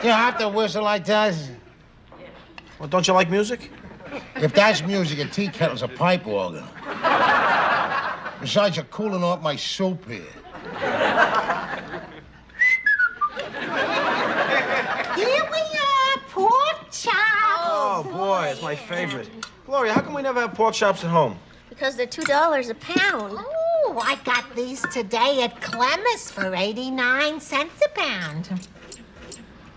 You have to whistle like that? Well, don't you like music? If that's music, a tea kettle's a pipe organ. Besides, you're cooling off my soup here. Here we are, pork chops. Oh, boy, it's my favorite. Gloria, how come we never have pork chops at home? Because they're $2 a pound. Oh, I got these today at Clemmer's for 89 cents a pound.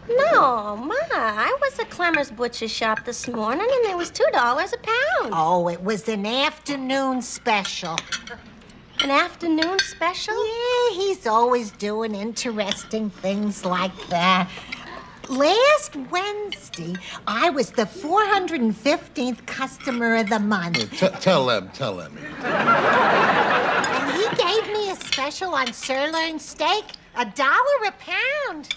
No, Ma, I was at Clemmer's butcher shop this morning, and it was $2 a pound. Oh, it was an afternoon special. An afternoon special? Yeah, he's always doing interesting things like that. Last Wednesday, I was the 415th customer of the month. Tell them. And he gave me a special on sirloin steak, $1 a pound.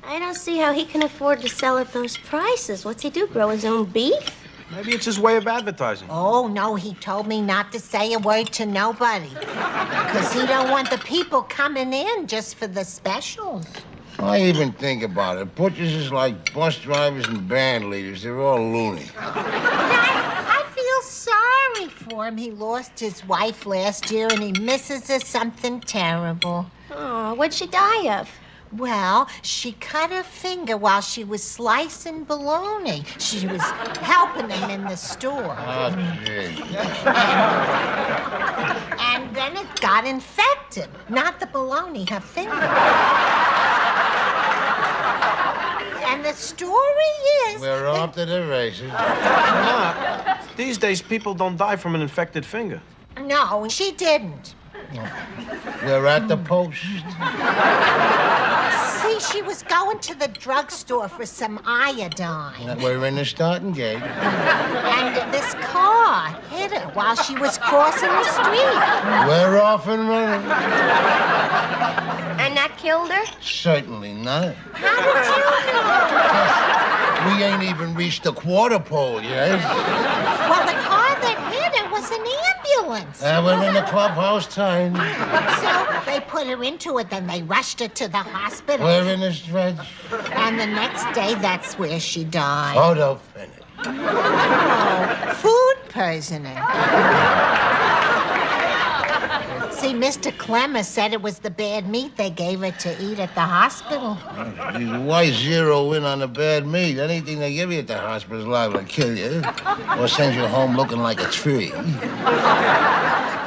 I don't see how he can afford to sell at those prices. What's he do, grow his own beef? Maybe it's his way of advertising. Oh, no, he told me not to say a word to nobody. Because he don't want the people coming in just for the specials. I even think about it. Butchers is like bus drivers and band leaders. They're all loony. I feel sorry for him. He lost his wife last year, and he misses her something terrible. Oh, what'd she die of? Well, she cut her finger while she was slicing bologna. She was helping him in the store. Oh, gee. And then it got infected. Not the bologna, her finger. And the story is... We're off to the races. Ma, these days people don't die from an infected finger. No, she didn't. We're at the post. See, she was going to the drugstore for some iodine. We're in the starting gate. And this car hit her while she was crossing the street. We're off and running. And that killed her? Certainly not. How did you know? We ain't even reached the quarter pole yet. Well, the car that hit her was an ambulance. We're in the clubhouse time. So they put her into it, then they rushed her to the hospital. We're in the stretch. And the next day, that's where she died. Photo finish. Oh, food poisoning. See, Mr. Clemmer said it was the bad meat they gave her to eat at the hospital. Why zero in on the bad meat? Anything they give you at the hospital is liable to kill you or send you home looking like a tree.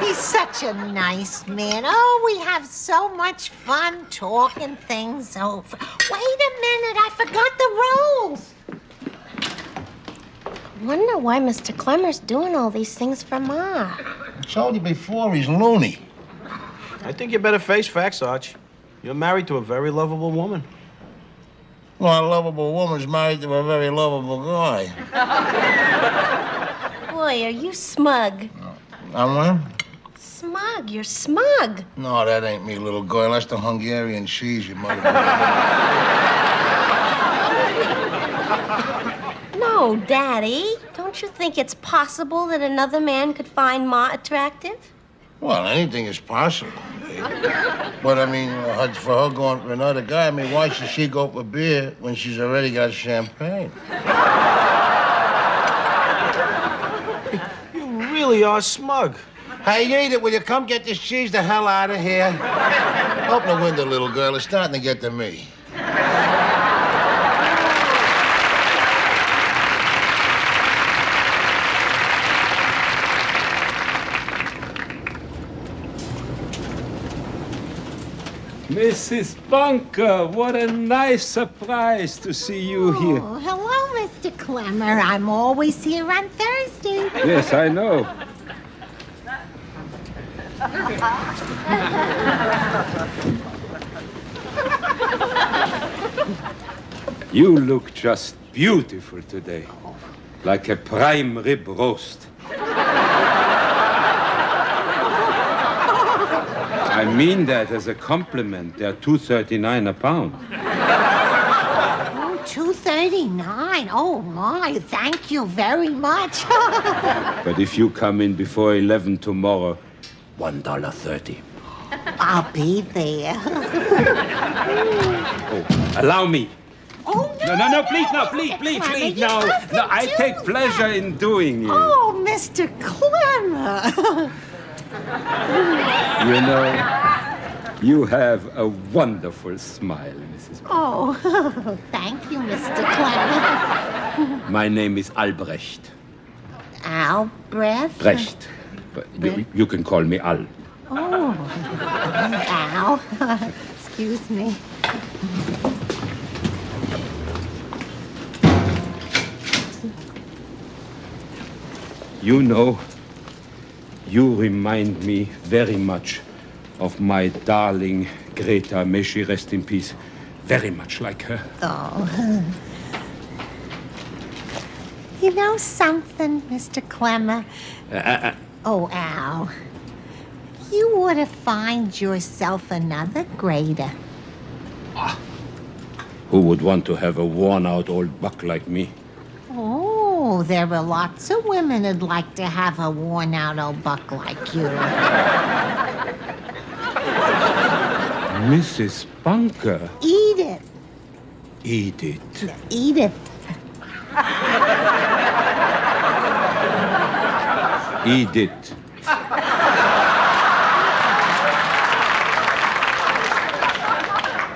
He's such a nice man. Oh, we have so much fun talking things over. Wait a minute, I forgot the rolls. Wonder why Mr. Clemmer's doing all these things for Ma. I told you before, he's loony. I think you better face facts, Arch. You're married to a very lovable woman. Well, a lovable woman's married to a very lovable guy. Boy, are you smug. I'm what? Smug, you're smug. No, that ain't me, little girl. That's the Hungarian cheese you might have. No, Daddy. Don't you think it's possible that another man could find Ma attractive? Well, anything is possible. But, I mean, for her going for another guy, I mean, why should she go for beer when she's already got champagne? You really are smug. Hey, Edith, will you come get this cheese the hell out of here? Open the window, little girl. It's starting to get to me. Mrs. Bunker, what a nice surprise to see you here. Oh, hello, Mr. Clemmer. I'm always here on Thursday. Yes, I know. You look just beautiful today, like a prime rib roast. I mean that as a compliment. They're $2.39 a pound. Oh, $2.39. Oh, my. Thank you very much. But if you come in before 11 tomorrow, $1.30. I'll be there. Oh, allow me. Oh, No, please, no, please, no. No, I take pleasure in doing it. Oh, Mr. Clemmer. You know, you have a wonderful smile, Mrs. Oh, thank you, Mr. Clemmer. My name is Albrecht. Albrecht? Brecht. But you can call me Al. Oh, Al. Excuse me. You know, you remind me very much of my darling Greta. May she rest in peace. Very much like her. Oh. You know something, Mr. Clemmer? Oh, Al. You ought to find yourself another Greta. Who would want to have a worn-out old buck like me? Oh, there are lots of women who'd like to have a worn-out old buck like you. Mrs. Bunker. Edith. Edith. Edith. Edith.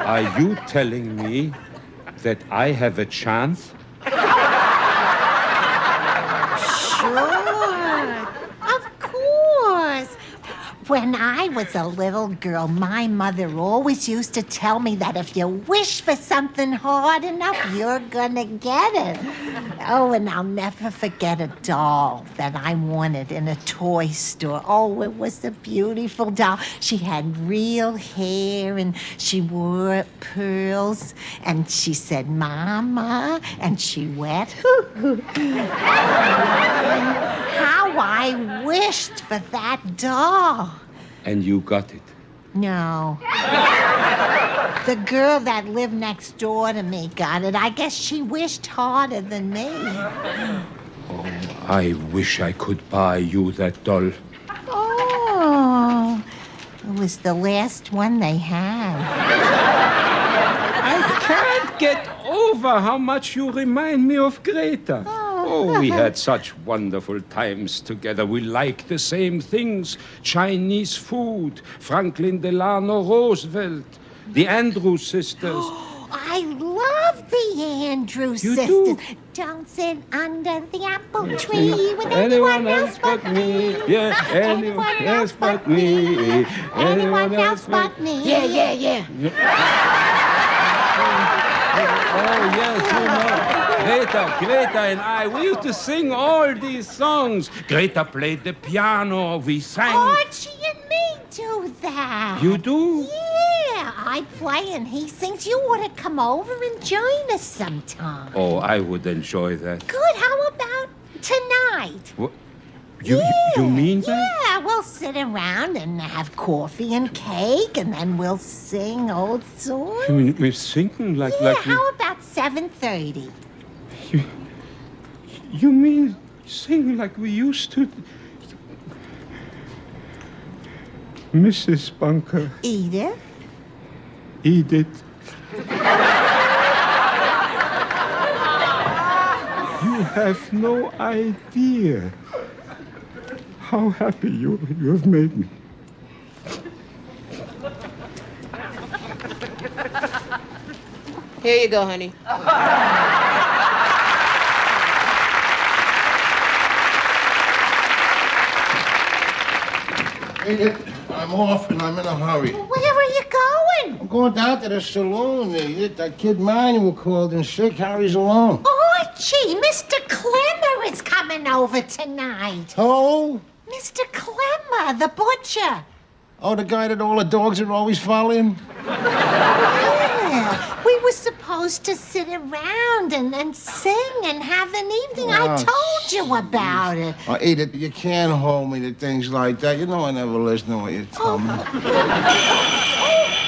Are you telling me that I have a chance? Sure. Of course. When I was a little girl, my mother always used to tell me that if you wish for something hard enough, you're gonna get it. Oh, and I'll never forget a doll that I wanted in a toy store. Oh, it was a beautiful doll. She had real hair and she wore pearls and she said, "Mama," and she went. How I wished for that doll. And you got it. No. The girl that lived next door to me got it. I guess she wished harder than me. Oh, I wish I could buy you that doll. Oh, it was the last one they had. I can't get over how much you remind me of Greta. Oh, we had such wonderful times together. We liked the same things. Chinese food, Franklin Delano Roosevelt, the Andrews sisters. I love the Andrews You sisters. do? Don't sit under the apple tree with Anyone else but me. Yeah, anyone else but me. Anyone else but me. Yeah. Oh, yes, you know. Greta and I, we used to sing all these songs. Greta played the piano, we sang. Archie and me do that. You do? Yeah, I play and he sings. You ought to come over and join us sometime. Oh, I would enjoy that. Good, how about tonight? What? You mean that? Yeah, we'll sit around and have coffee and cake, and then we'll sing old songs. You mean we're singing like... Yeah, like we... how about 7:30? You mean sing like we used to? Mrs. Bunker. Edith? Edith. You have no idea how happy you have made me. Here you go, honey. Edith, I'm off and I'm in a hurry. Where are you going? I'm going down to the saloon, Edith. That kid Manuel called in sick. Harry's alone. Archie, Mr. Clemmer is coming over tonight. Oh? Mr. Clemmer, the butcher. Oh, the guy that all the dogs are always following? Yeah, we were supposed to sit around and sing and have an evening. I told you about it. Oh, Edith, you can't hold me to things like that. You know I never listen to what you tell me. Oh,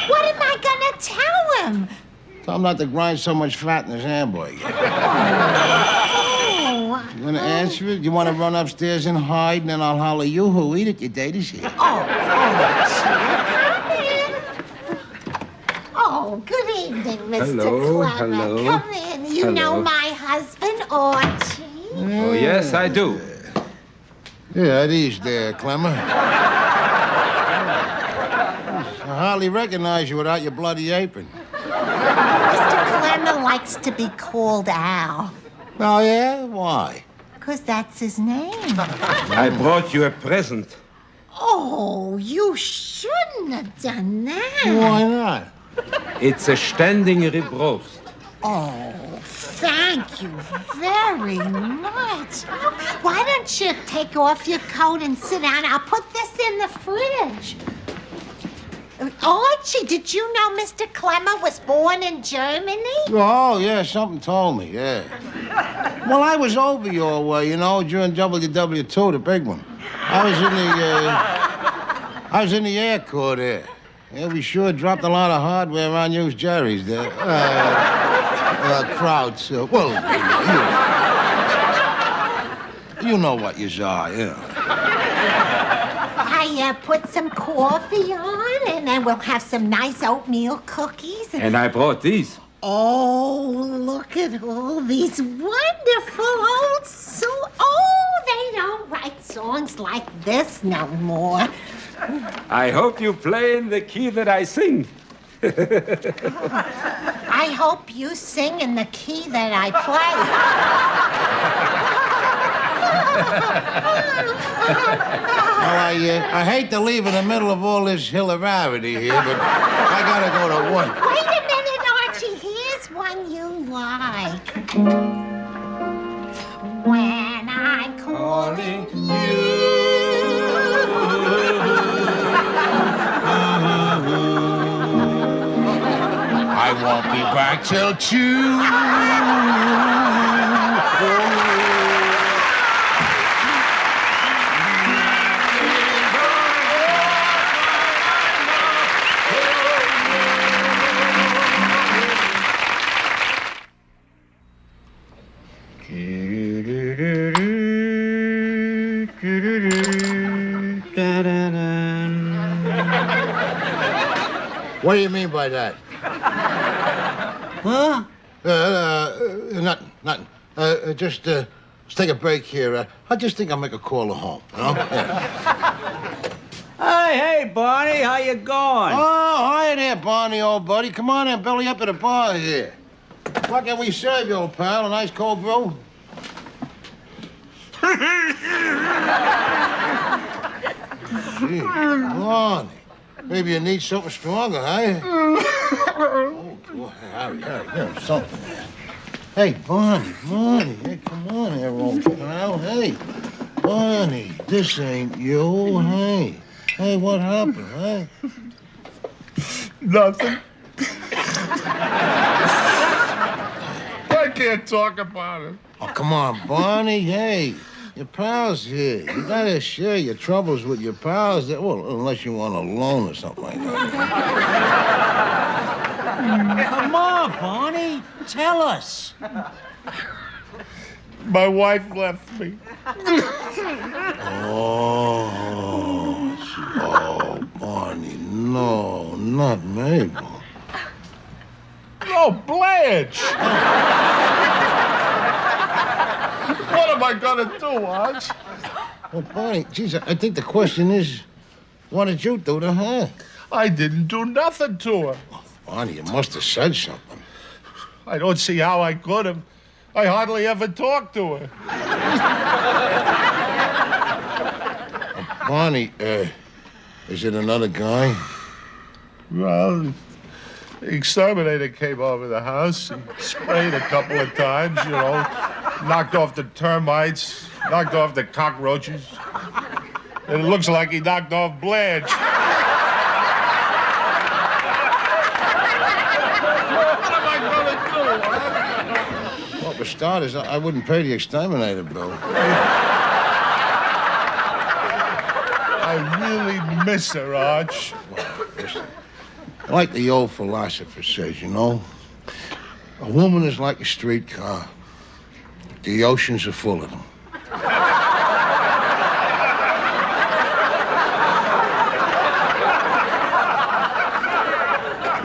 what am I gonna tell him? Tell him not to grind so much fat in his hamburger. You want to answer it? You want to run upstairs and hide, and then I'll holler, "Yoo-hoo, Edith, your date is here." Come in. Oh, good evening, Mr. Hello, Clemmer. hello. Come in. You know Hello. my husband, Archie? Oh, yes, I do. Yeah, it is there, Clemmer. I hardly recognize you without your bloody apron. Mr. Clemmer likes to be called Al, Oh, yeah? Why? 'cause that's his name. I brought you a present. Oh, you shouldn't have done that. Why not? It's a standing rib roast. Oh, thank you very much. Why don't you take off your coat and sit down? I'll put this in the fridge. Archie, did you know Mr. Clemmer was born in Germany? Oh, yeah, something told me, yeah. Well, I was over your way, you know, during WW2, the big one. I was in the Air Corps there. Yeah, we sure dropped a lot of hardware on used jerrys there. Crowds, well, you know what yous are, yeah. I put some coffee on, and then we'll have some nice oatmeal cookies. And I brought these. Oh, look at all these wonderful old songs. Oh, they don't write songs like this no more. I hope you play in the key that I sing. I hope you sing in the key that I play. Well, I hate to leave in the middle of all this hilarity here, but I gotta go to work. Wait a minute, Archie. Here's one you like. When I'm calling I won't be back till 2. What do you mean by that? Huh? Nothing. Just let's take a break here. I just think I'll make a call to home, you know? Yeah. Hey, Barney, how you going? Oh, hi there, Barney, old buddy. Come on in, belly up at the bar here. What can we serve you, old pal? A nice cold brew? Gee, Barney. Maybe you need something stronger, huh? Oh, boy, Harry, something. Hey, Barney, hey, come on here, old pal. Hey, Barney, this ain't you, hey. Hey, what happened, hey? Nothing. I can't talk about it. Oh, come on, Barney, hey. Your pals here. You gotta share your troubles with your pals. Well, unless you want a loan or something like that. Come on, Barney. Tell us. My wife left me. Oh, Barney, no, not Mabel. Oh, Blanche. What am I gonna do, Arch? Well, Barney, geez, I think the question is, what did you do to her? I didn't do nothing to her. Barney, you must have said something. I don't see how I could have. I hardly ever talked to her. Barney, is it another guy? Well, the exterminator came over the house. He sprayed a couple of times, you know, knocked off the termites, knocked off the cockroaches. And it looks like he knocked off Blanche. What am I gonna do? Well, for starters, I wouldn't pay the exterminator bill. I really miss her, Arch. Listen, like the old philosopher says, you know, a woman is like a streetcar. The oceans are full of them.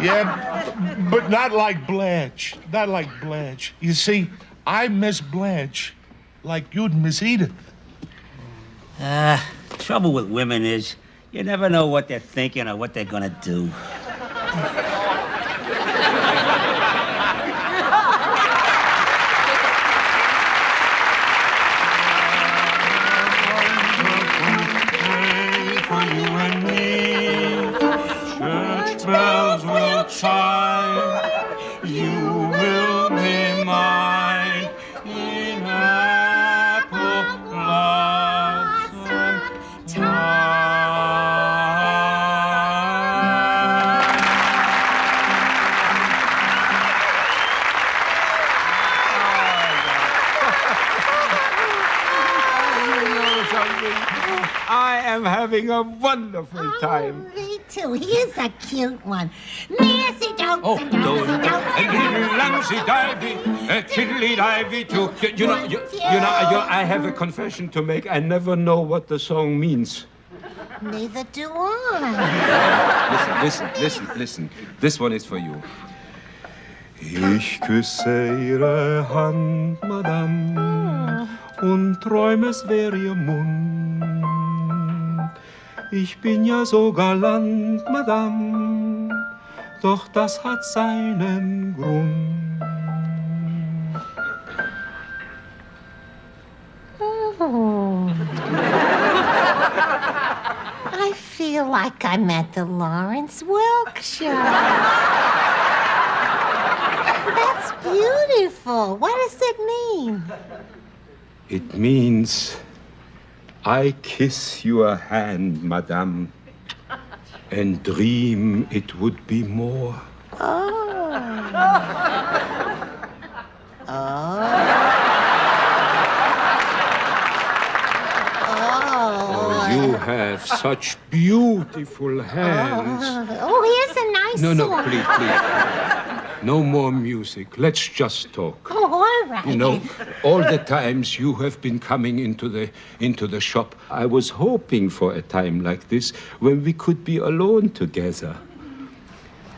Yeah, But not like Blanche. Not like Blanche. You see, I miss Blanche like you'd miss Edith. Trouble with women is you never know what they're thinking or what they're gonna do. Bells will chime, you will be mine in apple blossom I am having a wonderful time. Me too. Here's a cute one. Nancy, don't. Langsy divey, tiddly divey too. You know, I have a confession to make. I never know what the song means. Neither do I. Listen. This one is for you. Ich küsse Ihre Hand, Madame, und träume, es wäre Ihr Mund. Ich bin ja so galant, Madame, doch das hat seinen Grund. Oh. I feel like I'm at the Lawrence Welk show. That's beautiful. What does it mean? It means I kiss your hand, Madame, and dream it would be more. Oh. You have such beautiful hands. Oh, here's a nice No, one. please. No more music. Let's just talk. Oh, all right. You know, all the times you have been coming into the shop, I was hoping for a time like this when we could be alone together.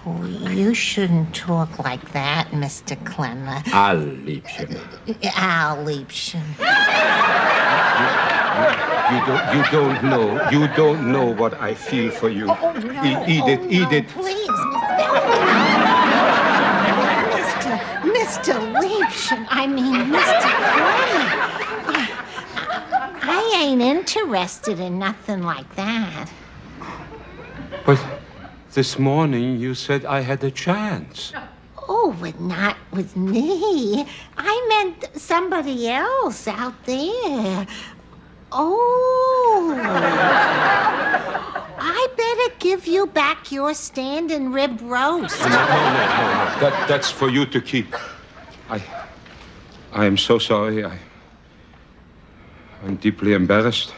Oh, you shouldn't talk like that, Mr. Clemmer. Al Liebchen. Al Liebchen. You don't know what I feel for you. Oh, no. Edith. Please, Mr. Liebchen, I mean, Mr. Clemmer. I ain't interested in nothing like that. But this morning you said I had a chance. Oh, but not with me. I meant somebody else out there. Oh. I better give you back your standing rib roast. No. That's for you to keep. I am so sorry. I'm deeply embarrassed.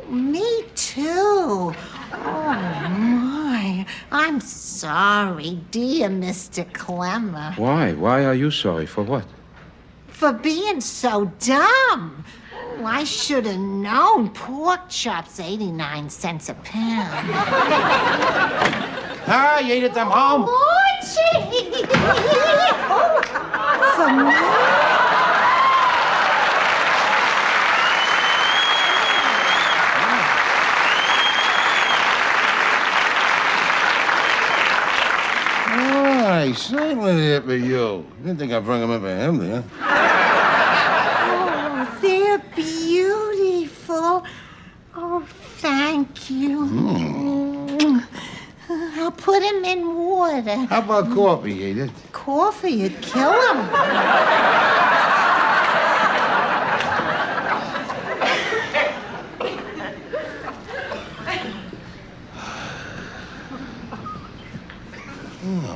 Me too. Oh, my. I'm sorry, dear Mr. Clemmer. Why? Why are you sorry? For what? For being so dumb. Oh, I should have known pork chops 89 cents a pound. Hi, Edith, I'm home. Archie! Oh, for me? Why, certainly it be you. Didn't think I'd bring him in for him, did you? Oh, they're beautiful. Oh, thank you. I'll put him in water. How about coffee, Edith? Coffee would kill him.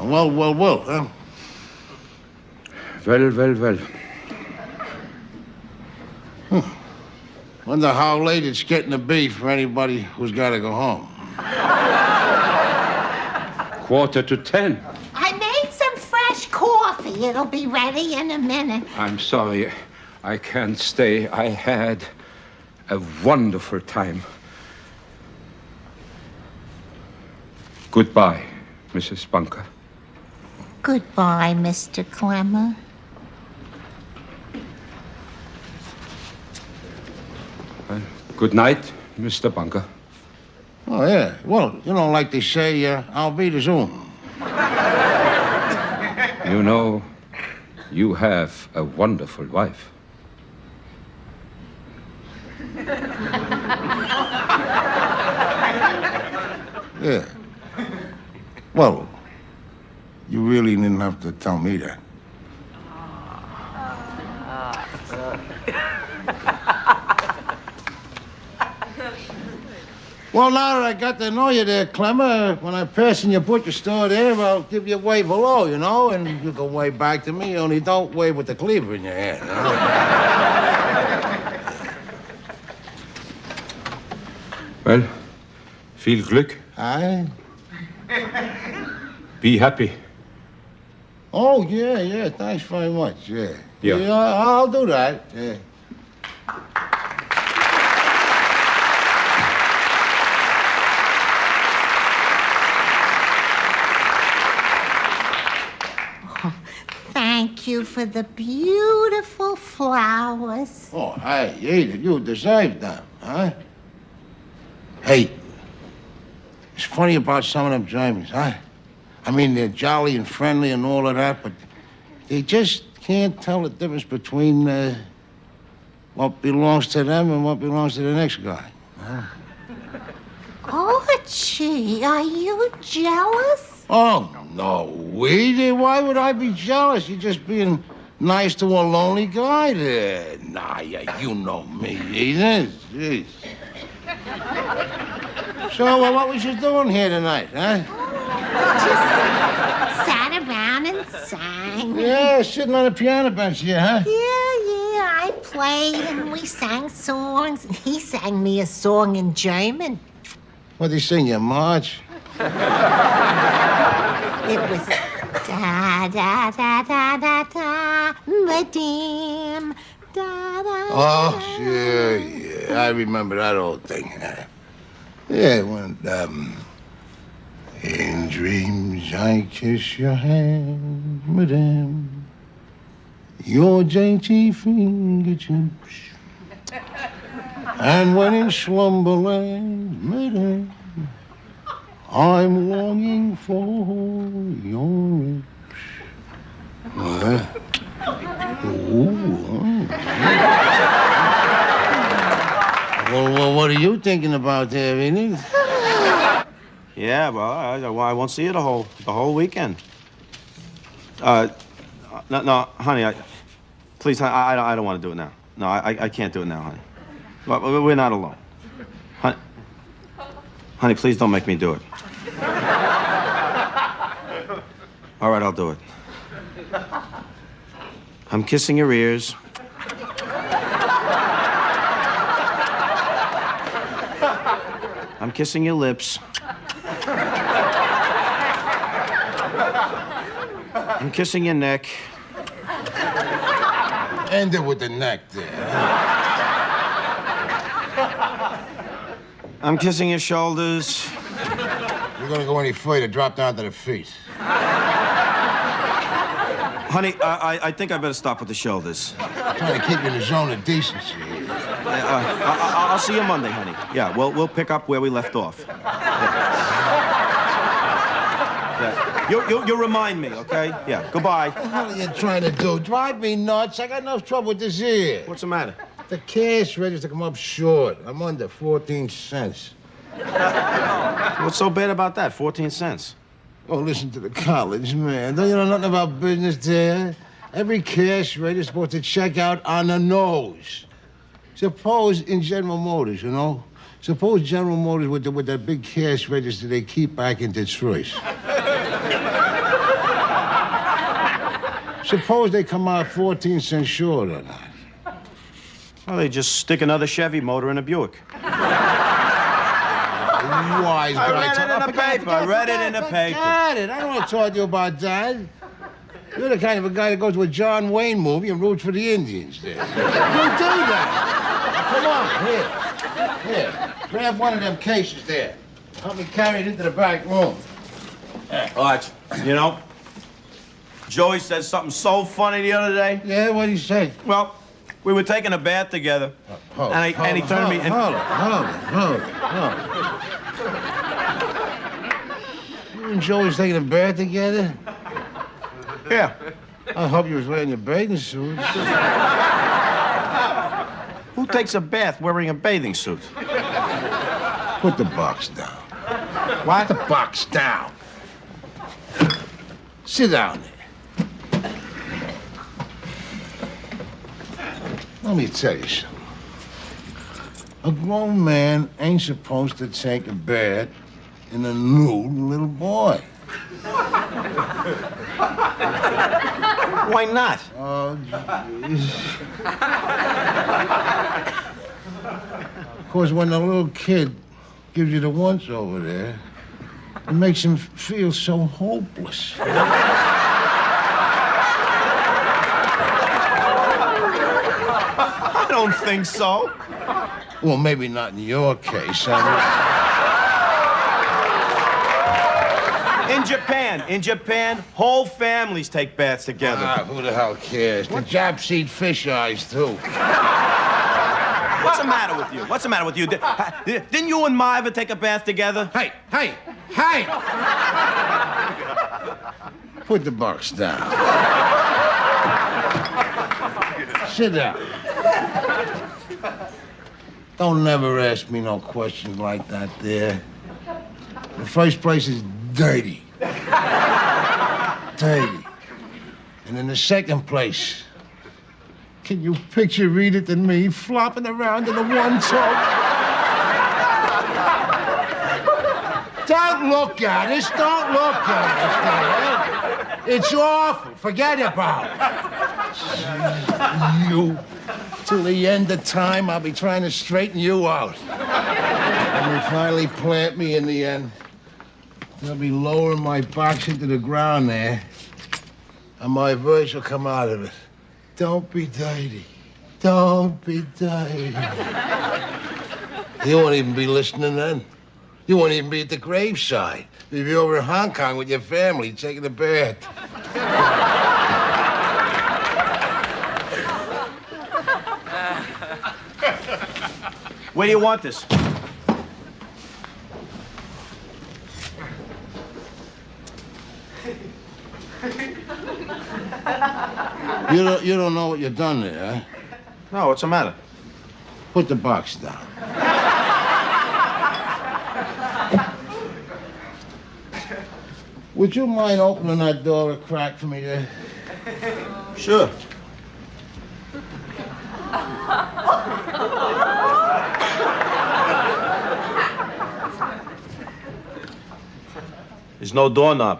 Well, huh? Well. Wonder how late it's getting to be for anybody who's got to go home. 9:45. I made some fresh coffee. It'll be ready in a minute. I'm sorry. I can't stay. I had a wonderful time. Goodbye, Mrs. Bunker. Goodbye, Mr. Clemmer. Good night, Mr. Bunker. Oh, yeah. Well, you know, like they say, I'll be the Zoom. You know, you have a wonderful wife. Yeah. Well, you really didn't have to tell me that. Well, now that I got to know you there, Clemmer, when I'm passing your butcher store there, I'll give you a wave hello, you know, and you can wave back to me, only don't wave with the cleaver in your hand, you know? Well, viel Glück. Aye? Be happy. Oh, yeah, thanks very much, yeah. Yeah. Yeah, I'll do that, yeah. Thank you for the beautiful flowers. Oh, hey, Edith, you deserve them, huh? Hey, it's funny about some of them Germans, huh? I mean, they're jolly and friendly and all of that, but they just can't tell the difference between what belongs to them and what belongs to the next guy. Huh? Archie, are you jealous? Oh, no, Edith, why would I be jealous? You're just being nice to a lonely guy there. Nah, yeah, you know me, Edith. Jeez. So, what was you doing here tonight, huh? Just sat around and sang. Yeah, sitting on a piano bench here, huh? Yeah, I played and we sang songs. And he sang me a song in German. What'd he sing you, March? It was da da da da da da, madame, da da. Oh, yeah, I remember that old thing. Yeah, it went, in dreams I kiss your hand, madame, your dainty fingertips, and when in slumberland, madame, I'm longing for your lips. What? Ooh. Well, what are you thinking about there, Edith? Yeah, well, I won't see you the whole weekend. No, honey, please, I don't want to do it now. No, I can't do it now, honey. We're not alone. Honey, please don't make me do it. All right, I'll do it. I'm kissing your ears. I'm kissing your lips. I'm kissing your neck. End it with the neck there. I'm kissing your shoulders. You're gonna go any further, drop down to the feet. Honey, I think I better stop with the shoulders. Trying to keep you in the zone of decency. I'll see you Monday, honey. Yeah, we'll pick up where we left off. Yeah. You'll remind me, okay? Yeah, goodbye. What the hell are you trying to do? Drive me nuts? I got enough trouble with this here. What's the matter? The cash register come up short. I'm under 14 cents. What's so bad about that? 14 cents. Oh, listen to the college, man. Don't you know nothing about business there? Every cash register is supposed to check out on the nose. Suppose in General Motors, you know? Suppose General Motors with that big cash register they keep back in Detroit. Suppose they come out 14 cents short or not. Well, they just stick another Chevy motor in a Buick. Wise guy. I read it in the paper. I read it in the paper. Got it. I don't want to talk to you about that. You're the kind of a guy that goes to a John Wayne movie and roots for the Indians there. You do that. Now, come on, here. Grab one of them cases there. Help me carry it into the back room. Arch, you know, Joey said something so funny the other day. Yeah, what'd he say? Well, we were taking a bath together, and he turned to me and... Hold it. You and Joey's taking a bath together? Yeah. I hope you was wearing your bathing suit. Who takes a bath wearing a bathing suit? Put the box down. What? Put the box down. Sit down there. Let me tell you something. A grown man ain't supposed to take a bath in a nude little boy. Why not? Oh, jeez. Of course, when the little kid gives you the once over there, it makes him feel so hopeless. I don't think so. Well, maybe not in your case. In Japan, whole families take baths together. Who the hell cares? The Japs eat fish eyes, too. What's the matter with you? What's the matter with you? Didn't you and Ma ever take a bath together? Hey! Put the box down. Sit down. Don't never ask me no questions like that there. The first place is dirty. Dirty. And in the second place, can you picture Edith and me flopping around in the one tub? Don't look at us. Don't look at us. It's awful. Forget about it. You. Till the end of time, I'll be trying to straighten you out. When you finally plant me in the end, they'll be lowering my box into the ground there, and my voice will come out of it. Don't be dirty. Don't be dirty. You won't even be listening then. You won't even be at the graveside. You'll be over in Hong Kong with your family taking a bath. Where do you want this? You don't know what you've done there, huh? No, what's the matter? Put the box down. Would you mind opening that door a crack for me there? Sure. There's no doorknob.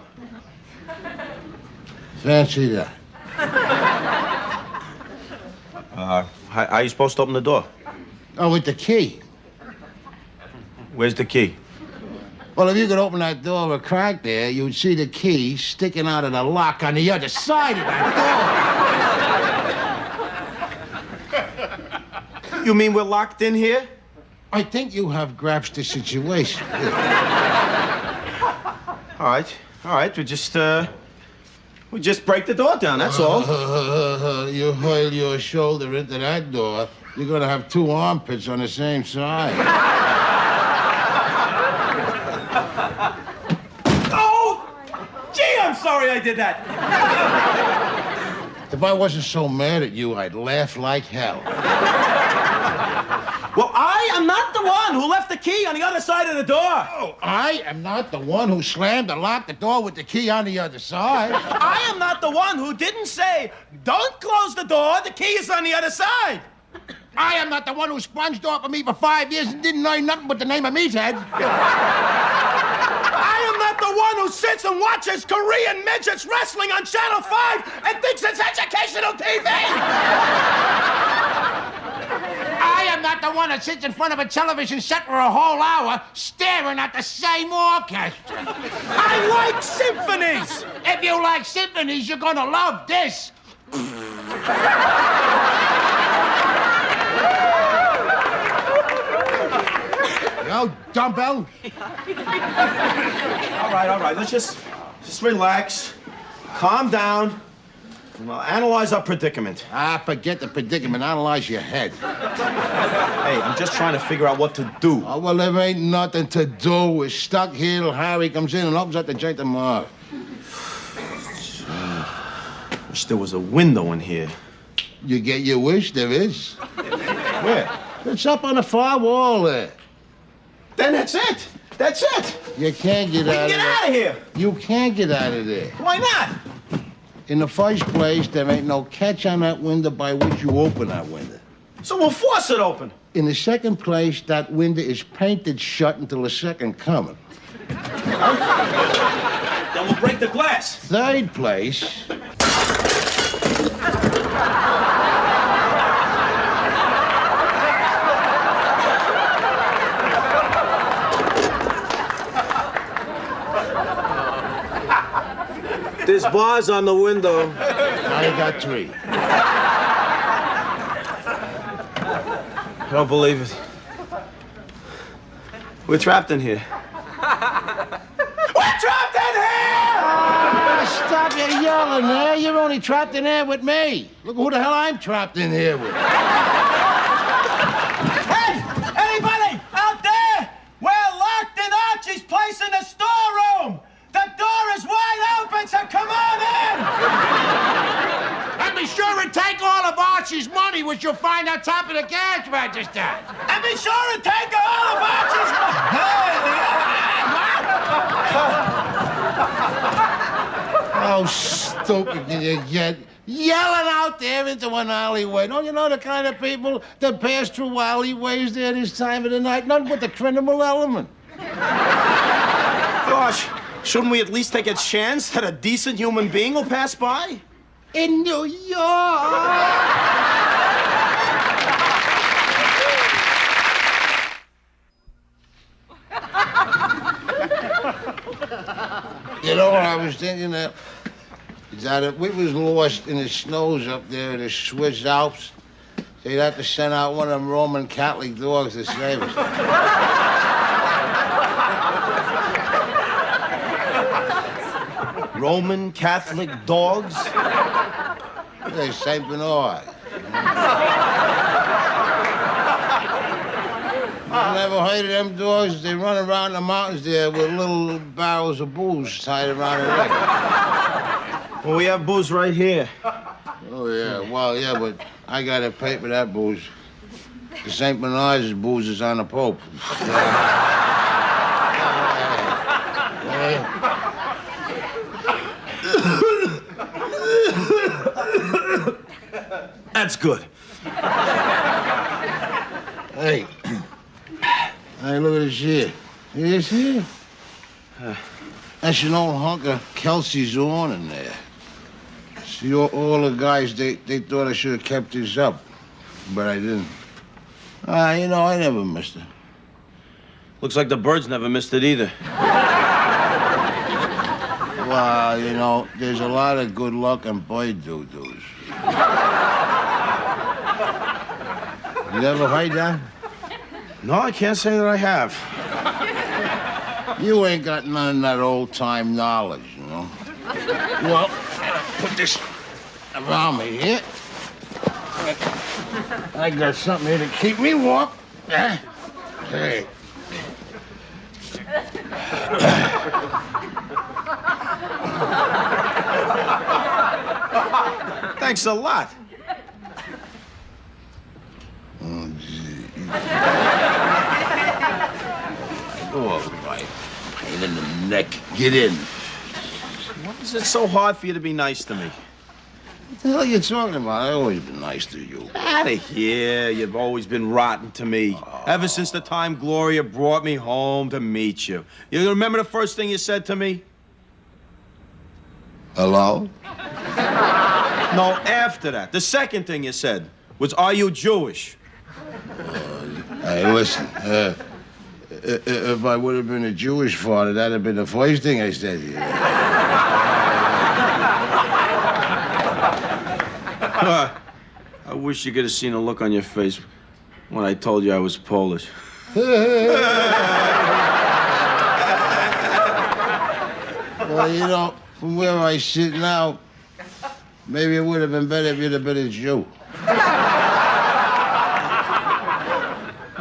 Fancy that. How are you supposed to open the door? Oh, with the key. Where's the key? Well, if you could open that door a crack there, you'd see the key sticking out of the lock on the other side of that door. You mean we're locked in here? I think you have grasped the situation. All right. We just break the door down, that's all. You hurl your shoulder into that door, you're gonna have two armpits on the same side. Oh! Gee, I'm sorry I did that. If I wasn't so mad at you, I'd laugh like hell. Well, I am not the one who left the key on the other side of the door. Oh, I am not the one who slammed and locked the door with the key on the other side. I am not the one who didn't say, don't close the door, the key is on the other side. I am not the one who sponged off of me for 5 years and didn't know nothing but the name of Meathead. I am not the one who sits and watches Korean midgets wrestling on Channel 5 and thinks it's educational TV. I am not the one that sits in front of a television set for a whole hour staring at the same orchestra. I like symphonies. If you like symphonies, you're gonna love this. Yo, dumbbell. All right. Let's just relax. Calm down. And I'll analyze our predicament. Ah, forget the predicament. Analyze your head. Hey, I'm just trying to figure out what to do. Oh, well, there ain't nothing to do. We're stuck here till Harry comes in and opens up the joint tomorrow. Wish there was a window in here. You get your wish, there is. Where? It's up on the far wall there. Then that's it. That's it. You can't get out of Get there. out of here. You can't get out of there. Why not? In the first place, there ain't no catch on that window by which you open that window. So we'll force it open. In the second place, that window is painted shut until the second coming. Then we'll break the glass. Third place... There's bars on the window. I got 3. I don't believe it. We're trapped in here. We're trapped in here! Stop your yelling there. You're only trapped in here with me. Look who the hell I'm trapped in here with. Hey! Anybody out there? We're locked in Archie's place in the storeroom. The door is wide open, so come on in! And be sure and take all of Archie's money, which you'll find on top of the cash register. And be sure and take all of Archie's How stupid did you get? Yelling out there into an alleyway. Don't you know the kind of people that pass through alleyways there this time of the night? Nothing but the criminal element. Gosh, shouldn't we at least take a chance that a decent human being will pass by? In New York! You know what I was thinking of? Is that if we was lost in the snows up there in the Swiss Alps, they'd have to send out one of them Roman Catholic dogs to save us. Roman Catholic dogs? They're St. Bernard. You never heard of them dogs? They run around the mountains there with little barrels of booze tied around their neck. Well, we have booze right here. Oh, yeah. Well, yeah, but I got to pay for that booze. The St. Bernard's booze is on the Pope. That's good. Hey. Hey, look at this here. See this here? That's an old hunk of Kelsey's on in there. See, all the guys, they thought I should have kept this up, but I didn't. You know, I never missed it. Looks like the birds never missed it either. Well, you know, there's a lot of good luck in bird doo-doos. You ever heard that? No, I can't say that I have. You ain't got none of that old-time knowledge, you know? Well, put this around me here. I got something here to keep me warm. Hey. Thanks a lot. Oh, gee. All right. Pain in the neck. Get in. Why is it so hard for you to be nice to me? What the hell are you talking about? I've always been nice to you. Out of here. You've always been rotten to me. Ever since the time Gloria brought me home to meet you. You remember the first thing you said to me? Hello? No, after that. The second thing you said was, are you Jewish? Hey, listen. If I would have been a Jewish father, that'd have been the first thing I said to you. I wish you could have seen the look on your face when I told you I was Polish. Well, you know, from where I sit now, maybe it would have been better if you'd have been a Jew.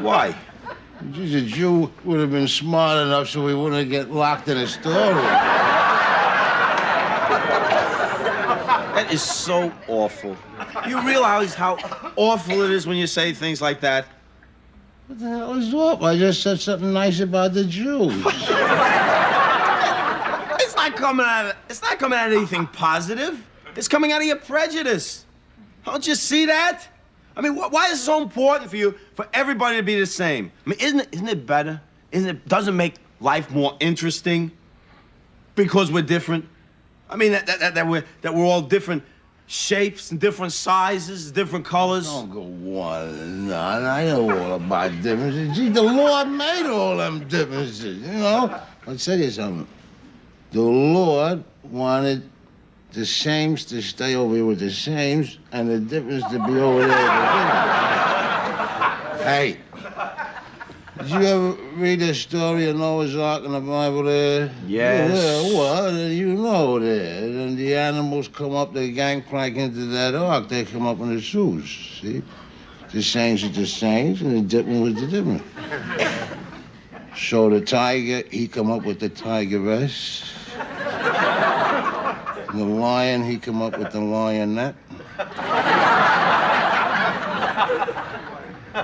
Why? Just a Jew would have been smart enough so we wouldn't get locked in a storeroom. That is so awful. You realize how awful it is when you say things like that? What the hell is up? I just said something nice about the Jews. It's not coming out of anything positive. It's coming out of your prejudice. Don't you see that? I mean, why is it so important for you for everybody to be the same? I mean, isn't it better? Doesn't it make life more interesting because we're different? I mean, that we're all different shapes and different sizes, different colors. Don't go on and on. I know all about differences. Gee, the Lord made all them differences, you know? I'll tell you something. The Lord wanted the sames to stay over here with the sames and the difference to be over there with the difference. Hey, did you ever read the story of Noah's Ark in the Bible there? Yes. Yeah, well, you know that. And the animals come up the gangplank into that ark. They come up in the shoes, see? The sames are the sames and the different was the different. So the tiger, he come up with the tigeress. The lion, he come up with the lionette.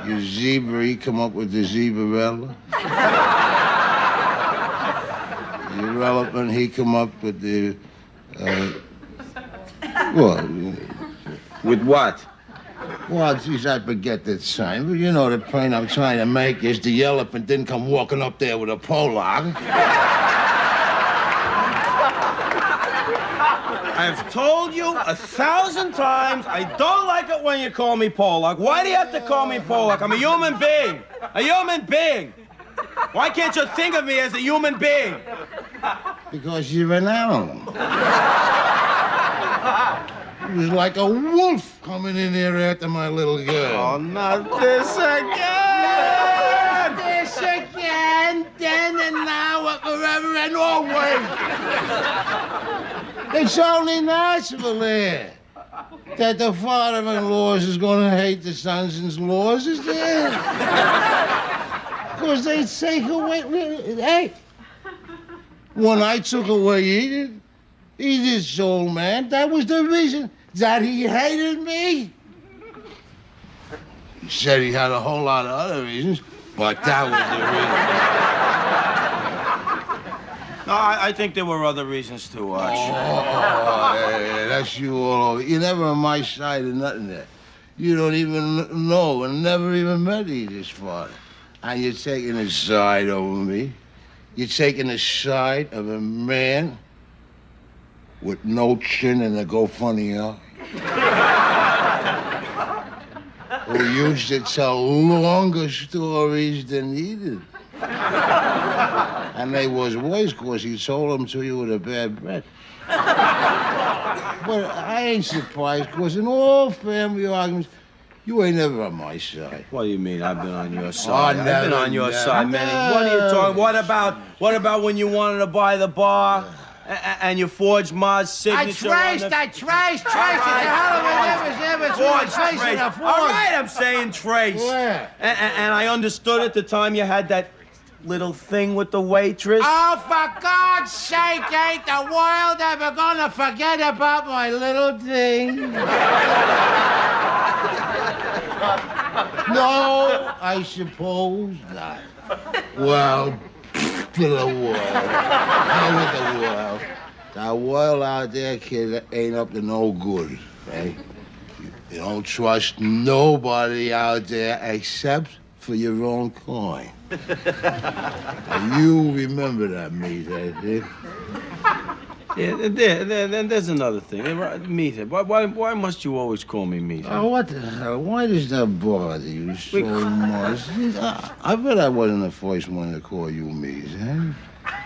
Your zebra, he come up with the zebrella. Your elephant, he come up with the, what? With what? Well, geez, I forget that sign. But you know, the point I'm trying to make is the elephant didn't come walking up there with a pole-arm. I've told you 1,000 times, I don't like it when you call me Pollock. Why do you have to call me Pollock? I'm a human being. A human being. Why can't you think of me as a human being? Because you're an animal. It was like a wolf coming in here after my little girl. Oh, not this again! This again, then and now, and forever and always. It's only natural here that the father-in-laws is going to hate the sons-in-laws, is there? Because they take away... Hey, when I took away Edith's soul, man, that was the reason that he hated me. He said he had a whole lot of other reasons, but that was the reason. No, I think there were other reasons too, Archie. Yeah, that's you all over. You're never on my side of nothing there. You don't even know and never even met Edith's father. And you're taking a side over me. You're taking the side of a man with no chin and a go funny eye. Who used to tell longer stories than Edith. And they was worse because he told them to you with a bad breath. But I ain't surprised because in all family arguments, you ain't never on my side. What do you mean? I've been on your side. Oh, I've been on your side, Manny. What are you talking? What about when you wanted to buy the bar and you forged Ma's signature? I traced. It's a hell of a difference. All right, I'm saying trace. Where? And I understood at the time you had that little thing with the waitress. Oh, for God's sake, ain't the world ever gonna forget about my little thing? No, I suppose not. Well, to the world. Hell with the world. The world out there, kid, ain't up to no good, right? You don't trust nobody out there except for your own coin. And you remember that, Meathead, Yeah, there's another thing. Meathead. Why must you always call me Meathead? Oh, what the hell? Why does that bother you so much? I bet I wasn't the first one to call you Meathead.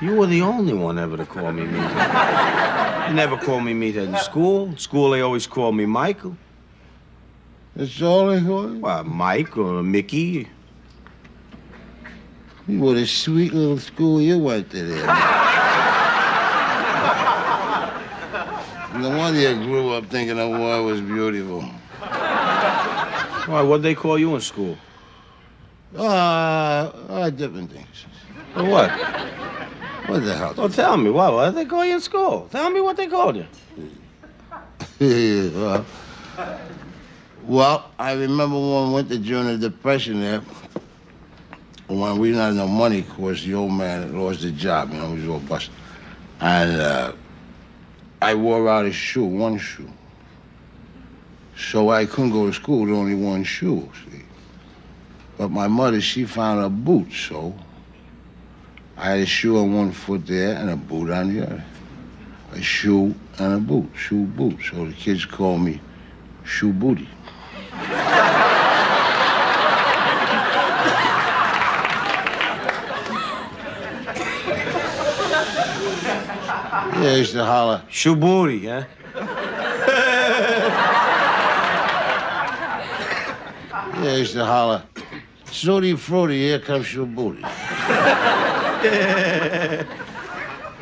You were the only one ever to call me Meathead. You never called me Meathead in school. In school, they always called me Michael. That's all they call you? Well, Mike or Mickey. What a sweet little school you went to there. No wonder you grew up thinking a war was beautiful. Why, what'd they call you in school? Different things. For what? What the hell? Well, tell me, what did they call you in school? Tell me what they called you. Well, I remember one winter during the Depression there, when we didn't have no money, of course, the old man had lost his job, he was all busted. And I wore out his shoe, one shoe. So I couldn't go to school with only one shoe, see. But my mother, she found a boot, so I had a shoe on one foot there and a boot on the other. A shoe and a boot, shoe, boot. So the kids call me Shoe Booty. Yeah, I used to holler. Shoe Booty, huh? Yeah, I used to holler. Sooty fruity, here comes Shoe Booty.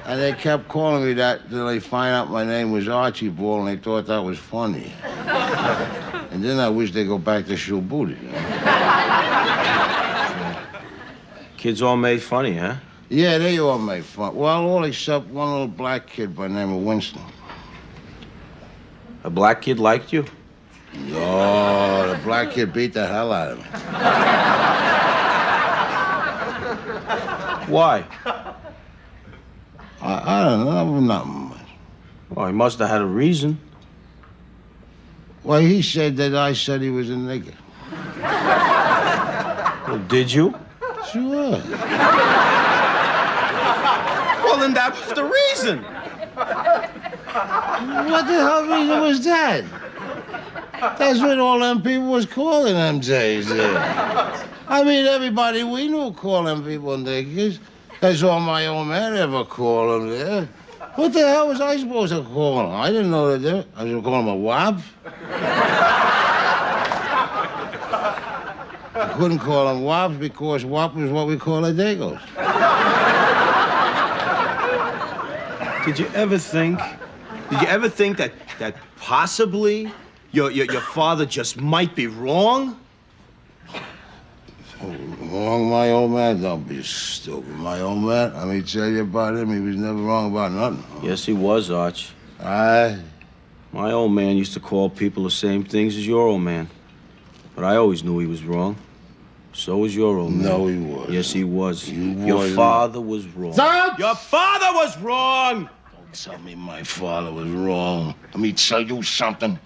And they kept calling me that till they find out my name was Archie Ball, and they thought that was funny. And then I wish they'd go back to Shoe Booty. You know? Kids all made funny, huh? Yeah, they all made fun. Well, all except one little black kid by the name of Winston. A black kid liked you? No, the black kid beat the hell out of me. Why? I don't know, not much. Well, he must have had a reason. Well, he said that I said he was a nigger. Well, did you? Sure. Well, then that was the reason. What the hell reason was that? That's what all them people was calling them days. I mean, everybody we knew called them people niggers. That's all my old man ever called them there. What the hell was I supposed to call them? I didn't know that. I was going to call them a wop. I couldn't call them wops because wop was what we call a dagos. Did you ever think that possibly your father just might be wrong? Wrong, my old man? Don't be stupid, my old man. Let me tell you about him. He was never wrong about nothing. Yes, he was, Arch. Aye. My old man used to call people the same things as your old man. But I always knew he was wrong. So was your old man. No, he was. Yes, he was. Your father was wrong. Stop! Your father was wrong! Don't tell me my father was wrong. Let me tell you something.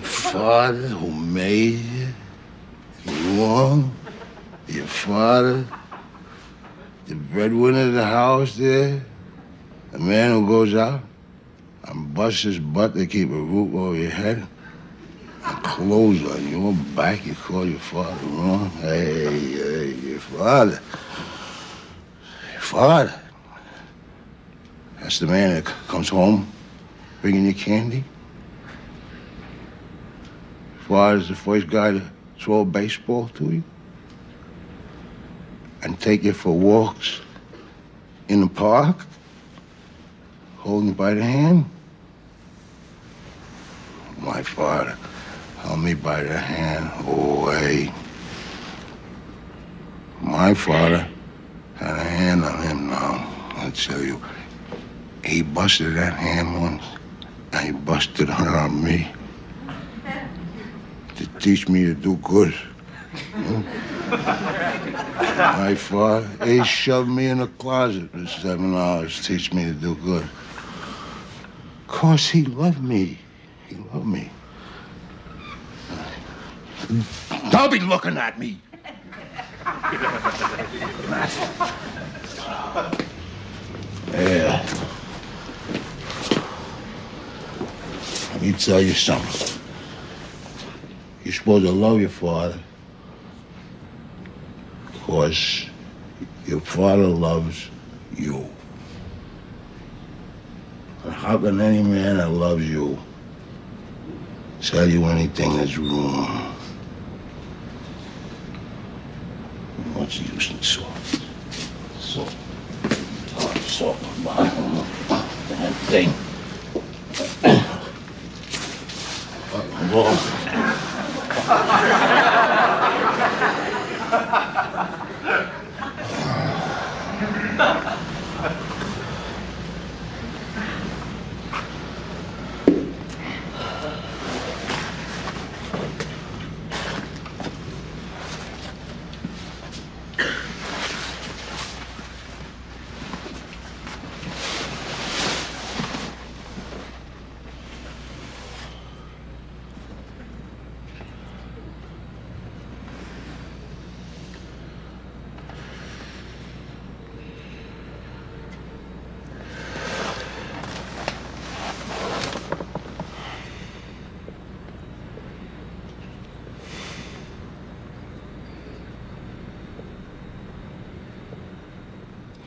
Father who made you wrong, your father, the breadwinner of the house there, the man who goes out and busts his butt to keep a roof over your head and clothes on your back, you call your father wrong? Hey, your father. Your father. That's the man that comes home bringing you candy. Father's the first guy to throw a baseball to you and take you for walks in the park, holding you by the hand. My father held me by the hand. Oh, hey. My father had a hand on him now. I tell you, he busted that hand once, and he busted it on me. To teach me to do good. My father, he shoved me in a closet for 7 hours to teach me to do good. 'Cause he loved me. He loved me. Don't be looking at me. Yeah. Let me tell you something. You're supposed to love your father, because your father loves you. And how can any man that loves you tell you anything that's wrong? What's the use in salt? Salt. Salt. Let's see. Whoa.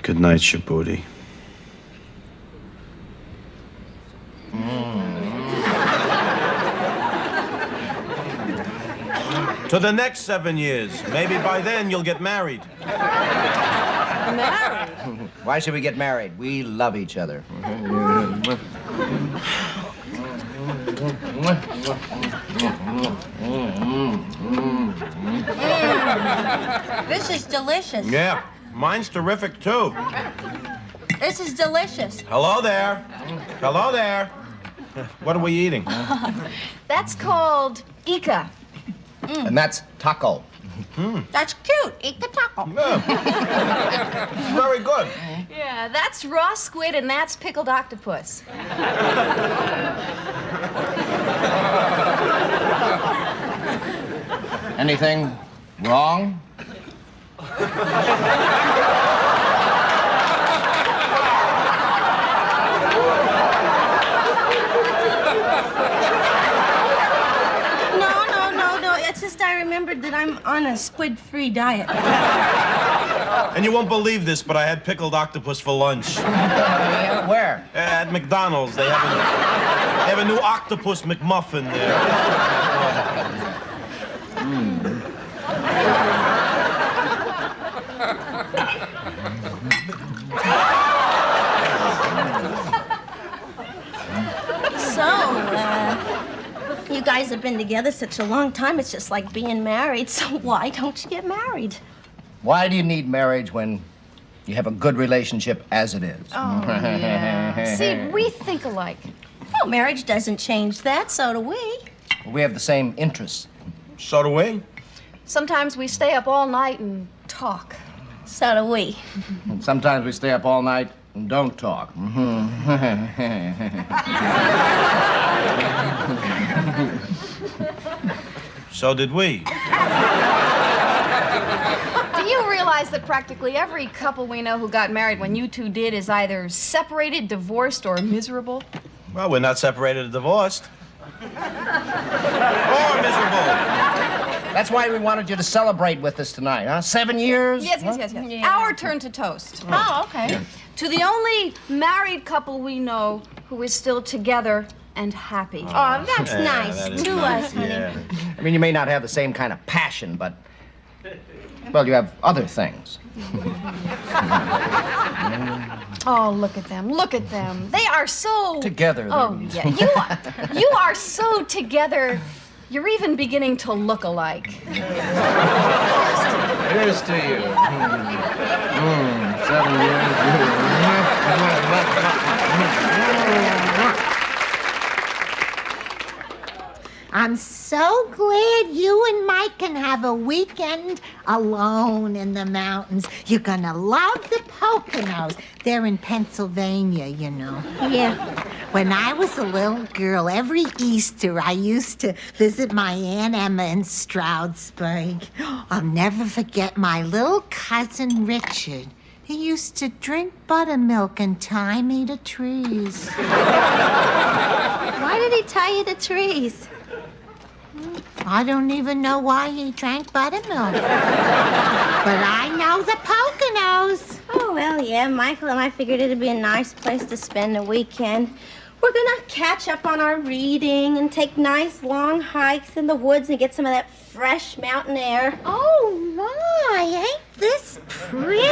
Good night, Shabuti. To the next 7 years. Maybe by then you'll get married. Married? Why should we get married? We love each other. This is delicious. Yeah, mine's terrific too. This is delicious. Hello there. Hello there. What are we eating? That's called Ika. And that's taco. That's cute. Eat the taco. Yeah. It's very good. Yeah, that's raw squid and that's pickled octopus. Anything wrong? No. It's just I remembered that I'm on a squid-free diet. And you won't believe this, but I had pickled octopus for lunch. Where? At McDonald's. They have a new octopus McMuffin there. You guys have been together such a long time, it's just like being married, so why don't you get married? Why do you need marriage when you have a good relationship as it is? Oh, yeah. See, we think alike. Well, marriage doesn't change that, so do we. We have the same interests. So do we. Sometimes we stay up all night and talk. So do we. And sometimes we stay up all night and don't talk. So did we. Do you realize that practically every couple we know who got married when you two did is either separated, divorced, or miserable? Well, we're not separated or divorced. Or miserable. That's why we wanted you to celebrate with us tonight, huh? 7 years? Yes. Yeah. Our turn to toast. Oh, okay. To the only married couple we know who is still together and happy. Oh, that's nice. That is To nice. us, honey. Yeah. I mean, you may not have the same kind of passion, but, well, you have other things. Oh, look at them. Look at them. They are so... Together. Oh, yeah. You are so together, you're even beginning to look alike. Here's to you. 7 years. I'm so glad you and Mike can have a weekend alone in the mountains. You're gonna love the Poconos. They're in Pennsylvania, you know. Yeah. When I was a little girl, every Easter I used to visit my Aunt Emma in Stroudsburg. I'll never forget my little cousin Richard. He used to drink buttermilk and tie me to trees. Why did he tie you to trees? I don't even know why he drank buttermilk. But I know the Poconos. Oh, well, yeah, Michael and I figured it'd be a nice place to spend the weekend. We're gonna catch up on our reading and take nice long hikes in the woods and get some of that fresh mountain air. Oh, my, ain't this pretty?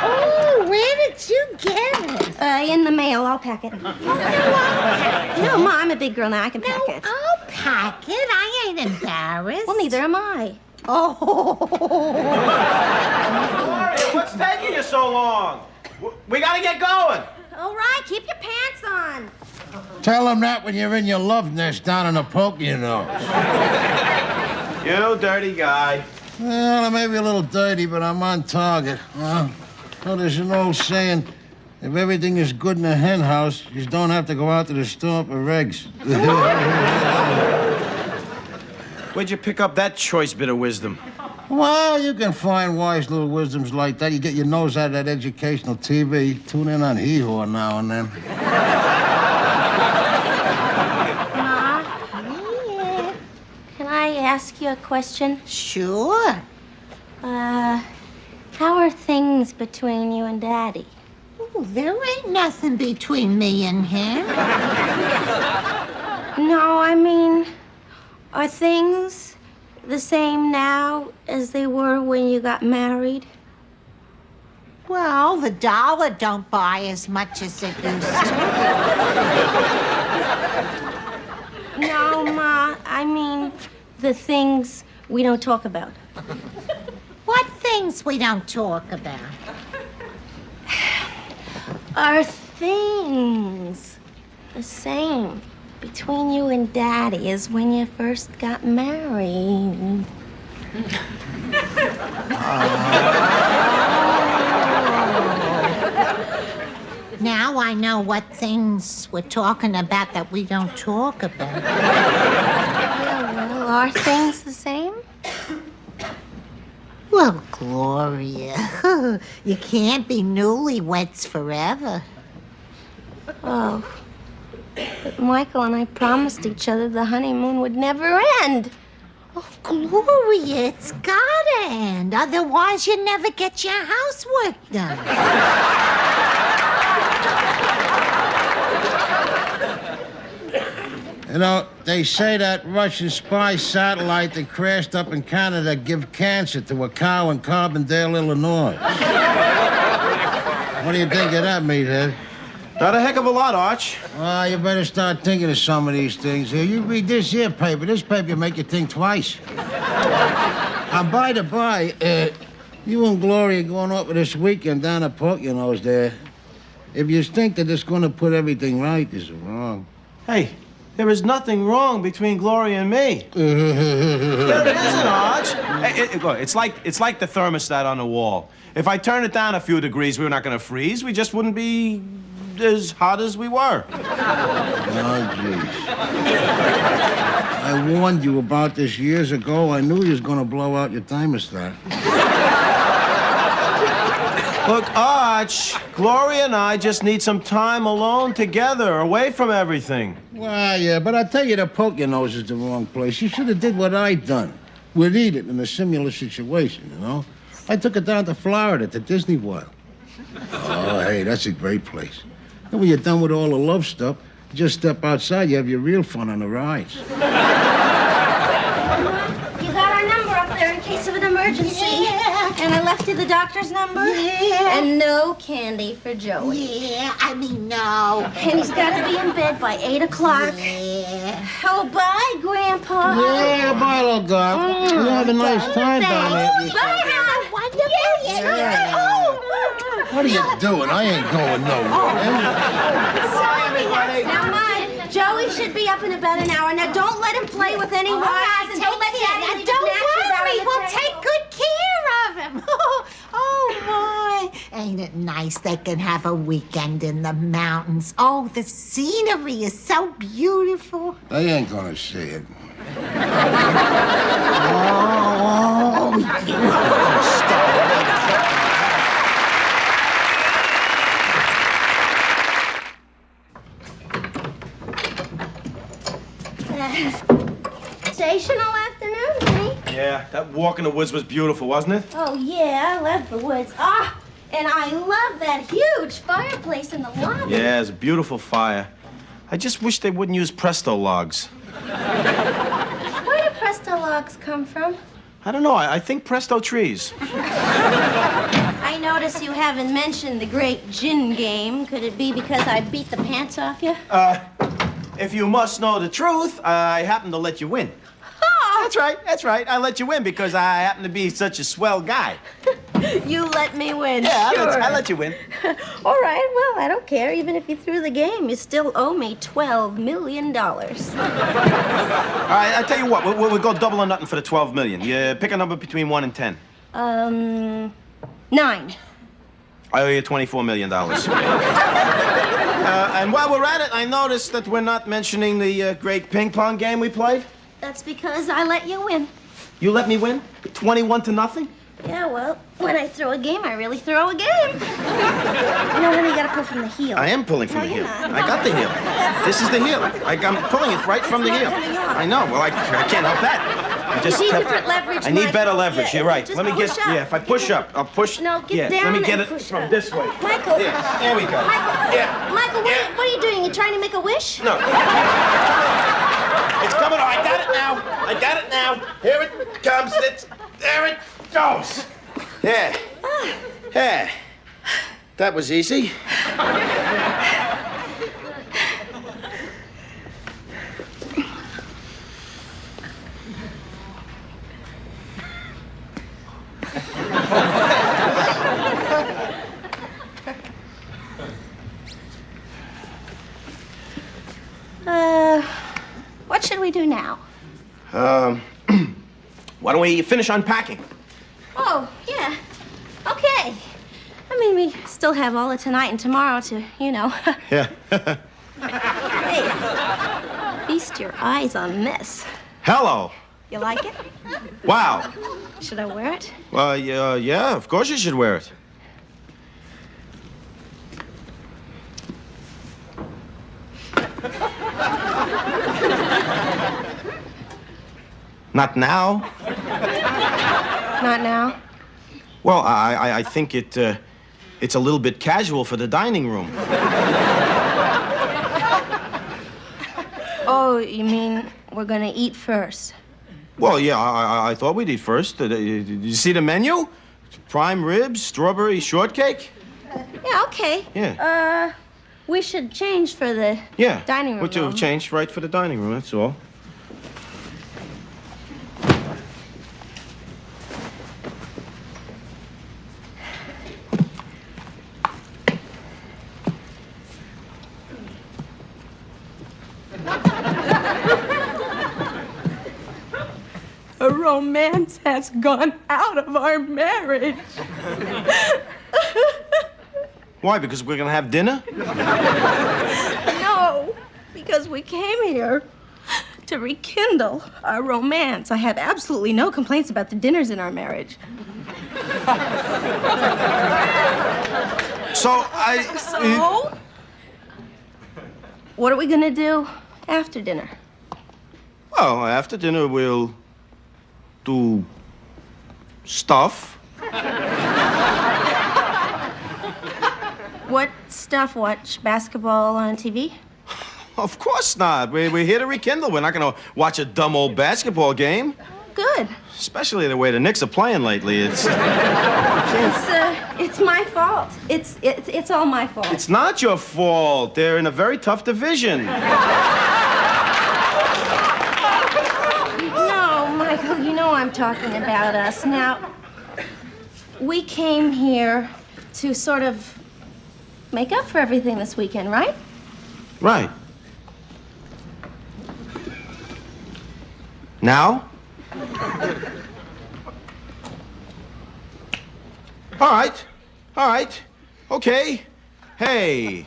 Oh, where did you get it? in the mail. I'll pack it. No, Ma, I'm a big girl now. I can pack it. I'll pack it. I ain't embarrassed. Well, neither am I. Oh. Gloria, what's taking you so long? We gotta get going. All right, keep your pants on. Tell them that when you're in your love nest down in the Poconos. You dirty guy. Well, I may be a little dirty, but I'm on target. Well, there's an old saying, if everything is good in a hen house, you just don't have to go out to the store for eggs. Where'd you pick up that choice bit of wisdom? Well, you can find wise little wisdoms like that. You get your nose out of that educational TV. Tune in on Hee-Haw now and then. Ma? Yeah. Can I ask you a question? Sure. How are things between you and Daddy? Oh, there ain't nothing between me and him. No, I mean, are things the same now as they were when you got married? Well, the dollar don't buy as much as it used to. No, Ma, I mean the things we don't talk about. What things we don't talk about? Are things the same between you and Daddy as when you first got married? Now I know what things we're talking about that we don't talk about. Well, are things the same? Well, Gloria, you can't be newlyweds forever. Oh. But Michael and I promised each other the honeymoon would never end. Oh, Gloria, it's gotta end. Otherwise, you never get your housework done. You know, they say that Russian spy satellite that crashed up in Canada give cancer to a cow in Carbondale, Illinois. What do you think of that, Meathead? Not a heck of a lot, Arch. Well, you better start thinking of some of these things here. You read this here paper. This paper will make you think twice. By the by, you and Gloria going over this weekend down at Poconos there. If you think that it's going to put everything right, it's wrong. Hey, there is nothing wrong between Gloria and me. There isn't, Arch. Hey, look, it's like the thermostat on the wall. If I turn it down a few degrees, we're not going to freeze. We just wouldn't be as hot as we were. Oh, jeez. I warned you about this years ago. I knew you was going to blow out your thermostat. Look, Arch, Gloria and I just need some time alone together, away from everything. Well, yeah, but I tell you, the Poconos is the wrong place. You should have did what I done with Edith in a similar situation, you know? I took her down to Florida, to Disney World. Oh, hey, that's a great place. And when you're done with all the love stuff, you just step outside, you have your real fun on the rides. You got our number up there in case of an emergency. Yeah. And I left you the doctor's number. Yeah. And no candy for Joey. Yeah, I mean, no. And he's got to be in bed by 8 o'clock. Yeah. Oh, bye, Grandpa. Yeah, bye, little girl. You have a nice time down there. Bye. Wonderful. Yeah. What are you doing? I ain't going nowhere. Now, Mike, Joey should be up in about an hour. Now, don't let him play with any wires, and don't let Daddy just Don't snatch him out of worry, the we'll table. take good care of him. Oh, my. Ain't it nice they can have a weekend in the mountains? Oh, the scenery is so beautiful. They ain't gonna see it. Oh, Sensational afternoon, honey. Yeah, that walk in the woods was beautiful, wasn't it? Oh, yeah, I love the woods. Ah, and I love that huge fireplace in the lobby. Yeah, it's a beautiful fire. I just wish they wouldn't use Presto logs. Where do Presto logs come from? I don't know. I think Presto trees. I I notice you haven't mentioned the great gin game. Could it be because I beat the pants off you? If you must know the truth, I happen to let you win. That's right. I let you win because I happen to be such a swell guy. You let me win. Yeah, sure. I let you win. All right, well, I don't care. Even if you threw the game, you still owe me $12 million. All right, I tell you what, we'll go double or nothing for the $12 million. You pick a number between 1 and 10. 9. I owe you $24 million. And while we're at it, I noticed that we're not mentioning the great ping pong game we played. That's because I let you win. You let me win? 21 to nothing? Yeah, well, when I throw a game, I really throw a game. You know, honey, you gotta pull from the heel. I am pulling from No, the you're heel. not. I got the heel. This is the heel. I'm pulling it right from the not heel. coming off. I know. Well, I can't help that. I just You need have- different leverage, I need better Michael. leverage. Yeah, You're right. just Let me push get. up. Yeah, if I push up, I'll push. No, get yeah, down let me and get it push from up. this way. Michael. Yeah, there we go. Michael. Yeah. Michael, what are you doing? You trying to make a wish? No. It's coming. I got it now. Here it comes. There it goes. Yeah. Yeah. That was easy. What should we do now? Why don't we finish unpacking? Oh, yeah. Okay. I mean, we still have all of tonight and tomorrow to, you know. Yeah. Hey, feast your eyes on this. Hello. You like it? Wow. Should I wear it? Well, yeah, of course you should wear it. Not now. Not now. Well, I think it's a little bit casual for the dining room. Oh, you mean we're gonna eat first? Well, yeah, I thought we'd eat first. Did you see the menu? Prime ribs, strawberry shortcake. Yeah, okay. Yeah. We should change for the dining room. We'll though. change right for the dining room, that's all. A romance has gone out of our marriage. Why? Because we're gonna have dinner? No, because we came here to rekindle our romance. I have absolutely no complaints about the dinners in our marriage. So What are we gonna do after dinner? Well, after dinner we'll do stuff. What stuff? Watch basketball on TV? Of course not. We're here to rekindle. We're not gonna watch a dumb old basketball game. Good. Especially the way the Knicks are playing lately. It's my fault. It's all my fault. It's not your fault. They're in a very tough division. No, Michael, you know I'm talking about us. Now, we came here to sort of make up for everything this weekend, right? Right. Now? All right. Okay. Hey.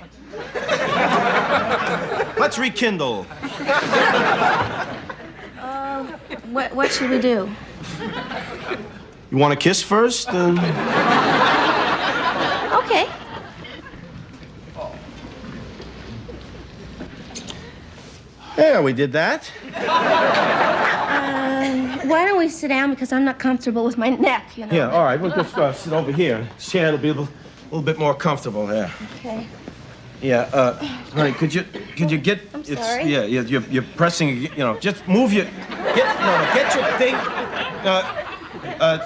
Let's rekindle. What should we do? You want to kiss first? Okay. Yeah, we did that. Why don't we sit down, because I'm not comfortable with my neck, you know? Yeah, all right. We'll just sit over here. Chair will be a little bit more comfortable here. Okay. Yeah, honey, could you get? I'm sorry. You're pressing. You know, just move your. Get your thing.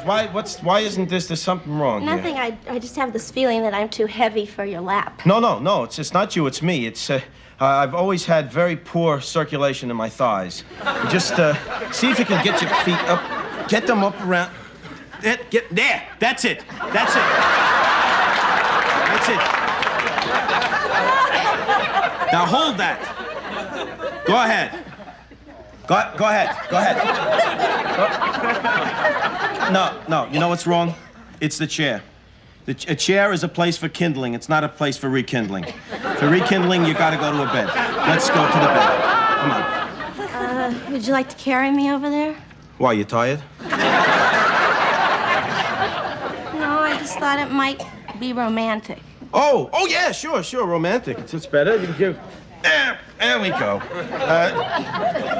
Why isn't this? There's something wrong here. Nothing. I just have this feeling that I'm too heavy for your lap. No. It's not you. It's me. It's I've always had very poor circulation in my thighs. Just see if you can get your feet up. Get them up around. Get there. That's it. That's it. That's it. Now hold that. Go ahead. Go ahead. Go ahead. No. You know what's wrong? It's the chair. A chair is a place for kindling. It's not a place for rekindling. For rekindling, you gotta go to a bed. Let's go to the bed. Come on. Would you like to carry me over there? Why, you tired? No, I just thought it might be romantic. Oh, yeah, sure, romantic. It's better. There we go.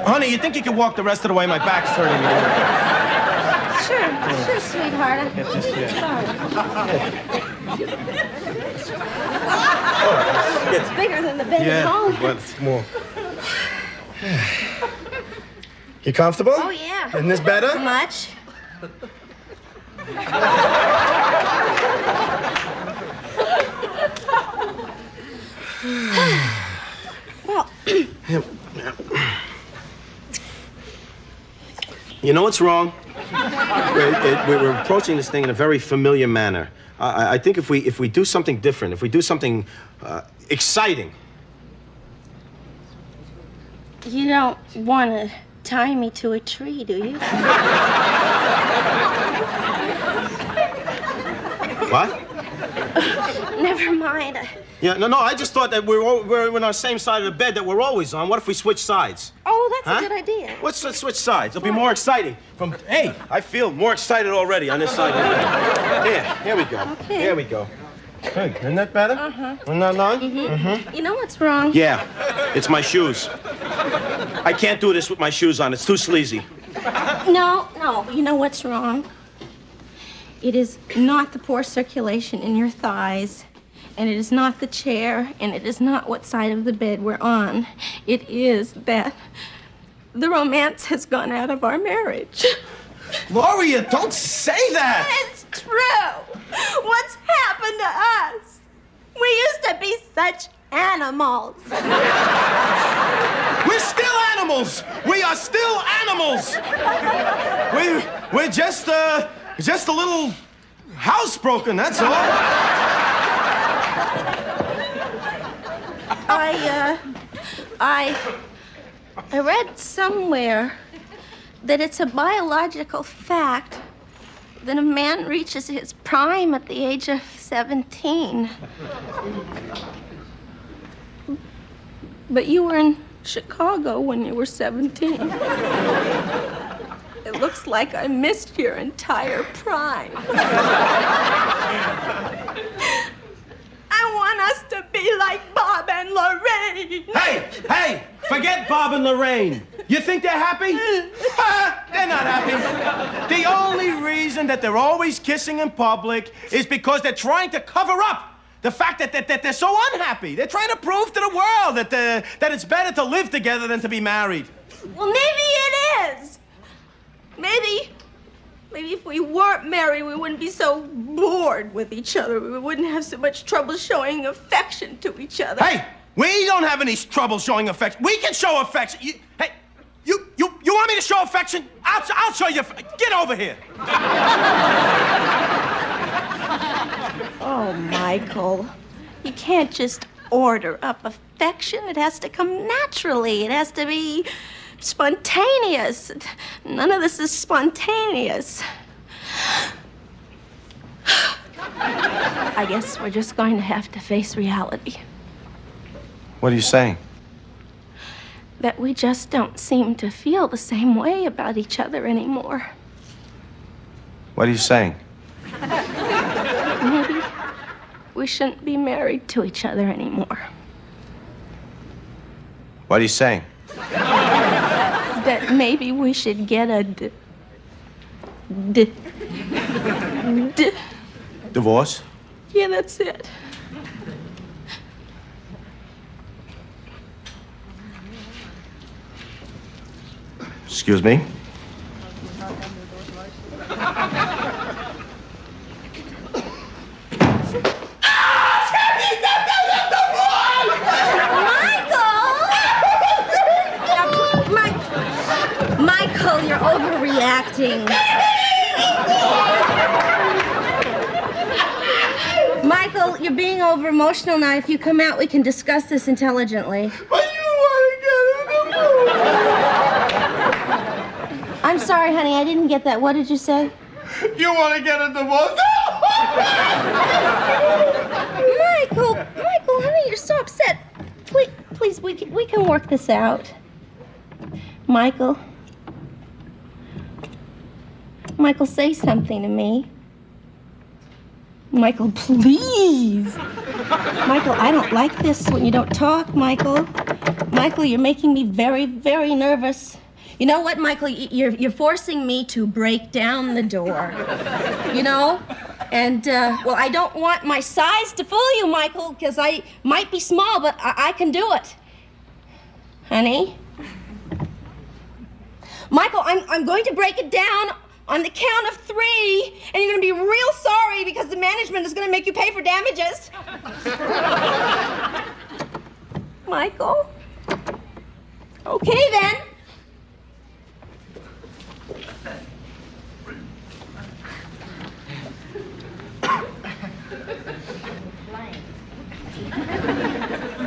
Honey, you think you can walk the rest of the way? My back's hurting me. Sure, sweetheart. Get this here. It's bigger than the bed at home. But it's more. You comfortable? Oh, yeah. Isn't this better? Much. Well. You know what's wrong? We're approaching this thing in a very familiar manner. I think if we do something different, if we do something exciting. You don't want to tie me to a tree, do you? What? Never mind. Yeah, no, I just thought that we're on our same side of the bed that we're always on. What if we switch sides? Oh, that's a good idea. Let's switch sides. It'll be more exciting. Hey, I feel more excited already on this side of the bed. Here we go. Okay. Here we go. Hey, isn't that better? Isn't that long? You know what's wrong? Yeah, it's my shoes. I can't do this with my shoes on. It's too sleazy. No. You know what's wrong? It is not the poor circulation in your thighs, and it is not the chair, and it is not what side of the bed we're on. It is that the romance has gone out of our marriage. Gloria, don't say that! It's true. What's happened to us? We used to be such animals. We're still animals! We are still animals! We're just a little housebroken, that's all. I read somewhere that it's a biological fact that a man reaches his prime at the age of 17. But you were in Chicago when you were 17. It looks like I missed your entire prime. I want us to be like Bob and Lorraine. Hey, forget Bob and Lorraine. You think they're happy? They're not happy. The only reason that they're always kissing in public is because they're trying to cover up the fact that they're so unhappy. They're trying to prove to the world that it's better to live together than to be married. Well, maybe it is. Maybe if we weren't married, we wouldn't be so bored with each other. We wouldn't have so much trouble showing affection to each other. Hey, we don't have any trouble showing affection. We can show affection. You want me to show affection? I'll show you. Get over here. Oh, Michael, you can't just order up affection. It has to come naturally. It has to be spontaneous. None of this is spontaneous. I guess we're just going to have to face reality. What are you saying? That we just don't seem to feel the same way about each other anymore. What are you saying? Maybe we shouldn't be married to each other anymore. What are you saying? That maybe we should get a Divorce? Yeah, that's it. Excuse me? painting. Michael, you're being over emotional now. If you come out, we can discuss this intelligently. But you want to get in the mood. I'm sorry, honey, I didn't get that. What did you say? You want to get a divorce? Michael, honey, you're so upset. Please, we can work this out. Michael, say something to me. Michael, please. Michael, I don't like this when you don't talk, Michael. Michael, you're making me very, very nervous. You know what, Michael? You're forcing me to break down the door. You know? And, well, I don't want my size to fool you, Michael, because I might be small, but I can do it. Honey? Michael, I'm going to break it down on the count of 3, and you're going to be real sorry because the management is going to make you pay for damages. Michael? Okay, then.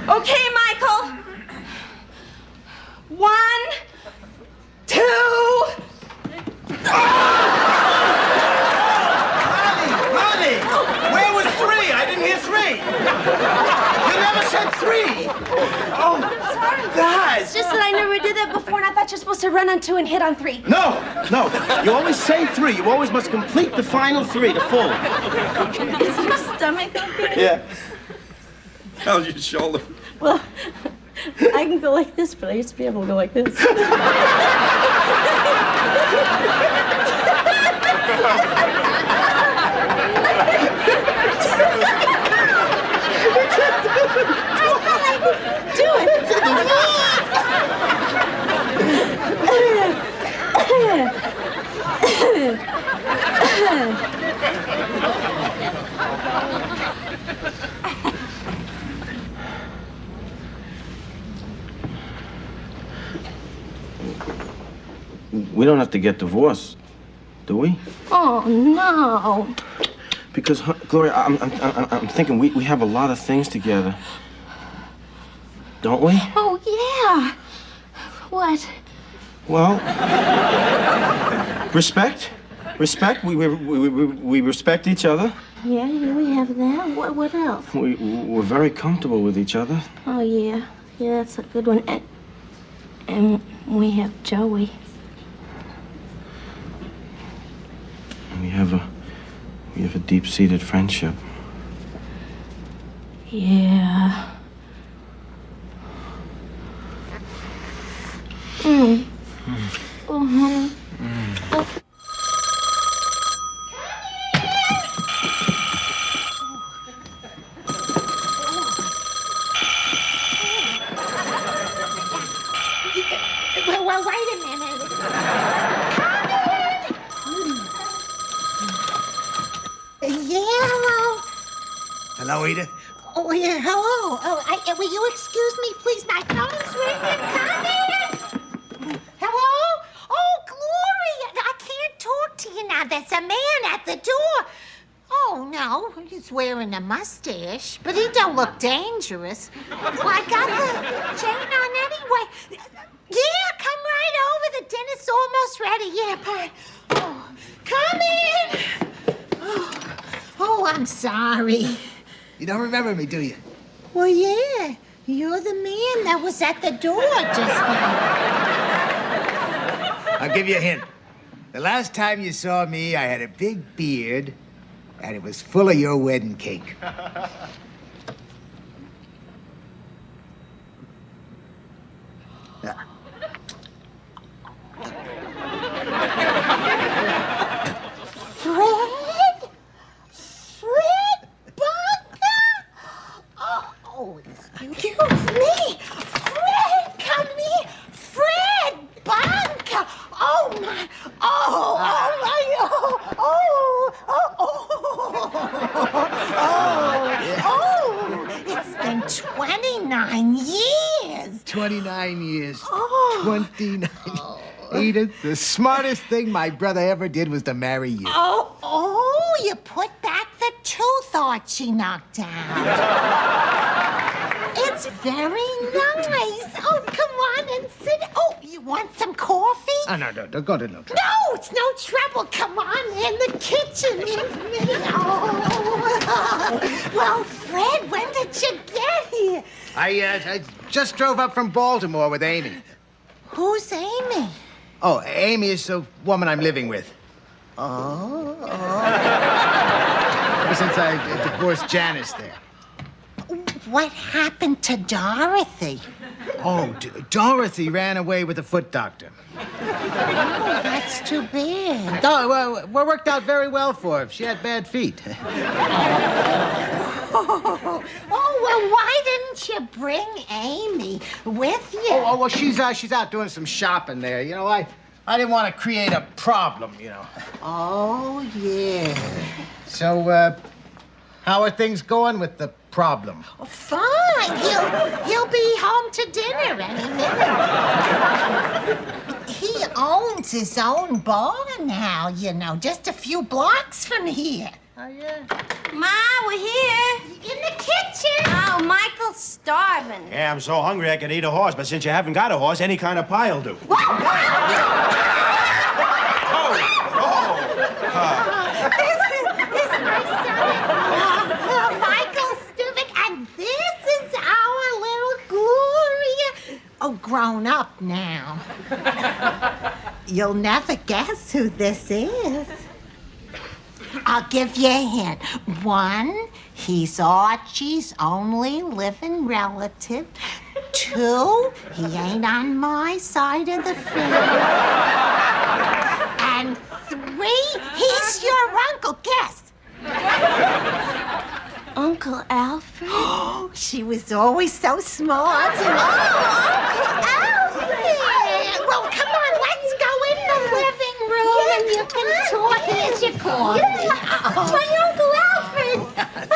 Okay, Michael. 1, 2. Honey, where was 3? I didn't hear 3. You never said 3. Oh, Sorry. God. It's just that I never did that before, and I thought you're supposed to run on 2 and hit on 3. No. You always say 3. You always must complete the final 3, the full. Is your stomach okay? Yeah. How's your shoulder? Well, I can go like this, but I used to be able to go like this. Do it. We don't have to get divorced, do we? Oh, no. Because, Gloria, I'm thinking we have a lot of things together. Don't we? Oh, yeah. What? Well, respect. We respect each other. Yeah, we have that. What else? We're very comfortable with each other. Oh, yeah. Yeah, that's a good one. And we have Joey. And we have a deep-seated friendship. Yeah. Oh, Well, wait a minute. Yeah, hello. Hello, Edith. Oh, yeah, hello. Will you excuse me, please? My phone's ringing. Come in. Hello? Oh, Gloria, I can't talk to you now. There's a man at the door. Oh, no, he's wearing a mustache, but he don't look dangerous. Well, I got the chain on anyway. Yeah, come right over. The dinner's almost ready. Yeah, but... Oh, come in. Oh, I'm sorry. You don't remember me, do you? Well, yeah. You're the man that was at the door just now. I'll give you a hint. The last time you saw me, I had a big beard, and it was full of your wedding cake. Fred Bunker? Oh, excuse me. Fred, come here. Fred Bunker. Oh, my. Oh, it's been 29 years. 29 years. Oh. 29. Edith, the smartest thing my brother ever did was to marry you. Oh, you put back the tooth Archie knocked out. It's very nice. Oh, come on and sit. Oh, you want some coffee? Oh, no, don't go to no trouble. No, it's no trouble. Come on in the kitchen with me. Oh. Well, Fred, when did you get here? I just drove up from Baltimore with Amy. Who's Amy? Oh, Amy is the woman I'm living with. Oh. Ever since I divorced Janice there. What happened to Dorothy? Oh, Dorothy ran away with the foot doctor. Oh, that's too bad. Oh, well, it worked out very well for her. She had bad feet. Oh, well, why didn't you bring Amy with you? Oh, well, she's out doing some shopping there. You know, I didn't want to create a problem, you know. Oh, yeah. So, how are things going with the problem? Oh, fine. He'll be home to dinner any minute. He owns his own bar now, you know, just a few blocks from here. Oh, yeah. Ma, we're here. In the kitchen. Oh, Michael's starving. Yeah, I'm so hungry I could eat a horse, but since you haven't got a horse, any kind of pie will do. This is my son, Michael Stubik, and this is our little Gloria. Oh, grown up now. You'll never guess who this is. I'll give you a hint. 1, he's Archie's only living relative. 2, he ain't on my side of the family. And 3, he's your uncle. Guess. Uncle Alfred? Oh, she was always so smart. Oh, Uncle Alfred! Well, come on, let's go in the living room and you can talk. Here's your coffee. It's my Uncle Alfred!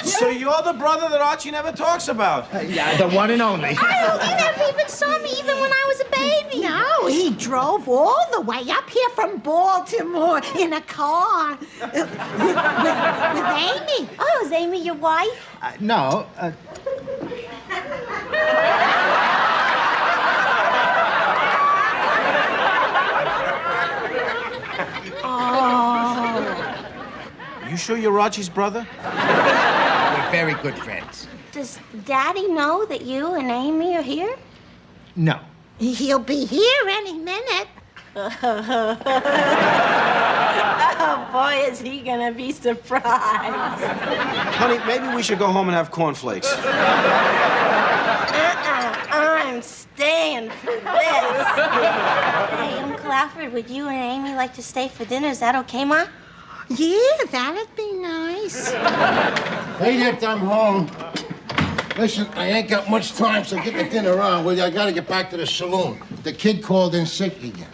So you're the brother that Archie never talks about? Yeah, the one and only. Oh, you never even saw me even when I was a baby. No, he drove all the way up here from Baltimore in a car with Amy. Oh, is Amy your wife? No. Oh. You sure you're Archie's brother? We're very good friends. Does Daddy know that you and Amy are here? No. He'll be here any minute. Oh, boy, is he gonna be surprised. Honey, maybe we should go home and have cornflakes. I'm staying for this. Hey, Uncle Alfred, would you and Amy like to stay for dinner? Is that okay, Ma? Yeah, that'd be nice. Edith, I'm home. Listen, I ain't got much time, so get the dinner on, will you? I gotta get back to the saloon. The kid called in sick again.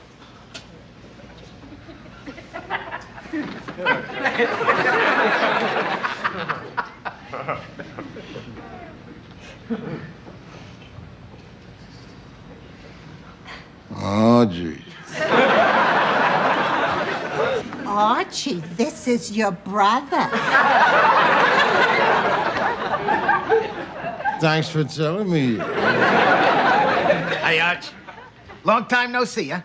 Oh, geez. Archie, this is your brother. Thanks for telling me. Hey, Arch. Long time no see, huh?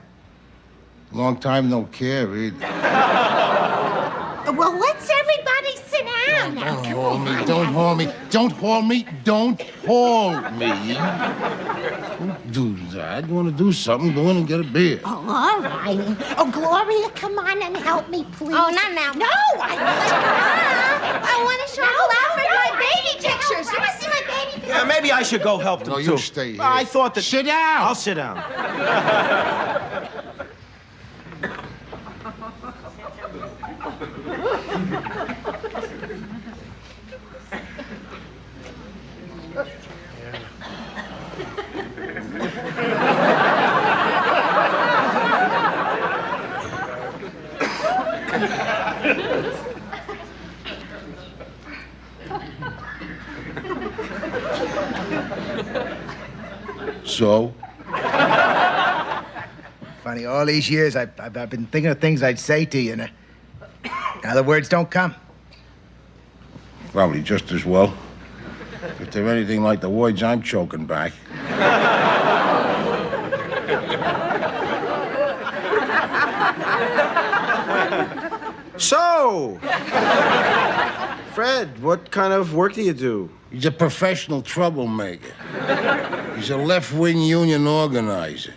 Long time no care either. Well, let's everybody sit down now. Don't haul me, don't haul me, don't haul me, don't haul me. Don't do that. You want to do something, go in and get a beer. Oh, all right. Oh, Gloria, come on and help me, please. Oh, not now. No, I want to show Uncle Alfred my baby pictures. You want to see my baby pictures? Yeah, maybe I should go help them, No, too. you stay here. I thought that... Sit down. I'll sit down. So? If honey. All these years, I've been thinking of things I'd say to you, and now the words don't come. Probably just as well. If they're anything like the words I'm choking back. So, Fred, what kind of work do you do? He's a professional troublemaker. He's a left-wing union organizer.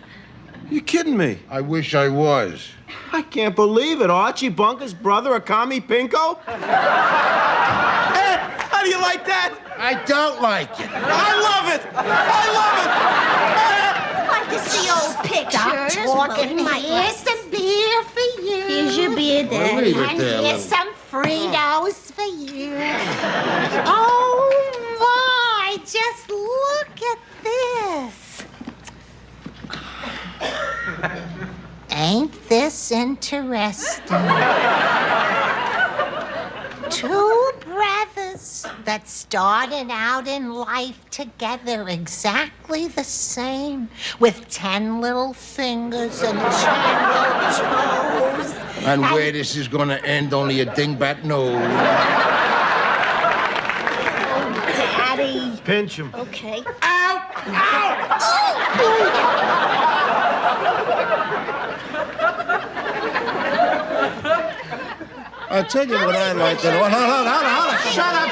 You kidding me? I wish I was. I can't believe it. Archie Bunker's brother, a commie pinko? Hey, how do you like that? I don't like it. I love it. I love it. I'd like to see old pictures. Stop talking. Here's some beer for you. Here's your beer, Well, leave Daddy. it And there, here's little- some Fritos for you. Oh my, just look at this. Ain't this interesting? Two brothers that started out in life together exactly the same, with 10 little fingers and 10 little toes. And where this is gonna end, only a dingbat knows. Daddy. Pinch him. Okay. Ow! I'll tell you what I like to do. Hold on. Shut up.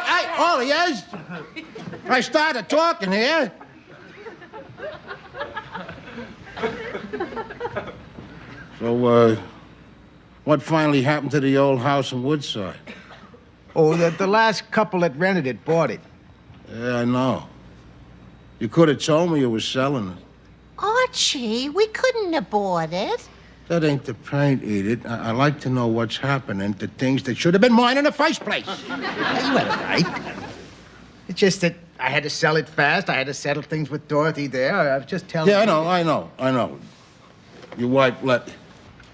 Hey, all he is. I started talking here. So, what finally happened to the old house in Woodside? Oh, the last couple that rented it bought it. Yeah, I know. You could have told me you were selling it. Archie, we couldn't have bought it. That ain't the point, Edith. I like to know what's happening to things that should have been mine in the first place. You had it right. It's just that I had to sell it fast. I had to settle things with Dorothy there. I was just telling Yeah, you. I know. Your wife let me.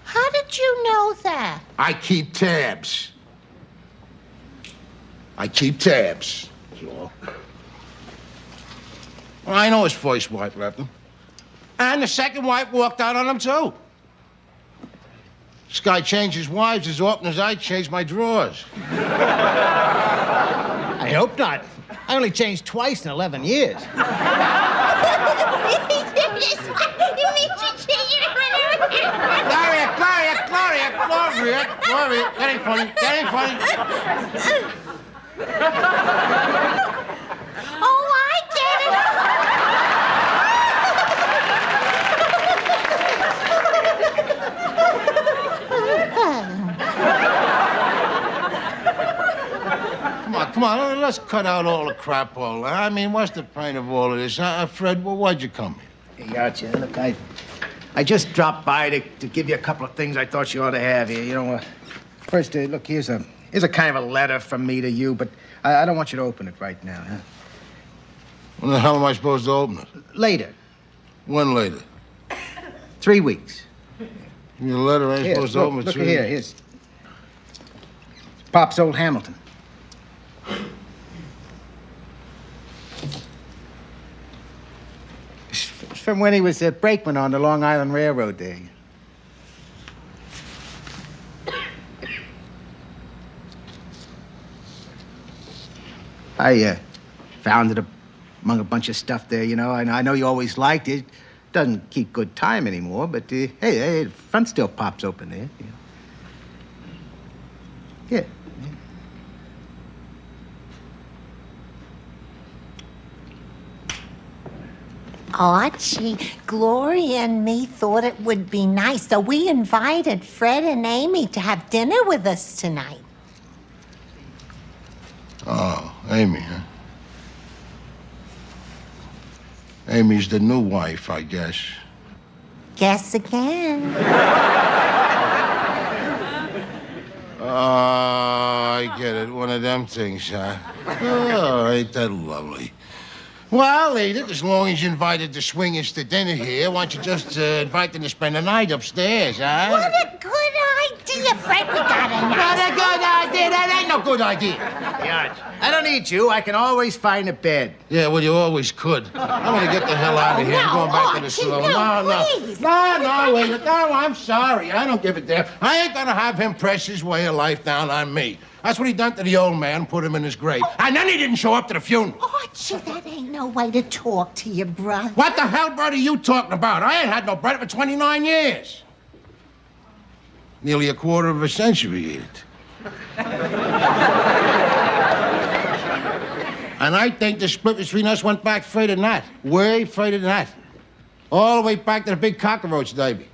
How did you know that? I keep tabs. That's all. Well, I know his first wife left him. And the second wife walked out on him, too. This guy changes wives as often as I change my drawers. I hope not. I only changed twice in 11 years. You mean you change your Gloria. That ain't funny. Oh, I get it. Come on, let's cut out all the crap all that. I mean, what's the point of all of this? Fred, well, why'd you come here? Hey, Archie, look, I just dropped by to give you a couple of things I thought you ought to have here. You know, first, look, here's a kind of a letter from me to you, but I don't want you to open it right now, huh? When the hell am I supposed to open it? Later. When later? 3 weeks. Your letter ain't Here, supposed to open it. look here. Here's Pop's old Hamilton. It's from when he was a brakeman on the Long Island Railroad there. I found it among a bunch of stuff there, you know. I know you always liked it. Doesn't keep good time anymore, but hey, the front still pops open there. You know. Yeah. Archie, Gloria and me thought it would be nice, so we invited Fred and Amy to have dinner with us tonight. Oh, Amy, huh? Amy's the new wife, I guess. Guess again. I get it. One of them things, huh? Oh, ain't that lovely? Well, Edith, as long as you invited the swingers to dinner here, why don't you just invite them to spend the night upstairs, huh? What a good to your friend. We got a Not nice... a good idea. That ain't no good idea. Yeah, I don't need you. I can always find a bed. Yeah, well, you always could. I'm gonna get the hell out of here. I'm going back to the saloon. No, wait. No, I'm sorry. I don't give a damn. I ain't gonna have him press his way of life down on me. That's what he done to the old man, put him in his grave. And then he didn't show up to the funeral. Archie, that ain't no way to talk to your brother. What the hell, brother, you talking about? I ain't had no brother for 29 years. Nearly a quarter of a century, Edith. And I think the split between us went back further than that. Way further than that. All the way back to the big cockroach derby.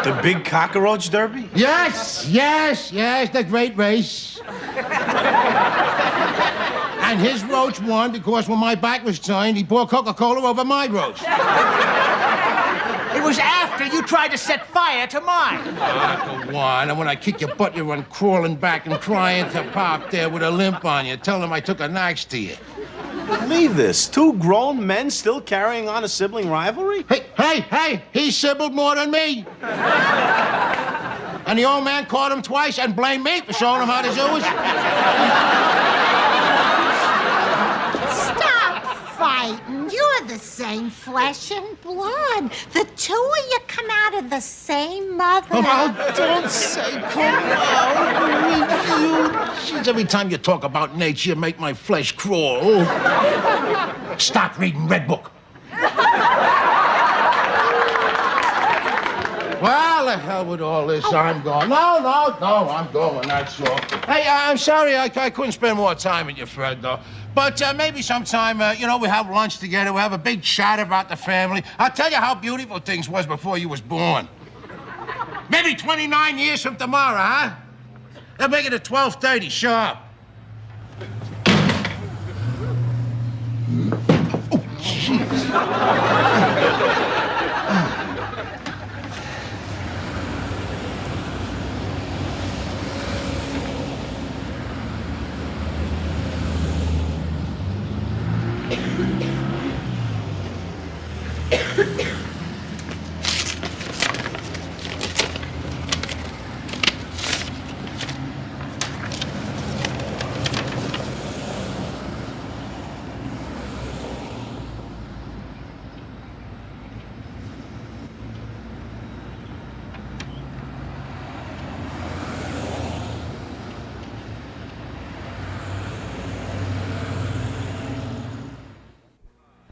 The big cockroach derby? Yes, the great race. And his roach won because when my back was turned, he poured Coca-Cola over my roach. It was after you tried to set fire to mine. Go on. And when I kick your butt, you run crawling back and crying to Pop there with a limp on you. Tell him I took an axe to you. Believe this. Two grown men still carrying on a sibling rivalry? Hey, he sibbled more than me. And the old man caught him twice and blamed me for showing him how to do it. Stop fighting. You're the same flesh and blood. The two of you come out of the same mother. Oh, don't say come out. Jeez, every time you talk about nature, you make my flesh crawl. Stop reading Red Book. Well, the hell with all this. I'm going. No, I'm going. That's all. Hey, I'm sorry I couldn't spend more time with your friend, though. But maybe sometime, we have lunch together. We have a big chat about the family. I'll tell you how beautiful things was before you was born. Maybe 29 years from tomorrow, huh? They'll make it at 12:30 sharp. Oh, jeez.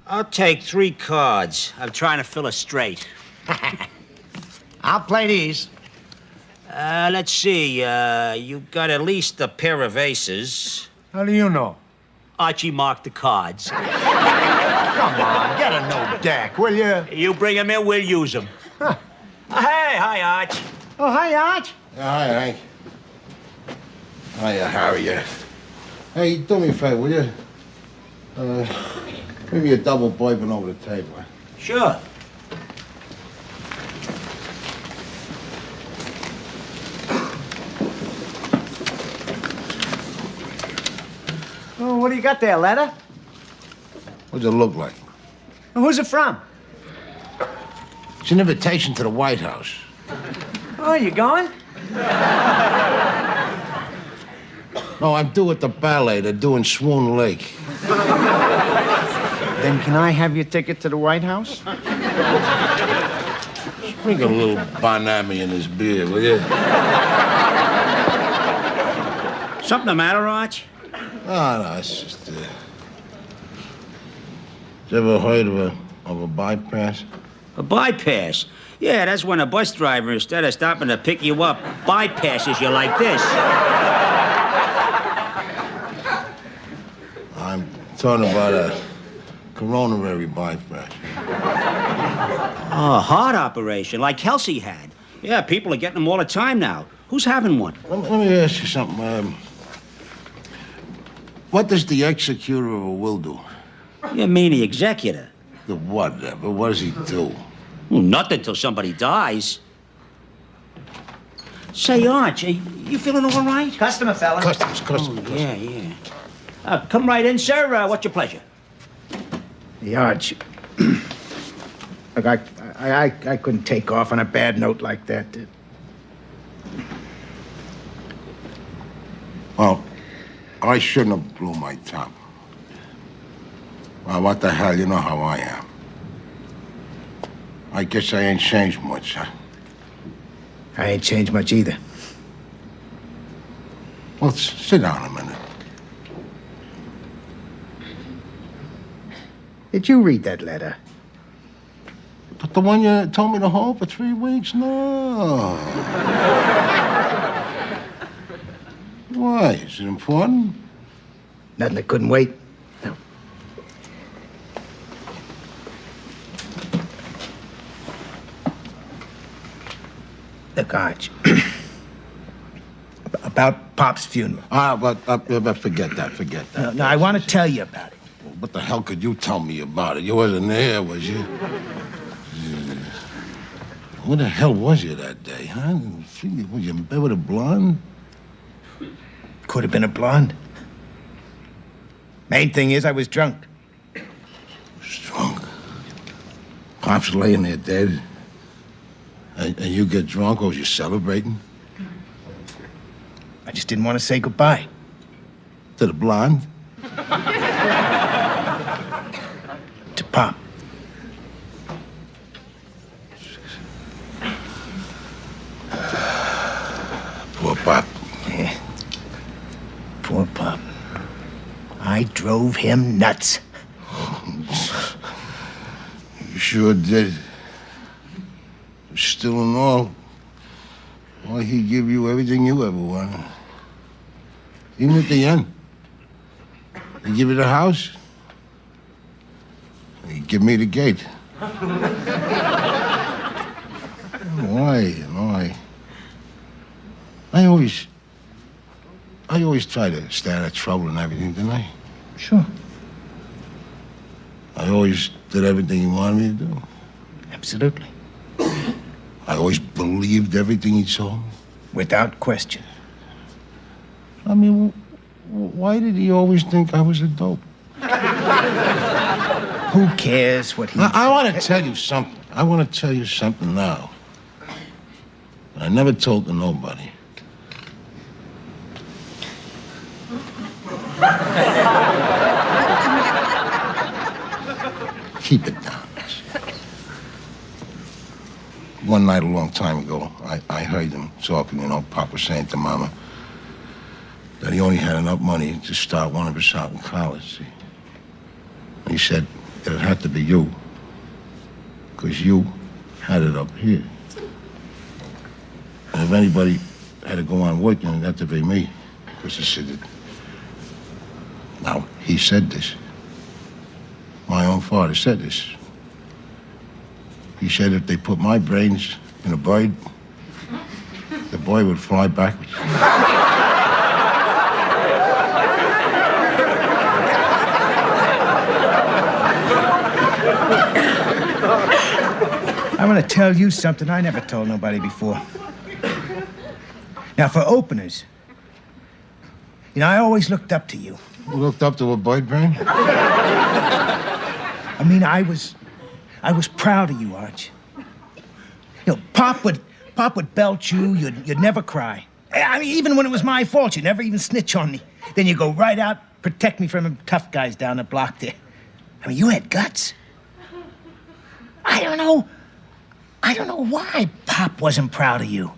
I'll take 3 cards. I'm trying to fill a straight. I'll play these. Let's see. You got at least a pair of aces. How do you know? Archie marked the cards. Come on, get a new deck, will you? You bring them in, we'll use them. Hey, hi, Arch. Oh, hi, Arch. Hi, Hank. Hiya, Harry. Hey, do me a favor, will you? Give me a double bourbon over the table. Sure. Oh, what do you got there, letter? What does it look like? Who's it from? It's an invitation to the White House. Oh, you going? No, I'm due at the ballet. They're doing Swoon Lake. Then can I have your ticket to the White House? Sprinkle a little Bonami in his beer, will you? Something the matter, Arch? No, it's just, you ever heard of a bypass? A bypass? Yeah, that's when a bus driver, instead of stopping to pick you up, bypasses you like this. I'm talking about a coronary bypass. Oh, heart operation, like Kelsey had. Yeah, people are getting them all the time now. Who's having one? Let me ask you something. What does the executor of a will do? You mean the executor? The whatever. What does he do? Well, nothing till somebody dies. Say, Arch, you feeling all right? Customer, fella. Customers. Oh, yeah. Come right in, sir. What's your pleasure? Hey, Arch. Look, I couldn't take off on a bad note like that. Well, I shouldn't have blew my top. Well, what the hell, you know how I am. I guess I ain't changed much, huh? I ain't changed much either. Well, sit down a minute. Did you read that letter? But the one you told me to hold for 3 weeks? No. Why? Is it important? Nothing that couldn't wait. No. Look, Arch. About Pop's funeral. But forget that. No, I want to tell you about it. Well, what the hell could you tell me about it? You wasn't there, was you? Where the hell was you that day, huh? Was you in bed with a blonde? Could have been a blonde. Main thing is I was drunk. Drunk? Pop's laying there dead. And you get drunk, or was you celebrating? I just didn't want to say goodbye. To the blonde? To Pop. Poor Pop. Yeah. Poor Pop. I drove him nuts. You sure did. Still in all, why, he'd give you everything you ever wanted. Even at the end. He'd give you the house. He'd give me the gate. Why? I always try to stay out of trouble and everything, didn't I? Sure. I always did everything he wanted me to do. Absolutely. I always believed everything he told me. Without question. I mean, why did he always think I was a dope? Who cares what he... I want to tell you something. I want to tell you something now. I never told to nobody. Keep it down. One night a long time ago, I heard them talking, Pop was saying to Mama that he only had enough money to start one of us out in college, see? And he said it had to be you, because you had it up here. And if anybody had to go on working, it'd have to be me, because he said it. Now, he said this. My own father said this. He said if they put my brains in a bird, the boy would fly backwards. I'm going to tell you something I never told nobody before. Now, for openers, I always looked up to you. You looked up to a bird brain? I mean, I was proud of you, Arch. Pop would belt you. You'd never cry. I mean, even when it was my fault, you'd never even snitch on me. Then you go right out, protect me from them tough guys down the block there. I mean, you had guts. I don't know why Pop wasn't proud of you.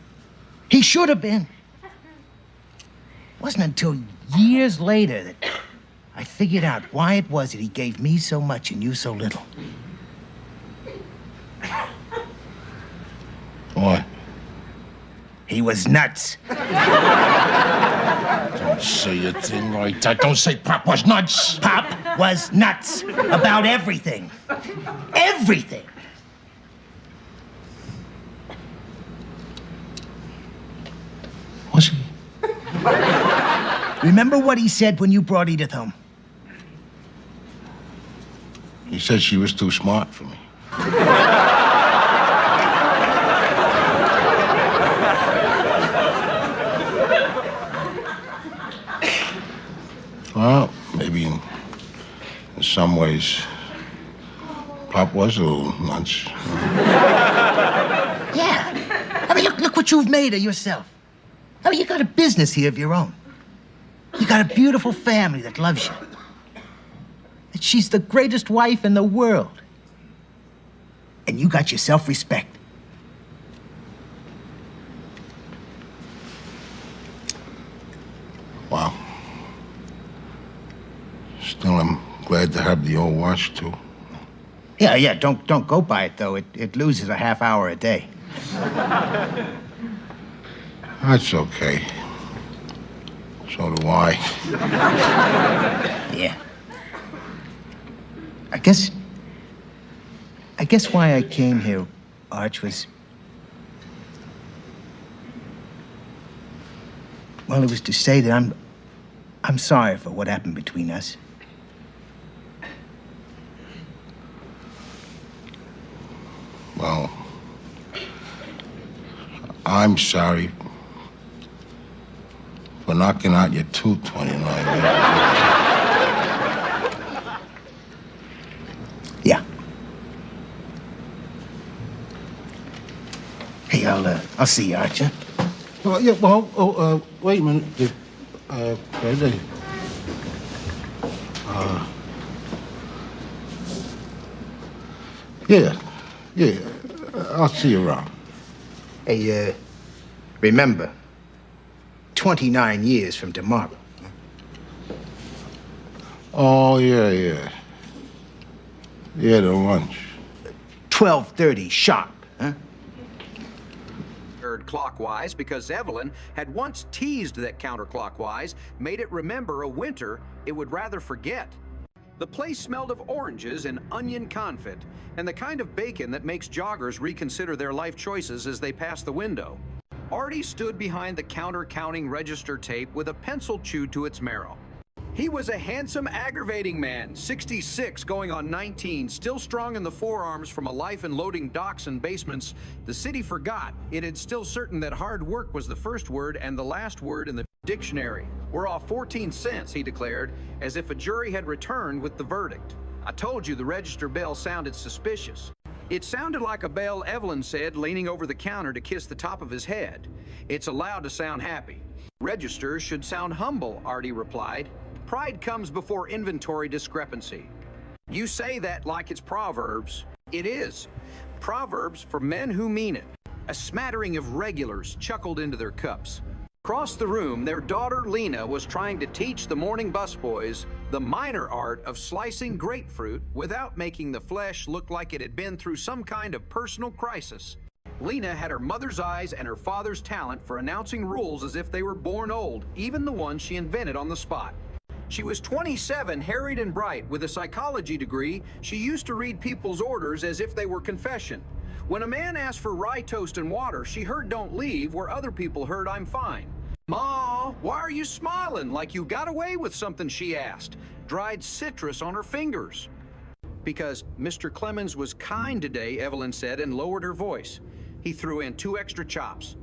He should have been. It wasn't until years later that I figured out why it was that he gave me so much and you so little. Why? He was nuts. Don't say a thing like that. Don't say Pop was nuts. Pop was nuts about everything. Everything. Was he? Remember what he said when you brought Edith home? He said she was too smart for me. Well, maybe in some ways, Pop was a little nuts. Yeah. I mean, look what you've made of yourself. I mean, you got a business here of your own. You got a beautiful family that loves you. That she's the greatest wife in the world. And you got your self-respect. Wow. Still, I'm glad to have the old watch, too. Yeah, don't go by it, though. It loses a half hour a day. That's okay. So do I. Yeah. I guess why I came here, Arch, was... Well, it was to say that I'm sorry for what happened between us. Well, I'm sorry for knocking out your tooth 29 years. Yeah. Hey, I'll see you, Archie. Well, yeah, well, wait a minute. Fred, yeah, I'll see you around. Hey, remember, 29 years from tomorrow. Oh, yeah. Yeah, the lunch. 12:30 sharp, huh? Clockwise because Evelyn had once teased that counterclockwise, made it remember a winter it would rather forget. The place smelled of oranges and onion confit, and the kind of bacon that makes joggers reconsider their life choices as they pass the window. Artie stood behind the counter-counting register tape with a pencil chewed to its marrow. He was a handsome, aggravating man, 66 going on 19, still strong in the forearms from a life in loading docks and basements. The city forgot it had still certain that hard work was the first word and the last word in the dictionary. We're off 14 cents, he declared, as if a jury had returned with the verdict. I told you the register bell sounded suspicious. It sounded like a bell, Evelyn said, leaning over the counter to kiss the top of his head. It's allowed to sound happy. Registers should sound humble, Artie replied. Pride comes before inventory discrepancy. You say that like it's Proverbs. It is. Proverbs for men who mean it. A smattering of regulars chuckled into their cups. Across the room, their daughter Lena was trying to teach the morning busboys the minor art of slicing grapefruit without making the flesh look like it had been through some kind of personal crisis. Lena had her mother's eyes and her father's talent for announcing rules as if they were born old, even the ones she invented on the spot. She was 27, harried and bright. With a psychology degree, she used to read people's orders as if they were confession. When a man asked for rye toast and water, she heard "don't leave" where other people heard "I'm fine." "Ma, why are you smiling like you got away with something?" she asked, dried citrus on her fingers. "Because Mr. Clemens was kind today," Evelyn said and lowered her voice. He threw in 2 extra chops.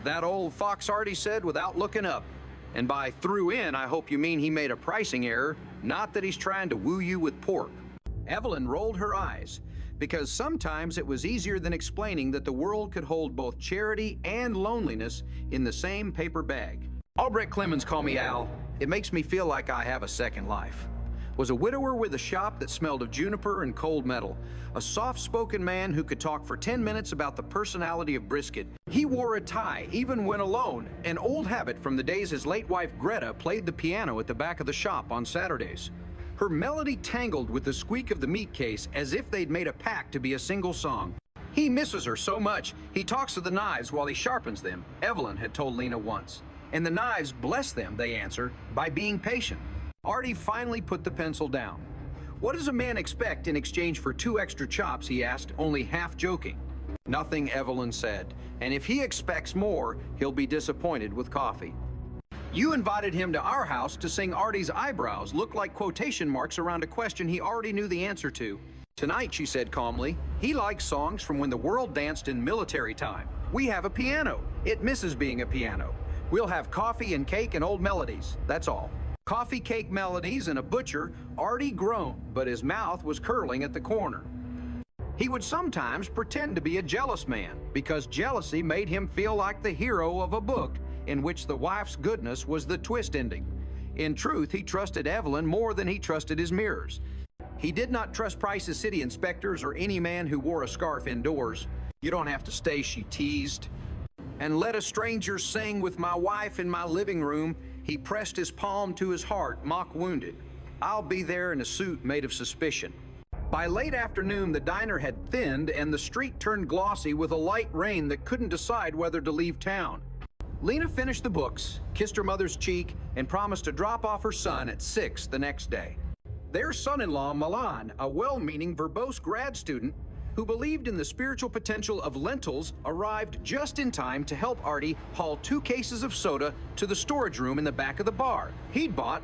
"That old fox," Artie said without looking up. And by "threw in," I hope you mean he made a pricing error, not that he's trying to woo you with pork. Evelyn rolled her eyes, because sometimes it was easier than explaining that the world could hold both charity and loneliness in the same paper bag. Albrecht Clemens called me Al. It makes me feel like I have a second life. Was a widower with a shop that smelled of juniper and cold metal. A soft-spoken man who could talk for 10 minutes about the personality of brisket. He wore a tie, even when alone, an old habit from the days his late wife Greta played the piano at the back of the shop on Saturdays. Her melody tangled with the squeak of the meat case as if they'd made a pact to be a single song. He misses her so much, he talks to the knives while he sharpens them, Evelyn had told Lena once. And the knives bless them, they answer, by being patient. Artie finally put the pencil down. "What does a man expect in exchange for 2 extra chops?" he asked, only half joking. "Nothing," Evelyn said. "And if he expects more, he'll be disappointed with coffee." "You invited him to our house to sing Artie's eyebrows look like quotation marks around a question he already knew the answer to. Tonight," she said calmly, "he likes songs from when the world danced in military time. We have a piano. It misses being a piano. We'll have coffee and cake and old melodies. That's all." Coffee, cake, melodies, and a butcher. Artie groaned, but his mouth was curling at the corner. He would sometimes pretend to be a jealous man, because jealousy made him feel like the hero of a book in which the wife's goodness was the twist ending. In truth, he trusted Evelyn more than he trusted his mirrors. He did not trust Price's city inspectors or any man who wore a scarf indoors. "You don't have to stay," she teased. "And let a stranger sing with my wife in my living room." He pressed his palm to his heart, mock wounded. "I'll be there in a suit made of suspicion." By late afternoon, the diner had thinned and the street turned glossy with a light rain that couldn't decide whether to leave town. Lena finished the books, kissed her mother's cheek, and promised to drop off her son at 6 the next day. Their son-in-law, Milan, a well-meaning, verbose grad student who believed in the spiritual potential of lentils, arrived just in time to help Artie haul 2 cases of soda to the storage room in the back of the bar he'd bought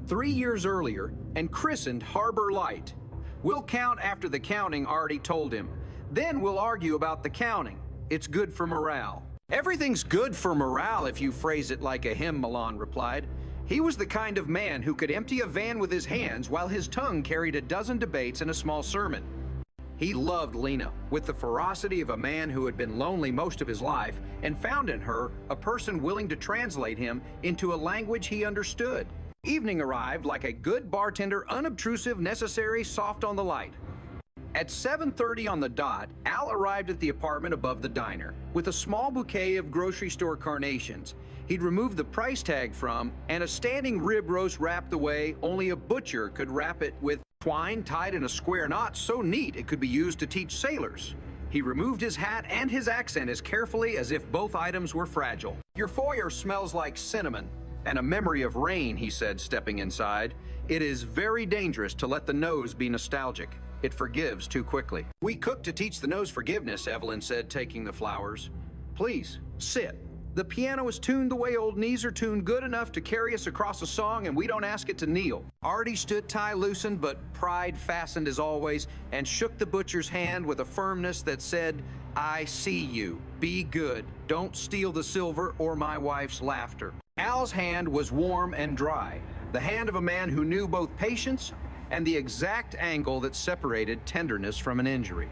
3 years earlier and christened Harbor Light. "We'll count after the counting," Artie told him. "Then we'll argue about the counting. It's good for morale." "Everything's good for morale if you phrase it like a hymn," Milan replied. He was the kind of man who could empty a van with his hands while his tongue carried a dozen debates and a small sermon. He loved Lena with the ferocity of a man who had been lonely most of his life and found in her a person willing to translate him into a language he understood. Evening arrived like a good bartender, unobtrusive, necessary, soft on the light. At 7:30 on the dot, Al arrived at the apartment above the diner with a small bouquet of grocery store carnations he'd removed the price tag from and a standing rib roast wrapped away only a butcher could wrap it with twine tied in a square knot so neat it could be used to teach sailors. He removed his hat and his accent as carefully as if both items were fragile. "Your foyer smells like cinnamon and a memory of rain," he said, stepping inside. "It is very dangerous to let the nose be nostalgic. It forgives too quickly." "We cook to teach the nose forgiveness," Evelyn said, taking the flowers. "Please, sit. The piano is tuned the way old knees are tuned, good enough to carry us across a song, and we don't ask it to kneel." Artie stood tie loosened, but pride fastened as always, and shook the butcher's hand with a firmness that said, "I see you. Be good. Don't steal the silver or my wife's laughter." Al's hand was warm and dry, the hand of a man who knew both patience and the exact angle that separated tenderness from an injury.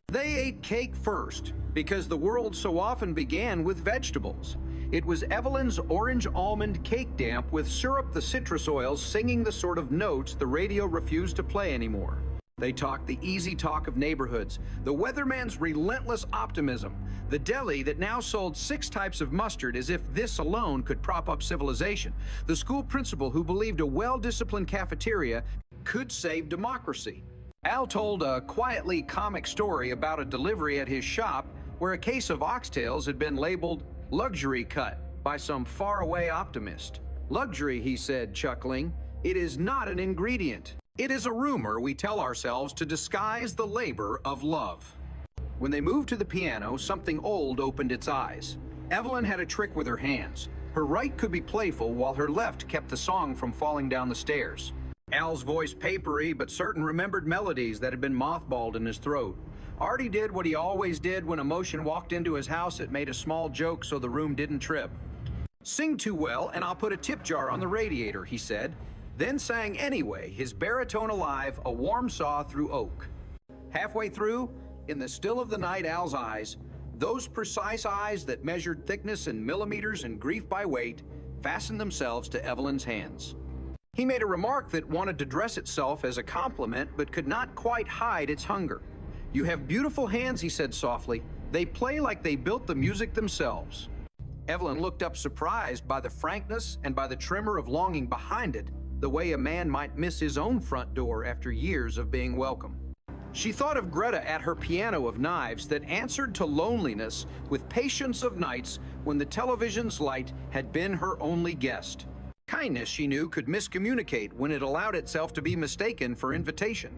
They ate cake first, because the world so often began with vegetables. It was Evelyn's orange almond cake damp with syrup the citrus oils singing the sort of notes the radio refused to play anymore. They talked the easy talk of neighborhoods, the weatherman's relentless optimism, the deli that now sold 6 types of mustard as if this alone could prop up civilization, the school principal who believed a well-disciplined cafeteria could save democracy. Al told a quietly comic story about a delivery at his shop where a case of oxtails had been labeled luxury cut by some faraway optimist. "Luxury," he said, chuckling, "it is not an ingredient. It is a rumor we tell ourselves to disguise the labor of love." When they moved to the piano, something old opened its eyes. Evelyn had a trick with her hands. Her right could be playful while her left kept the song from falling down the stairs. Al's voice papery, but certain remembered melodies that had been mothballed in his throat. Artie did what he always did when emotion walked into his house. It made a small joke so the room didn't trip. "Sing too well, and I'll put a tip jar on the radiator," he said. Then sang anyway, his baritone alive, a warm saw through oak. Halfway through, in the still of the night, Al's eyes, those precise eyes that measured thickness in millimeters and grief by weight, fastened themselves to Evelyn's hands. He made a remark that wanted to dress itself as a compliment but could not quite hide its hunger. "You have beautiful hands," he said softly. "They play like they built the music themselves." Evelyn looked up surprised by the frankness and by the tremor of longing behind it, the way a man might miss his own front door after years of being welcome. She thought of Greta at her piano of knives that answered to loneliness with patience of nights when the television's light had been her only guest. Kindness, she knew, could miscommunicate when it allowed itself to be mistaken for invitation.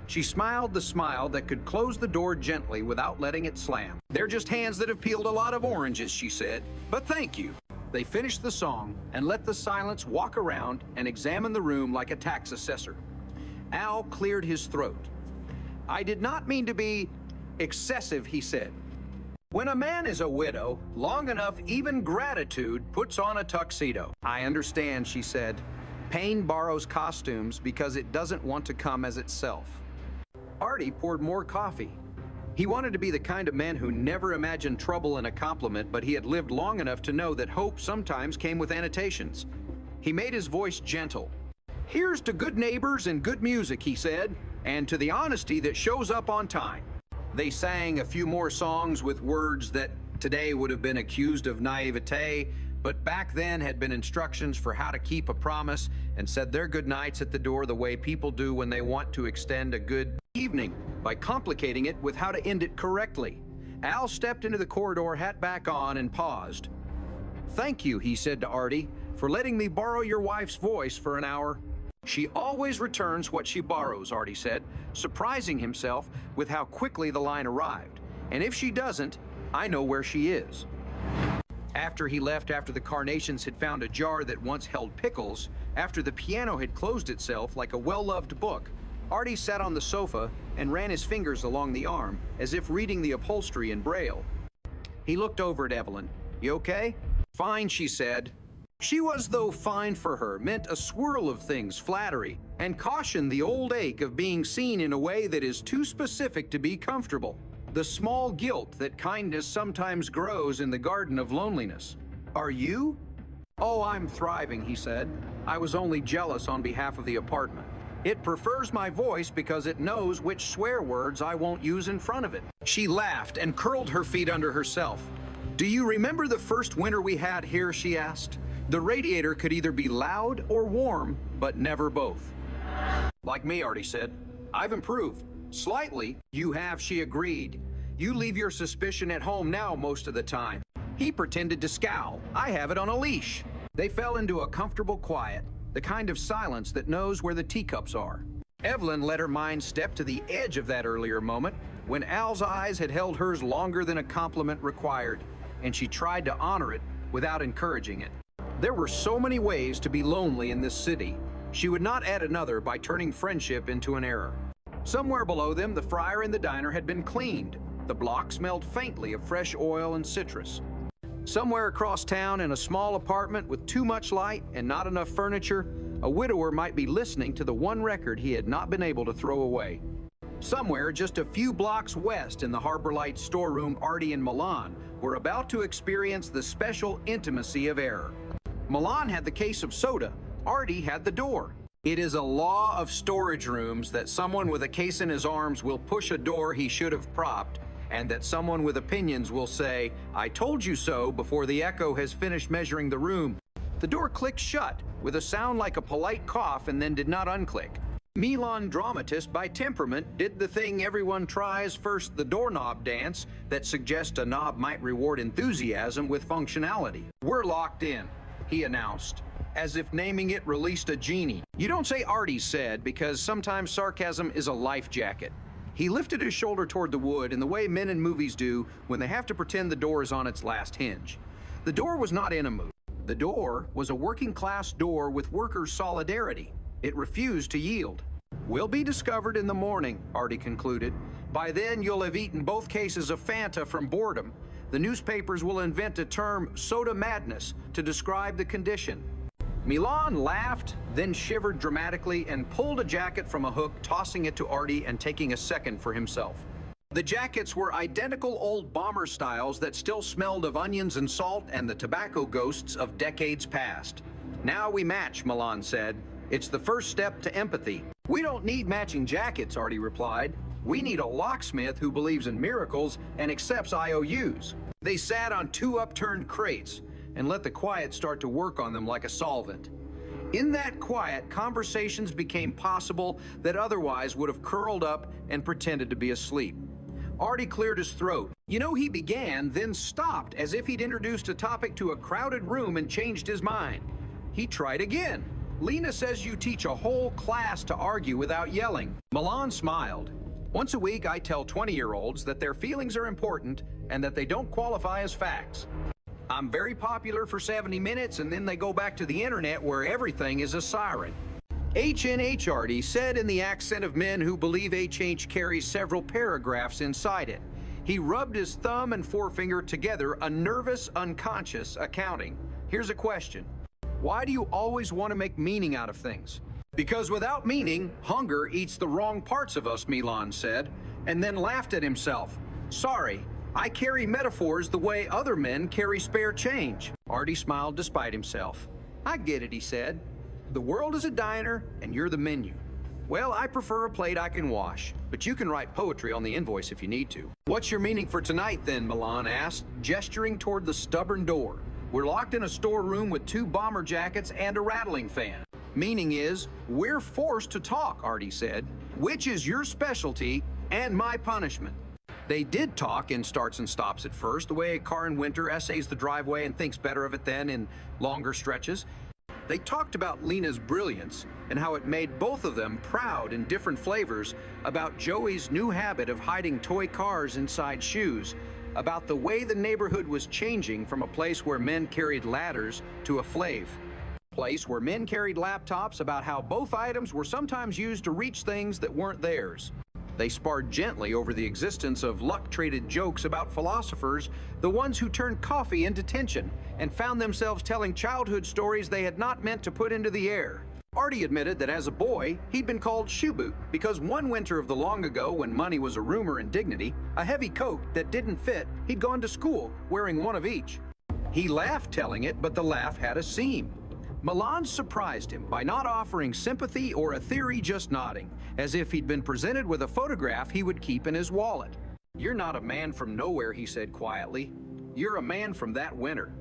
She smiled the smile that could close the door gently without letting it slam. "They're just hands that have peeled a lot of oranges," she said, "but thank you." They finished the song and let the silence walk around and examine the room like a tax assessor. Al cleared his throat. "I did not mean to be excessive," he said. "When a man is a widow, long enough even gratitude puts on a tuxedo." "I understand," she said. "Pain borrows costumes because it doesn't want to come as itself." Artie poured more coffee. He wanted to be the kind of man who never imagined trouble in a compliment, but he had lived long enough to know that hope sometimes came with annotations. He made his voice gentle. "Here's to good neighbors and good music," he said, "and to the honesty that shows up on time." They sang a few more songs with words that today would have been accused of naivete, but back then had been instructions for how to keep a promise, and said their goodnights at the door the way people do when they want to extend a good evening, by complicating it with how to end it correctly. Al stepped into the corridor, hat back on, and paused. "Thank you," he said to Artie, "for letting me borrow your wife's voice for an hour." "She always returns what she borrows," Artie said, surprising himself with how quickly the line arrived. "And if she doesn't, I know where she is." After he left, after the carnations had found a jar that once held pickles, after the piano had closed itself like a well-loved book, Artie sat on the sofa and ran his fingers along the arm, as if reading the upholstery in Braille. He looked over at Evelyn. "You okay?" "Fine," she said. She was, though fine for her, meant a swirl of things, flattery, and caution, the old ache of being seen in a way that is too specific to be comfortable. The small guilt that kindness sometimes grows in the garden of loneliness. "Are you?" "Oh, I'm thriving," he said. "I was only jealous on behalf of the apartment. It prefers my voice because it knows which swear words I won't use in front of it." She laughed and curled her feet under herself. "Do you remember the first winter we had here?" she asked. "The radiator could either be loud or warm, but never both." "Like me," Artie said. "I've improved. Slightly." "You have," she agreed. "You leave your suspicion at home now most of the time." He pretended to scowl. "I have it on a leash." They fell into a comfortable quiet, the kind of silence that knows where the teacups are. Evelyn let her mind step to the edge of that earlier moment, when Al's eyes had held hers longer than a compliment required, and she tried to honor it without encouraging it. There were so many ways to be lonely in this city. She would not add another by turning friendship into an error. Somewhere below them, the fryer in the diner had been cleaned. The block smelled faintly of fresh oil and citrus. Somewhere across town, in a small apartment with too much light and not enough furniture, a widower might be listening to the one record he had not been able to throw away. Somewhere just a few blocks west in the Harbor Light storeroom, Artie and Milan were about to experience the special intimacy of error. Milan had the case of soda. Artie had the door. It is a law of storage rooms that someone with a case in his arms will push a door he should have propped, and that someone with opinions will say, "I told you so," before the echo has finished measuring the room. The door clicked shut with a sound like a polite cough and then did not unclick. Milan, dramatist by temperament, did the thing everyone tries first, the doorknob dance that suggests a knob might reward enthusiasm with functionality. "We're locked in," he announced, as if naming it released a genie. "You don't say," Artie said, because sometimes sarcasm is a life jacket. He lifted his shoulder toward the wood in the way men in movies do when they have to pretend the door is on its last hinge. The door was not in a mood. The door was a working-class door with workers' solidarity. It refused to yield. "We'll be discovered in the morning," Artie concluded. "By then, you'll have eaten both cases of Fanta from boredom. The newspapers will invent a term, soda madness, to describe the condition." Milan laughed, then shivered dramatically and pulled a jacket from a hook, tossing it to Artie and taking a second for himself. The jackets were identical old bomber styles that still smelled of onions and salt and the tobacco ghosts of decades past. "Now we match," Milan said. "It's the first step to empathy." "We don't need matching jackets," Artie replied. "We need a locksmith who believes in miracles and accepts IOUs." They sat on two upturned crates and let the quiet start to work on them like a solvent. In that quiet, conversations became possible that otherwise would have curled up and pretended to be asleep. Artie cleared his throat. "You know," he began, then stopped as if he'd introduced a topic to a crowded room and changed his mind. He tried again. "Lena says you teach a whole class to argue without yelling." Milan smiled. "Once a week, I tell 20-year-olds that their feelings are important and that they don't qualify as facts. I'm very popular for 70 minutes, and then they go back to the internet where everything is a siren." "HNH," Artie said in the accent of men who believe HH carries several paragraphs inside it. He rubbed his thumb and forefinger together, a nervous, unconscious accounting. "Here's a question. Why do you always want to make meaning out of things?" "Because without meaning, hunger eats the wrong parts of us," Milan said, and then laughed at himself. "Sorry. I carry metaphors the way other men carry spare change." Artie smiled despite himself. I get it, he said. The world is a diner, and you're the menu. Well, I prefer a plate I can wash, but you can write poetry on the invoice if you need to. What's your meaning for tonight, then? Milan asked, gesturing toward the stubborn door. We're locked in a storeroom with 2 bomber jackets and a rattling fan. Meaning is, we're forced to talk, Artie said, which is your specialty and my punishment. They did talk in starts and stops at first, the way a car in winter essays the driveway and thinks better of it then in longer stretches. They talked about Lena's brilliance and how it made both of them proud in different flavors, about Joey's new habit of hiding toy cars inside shoes, about the way the neighborhood was changing from a place where men carried ladders to a place where men carried laptops, about how both items were sometimes used to reach things that weren't theirs. They sparred gently over the existence of luck-traded jokes about philosophers, the ones who turned coffee into tension and found themselves telling childhood stories they had not meant to put into the air. Artie admitted that as a boy, he'd been called shoeboot because one winter of the long ago when money was a rumor and dignity, a heavy coat that didn't fit, he'd gone to school wearing one of each. He laughed telling it, but the laugh had a seam. Milan surprised him by not offering sympathy or a theory, just nodding, as if he'd been presented with a photograph he would keep in his wallet. You're not a man from nowhere, he said quietly. You're a man from that winter.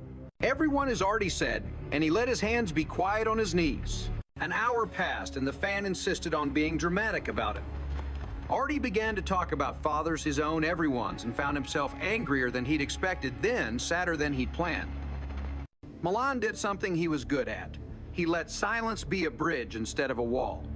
Everyone has already said, and he let his hands be quiet on his knees. An hour passed, and the fan insisted on being dramatic about it. Artie began to talk about fathers, his own, everyone's, and found himself angrier than he'd expected, then sadder than he'd planned. Milan did something he was good at. He let silence be a bridge instead of a wall.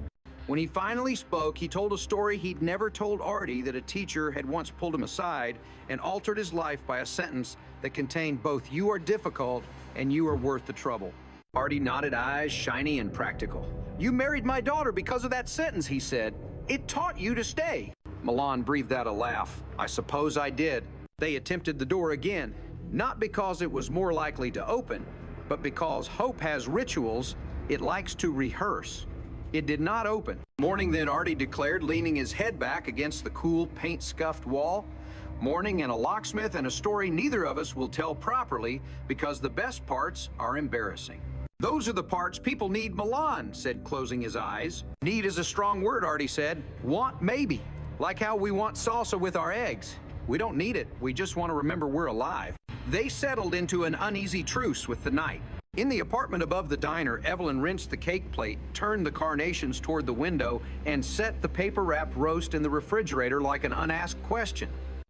When he finally spoke, he told a story he'd never told Artie, that a teacher had once pulled him aside and altered his life by a sentence that contained both "you are difficult" and "you are worth the trouble." Artie nodded, eyes shiny and practical. You married my daughter because of that sentence, he said. It taught you to stay. Milan breathed out a laugh. I suppose I did. They attempted the door again, not because it was more likely to open, but because hope has rituals it likes to rehearse. It did not open. Morning then, Artie declared, leaning his head back against the cool, paint-scuffed wall. Morning and a locksmith and a story neither of us will tell properly because the best parts are embarrassing. Those are the parts people need, Milan said, closing his eyes. Need is a strong word, Artie said. Want, maybe. Like how we want salsa with our eggs. We don't need it. We just want to remember we're alive. They settled into an uneasy truce with the night. In the apartment above the diner, Evelyn rinsed the cake plate, turned the carnations toward the window, and set the paper-wrapped roast in the refrigerator like an unasked question.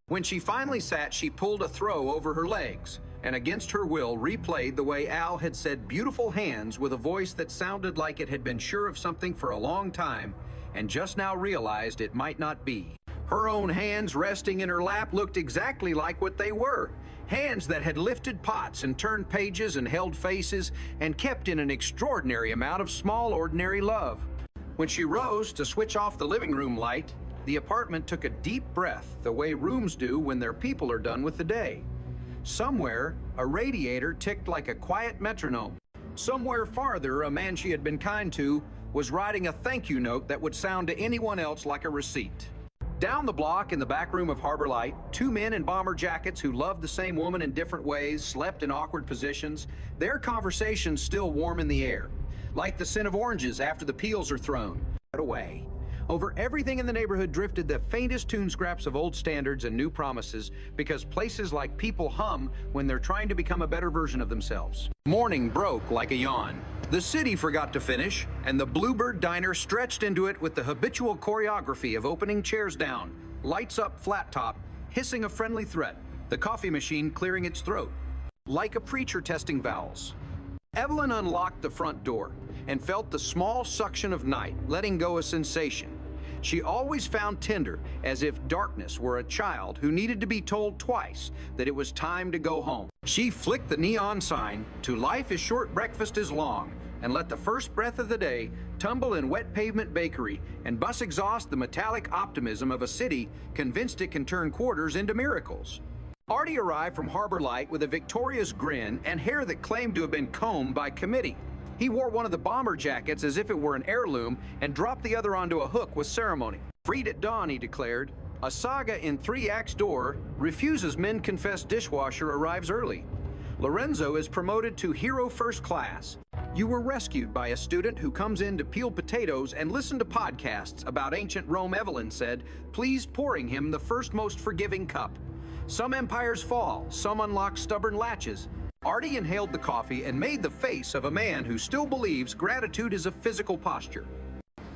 When she finally sat, she pulled a throw over her legs, and against her will replayed the way Al had said beautiful hands with a voice that sounded like it had been sure of something for a long time, and just now realized it might not be. Her own hands resting in her lap looked exactly like what they were. Hands that had lifted pots and turned pages and held faces and kept in an extraordinary amount of small, ordinary love. When she rose to switch off the living room light, the apartment took a deep breath, the way rooms do when their people are done with the day. Somewhere, a radiator ticked like a quiet metronome. Somewhere farther, a man she had been kind to was writing a thank you note that would sound to anyone else like a receipt. Down the block in the back room of Harbor Light, 2 men in bomber jackets who loved the same woman in different ways slept in awkward positions, their conversations still warm in the air, like the scent of oranges after the peels are thrown away. Over everything in the neighborhood drifted the faintest tune scraps of old standards and new promises, because places like people hum when they're trying to become a better version of themselves. Morning broke like a yawn. The city forgot to finish, and the Bluebird Diner stretched into it with the habitual choreography of opening chairs down, lights up flat top, hissing a friendly threat, the coffee machine clearing its throat. Like a preacher testing vowels. Evelyn unlocked the front door and felt the small suction of night, letting go a sensation. She always found tender, as if darkness were a child who needed to be told twice that it was time to go home. She flicked the neon sign to "Life is short, breakfast is long," and let the first breath of the day tumble in wet pavement bakery and bus exhaust the metallic optimism of a city convinced it can turn quarters into miracles. Artie arrived from Harbor Light with a victorious grin and hair that claimed to have been combed by committee. He wore one of the bomber jackets as if it were an heirloom and dropped the other onto a hook with ceremony. Freed at dawn, he declared. A saga in 3 acts door, refuses men confess dishwasher arrives early. Lorenzo is promoted to hero first class. You were rescued by a student who comes in to peel potatoes and listen to podcasts about ancient Rome. Evelyn said, please pouring him the first most forgiving cup. Some empires fall, some unlock stubborn latches. Artie inhaled the coffee and made the face of a man who still believes gratitude is a physical posture.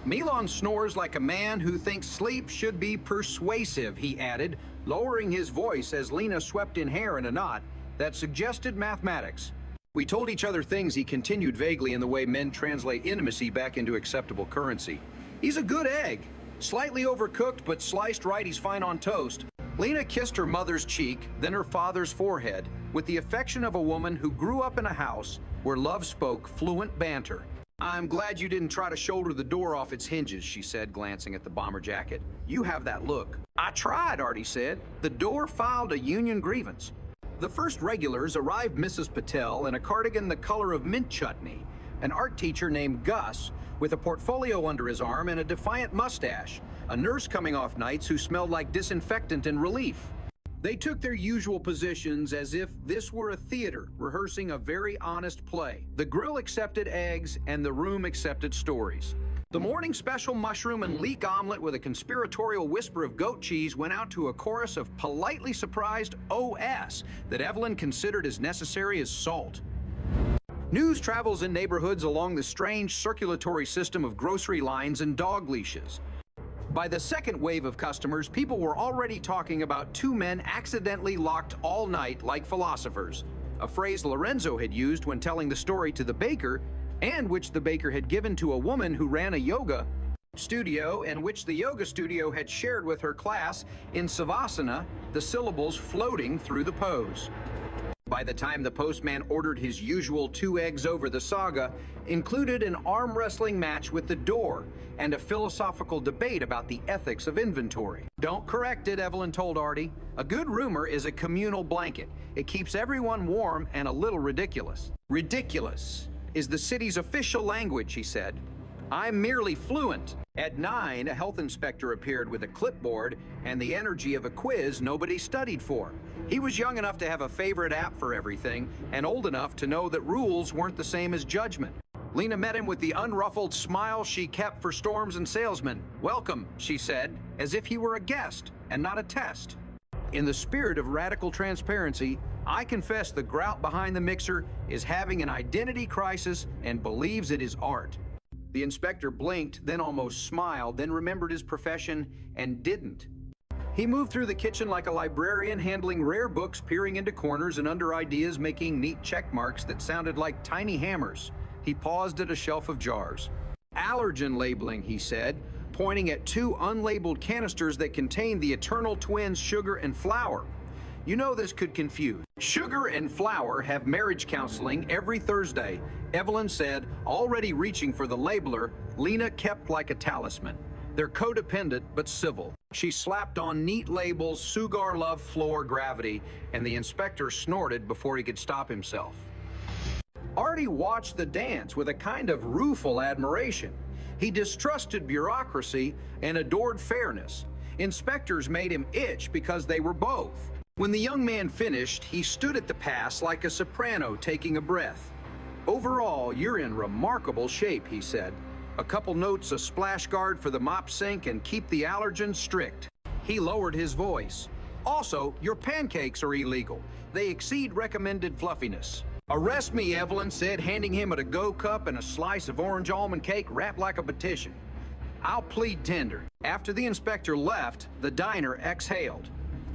Milan snores like a man who thinks sleep should be persuasive, he added, lowering his voice as Lena swept in hair in a knot that suggested mathematics. We told each other things, he continued vaguely in the way men translate intimacy back into acceptable currency. He's a good egg. Slightly overcooked, but sliced right, he's fine on toast. Lena kissed her mother's cheek, then her father's forehead, with the affection of a woman who grew up in a house where love spoke fluent banter. I'm glad you didn't try to shoulder the door off its hinges, she said, glancing at the bomber jacket. You have that look. I tried, Artie said. The door filed a union grievance. The first regulars arrived Mrs. Patel in a cardigan the color of mint chutney, an art teacher named Gus with a portfolio under his arm and a defiant mustache, a nurse coming off nights who smelled like disinfectant and relief. They took their usual positions as if this were a theater rehearsing a very honest play. The grill accepted eggs and the room accepted stories. The morning special mushroom and leek omelet with a conspiratorial whisper of goat cheese went out to a chorus of politely surprised OS that Evelyn considered as necessary as salt. News travels in neighborhoods along the strange circulatory system of grocery lines and dog leashes. By the second wave of customers, people were already talking about two men accidentally locked all night like philosophers, a phrase Lorenzo had used when telling the story to the baker, and which the baker had given to a woman who ran a yoga studio and which the yoga studio had shared with her class in Savasana, the syllables floating through the pose. By the time the postman ordered his usual 2 eggs over the saga, included an arm wrestling match with the door and a philosophical debate about the ethics of inventory. Don't correct it, Evelyn told Artie. A good rumor is a communal blanket. It keeps everyone warm and a little ridiculous. Ridiculous is the city's official language, he said. I'm merely fluent. At 9, a health inspector appeared with a clipboard and the energy of a quiz nobody studied for. He was young enough to have a favorite app for everything and old enough to know that rules weren't the same as judgment. Lena met him with the unruffled smile she kept for storms and salesmen. Welcome, she said, as if he were a guest and not a test. In the spirit of radical transparency, I confess the grout behind the mixer is having an identity crisis and believes it is art. The inspector blinked, then almost smiled, then remembered his profession and didn't. He moved through the kitchen like a librarian, handling rare books, peering into corners and under ideas, making neat check marks that sounded like tiny hammers. He paused at a shelf of jars. Allergen labeling, he said, pointing at 2 unlabeled canisters that contained the eternal twins sugar and flour. You know this could confuse. Sugar and flour have marriage counseling every Thursday, Evelyn said, already reaching for the labeler Lena kept like a talisman. They're codependent but civil. She slapped on neat labels, Sugar Love Floor Gravity, and the inspector snorted before he could stop himself. Artie watched the dance with a kind of rueful admiration. He distrusted bureaucracy and adored fairness. Inspectors made him itch because they were both. When the young man finished, he stood at the pass like a soprano taking a breath. Overall, you're in remarkable shape, he said. A couple notes, a splash guard for the mop sink, and keep the allergens strict. He lowered his voice. Also, your pancakes are illegal. They exceed recommended fluffiness. Arrest me, Evelyn said, handing him a to-go cup and a slice of orange almond cake wrapped like a petition. I'll plead tender. After the inspector left, the diner exhaled.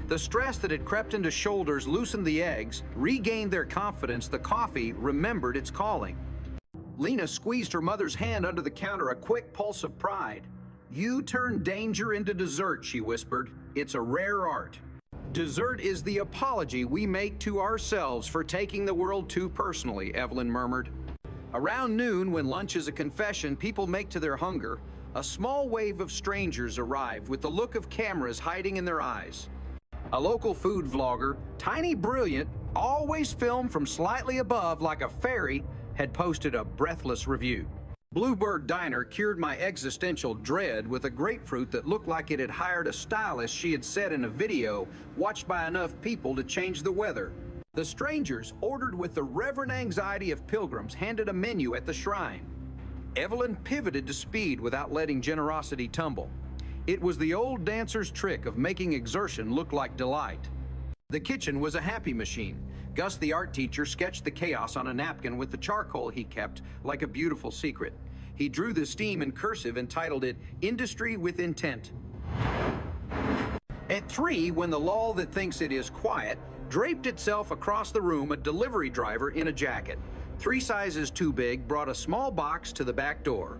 The stress that had crept into shoulders loosened the eggs, regained their confidence. The coffee remembered its calling. Lena squeezed her mother's hand under the counter, a quick pulse of pride. You turn danger into dessert, she whispered. It's a rare art. Dessert is the apology we make to ourselves for taking the world too personally, Evelyn murmured. Around noon, when lunch is a confession people make to their hunger, a small wave of strangers arrived with the look of cameras hiding in their eyes. A local food vlogger, tiny brilliant, always filmed from slightly above like a fairy, had posted a breathless review. Bluebird Diner cured my existential dread with a grapefruit that looked like it had hired a stylist she had said in a video watched by enough people to change the weather. The strangers, ordered with the reverent anxiety of pilgrims, handed a menu at the shrine. Evelyn pivoted to speed without letting generosity tumble. It was the old dancer's trick of making exertion look like delight. The kitchen was a happy machine. Gus, the art teacher, sketched the chaos on a napkin with the charcoal he kept like a beautiful secret. He drew the steam in cursive and titled it Industry with Intent. At 3, when the lull that thinks it is quiet draped itself across the room, a delivery driver in a jacket, 3 sizes too big, brought a small box to the back door.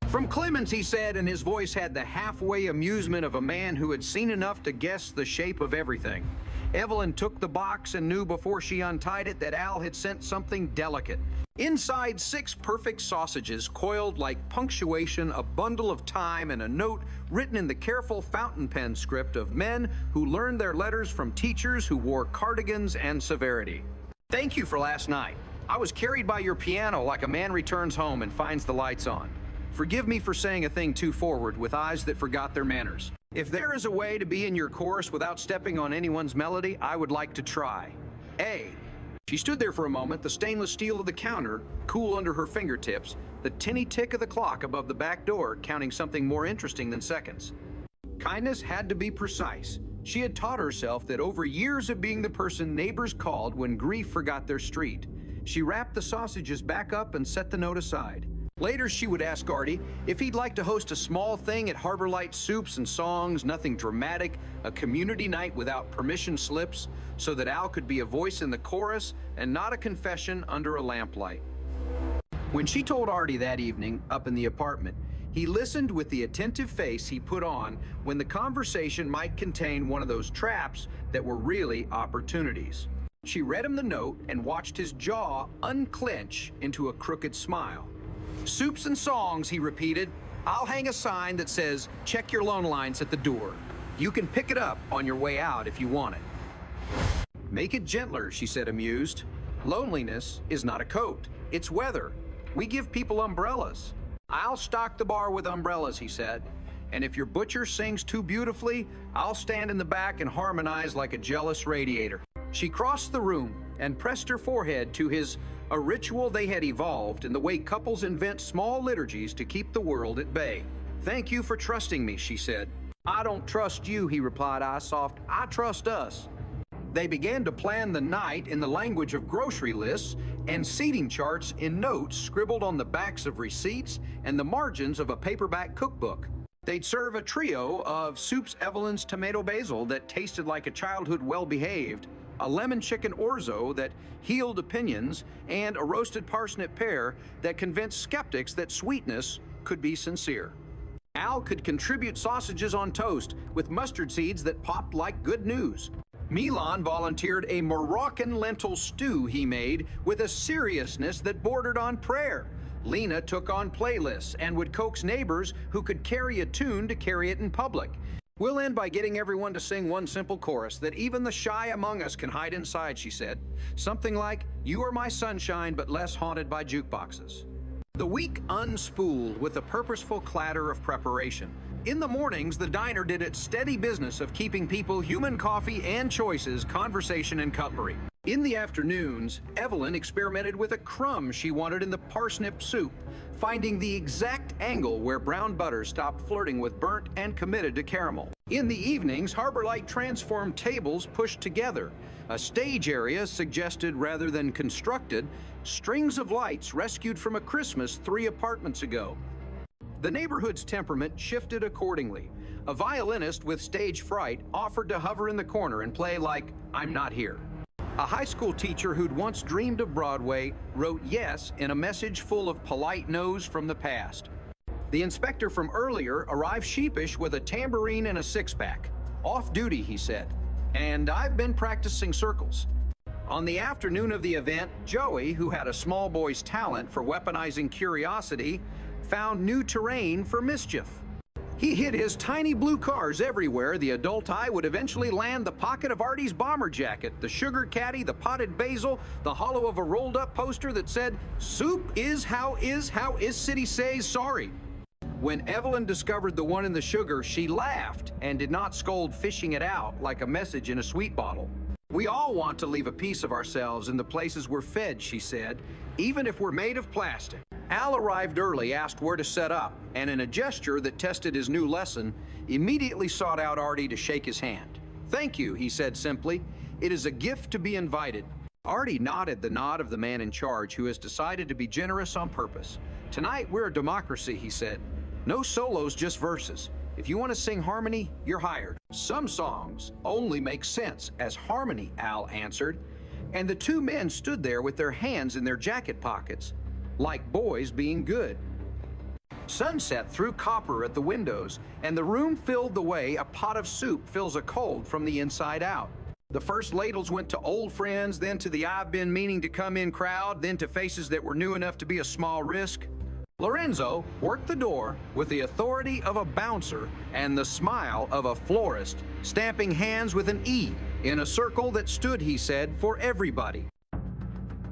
From Clemens, he said, and his voice had the halfway amusement of a man who had seen enough to guess the shape of everything. Evelyn took the box and knew before she untied it that Al had sent something delicate. Inside, 6 perfect sausages coiled like punctuation, a bundle of time, and a note written in the careful fountain pen script of men who learned their letters from teachers who wore cardigans and severity. Thank you for last night. I was carried by your piano like a man returns home and finds the lights on. Forgive me for saying a thing too forward with eyes that forgot their manners. If there is a way to be in your chorus without stepping on anyone's melody, I would like to try. A. She stood there for a moment, the stainless steel of the counter cool under her fingertips, the tinny tick of the clock above the back door counting something more interesting than seconds. Kindness had to be precise. She had taught herself that over years of being the person neighbors called when grief forgot their street. She wrapped the sausages back up and set the note aside. Later, she would ask Artie if he'd like to host a small thing at Harbor Light, soups and songs, nothing dramatic, a community night without permission slips, so that Al could be a voice in the chorus and not a confession under a lamplight. When she told Artie that evening, up in the apartment, he listened with the attentive face he put on when the conversation might contain one of those traps that were really opportunities. She read him the note and watched his jaw unclench into a crooked smile. Soups and songs, he repeated. I'll hang a sign that says, check your loan lines at the door. You can pick it up on your way out if you want it. Make it gentler, she said, amused. Loneliness is not a coat, it's weather. We give people umbrellas. I'll stock the bar with umbrellas, he said. And if your butcher sings too beautifully, I'll stand in the back and harmonize like a jealous radiator. She crossed the room and pressed her forehead to his, a ritual they had evolved in the way couples invent small liturgies to keep the world at bay. Thank you for trusting me, she said. I don't trust you, he replied, eye soft. I trust us. They began to plan the night in the language of grocery lists and seating charts in notes scribbled on the backs of receipts and the margins of a paperback cookbook. They'd serve a trio of soups Evelyn's tomato basil that tasted like a childhood well-behaved, a lemon chicken orzo that healed opinions, and a roasted parsnip pear that convinced skeptics that sweetness could be sincere. Al could contribute sausages on toast with mustard seeds that popped like good news. Milan volunteered a Moroccan lentil stew he made with a seriousness that bordered on prayer. Lena took on playlists and would coax neighbors who could carry a tune to carry it in public. We'll end by getting everyone to sing one simple chorus that even the shy among us can hide inside, she said. Something like, you are my sunshine, but less haunted by jukeboxes. The week unspooled with a purposeful clatter of preparation. In the mornings, the diner did its steady business of keeping people human coffee and choices, conversation and cutlery. In the afternoons, Evelyn experimented with a crumb she wanted in the parsnip soup, finding the exact angle where brown butter stopped flirting with burnt and committed to caramel. In the evenings, Harbor Light transformed tables pushed together. A stage area suggested rather than constructed, strings of lights rescued from a Christmas 3 apartments ago. The neighborhood's temperament shifted accordingly. A violinist with stage fright offered to hover in the corner and play like, I'm not here. A high school teacher who'd once dreamed of Broadway wrote yes in a message full of polite no's from the past. The inspector from earlier arrived sheepish with a tambourine and a six-pack. Off duty, he said. And I've been practicing circles. On the afternoon of the event, Joey, who had a small boy's talent for weaponizing curiosity, found new terrain for mischief. He hid his tiny blue cars everywhere. The adult eye would eventually land the pocket of Artie's bomber jacket, the sugar caddy, the potted basil, the hollow of a rolled-up poster that said, soup is how city says sorry. When Evelyn discovered the one in the sugar, she laughed and did not scold fishing it out like a message in a sweet bottle. We all want to leave a piece of ourselves in the places we're fed, she said, even if we're made of plastic. Al arrived early, asked where to set up, and in a gesture that tested his new lesson, immediately sought out Artie to shake his hand. Thank you, he said simply. It is a gift to be invited. Artie nodded the nod of the man in charge who has decided to be generous on purpose. Tonight we're a democracy, he said. No solos, just verses. If you want to sing harmony, you're hired. Some songs only make sense as harmony, Al answered. And the two men stood there with their hands in their jacket pockets, like boys being good. Sunset threw copper at the windows, and the room filled the way a pot of soup fills a cold from the inside out. The first ladles went to old friends, then to the I've been meaning to come in crowd, then to faces that were new enough to be a small risk. Lorenzo worked the door with the authority of a bouncer and the smile of a florist, stamping hands with an E in a circle that stood, he said, for everybody.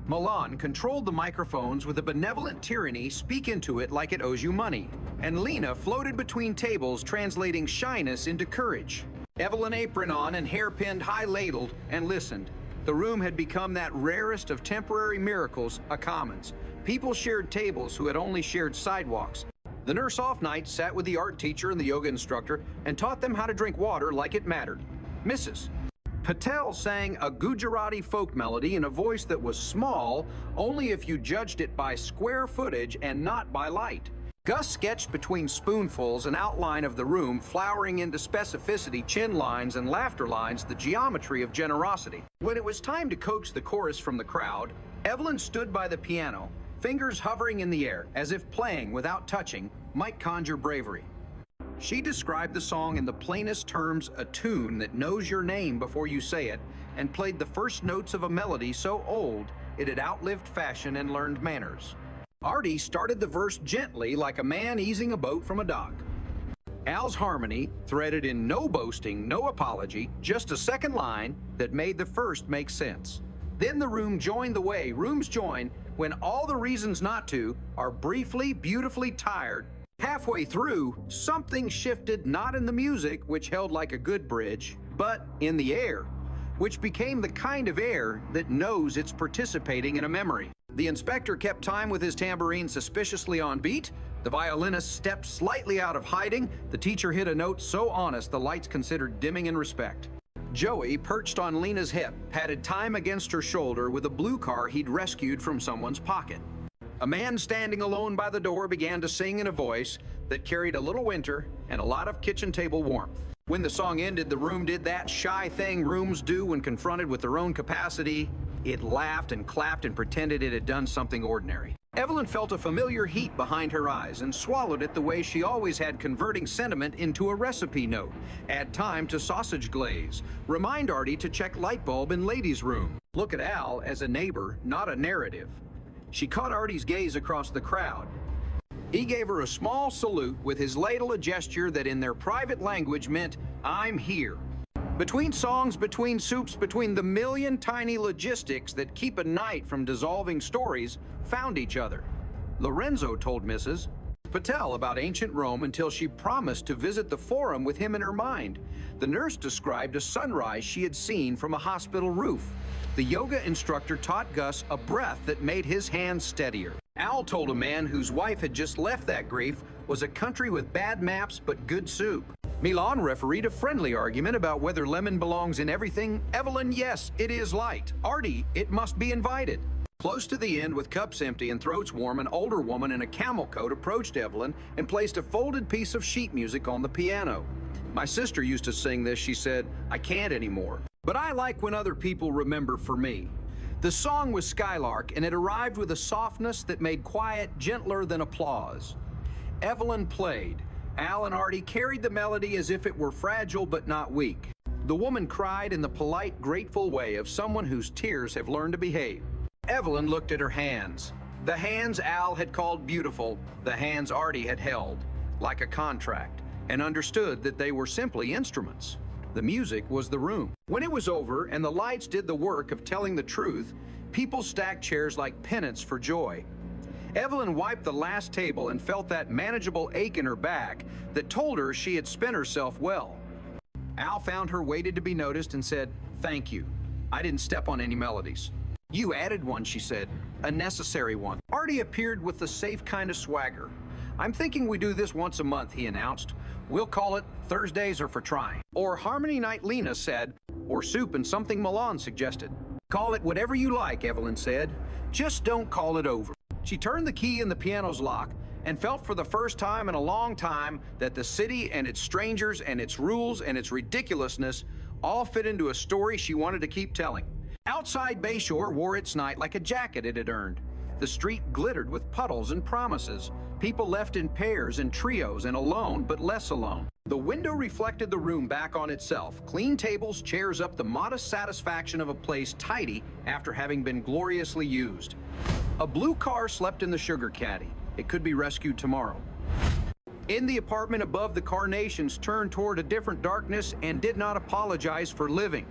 Milan controlled the microphones with a benevolent tyranny, speak into it like it owes you money. And Lena floated between tables, translating shyness into courage. Evelyn apron on and hairpinned high-ladled and listened. The room had become that rarest of temporary miracles, a commons. People shared tables who had only shared sidewalks. The nurse off night sat with the art teacher and the yoga instructor and taught them how to drink water like it mattered. Mrs. Patel sang a Gujarati folk melody in a voice that was small only if you judged it by square footage and not by light. Gus sketched between spoonfuls an outline of the room, flowering into specificity, chin lines and laughter lines, the geometry of generosity. When it was time to coax the chorus from the crowd, Evelyn stood by the piano, fingers hovering in the air, as if playing without touching might conjure bravery. She described the song in the plainest terms, a tune that knows your name before you say it, and played the first notes of a melody so old it had outlived fashion and learned manners. Artie started the verse gently like a man easing a boat from a dock. Al's harmony threaded in no boasting, no apology, just a second line that made the first make sense. Then the room joined the way rooms join when all the reasons not to are briefly, beautifully tired. Halfway through, something shifted, not in the music, which held like a good bridge, but in the air, which became the kind of air that knows it's participating in a memory. The inspector kept time with his tambourine suspiciously on beat. The violinist stepped slightly out of hiding. The teacher hit a note so honest the lights considered dimming in respect. Joey, perched on Lena's hip, patted time against her shoulder with a blue car he'd rescued from someone's pocket. A man standing alone by the door began to sing in a voice that carried a little winter and a lot of kitchen table warmth. When the song ended, the room did that shy thing rooms do when confronted with their own capacity. It laughed and clapped and pretended it had done something ordinary. Evelyn felt a familiar heat behind her eyes and swallowed it the way she always had, converting sentiment into a recipe note. Add time to sausage glaze. Remind Artie to check light bulb in ladies' room. Look at Al as a neighbor, not a narrative. She caught Artie's gaze across the crowd. He gave her a small salute with his ladle, a gesture that in their private language meant, I'm here. Between songs, between soups, between the million tiny logistics that keep a night from dissolving stories, found each other. Lorenzo told Mrs. Patel about ancient Rome until she promised to visit the Forum with him in her mind. The nurse described a sunrise she had seen from a hospital roof. The yoga instructor taught Gus a breath that made his hands steadier. Al told a man whose wife had just left that grief was a country with bad maps but good soup. Milan refereed a friendly argument about whether lemon belongs in everything. Evelyn, yes, it is light. Artie, it must be invited. Close to the end, with cups empty and throats warm, an older woman in a camel coat approached Evelyn and placed a folded piece of sheet music on the piano. My sister used to sing this, she said. I can't anymore. But I like when other people remember for me. The song was Skylark, and it arrived with a softness that made quiet gentler than applause. Evelyn played. Al and Artie carried the melody as if it were fragile but not weak. The woman cried in the polite, grateful way of someone whose tears have learned to behave. Evelyn looked at her hands. The hands Al had called beautiful, the hands Artie had held, like a contract, and understood that they were simply instruments. The music was the room. When it was over and the lights did the work of telling the truth, people stacked chairs like pennants for joy. Evelyn wiped the last table and felt that manageable ache in her back that told her she had spent herself well. Al found her waited to be noticed and said, thank you. I didn't step on any melodies. You added one, she said. A necessary one. Artie appeared with the safe kind of swagger. I'm thinking we do this once a month, he announced. We'll call it Thursdays Are for Trying. Or Harmony Night, Lena said. Or Soup and Something Milan suggested. Call it whatever you like, Evelyn said. Just don't call it over. She turned the key in the piano's lock and felt for the first time in a long time that the city and its strangers and its rules and its ridiculousness all fit into a story she wanted to keep telling. Outside Bayshore wore its night like a jacket it had earned. The street glittered with puddles and promises. People left in pairs and trios and alone, but less alone. The window reflected the room back on itself. Clean tables, chairs up, the modest satisfaction of a place tidy after having been gloriously used. A blue car slept in the sugar caddy. It could be rescued tomorrow. In the apartment above, the carnations turned toward a different darkness and did not apologize for living.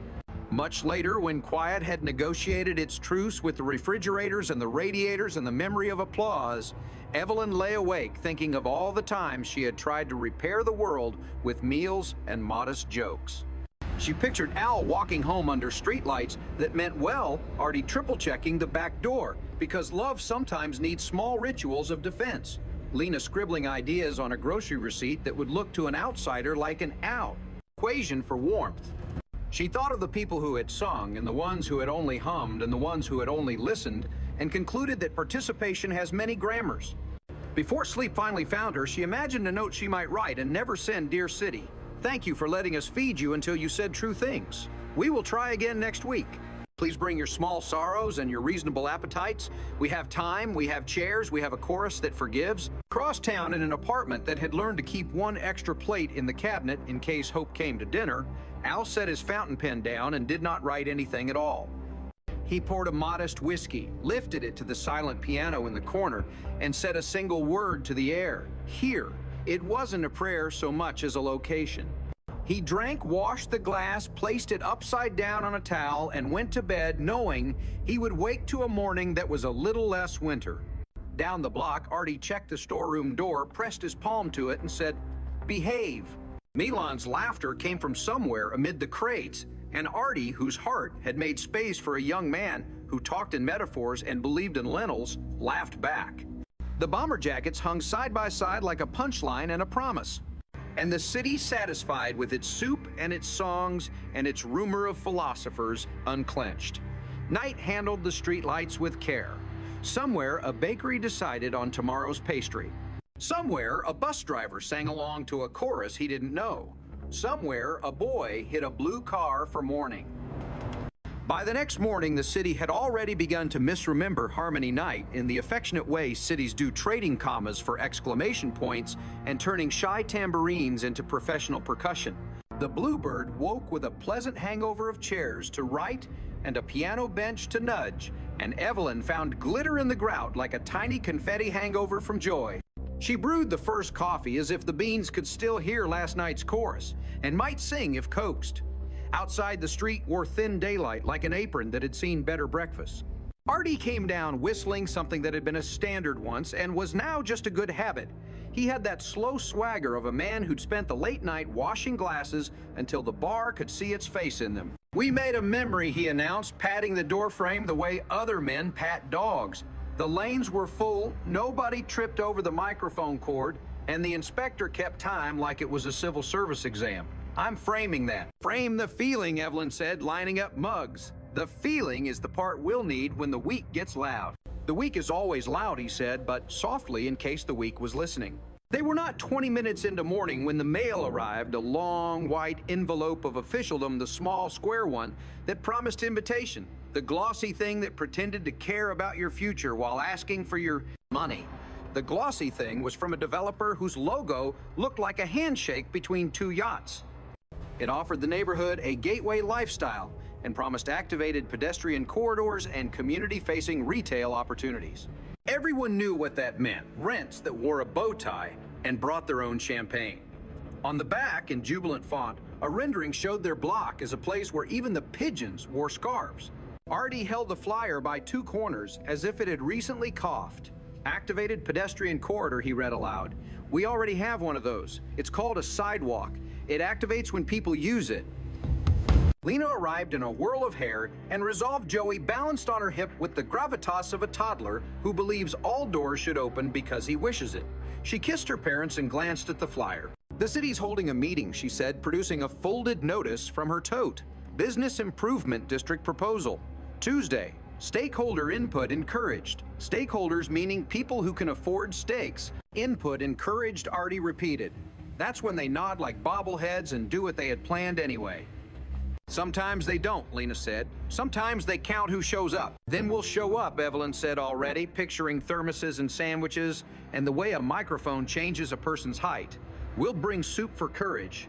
Much later, when quiet had negotiated its truce with the refrigerators and the radiators and the memory of applause, Evelyn lay awake thinking of all the times she had tried to repair the world with meals and modest jokes. She pictured Al walking home under streetlights that meant, well, Artie triple-checking the back door, because love sometimes needs small rituals of defense. Lena scribbling ideas on a grocery receipt that would look to an outsider like an out. Equation for warmth. She thought of the people who had sung, and the ones who had only hummed, and the ones who had only listened, and concluded that participation has many grammars. Before sleep finally found her, she imagined a note she might write and never send, Dear City. Thank you for letting us feed you until you said true things. We will try again next week. Please bring your small sorrows and your reasonable appetites. We have time, we have chairs, we have a chorus that forgives. Across town, in an apartment that had learned to keep one extra plate in the cabinet in case Hope came to dinner, Al set his fountain pen down and did not write anything at all. He poured a modest whiskey, lifted it to the silent piano in the corner, and said a single word to the air, Here. It wasn't a prayer so much as a location. He drank, washed the glass, placed it upside down on a towel, and went to bed knowing he would wake to a morning that was a little less winter. Down the block, Artie checked the storeroom door, pressed his palm to it, and said, Behave. Milan's laughter came from somewhere amid the crates, and Artie, whose heart had made space for a young man who talked in metaphors and believed in lentils, laughed back. The bomber jackets hung side by side like a punchline and a promise. And the city, satisfied with its soup and its songs and its rumor of philosophers, unclenched. Night handled the streetlights with care. Somewhere, a bakery decided on tomorrow's pastry. Somewhere, a bus driver sang along to a chorus he didn't know. Somewhere, a boy hit a blue car for morning. By the next morning, the city had already begun to misremember Harmony Night in the affectionate way cities do, trading commas for exclamation points and turning shy tambourines into professional percussion. The Bluebird woke with a pleasant hangover of chairs to write and a piano bench to nudge, and Evelyn found glitter in the grout like a tiny confetti hangover from joy. She brewed the first coffee as if the beans could still hear last night's chorus and might sing if coaxed. Outside, the street wore thin daylight like an apron that had seen better breakfast. Artie came down whistling something that had been a standard once and was now just a good habit. He had that slow swagger of a man who'd spent the late night washing glasses until the bar could see its face in them. We made a memory, he announced, patting the doorframe the way other men pat dogs. The lanes were full, nobody tripped over the microphone cord, and the inspector kept time like it was a civil service exam. I'm framing that. Frame the feeling, Evelyn said, lining up mugs. The feeling is the part we'll need when the week gets loud. The week is always loud, he said, but softly in case the week was listening. They were not 20 minutes into morning when the mail arrived, a long white envelope of officialdom, the small square one that promised invitation, the glossy thing that pretended to care about your future while asking for your money. The glossy thing was from a developer whose logo looked like a handshake between two yachts. It offered the neighborhood a gateway lifestyle and promised activated pedestrian corridors and community-facing retail opportunities. Everyone knew what that meant, rents that wore a bow tie and brought their own champagne. On the back, in jubilant font, a rendering showed their block as a place where even the pigeons wore scarves. Artie held the flyer by two corners as if it had recently coughed. Activated pedestrian corridor, he read aloud. We already have one of those. It's called a sidewalk. It activates when people use it. Lena arrived in a whirl of hair, and resolved Joey balanced on her hip with the gravitas of a toddler who believes all doors should open because he wishes it. She kissed her parents and glanced at the flyer. The city's holding a meeting, she said, producing a folded notice from her tote. Business Improvement District proposal. Tuesday, stakeholder input encouraged. Stakeholders meaning people who can afford steaks. Input encouraged, Artie repeated. That's when they nod like bobbleheads and do what they had planned anyway. Sometimes they don't, Lena said. Sometimes they count who shows up. Then we'll show up, Evelyn said already, picturing thermoses and sandwiches and the way a microphone changes a person's height. We'll bring soup for courage.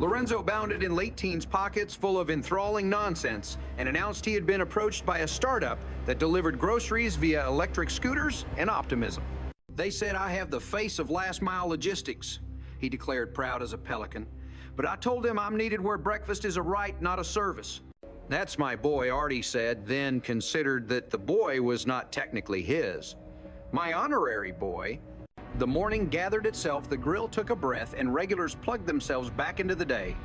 Lorenzo bounded in late teens pockets full of enthralling nonsense and announced he had been approached by a startup that delivered groceries via electric scooters and optimism. They said I have the face of last mile logistics, he declared, proud as a pelican. But I told him I'm needed where breakfast is a right, not a service. That's my boy, Artie said, then considered that the boy was not technically his. My honorary boy. The morning gathered itself, the grill took a breath, and regulars plugged themselves back into the day.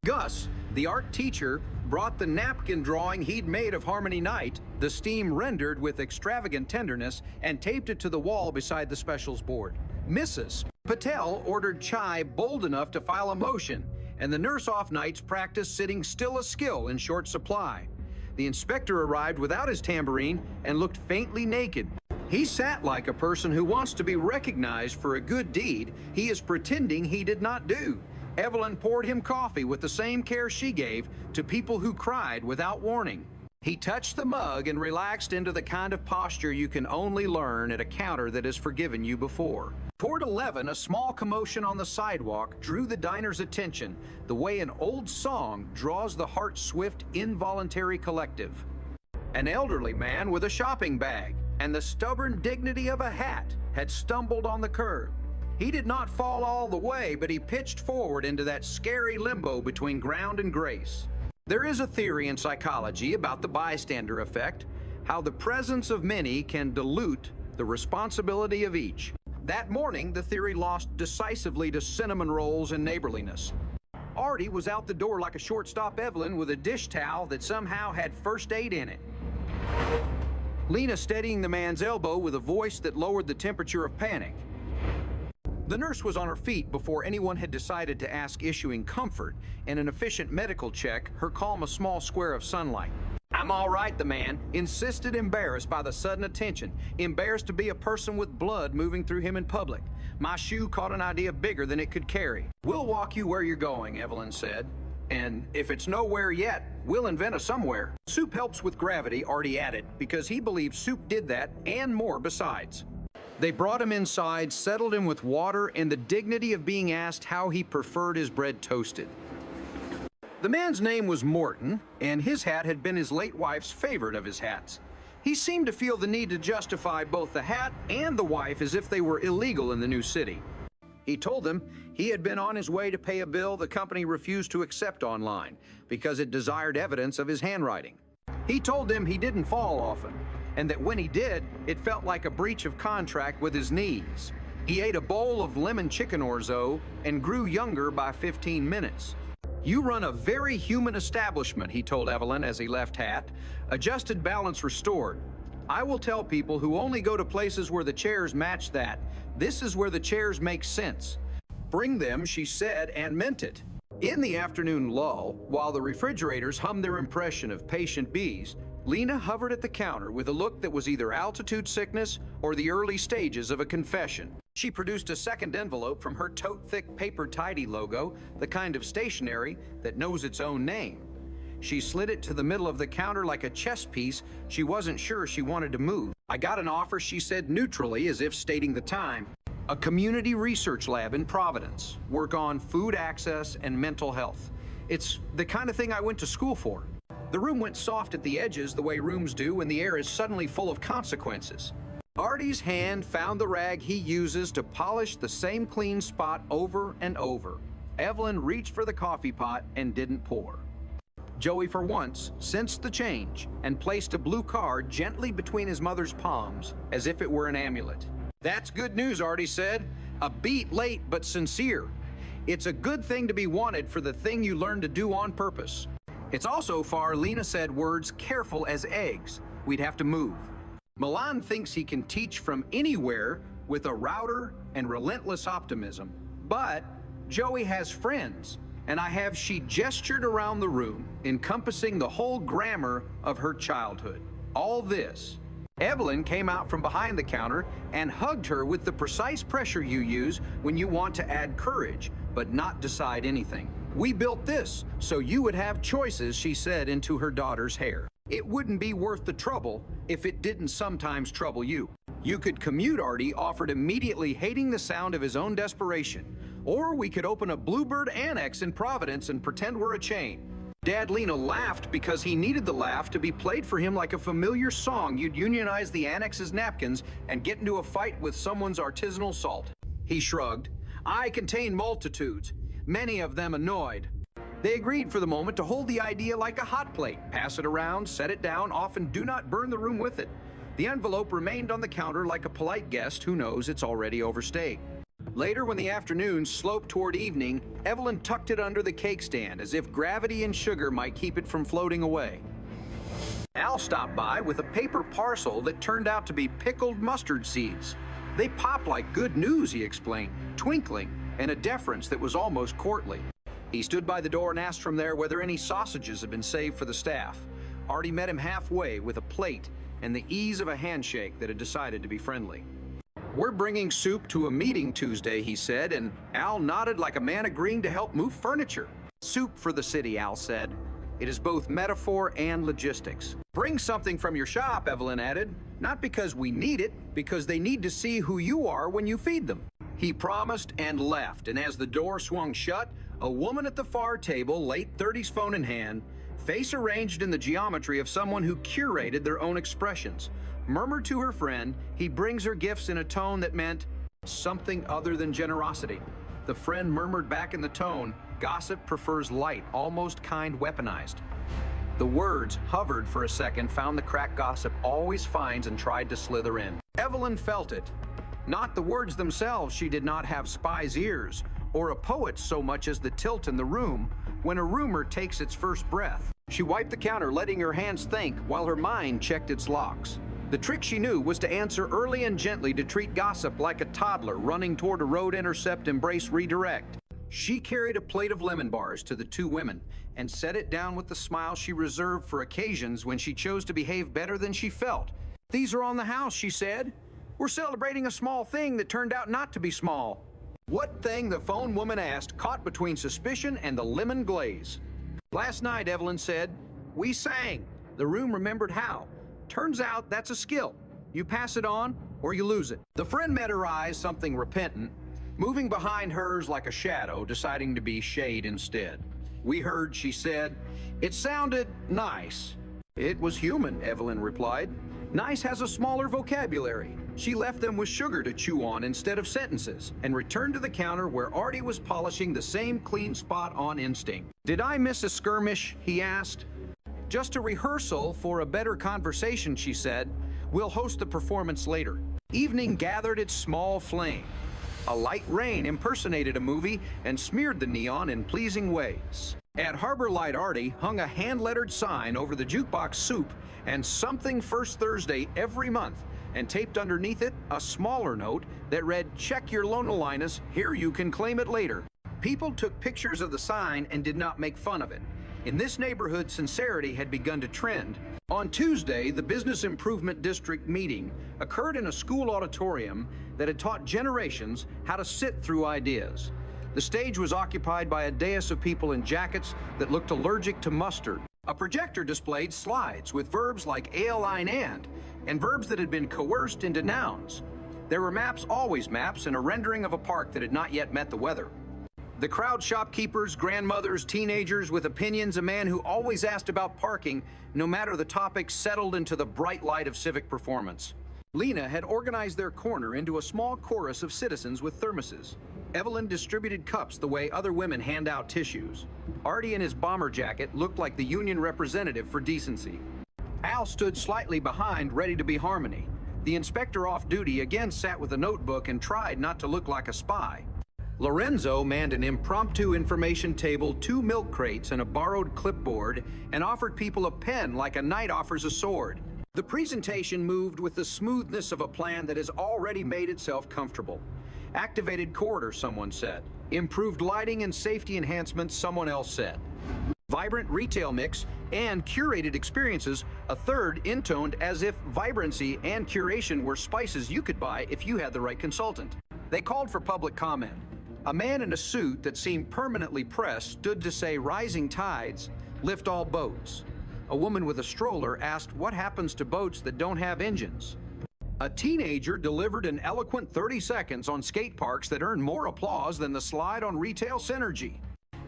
Gus, the art teacher, brought the napkin drawing he'd made of Harmony Night, the steam rendered with extravagant tenderness, and taped it to the wall beside the specials board. Mrs. Patel ordered chai bold enough to file a motion, and the nurse-off nights practiced sitting still a skill in short supply. The inspector arrived without his tambourine and looked faintly naked. He sat like a person who wants to be recognized for a good deed he is pretending he did not do. Evelyn poured him coffee with the same care she gave to people who cried without warning. He touched the mug and relaxed into the kind of posture you can only learn at a counter that has forgiven you before. Toward 11, a small commotion on the sidewalk drew the diner's attention, the way an old song draws the heart-swift, involuntary collective. An elderly man with a shopping bag and the stubborn dignity of a hat had stumbled on the curb. He did not fall all the way, but he pitched forward into that scary limbo between ground and grace. There is a theory in psychology about the bystander effect, how the presence of many can dilute the responsibility of each. That morning, the theory lost decisively to cinnamon rolls and neighborliness. Artie was out the door like a shortstop Evelyn with a dish towel that somehow had first aid in it. Lena steadying the man's elbow with a voice that lowered the temperature of panic. The nurse was on her feet before anyone had decided to ask, issuing comfort and an efficient medical check, her calm a small square of sunlight. I'm all right, the man insisted, embarrassed by the sudden attention, embarrassed to be a person with blood moving through him in public. My shoe caught an idea bigger than it could carry. We'll walk you where you're going, Evelyn said. And if it's nowhere yet, we'll invent a somewhere. Soup helps with gravity, Artie added, because he believed soup did that and more besides. They brought him inside, settled him with water and the dignity of being asked how he preferred his bread toasted. The man's name was Morton, and his hat had been his late wife's favorite of his hats. He seemed to feel the need to justify both the hat and the wife as if they were illegal in the new city. He told them he had been on his way to pay a bill the company refused to accept online because it desired evidence of his handwriting. He told them he didn't fall often, and that when he did, it felt like a breach of contract with his knees. He ate a bowl of lemon chicken orzo and grew younger by 15 minutes. You run a very human establishment, he told Evelyn as he left hat, adjusted balance restored. I will tell people who only go to places where the chairs match that, this is where the chairs make sense. Bring them, she said, and meant it. In the afternoon lull, while the refrigerators hummed their impression of patient bees, Lena hovered at the counter with a look that was either altitude sickness or the early stages of a confession. She produced a second envelope from her tote-thick paper tidy logo, the kind of stationery that knows its own name. She slid it to the middle of the counter like a chess piece she wasn't sure she wanted to move. I got an offer, she said neutrally, as if stating the time. A community research lab in Providence. Work on food access and mental health. It's the kind of thing I went to school for. The room went soft at the edges the way rooms do when the air is suddenly full of consequences. Artie's hand found the rag he uses to polish the same clean spot over and over. Evelyn reached for the coffee pot and didn't pour. Joey, for once, sensed the change and placed a blue card gently between his mother's palms, as if it were an amulet. That's good news, Artie said. A beat late, but sincere. It's a good thing to be wanted for the thing you learned to do on purpose. It's also far, Lena said, words careful as eggs. We'd have to move. Milan thinks he can teach from anywhere with a router and relentless optimism. But Joey has friends, and she gestured around the room, encompassing the whole grammar of her childhood. All this. Evelyn came out from behind the counter and hugged her with the precise pressure you use when you want to add courage, but not decide anything. We built this so you would have choices, she said into her daughter's hair. It wouldn't be worth the trouble if it didn't sometimes trouble you. You could commute, Artie offered, immediately hating the sound of his own desperation. Or we could open a Bluebird Annex in Providence and pretend we're a chain. Dad Lena laughed because he needed the laugh to be played for him like a familiar song. You'd unionize the Annex's napkins and get into a fight with someone's artisanal salt. He shrugged. I contain multitudes, many of them annoyed. They agreed for the moment to hold the idea like a hot plate, pass it around, set it down, often do not burn the room with it. The envelope remained on the counter like a polite guest who knows it's already overstayed. Later, when the afternoon sloped toward evening, Evelyn tucked it under the cake stand as if gravity and sugar might keep it from floating away. Al stopped by with a paper parcel that turned out to be pickled mustard seeds. They popped like good news, he explained, twinkling and a deference that was almost courtly. He stood by the door and asked from there whether any sausages had been saved for the staff. Artie met him halfway with a plate and the ease of a handshake that had decided to be friendly. We're bringing soup to a meeting Tuesday, he said, and Al nodded like a man agreeing to help move furniture. Soup for the city, Al said. It is both metaphor and logistics. Bring something from your shop, Evelyn added. Not because we need it, because they need to see who you are when you feed them. He promised and left, and as the door swung shut, a woman at the far table, late 30s phone in hand, face arranged in the geometry of someone who curated their own expressions, murmured to her friend he brings her gifts in a tone that meant something other than generosity. The friend murmured back in the tone, gossip prefers light, almost kind, weaponized. The words hovered for a second, found the crack gossip always finds, and tried to slither in. Evelyn felt it. Not the words themselves, she did not have spy's ears, or a poet so much as the tilt in the room when a rumor takes its first breath. She wiped the counter, letting her hands think while her mind checked its locks. The trick she knew was to answer early and gently, to treat gossip like a toddler running toward a road intercept, embrace, redirect. She carried a plate of lemon bars to the two women and set it down with the smile she reserved for occasions when she chose to behave better than she felt. These are on the house, she said. We're celebrating a small thing that turned out not to be small. What thing, the phone woman asked, caught between suspicion and the lemon glaze. Last night, Evelyn said, we sang. The room remembered how. Turns out that's a skill. You pass it on or you lose it. The friend met her eyes, something repentant, moving behind hers like a shadow, deciding to be shade instead. We heard, she said. It sounded nice. It was human, Evelyn replied. Nice has a smaller vocabulary. She left them with sugar to chew on instead of sentences, and returned to the counter where Artie was polishing the same clean spot on instinct. Did I miss a skirmish? He asked. Just a rehearsal for a better conversation, she said. We'll host the performance later. Evening gathered its small flame. A light rain impersonated a movie and smeared the neon in pleasing ways. At Harbor Light, Artie hung a hand-lettered sign over the jukebox soup and something first Thursday every month, and taped underneath it a smaller note that read, check your loneliness, here you can claim it later. People took pictures of the sign and did not make fun of it. In this neighborhood, sincerity had begun to trend. On Tuesday, the Business Improvement District meeting occurred in a school auditorium that had taught generations how to sit through ideas. The stage was occupied by a dais of people in jackets that looked allergic to mustard. A projector displayed slides with verbs like align and verbs that had been coerced into nouns. There were maps, always maps, and a rendering of a park that had not yet met the weather. The crowd, shopkeepers, grandmothers, teenagers with opinions, a man who always asked about parking, no matter the topic, settled into the bright light of civic performance. Lena had organized their corner into a small chorus of citizens with thermoses. Evelyn distributed cups the way other women hand out tissues. Artie in his bomber jacket looked like the union representative for decency. Al stood slightly behind, ready to be harmony. The inspector off duty again sat with a notebook and tried not to look like a spy. Lorenzo manned an impromptu information table, 2 milk crates, and a borrowed clipboard, and offered people a pen like a knight offers a sword. The presentation moved with the smoothness of a plan that has already made itself comfortable. Activated corridor, someone said. Improved lighting and safety enhancements, someone else said. Vibrant retail mix and curated experiences, a third intoned as if vibrancy and curation were spices you could buy if you had the right consultant. They called for public comment. A man in a suit that seemed permanently pressed stood to say rising tides lift all boats. A woman with a stroller asked what happens to boats that don't have engines. A teenager delivered an eloquent 30 seconds on skate parks that earned more applause than the slide on Retail Synergy.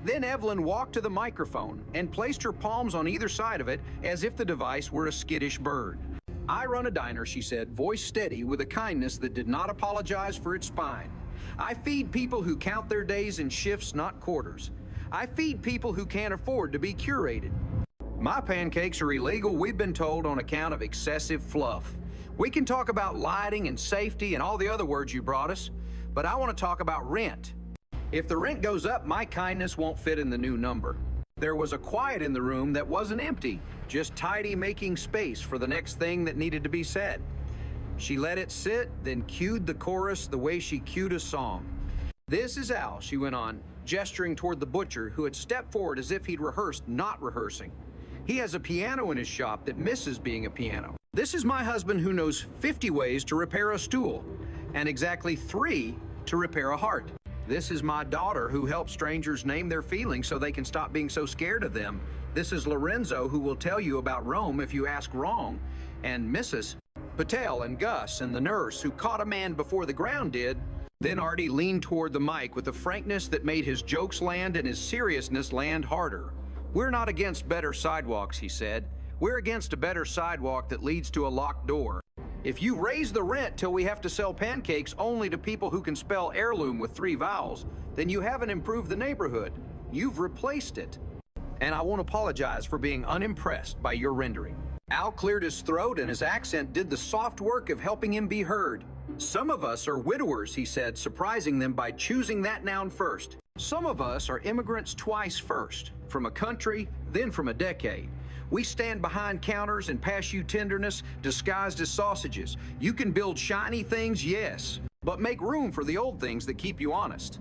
Then Evelyn walked to the microphone and placed her palms on either side of it as if the device were a skittish bird. I run a diner, she said, voice steady with a kindness that did not apologize for its spine. I feed people who count their days in shifts, not quarters. I feed people who can't afford to be curated. My pancakes are illegal, we've been told, on account of excessive fluff. We can talk about lighting and safety and all the other words you brought us, but I want to talk about rent. If the rent goes up, my kindness won't fit in the new number. There was a quiet in the room that wasn't empty, just tidy making space for the next thing that needed to be said. She let it sit, then cued the chorus the way she cued a song. This is Al, she went on, gesturing toward the butcher who had stepped forward as if he'd rehearsed not rehearsing. He has a piano in his shop that misses being a piano. This is my husband who knows 50 ways to repair a stool, and exactly 3 to repair a heart. This is my daughter who helps strangers name their feelings so they can stop being so scared of them. This is Lorenzo who will tell you about Rome if you ask wrong. And Mrs. Patel and Gus and the nurse who caught a man before the ground did. Then Artie leaned toward the mic with a frankness that made his jokes land and his seriousness land harder. We're not against better sidewalks, he said. We're against a better sidewalk that leads to a locked door. If you raise the rent till we have to sell pancakes only to people who can spell heirloom with 3 vowels, then you haven't improved the neighborhood. You've replaced it. And I won't apologize for being unimpressed by your rendering. Al cleared his throat and his accent did the soft work of helping him be heard. Some of us are widowers, he said, surprising them by choosing that noun first. Some of us are immigrants twice first, from a country, then from a decade. We stand behind counters and pass you tenderness disguised as sausages. You can build shiny things, yes, but make room for the old things that keep you honest.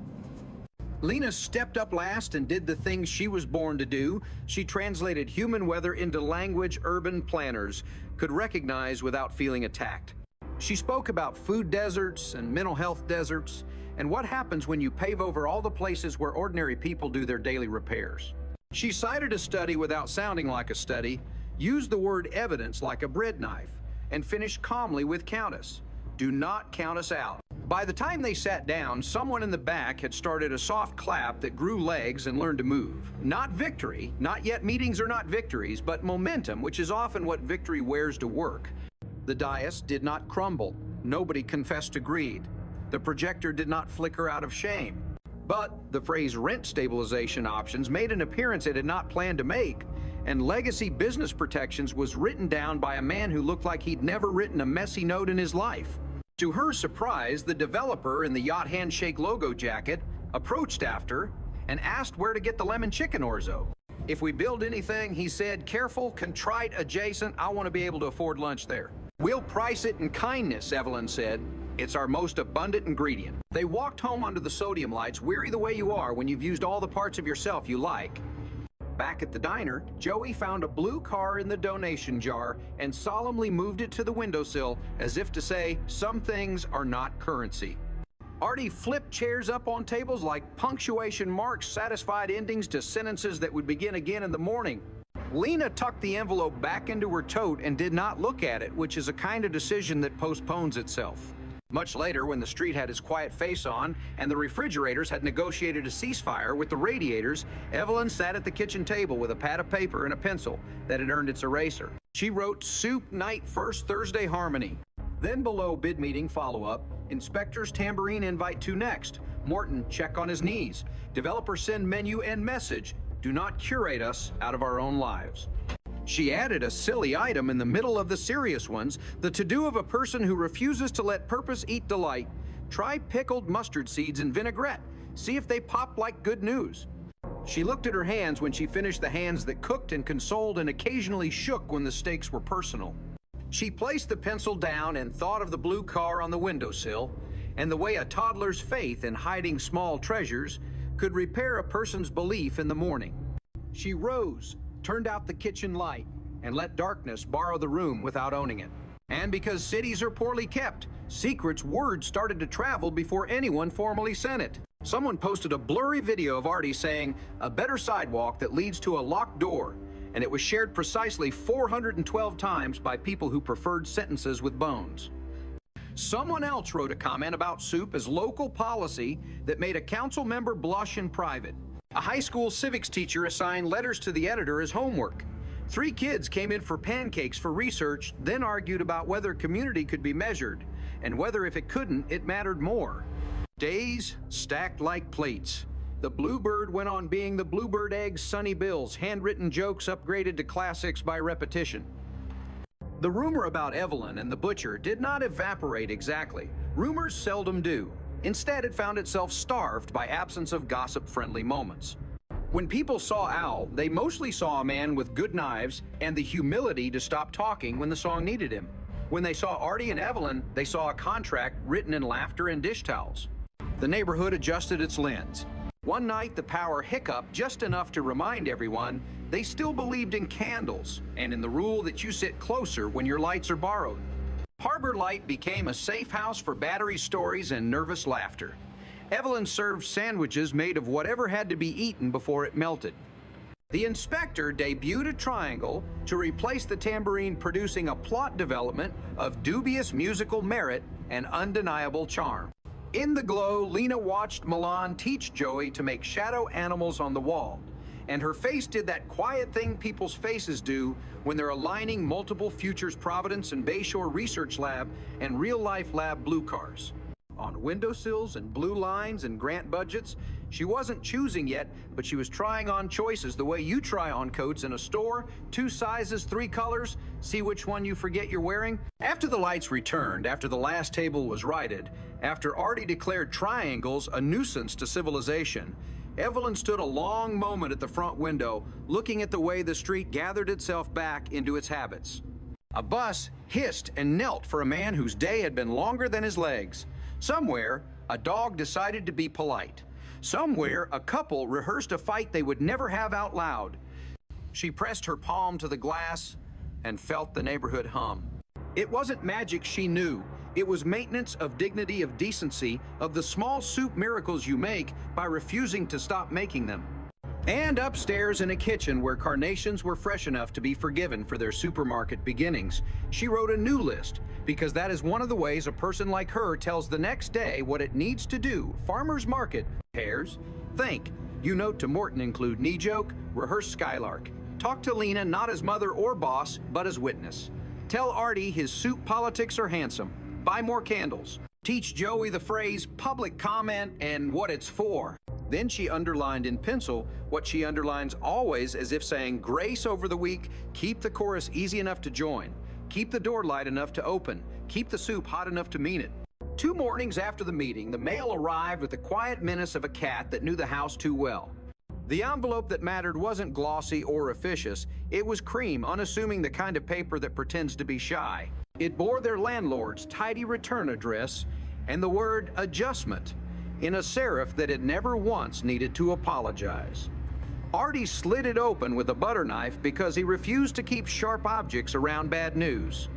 Lena stepped up last and did the things she was born to do. She translated human weather into language urban planners could recognize without feeling attacked. She spoke about food deserts and mental health deserts and what happens when you pave over all the places where ordinary people do their daily repairs. She cited a study without sounding like a study, used the word evidence like a bread knife, and finished calmly with count us. Do not count us out. By the time they sat down, someone in the back had started a soft clap that grew legs and learned to move. Not victory, not yet meetings are not victories, but momentum, which is often what victory wears to work. The dais did not crumble. Nobody confessed to greed. The projector did not flicker out of shame. But the phrase rent stabilization options made an appearance it had not planned to make, and legacy business protections was written down by a man who looked like he'd never written a messy note in his life. To her surprise, the developer in the Yacht Handshake logo jacket approached after and asked where to get the lemon chicken orzo. If we build anything, he said, careful, contrite, adjacent, I want to be able to afford lunch there. We'll price it in kindness, Evelyn said. It's our most abundant ingredient. They walked home under the sodium lights, weary the way you are when you've used all the parts of yourself you like. Back at the diner, Joey found a blue car in the donation jar and solemnly moved it to the windowsill as if to say, some things are not currency. Artie flipped chairs up on tables like punctuation marks, satisfied endings to sentences that would begin again in the morning. Lena tucked the envelope back into her tote and did not look at it, which is a kind of decision that postpones itself. Much later, when the street had its quiet face on and the refrigerators had negotiated a ceasefire with the radiators, Evelyn sat at the kitchen table with a pad of paper and a pencil that had earned its eraser. She wrote soup night first Thursday harmony. Then below bid meeting follow-up, inspectors tambourine invite to next. Morton check on his knees. Developer send menu and message. Do not curate us out of our own lives. She added a silly item in the middle of the serious ones, the to-do of a person who refuses to let purpose eat delight. Try pickled mustard seeds and vinaigrette. See if they pop like good news. She looked at her hands when she finished the hands that cooked and consoled and occasionally shook when the stakes were personal. She placed the pencil down and thought of the blue car on the windowsill and the way a toddler's faith in hiding small treasures could repair a person's belief in the morning. She rose, turned out the kitchen light, and let darkness borrow the room without owning it. And because cities are poorly kept, secrets word started to travel before anyone formally sent it. Someone posted a blurry video of Artie saying, "A better sidewalk that leads to a locked door," and it was shared precisely 412 times by people who preferred sentences with bones. Someone else wrote a comment about soup as local policy that made a council member blush in private. A high school civics teacher assigned letters to the editor as homework. 3 kids came in for pancakes for research, then argued about whether community could be measured, and whether if it couldn't, it mattered more. Days stacked like plates. The Bluebird went on being the Bluebird Eggs Sunny Bills, handwritten jokes upgraded to classics by repetition. The rumor about Evelyn and the butcher did not evaporate exactly. Rumors seldom do. Instead, it found itself starved by absence of gossip-friendly moments. When people saw Al, they mostly saw a man with good knives and the humility to stop talking when the song needed him. When they saw Artie and Evelyn, they saw a contract written in laughter and dish towels. The neighborhood adjusted its lens. One night, the power hiccuped just enough to remind everyone they still believed in candles and in the rule that you sit closer when your lights are borrowed. Harbor Light became a safe house for battery stories and nervous laughter. Evelyn served sandwiches made of whatever had to be eaten before it melted. The inspector debuted a triangle to replace the tambourine, producing a plot development of dubious musical merit and undeniable charm. In the glow, Lena watched Milan teach Joey to make shadow animals on the wall, and her face did that quiet thing people's faces do when they're aligning multiple Futures Providence and Bayshore Research Lab and Real Life Lab blue cars. On windowsills and blue lines and grant budgets, she wasn't choosing yet, but she was trying on choices the way you try on coats in a store, 2 sizes, 3 colors, see which one you forget you're wearing. After the lights returned, after the last table was righted, after Artie declared triangles a nuisance to civilization, Evelyn stood a long moment at the front window, looking at the way the street gathered itself back into its habits. A bus hissed and knelt for a man whose day had been longer than his legs. Somewhere, a dog decided to be polite. Somewhere, a couple rehearsed a fight they would never have out loud. She pressed her palm to the glass and felt the neighborhood hum. It wasn't magic she knew. It was maintenance of dignity, of decency, of the small soup miracles you make by refusing to stop making them. And upstairs in a kitchen where carnations were fresh enough to be forgiven for their supermarket beginnings, she wrote a new list, because that is one of the ways a person like her tells the next day what it needs to do. Farmer's market, pears, think. You note to Morton include knee joke, rehearse skylark. Talk to Lena not as mother or boss, but as witness. Tell Artie his soup politics are handsome. Buy more candles. Teach Joey the phrase public comment and what it's for. Then she underlined in pencil what she underlines always, as if saying grace over the week, keep the chorus easy enough to join, keep the door light enough to open, keep the soup hot enough to mean it. 2 mornings after the meeting, the mail arrived with the quiet menace of a cat that knew the house too well. The envelope that mattered wasn't glossy or officious, it was cream, unassuming, the kind of paper that pretends to be shy. It bore their landlord's tidy return address and the word adjustment in a serif that had never once needed to apologize. Artie slid it open with a butter knife because he refused to keep sharp objects around bad news.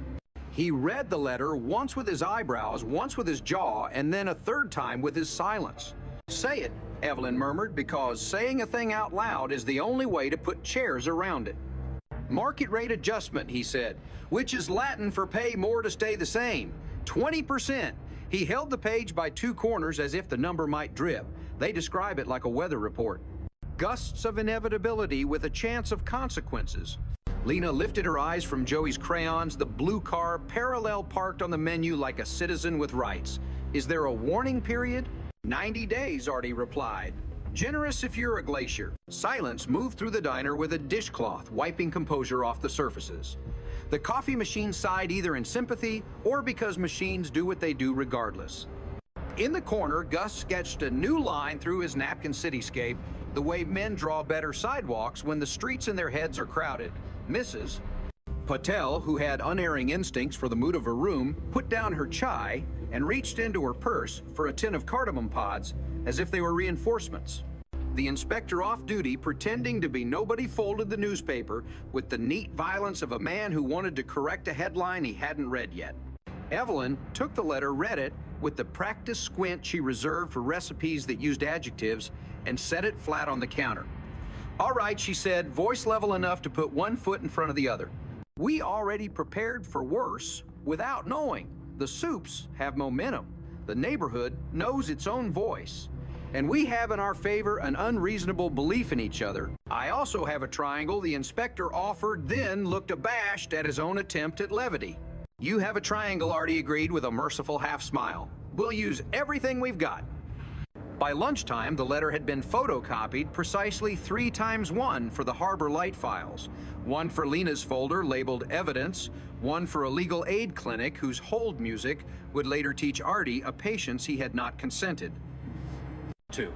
He read the letter once with his eyebrows, once with his jaw, and then a 3rd time with his silence. Say it, Evelyn murmured, because saying a thing out loud is the only way to put chairs around it. Market rate adjustment, he said, which is Latin for pay more to stay the same. 20%. He held the page by 2 corners as if the number might drip. They describe it like a weather report. Gusts of inevitability with a chance of consequences. Lena lifted her eyes from Joey's crayons, the blue car parallel parked on the menu like a citizen with rights. Is there a warning period? 90 days, Artie replied. Generous if you're a glacier. Silence moved through the diner with a dishcloth, wiping composure off the surfaces. The coffee machine sighed either in sympathy or because machines do what they do regardless. In the corner, Gus sketched a new line through his napkin cityscape, the way men draw better sidewalks when the streets in their heads are crowded. Mrs. Patel, who had unerring instincts for the mood of a room, put down her chai and reached into her purse for a tin of cardamom pods as if they were reinforcements. The inspector off duty, pretending to be nobody, folded the newspaper with the neat violence of a man who wanted to correct a headline he hadn't read yet. Evelyn took the letter, read it with the practiced squint she reserved for recipes that used adjectives, and set it flat on the counter. "All right," she said, voice level enough to put one foot in front of the other. "We already prepared for worse without knowing. The soups have momentum. The neighborhood knows its own voice. And we have in our favor an unreasonable belief in each other. I also have a triangle the inspector offered, then looked abashed at his own attempt at levity." "You have a triangle," Artie agreed with a merciful half smile. "We'll use everything we've got." By lunchtime, the letter had been photocopied precisely 3 times 1 for the Harbor Light files. One for Lena's folder labeled Evidence, one for a legal aid clinic whose hold music would later teach Artie a patience he had not consented to.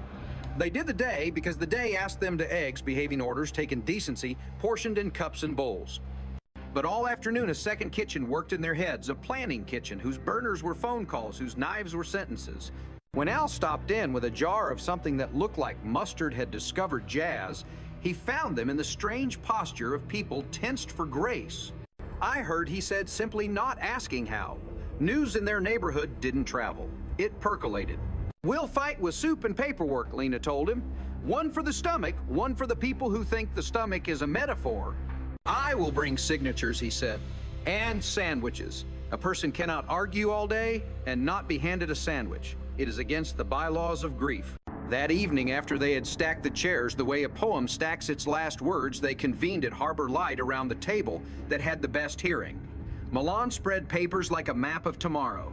They did the day because the day asked them to eggs, behaving orders, taken decency, portioned in cups and bowls. But all afternoon, a second kitchen worked in their heads, a planning kitchen whose burners were phone calls, whose knives were sentences. When Al stopped in with a jar of something that looked like Mustard had discovered jazz, he found them in the strange posture of people tensed for grace. "I heard," he said, simply not asking how. News in their neighborhood didn't travel. It percolated. "We'll fight with soup and paperwork," Lena told him. "One for the stomach, one for the people who think the stomach is a metaphor." "I will bring signatures," he said, "and sandwiches. A person cannot argue all day and not be handed a sandwich. It is against the bylaws of grief." That evening, after they had stacked the chairs the way a poem stacks its last words, they convened at Harbor Light around the table that had the best hearing. Milan spread papers like a map of tomorrow.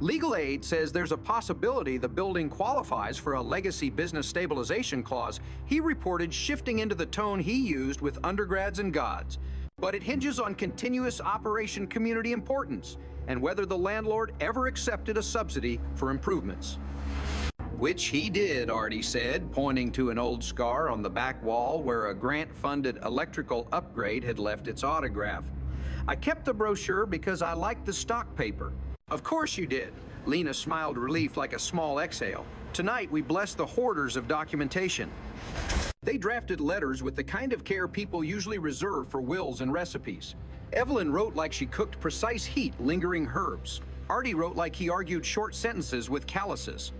Legal aid says there's a possibility the building qualifies for a legacy business stabilization clause. He reported, shifting into the tone he used with undergrads and gods. But it hinges on continuous Operation Community Importance and whether the landlord ever accepted a subsidy for improvements. "Which he did," Artie said, pointing to an old scar on the back wall where a grant-funded electrical upgrade had left its autograph. "I kept the brochure because I liked the stock paper." "Of course you did." Lena smiled relief like a small exhale. "Tonight we bless the hoarders of documentation." They drafted letters with the kind of care people usually reserve for wills and recipes. Evelyn wrote like she cooked precise heat, lingering herbs. Artie wrote like he argued short sentences with calluses.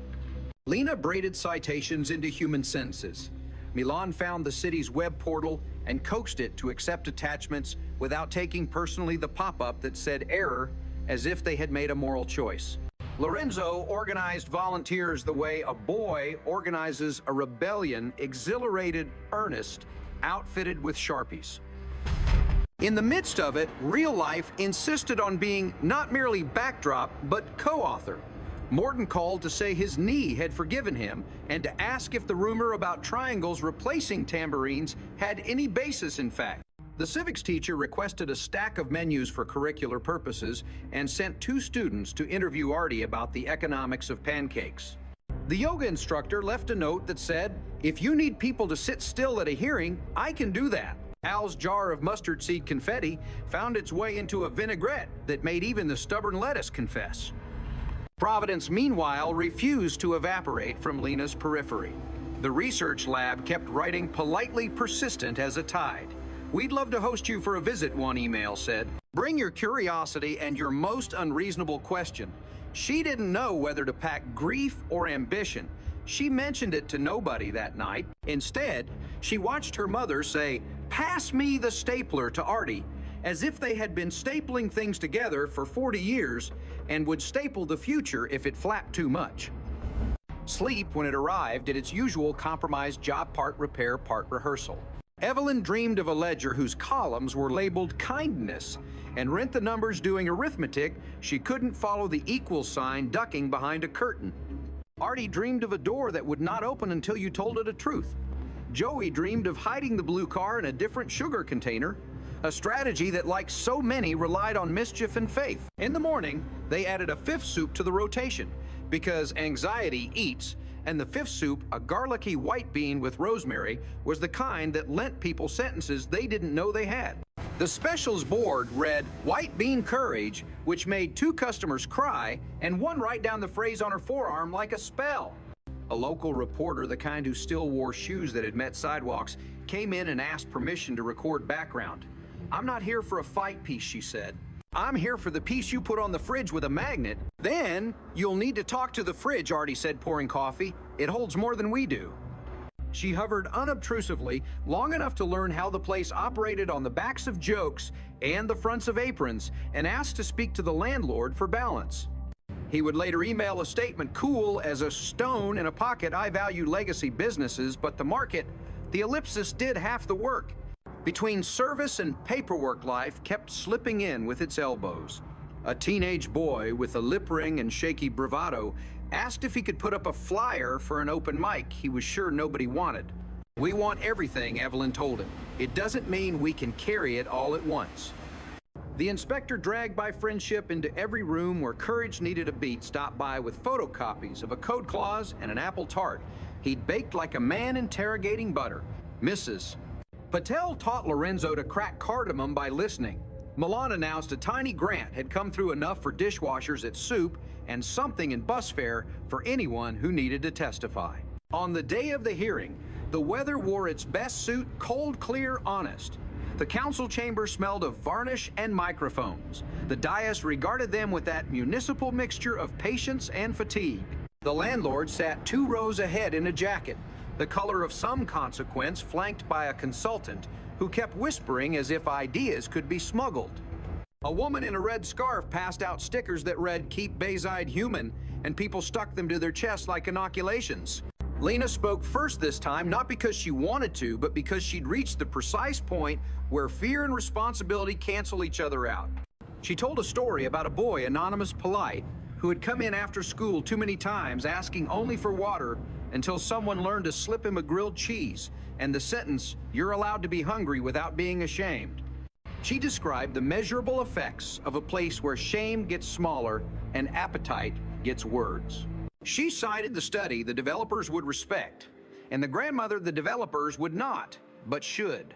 Lena braided citations into human sentences. Milan found the city's web portal and coaxed it to accept attachments without taking personally the pop-up that said error, as if they had made a moral choice. Lorenzo organized volunteers the way a boy organizes a rebellion, exhilarated, earnest, outfitted with Sharpies. In the midst of it, real life insisted on being not merely backdrop, but co-author. Morton called to say his knee had forgiven him and to ask if the rumor about triangles replacing tambourines had any basis in fact. The civics teacher requested a stack of menus for curricular purposes and sent 2 students to interview Artie about the economics of pancakes. The yoga instructor left a note that said, "If you need people to sit still at a hearing, I can do that." Al's jar of mustard seed confetti found its way into a vinaigrette that made even the stubborn lettuce confess. Providence, meanwhile, refused to evaporate from Lena's periphery. The research lab kept writing politely persistent as a tide. "We'd love to host you for a visit," one email said. "Bring your curiosity and your most unreasonable question." She didn't know whether to pack grief or ambition. She mentioned it to nobody that night. Instead, she watched her mother say, "Pass me the stapler," to Artie, as if they had been stapling things together for 40 years and would staple the future if it flapped too much. Sleep, when it arrived, did its usual compromised job part repair, part rehearsal. Evelyn dreamed of a ledger whose columns were labeled kindness, and rent the numbers doing arithmetic she couldn't follow the equal sign ducking behind a curtain. Artie dreamed of a door that would not open until you told it a truth. Joey dreamed of hiding the blue car in a different sugar container, a strategy that, like so many, relied on mischief and faith. In the morning, they added a 5th soup to the rotation. because anxiety eats, and the fifth soup, a garlicky white bean with rosemary, was the kind that lent people sentences they didn't know they had. The specials board read white bean courage, which made 2 customers cry, and one write down the phrase on her forearm like a spell. A local reporter, the kind who still wore shoes that had met sidewalks, came in and asked permission to record background. "I'm not here for a fight piece," she said. "I'm here for the piece you put on the fridge with a magnet." "Then you'll need to talk to the fridge," Artie said, pouring coffee. "It holds more than we do." She hovered unobtrusively long enough to learn how the place operated on the backs of jokes and the fronts of aprons, and asked to speak to the landlord for balance. He would later email a statement cool as a stone in a pocket. "I value legacy businesses, but the market, the ellipsis did half the work." Between service and paperwork, life kept slipping in with its elbows. A teenage boy with a lip ring and shaky bravado asked if he could put up a flyer for an open mic he was sure nobody wanted. "We want everything," Evelyn told him. "It doesn't mean we can carry it all at once." The inspector, dragged by friendship into every room where courage needed a beat, stopped by with photocopies of a code clause and an apple tart he'd baked like a man interrogating butter. "Mrs. Patel taught Lorenzo to crack cardamom by listening." Milan announced a tiny grant had come through, enough for dishwashers at soup and something in bus fare for anyone who needed to testify. On the day of the hearing, the weather wore its best suit, cold, clear, honest. The council chamber smelled of varnish and microphones. The dais regarded them with that municipal mixture of patience and fatigue. The landlord sat 2 rows ahead in a jacket, the color of some consequence, flanked by a consultant who kept whispering as if ideas could be smuggled. A woman in a red scarf passed out stickers that read, "Keep Bayside human," and people stuck them to their chests like inoculations. Lena spoke first this time, not because she wanted to, but because she'd reached the precise point where fear and responsibility cancel each other out. She told a story about a boy, anonymous polite, who had come in after school too many times asking only for water until someone learned to slip him a grilled cheese and the sentence, "You're allowed to be hungry without being ashamed." She described the measurable effects of a place where shame gets smaller and appetite gets words. She cited the study the developers would respect, and the grandmother the developers would not, but should.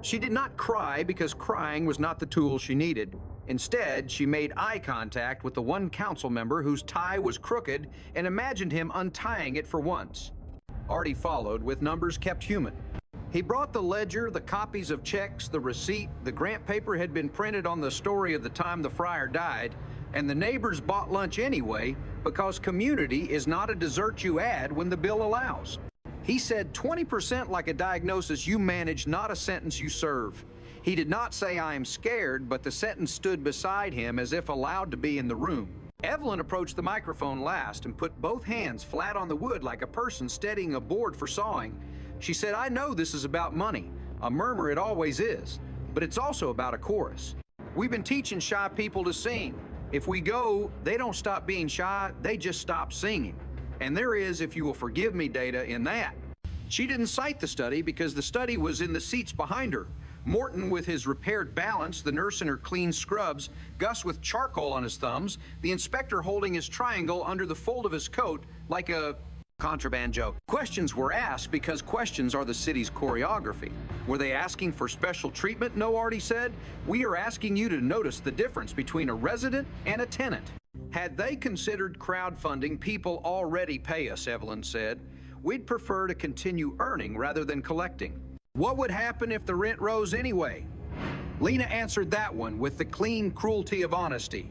She did not cry because crying was not the tool she needed. Instead, she made eye contact with the one council member whose tie was crooked and imagined him untying it for once. Artie followed, with numbers kept human. He brought the ledger, the copies of checks, the receipt. The grant paper had been printed on the story of the time the friar died, and the neighbors bought lunch anyway because community is not a dessert you add when the bill allows. He said 20% like a diagnosis you manage, not a sentence you serve. He did not say, "I am scared," but the sentence stood beside him as if allowed to be in the room. Evelyn approached the microphone last and put both hands flat on the wood like a person steadying a board for sawing. She said, "I know this is about money. A murmur it always is, but it's also about a chorus. We've been teaching shy people to sing. If we go, they don't stop being shy, they just stop singing. And there is, if you will forgive me, data in that." She didn't cite the study because the study was in the seats behind her. Morton with his repaired balance, the nurse in her clean scrubs, Gus with charcoal on his thumbs, the inspector holding his triangle under the fold of his coat like a contraband joke. Questions were asked because questions are the city's choreography. Were they asking for special treatment? No, Artie said. "We are asking you to notice the difference between a resident and a tenant." Had they considered crowdfunding, people already pay us, Evelyn said. "We'd prefer to continue earning rather than collecting." What would happen if the rent rose anyway? Lena answered that one with the clean cruelty of honesty.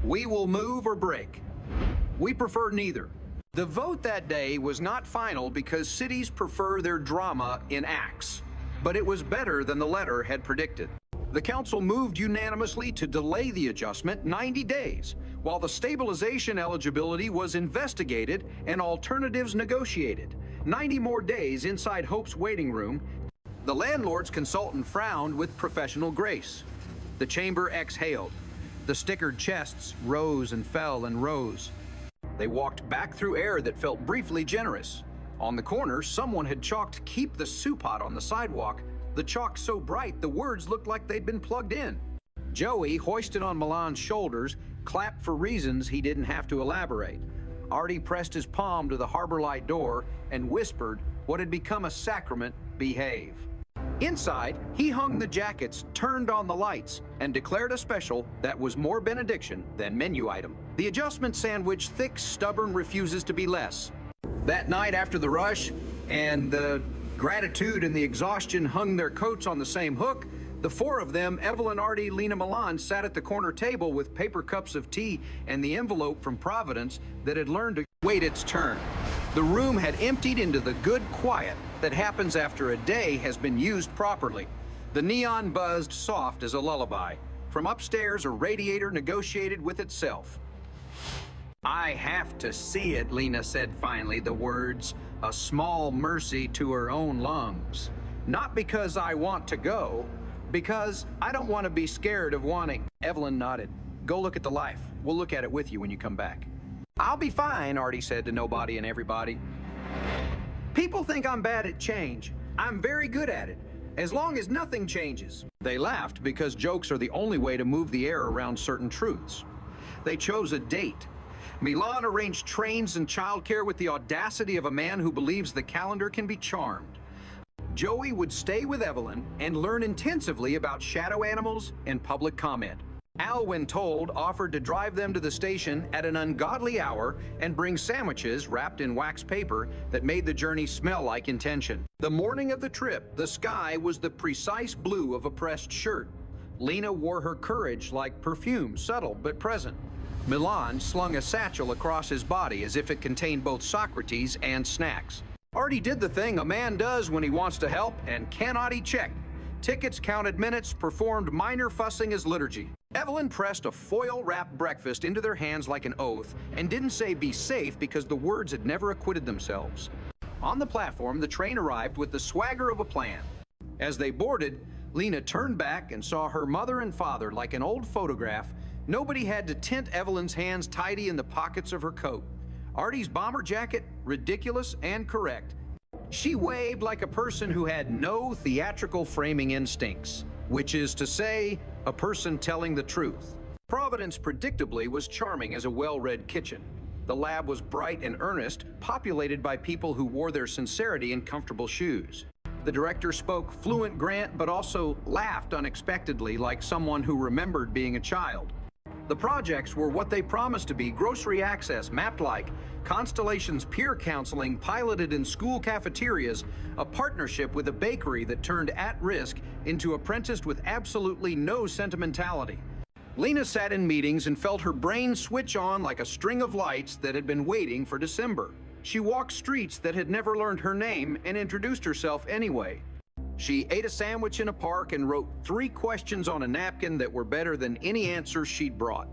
"We will move or break. We prefer neither." The vote that day was not final because cities prefer their drama in acts, but it was better than the letter had predicted. The council moved unanimously to delay the adjustment 90 days, while the stabilization eligibility was investigated and alternatives negotiated. 90 more days inside Hope's waiting room. The landlord's consultant frowned with professional grace. The chamber exhaled. The stickered chests rose and fell and rose. They walked back through air that felt briefly generous. On the corner, someone had chalked "Keep the soup hot" on the sidewalk, the chalk so bright the words looked like they'd been plugged in. Joey, hoisted on Milan's shoulders, clapped for reasons he didn't have to elaborate. Artie pressed his palm to the harbor light door and whispered what had become a sacrament, behave. Inside, he hung the jackets, turned on the lights, and declared a special that was more benediction than menu item. The adjustment sandwich, thick, stubborn, refuses to be less. That night after the rush, and the gratitude and the exhaustion hung their coats on the same hook, the four of them, Evelyn, Artie, Lena, Milan, sat at the corner table with paper cups of tea and the envelope from Providence that had learned to wait its turn. The room had emptied into the good quiet that happens after a day has been used properly. The neon buzzed soft as a lullaby. From upstairs, a radiator negotiated with itself. I have to see it, Lena said finally, the words, a small mercy to her own lungs. Not because I want to go, because I don't want to be scared of wanting. Evelyn nodded. Go look at the life. We'll look at it with you when you come back. I'll be fine, Artie said to nobody and everybody. People think I'm bad at change. I'm very good at it, as long as nothing changes. They laughed because jokes are the only way to move the air around certain truths. They chose a date. Milan arranged trains and childcare with the audacity of a man who believes the calendar can be charmed. Joey would stay with Evelyn and learn intensively about shadow animals and public comment. Al, when told, offered to drive them to the station at an ungodly hour and bring sandwiches wrapped in wax paper that made the journey smell like intention. The morning of the trip, the sky was the precise blue of a pressed shirt. Lena wore her courage like perfume, subtle but present. Milan slung a satchel across his body as if it contained both Socrates and snacks. Artie did the thing a man does when he wants to help and cannot eat check. Tickets, counted minutes, performed minor fussing as liturgy. Evelyn pressed a foil-wrapped breakfast into their hands like an oath and didn't say be safe because the words had never acquitted themselves. On the platform, the train arrived with the swagger of a plan. As they boarded, Lena turned back and saw her mother and father like an old photograph. Nobody had to tint Evelyn's hands tidy in the pockets of her coat. Artie's bomber jacket, ridiculous and correct. She waved like a person who had no theatrical framing instincts, which is to say, a person telling the truth. Providence, predictably, was charming as a well-read kitchen. The lab was bright and earnest, populated by people who wore their sincerity in comfortable shoes. The director spoke fluent Grant, but also laughed unexpectedly like someone who remembered being a child. The projects were what they promised to be: grocery access, mapped like, Constellation's peer counseling piloted in school cafeterias, a partnership with a bakery that turned at-risk into apprenticed with absolutely no sentimentality. Lena sat in meetings and felt her brain switch on like a string of lights that had been waiting for December. She walked streets that had never learned her name and introduced herself anyway. She ate a sandwich in a park and wrote 3 questions on a napkin that were better than any answers she'd brought.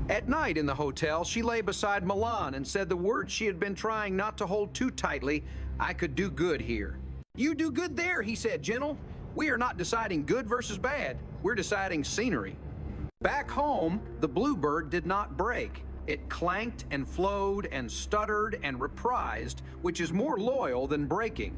At night in the hotel, she lay beside Milan and said the words she had been trying not to hold too tightly: I could do good here. You do good there, he said, gentle. We are not deciding good versus bad. We're deciding scenery. Back home, the Bluebird did not break. It clanked and flowed and stuttered and reprised, which is more loyal than breaking.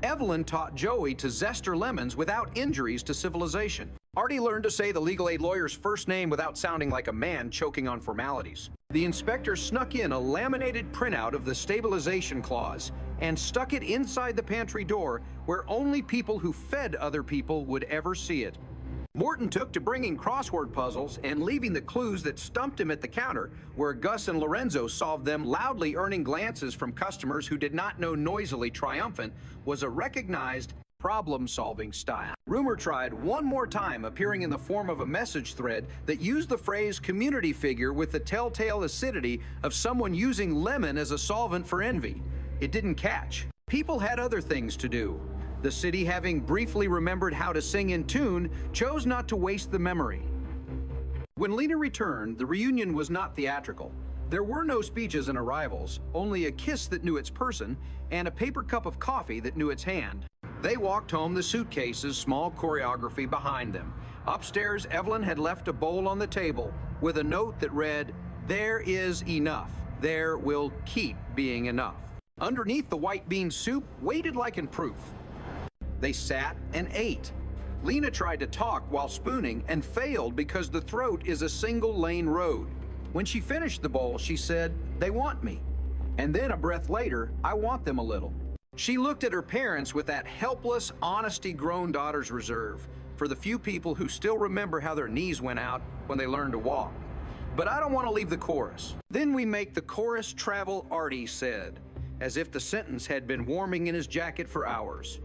Evelyn taught Joey to zester lemons without injuries to civilization. Artie learned to say the legal aid lawyer's first name without sounding like a man choking on formalities. The inspector snuck in a laminated printout of the stabilization clause and stuck it inside the pantry door where only people who fed other people would ever see it. Morton took to bringing crossword puzzles and leaving the clues that stumped him at the counter, where Gus and Lorenzo solved them, loudly earning glances from customers who did not know noisily triumphant was a recognized problem-solving style. Rumor tried one more time, appearing in the form of a message thread that used the phrase community figure with the telltale acidity of someone using lemon as a solvent for envy. It didn't catch. People had other things to do. The city, having briefly remembered how to sing in tune, chose not to waste the memory. When Lena returned, the reunion was not theatrical. There were no speeches and arrivals, only a kiss that knew its person and a paper cup of coffee that knew its hand. They walked home, the suitcases, small choreography behind them. Upstairs, Evelyn had left a bowl on the table with a note that read, "There is enough. There will keep being enough." Underneath the white bean soup waited like in proof. They sat and ate. Lena tried to talk while spooning and failed because the throat is a single-lane road. When she finished the bowl, she said, "They want me. And then a breath later, I want them a little. She looked at her parents with that helpless, honesty-grown daughter's reserve for the few people who still remember how their knees went out when they learned to walk. But I don't want to leave the chorus. Then we make the chorus travel, Archie said, as if the sentence had been warming in his jacket for hours.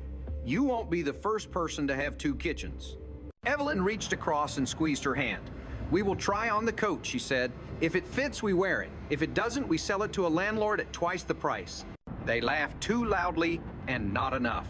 You won't be the first person to have 2 kitchens. Evelyn reached across and squeezed her hand. We will try on the coat, she said. If it fits, we wear it. If it doesn't, we sell it to a landlord at twice the price. They laughed too loudly and not enough.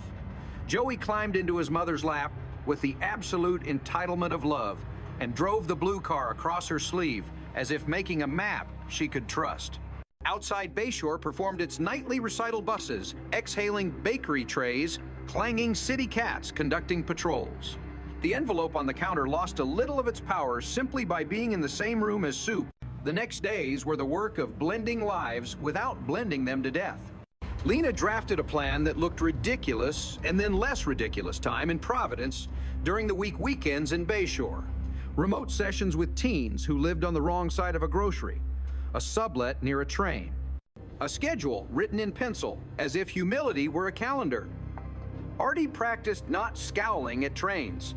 Joey climbed into his mother's lap with the absolute entitlement of love and drove the blue car across her sleeve as if making a map she could trust. Outside Bayshore performed its nightly recital buses, exhaling bakery trays, clanging city cats conducting patrols. The envelope on the counter lost a little of its power simply by being in the same room as soup. The next days were the work of blending lives without blending them to death. Lena drafted a plan that looked ridiculous and then less ridiculous time in Providence during the weekends in Bayshore. Remote sessions with teens who lived on the wrong side of a grocery, a sublet near a train, a schedule written in pencil as if humility were a calendar. Archie practiced not scowling at trains.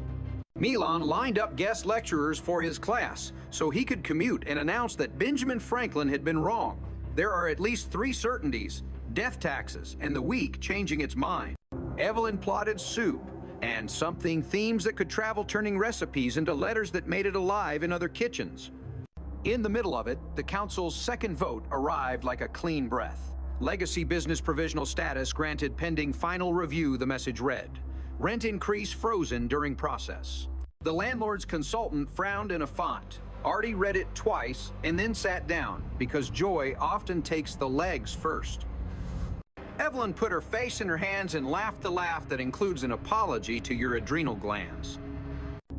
Milan lined up guest lecturers for his class so he could commute and announce that Benjamin Franklin had been wrong. There are at least 3 certainties: death taxes and the week changing its mind. Evelyn plotted soup and something themes that could travel, turning recipes into letters that made it alive in other kitchens. In the middle of it, the council's second vote arrived like a clean breath. Legacy business provisional status granted pending final review, the message read. Rent increase frozen during process. The landlord's consultant frowned in a font. Archie read it twice and then sat down because joy often takes the legs first. Evelyn put her face in her hands and laughed the laugh that includes an apology to your adrenal glands.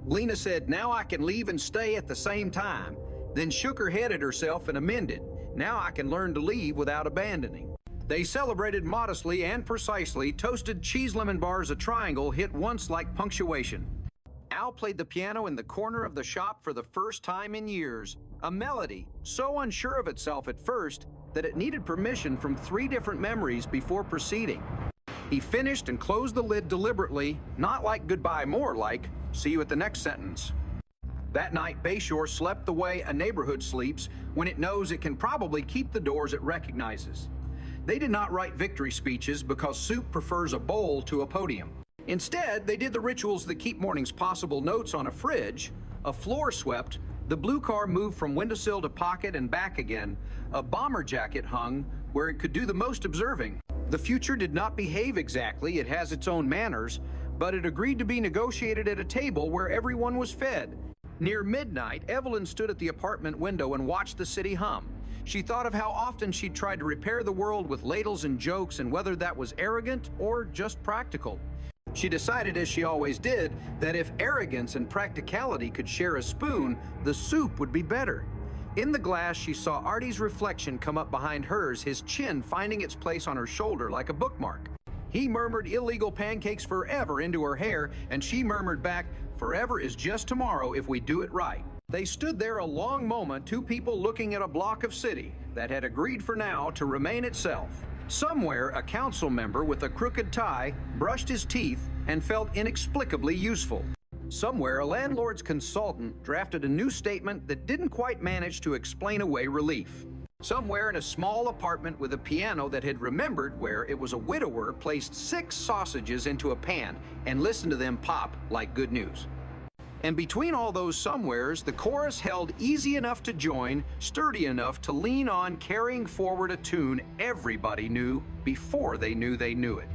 Lena said, "Now I can leave and stay at the same time," then shook her head at herself and amended, "Now I can learn to leave without abandoning." They celebrated modestly and precisely. Toasted cheese lemon bars, a triangle, hit once like punctuation. Al played the piano in the corner of the shop for the first time in years, a melody so unsure of itself at first that it needed permission from 3 different memories before proceeding. He finished and closed the lid deliberately, not like goodbye, more like see you at the next sentence. That night, Bayshore slept the way a neighborhood sleeps when it knows it can probably keep the doors it recognizes. They did not write victory speeches because soup prefers a bowl to a podium. Instead, they did the rituals that keep morning's possible notes on a fridge, a floor swept, the blue car moved from windowsill to pocket and back again, a bomber jacket hung where it could do the most observing. The future did not behave exactly, it has its own manners, but it agreed to be negotiated at a table where everyone was fed. Near midnight, Evelyn stood at the apartment window and watched the city hum. She thought of how often she'd tried to repair the world with ladles and jokes and whether that was arrogant or just practical. She decided, as she always did, that if arrogance and practicality could share a spoon, the soup would be better. In the glass, she saw Archie's reflection come up behind hers, his chin finding its place on her shoulder like a bookmark. He murmured illegal pancakes forever into her hair, and she murmured back, "Forever is just tomorrow if we do it right." They stood there a long moment, 2 people looking at a block of city that had agreed for now to remain itself. Somewhere, a council member with a crooked tie brushed his teeth and felt inexplicably useful. Somewhere, a landlord's consultant drafted a new statement that didn't quite manage to explain away relief. Somewhere in a small apartment with a piano that had remembered where it was a widower placed 6 sausages into a pan and listened to them pop like good news. And between all those somewheres, the chorus held easy enough to join, sturdy enough to lean on, carrying forward a tune everybody knew before they knew it.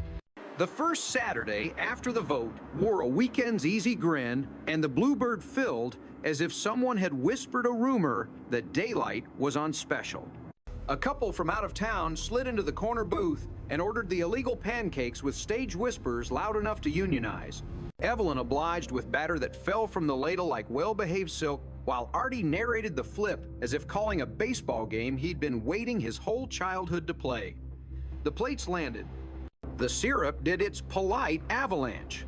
The first Saturday after the vote wore a weekend's easy grin, and the Bluebird filled as if someone had whispered a rumor that daylight was on special. A couple from out of town slid into the corner booth and ordered the illegal pancakes with stage whispers loud enough to unionize. Evelyn obliged with batter that fell from the ladle like well-behaved silk, while Archie narrated the flip as if calling a baseball game he'd been waiting his whole childhood to play. The plates landed. The syrup did its polite avalanche.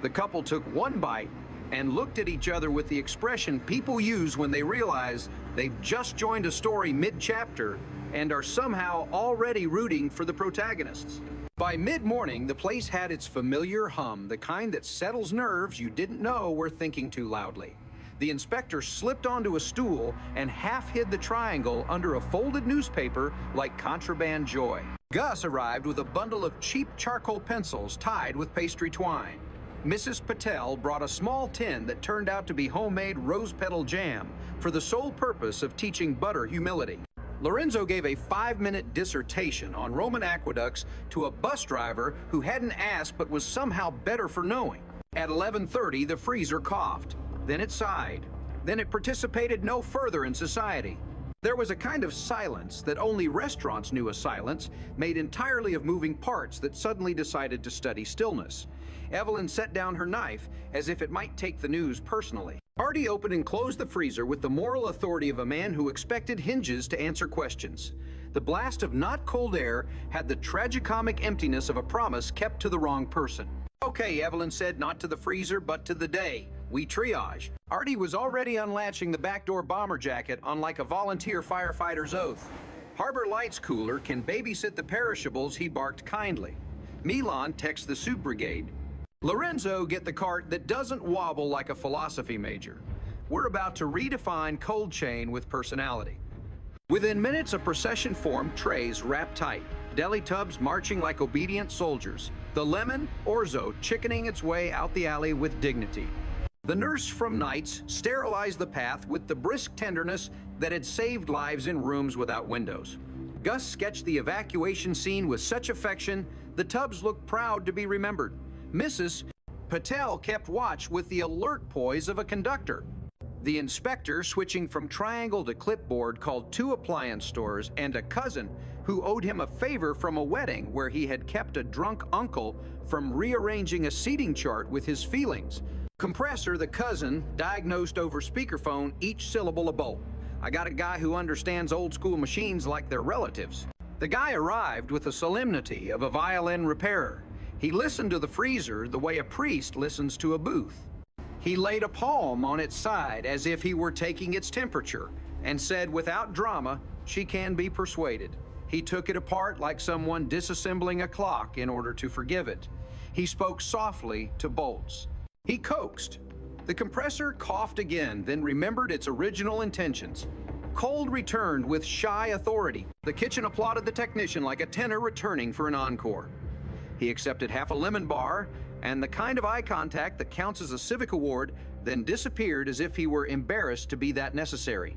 The couple took one bite and looked at each other with the expression people use when they realize they've just joined a story mid-chapter and are somehow already rooting for the protagonists. By mid-morning, the place had its familiar hum, the kind that settles nerves you didn't know were thinking too loudly. The inspector slipped onto a stool and half hid the triangle under a folded newspaper like contraband joy. Gus arrived with a bundle of cheap charcoal pencils tied with pastry twine. Mrs. Patel brought a small tin that turned out to be homemade rose petal jam for the sole purpose of teaching Butter humility. Lorenzo gave a 5-minute dissertation on Roman aqueducts to a bus driver who hadn't asked but was somehow better for knowing. At 11:30, the freezer coughed. Then it sighed. Then it participated no further in society. There was a kind of silence that only restaurants knew a silence, made entirely of moving parts that suddenly decided to study stillness. Evelyn set down her knife as if it might take the news personally. Archie opened and closed the freezer with the moral authority of a man who expected hinges to answer questions. The blast of not cold air had the tragicomic emptiness of a promise kept to the wrong person. Okay, Evelyn said, not to the freezer, but to the day. We triage. Archie was already unlatching the backdoor bomber jacket on like a volunteer firefighter's oath. Harbor Lights cooler can babysit the perishables, he barked kindly. Milan texts the soup brigade. Lorenzo, get the cart that doesn't wobble like a philosophy major. We're about to redefine cold chain with personality. Within minutes, a procession formed, trays wrapped tight, deli tubs marching like obedient soldiers, the lemon, orzo, chickening its way out the alley with dignity. The nurse from Knights sterilized the path with the brisk tenderness that had saved lives in rooms without windows. Gus sketched the evacuation scene with such affection, the tubs looked proud to be remembered. Mrs. Patel kept watch with the alert poise of a conductor. The inspector, switching from triangle to clipboard, called 2 appliance stores and a cousin who owed him a favor from a wedding where he had kept a drunk uncle from rearranging a seating chart with his feelings. Compressor, the cousin, diagnosed over speakerphone, each syllable a bolt. I got a guy who understands old school machines like they're relatives. The guy arrived with the solemnity of a violin repairer. He listened to the freezer the way a priest listens to a booth. He laid a palm on its side as if he were taking its temperature and said without drama, she can be persuaded. He took it apart like someone disassembling a clock in order to forgive it. He spoke softly to bolts. He coaxed. The compressor coughed again, then remembered its original intentions. Cold returned with shy authority. The kitchen applauded the technician like a tenor returning for an encore. He accepted half a lemon bar and the kind of eye contact that counts as a civic award, then disappeared as if he were embarrassed to be that necessary.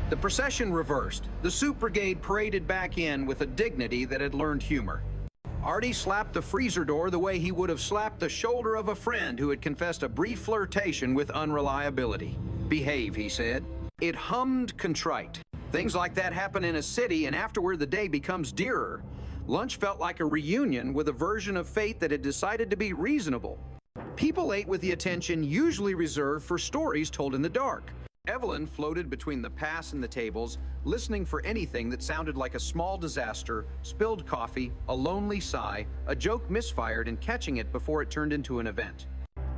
The procession reversed. The soup brigade paraded back in with a dignity that had learned humor. Archie slapped the freezer door the way he would have slapped the shoulder of a friend who had confessed a brief flirtation with unreliability. Behave, he said. It hummed contrite. Things like that happen in a city, and afterward the day becomes dearer. Lunch felt like a reunion with a version of fate that had decided to be reasonable. People ate with the attention usually reserved for stories told in the dark. Evelyn floated between the pass and the tables, listening for anything that sounded like a small disaster, spilled coffee, a lonely sigh, a joke misfired, and catching it before it turned into an event.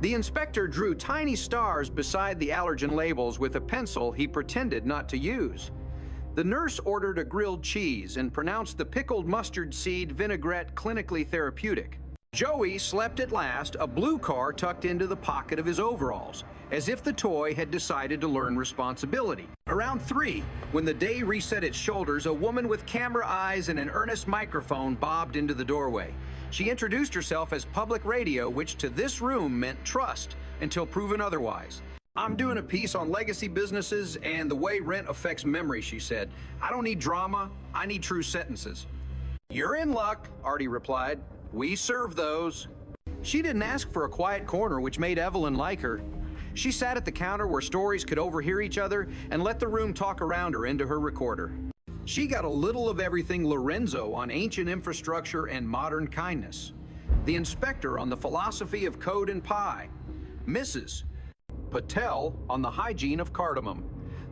The inspector drew tiny stars beside the allergen labels with a pencil he pretended not to use. The nurse ordered a grilled cheese and pronounced the pickled mustard seed vinaigrette clinically therapeutic. Joey slept at last, a blue car tucked into the pocket of his overalls, as if the toy had decided to learn responsibility. Around 3, when the day reset its shoulders, a woman with camera eyes and an earnest microphone bobbed into the doorway. She introduced herself as public radio, which to this room meant trust until proven otherwise. I'm doing a piece on legacy businesses and the way rent affects memory, she said. I don't need drama, I need true sentences. You're in luck, Archie replied. We serve those. She didn't ask for a quiet corner, which made Evelyn like her. She sat at the counter where stories could overhear each other and let the room talk around her into her recorder. She got a little of everything Lorenzo on ancient infrastructure and modern kindness. The inspector on the philosophy of code and pie. Mrs. Patel on the hygiene of cardamom.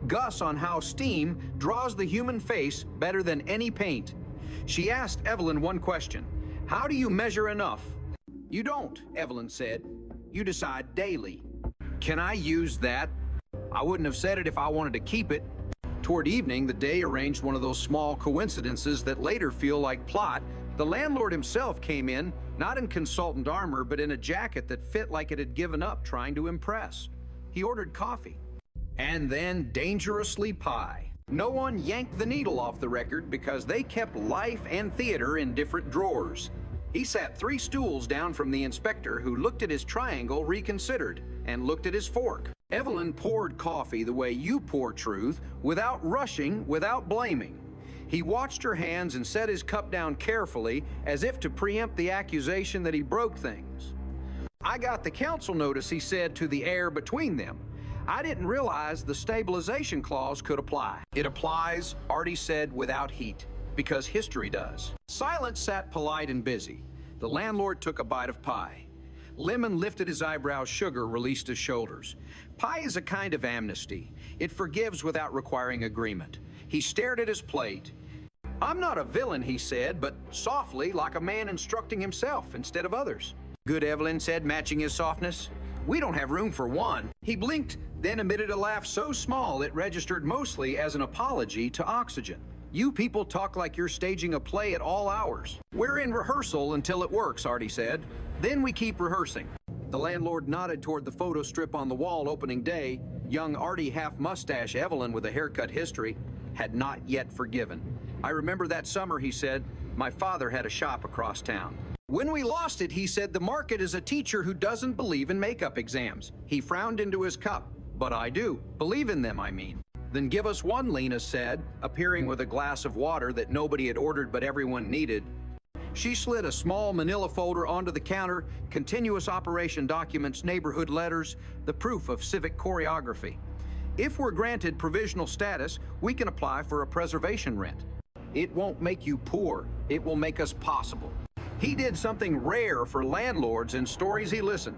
Gus on how steam draws the human face better than any paint. She asked Evelyn one question. How do you measure enough? You don't, Evelyn said. You decide daily. Can I use that? I wouldn't have said it if I wanted to keep it. Toward evening, the day arranged one of those small coincidences that later feel like plot. The landlord himself came in, not in consultant armor, but in a jacket that fit like it had given up trying to impress. He ordered coffee. And then dangerously pie. No one yanked the needle off the record because they kept life and theater in different drawers. He sat 3 stools down from the inspector, who looked at his triangle, reconsidered, and looked at his fork. Evelyn poured coffee the way you pour truth, without rushing, without blaming. He watched her hands and set his cup down carefully, as if to preempt the accusation that he broke things. I got the council notice, he said to the air between them. I didn't realize the stabilization clause could apply. It applies, Archie said, without heat, because history does. Silence sat polite and busy. The landlord took a bite of pie. Lemon lifted his eyebrows, Sugar released his shoulders. Pie is a kind of amnesty. It forgives without requiring agreement. He stared at his plate. I'm not a villain, he said, but softly, like a man instructing himself instead of others. Good, Evelyn said, matching his softness. We don't have room for one. He blinked, then emitted a laugh so small it registered mostly as an apology to Oxygen. You people talk like you're staging a play at all hours. We're in rehearsal until it works, Archie said. Then we keep rehearsing. The landlord nodded toward the photo strip on the wall opening day. Young Archie, half-mustache Evelyn with a haircut history, had not yet forgiven. I remember that summer, he said, my father had a shop across town. When we lost it, he said, the market is a teacher who doesn't believe in makeup exams. He frowned into his cup. But I do. Believe in them, I mean. Then give us one, Lena said, appearing with a glass of water that nobody had ordered but everyone needed. She slid a small manila folder onto the counter, continuous operation documents, neighborhood letters, the proof of civic choreography. If we're granted provisional status, we can apply for a preservation rent. It won't make you poor. It will make us possible. He did something rare for landlords in stories he listened.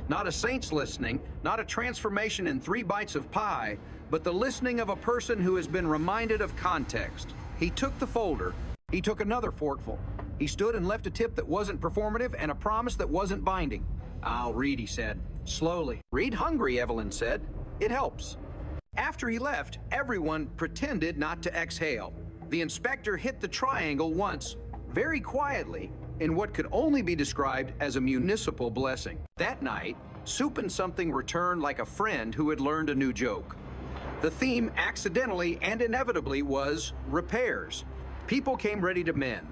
Not a saint's listening, not a transformation in 3 bites of pie, but the listening of a person who has been reminded of context. He took the folder. He took another forkful. He stood and left a tip that wasn't performative and a promise that wasn't binding. I'll read, he said, slowly. Read hungry, Evelyn said. It helps. After he left, everyone pretended not to exhale. The inspector hit the triangle once, very quietly, in what could only be described as a municipal blessing. That night, Soup and Something returned like a friend who had learned a new joke. The theme, accidentally and inevitably, was repairs. People came ready to mend.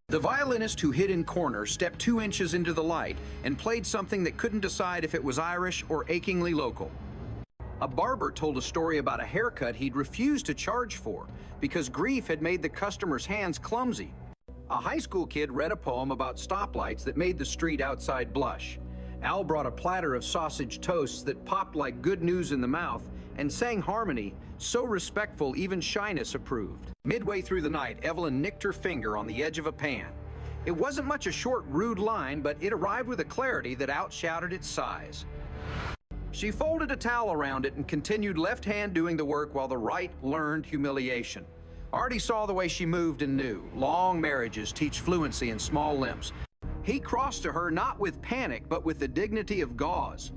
The violinist who hid in corner stepped 2 inches into the light and played something that couldn't decide if it was Irish or achingly local. A barber told a story about a haircut he'd refused to charge for because grief had made the customer's hands clumsy. A high school kid read a poem about stoplights that made the street outside blush. Al brought a platter of sausage toasts that popped like good news in the mouth and sang harmony, so respectful even shyness approved. Midway through the night, Evelyn nicked her finger on the edge of a pan. It wasn't much a short, rude line, but it arrived with a clarity that outshouted its size. She folded a towel around it and continued left hand doing the work while the right learned humiliation. Archie saw the way she moved and knew. Long marriages teach fluency in small limps. He crossed to her not with panic, but with the dignity of gauze.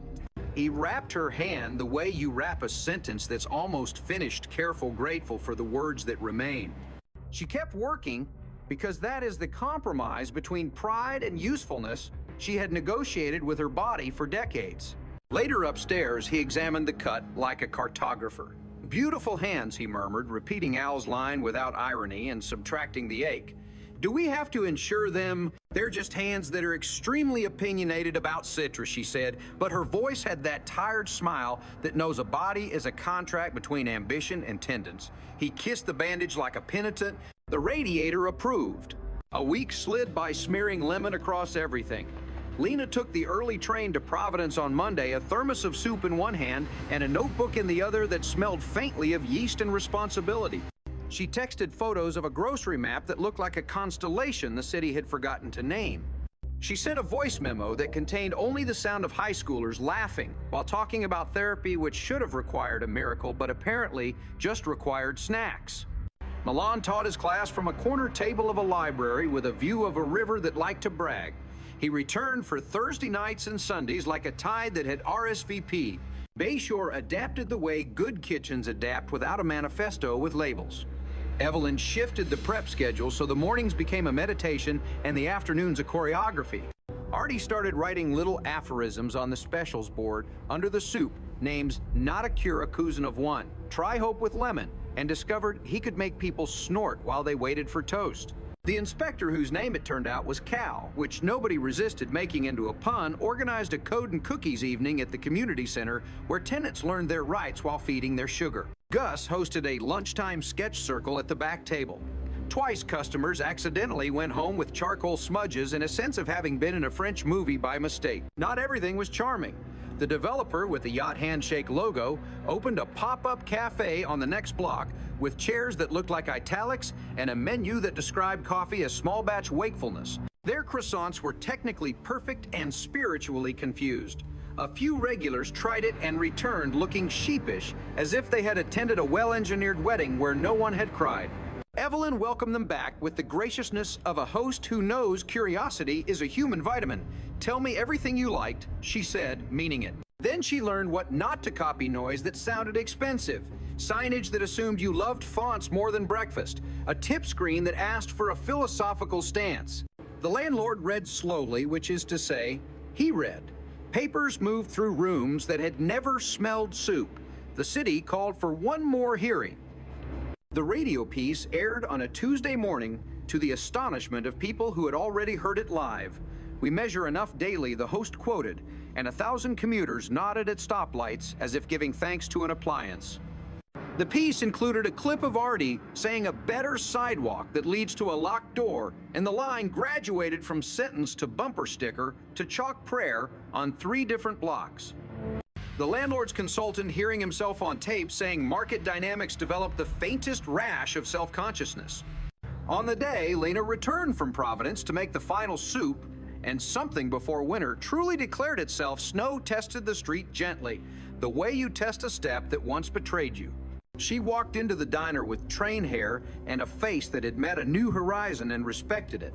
He wrapped her hand the way you wrap a sentence that's almost finished, careful, grateful for the words that remain. She kept working because that is the compromise between pride and usefulness she had negotiated with her body for decades. Later upstairs, he examined the cut like a cartographer. Beautiful hands, he murmured, repeating Al's line without irony and subtracting the ache. Do we have to insure them? They're just hands that are extremely opinionated about citrus, she said, but her voice had that tired smile that knows a body is a contract between ambition and tendons. He kissed the bandage like a penitent. The radiator approved. A week slid by smearing lemon across everything. Lena took the early train to Providence on Monday, a thermos of soup in one hand and a notebook in the other that smelled faintly of yeast and responsibility. She texted photos of a grocery map that looked like a constellation the city had forgotten to name. She sent a voice memo that contained only the sound of high schoolers laughing while talking about therapy, which should have required a miracle, but apparently just required snacks. Milan taught his class from a corner table of a library with a view of a river that liked to brag. He returned for Thursday nights and Sundays like a tide that had RSVP'd. Bayshore adapted the way good kitchens adapt without a manifesto with labels. Evelyn shifted the prep schedule so the mornings became a meditation and the afternoons a choreography. Artie started writing little aphorisms on the specials board under the soup, names Not a Cure, a Cousin of One, Try Hope with Lemon, and discovered he could make people snort while they waited for toast. The inspector, whose name it turned out was Cal, which nobody resisted making into a pun, organized a code and cookies evening at the community center where tenants learned their rights while feeding their sugar. Gus hosted a lunchtime sketch circle at the back table. Twice customers accidentally went home with charcoal smudges and a sense of having been in a French movie by mistake. Not everything was charming. The developer with the Yacht Handshake logo opened a pop-up cafe on the next block with chairs that looked like italics and a menu that described coffee as small batch wakefulness. Their croissants were technically perfect and spiritually confused. A few regulars tried it and returned looking sheepish, as if they had attended a well-engineered wedding where no one had cried. Evelyn welcomed them back with the graciousness of a host who knows curiosity is a human vitamin. Tell me everything you liked, she said, meaning it. Then she learned what not to copy noise that sounded expensive, signage that assumed you loved fonts more than breakfast, a tip screen that asked for a philosophical stance. The landlord read slowly, which is to say, he read. Papers moved through rooms that had never smelled soup. The city called for one more hearing. The radio piece aired on a Tuesday morning to the astonishment of people who had already heard it live. We measure enough daily, the host quoted, and 1,000 commuters nodded at stoplights as if giving thanks to an appliance. The piece included a clip of Artie saying a better sidewalk that leads to a locked door, and the line graduated from sentence to bumper sticker to chalk prayer on 3 different blocks. The landlord's consultant hearing himself on tape saying market dynamics developed the faintest rash of self-consciousness. On the day, Lena returned from Providence to make the final soup, and something before winter truly declared itself. Snow tested the street gently, the way you test a step that once betrayed you. She walked into the diner with train hair and a face that had met a new horizon and respected it.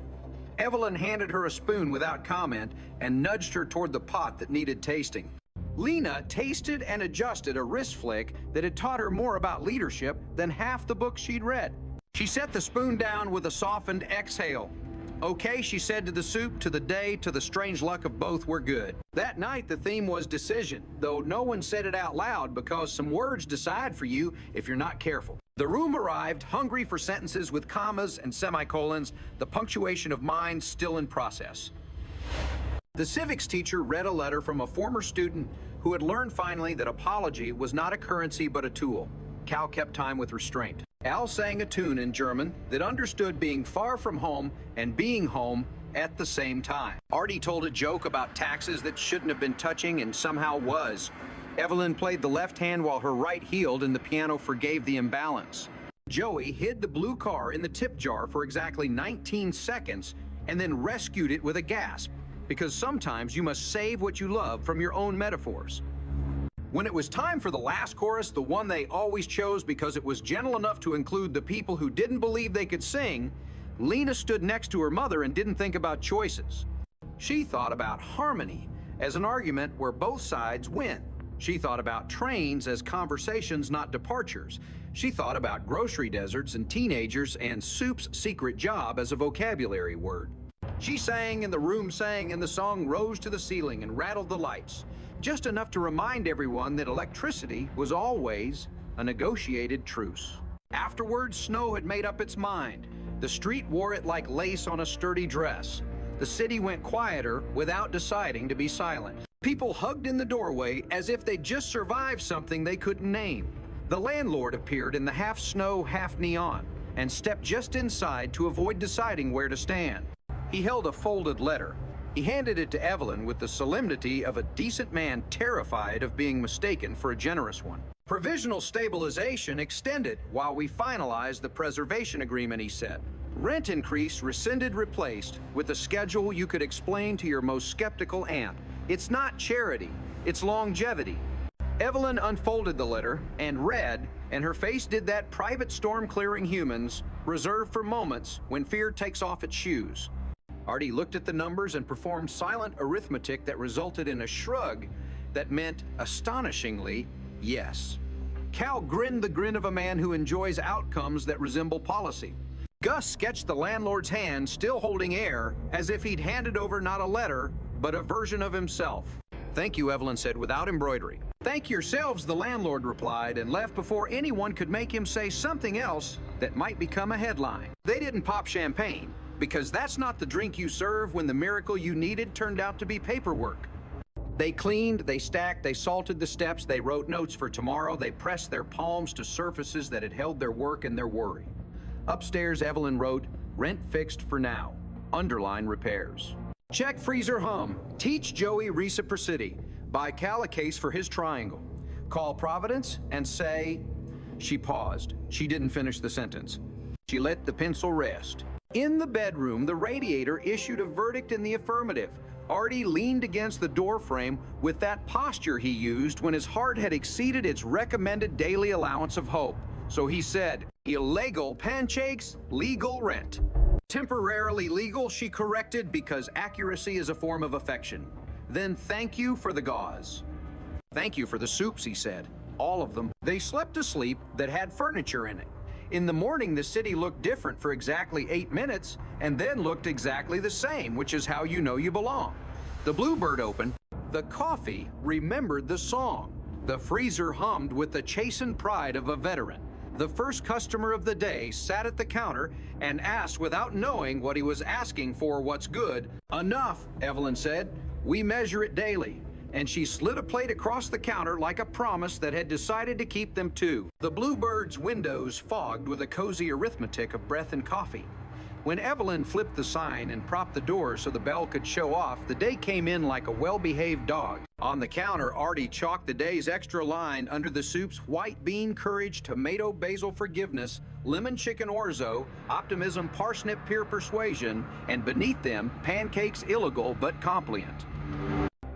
Evelyn handed her a spoon without comment and nudged her toward the pot that needed tasting. Lena tasted and adjusted a wrist flick that had taught her more about leadership than half the books she'd read. She set the spoon down with a softened exhale. Okay, she said to the soup, to the day, to the strange luck of both were good. That night the theme was decision, though no one said it out loud because some words decide for you if you're not careful. The room arrived, hungry for sentences with commas and semicolons, the punctuation of mind still in process. The civics teacher read a letter from a former student who had learned finally that apology was not a currency but a tool. Cal kept time with restraint. Al sang a tune in German that understood being far from home and being home at the same time. Artie told a joke about taxes that shouldn't have been touching and somehow was. Evelyn played the left hand while her right healed and the piano forgave the imbalance. Joey hid the blue car in the tip jar for exactly 19 seconds and then rescued it with a gasp, because sometimes you must save what you love from your own metaphors. When it was time for the last chorus, the one they always chose because it was gentle enough to include the people who didn't believe they could sing, Lena stood next to her mother and didn't think about choices. She thought about harmony as an argument where both sides win. She thought about trains as conversations, not departures. She thought about grocery deserts and teenagers and soup's secret job as a vocabulary word. She sang and the room sang and the song rose to the ceiling and rattled the lights, just enough to remind everyone that electricity was always a negotiated truce. Afterwards, Snow had made up its mind. The street wore it like lace on a sturdy dress. The city went quieter without deciding to be silent. People hugged in the doorway as if they'd just survived something they couldn't name. The landlord appeared in the half snow, half neon, and stepped just inside to avoid deciding where to stand. He held a folded letter. He handed it to Evelyn with the solemnity of a decent man terrified of being mistaken for a generous one. Provisional stabilization extended while we finalized the preservation agreement, he said. Rent increase rescinded, replaced with a schedule you could explain to your most skeptical aunt. It's not charity, it's longevity. Evelyn unfolded the letter and read, and her face did that private storm-clearing humans reserved for moments when fear takes off its shoes. Artie looked at the numbers and performed silent arithmetic that resulted in a shrug that meant, astonishingly, yes. Cal grinned the grin of a man who enjoys outcomes that resemble policy. Gus sketched the landlord's hand still holding air, as if he'd handed over not a letter, but a version of himself. "Thank you," Evelyn said without embroidery. "Thank yourselves," the landlord replied, and left before anyone could make him say something else that might become a headline. They didn't pop champagne, because that's not the drink you serve when the miracle you needed turned out to be paperwork. They cleaned, they stacked, they salted the steps, they wrote notes for tomorrow, they pressed their palms to surfaces that had held their work and their worry. Upstairs, Evelyn wrote, "Rent fixed for now. Underline repairs." Check freezer hum. Teach Joey reciprocity. Buy Cal a case for his triangle. Call Providence and say... She paused. She didn't finish the sentence. She let the pencil rest. In the bedroom, the radiator issued a verdict in the affirmative. Artie leaned against the doorframe with that posture he used when his heart had exceeded its recommended daily allowance of hope. So he said, "Illegal pancakes, legal rent." Temporarily legal, she corrected, because accuracy is a form of affection. Then thank you for the gauze. "Thank you for the soups," he said. All of them. They slept a sleep that had furniture in it. In the morning, the city looked different for exactly 8 minutes, and then looked exactly the same, which is how you know you belong. The Bluebird opened. The coffee remembered the song. The freezer hummed with the chastened pride of a veteran. The first customer of the day sat at the counter and asked without knowing what he was asking for what's good. "Enough," Evelyn said. "We measure it daily." And she slid a plate across the counter like a promise that had decided to keep them too. The Bluebird's windows fogged with a cozy arithmetic of breath and coffee. When Evelyn flipped the sign and propped the door so the bell could show off, the day came in like a well-behaved dog. On the counter, Artie chalked the day's extra line under the soup's white bean courage, tomato basil forgiveness, lemon chicken orzo, optimism parsnip peer persuasion, and beneath them, pancakes illegal but compliant.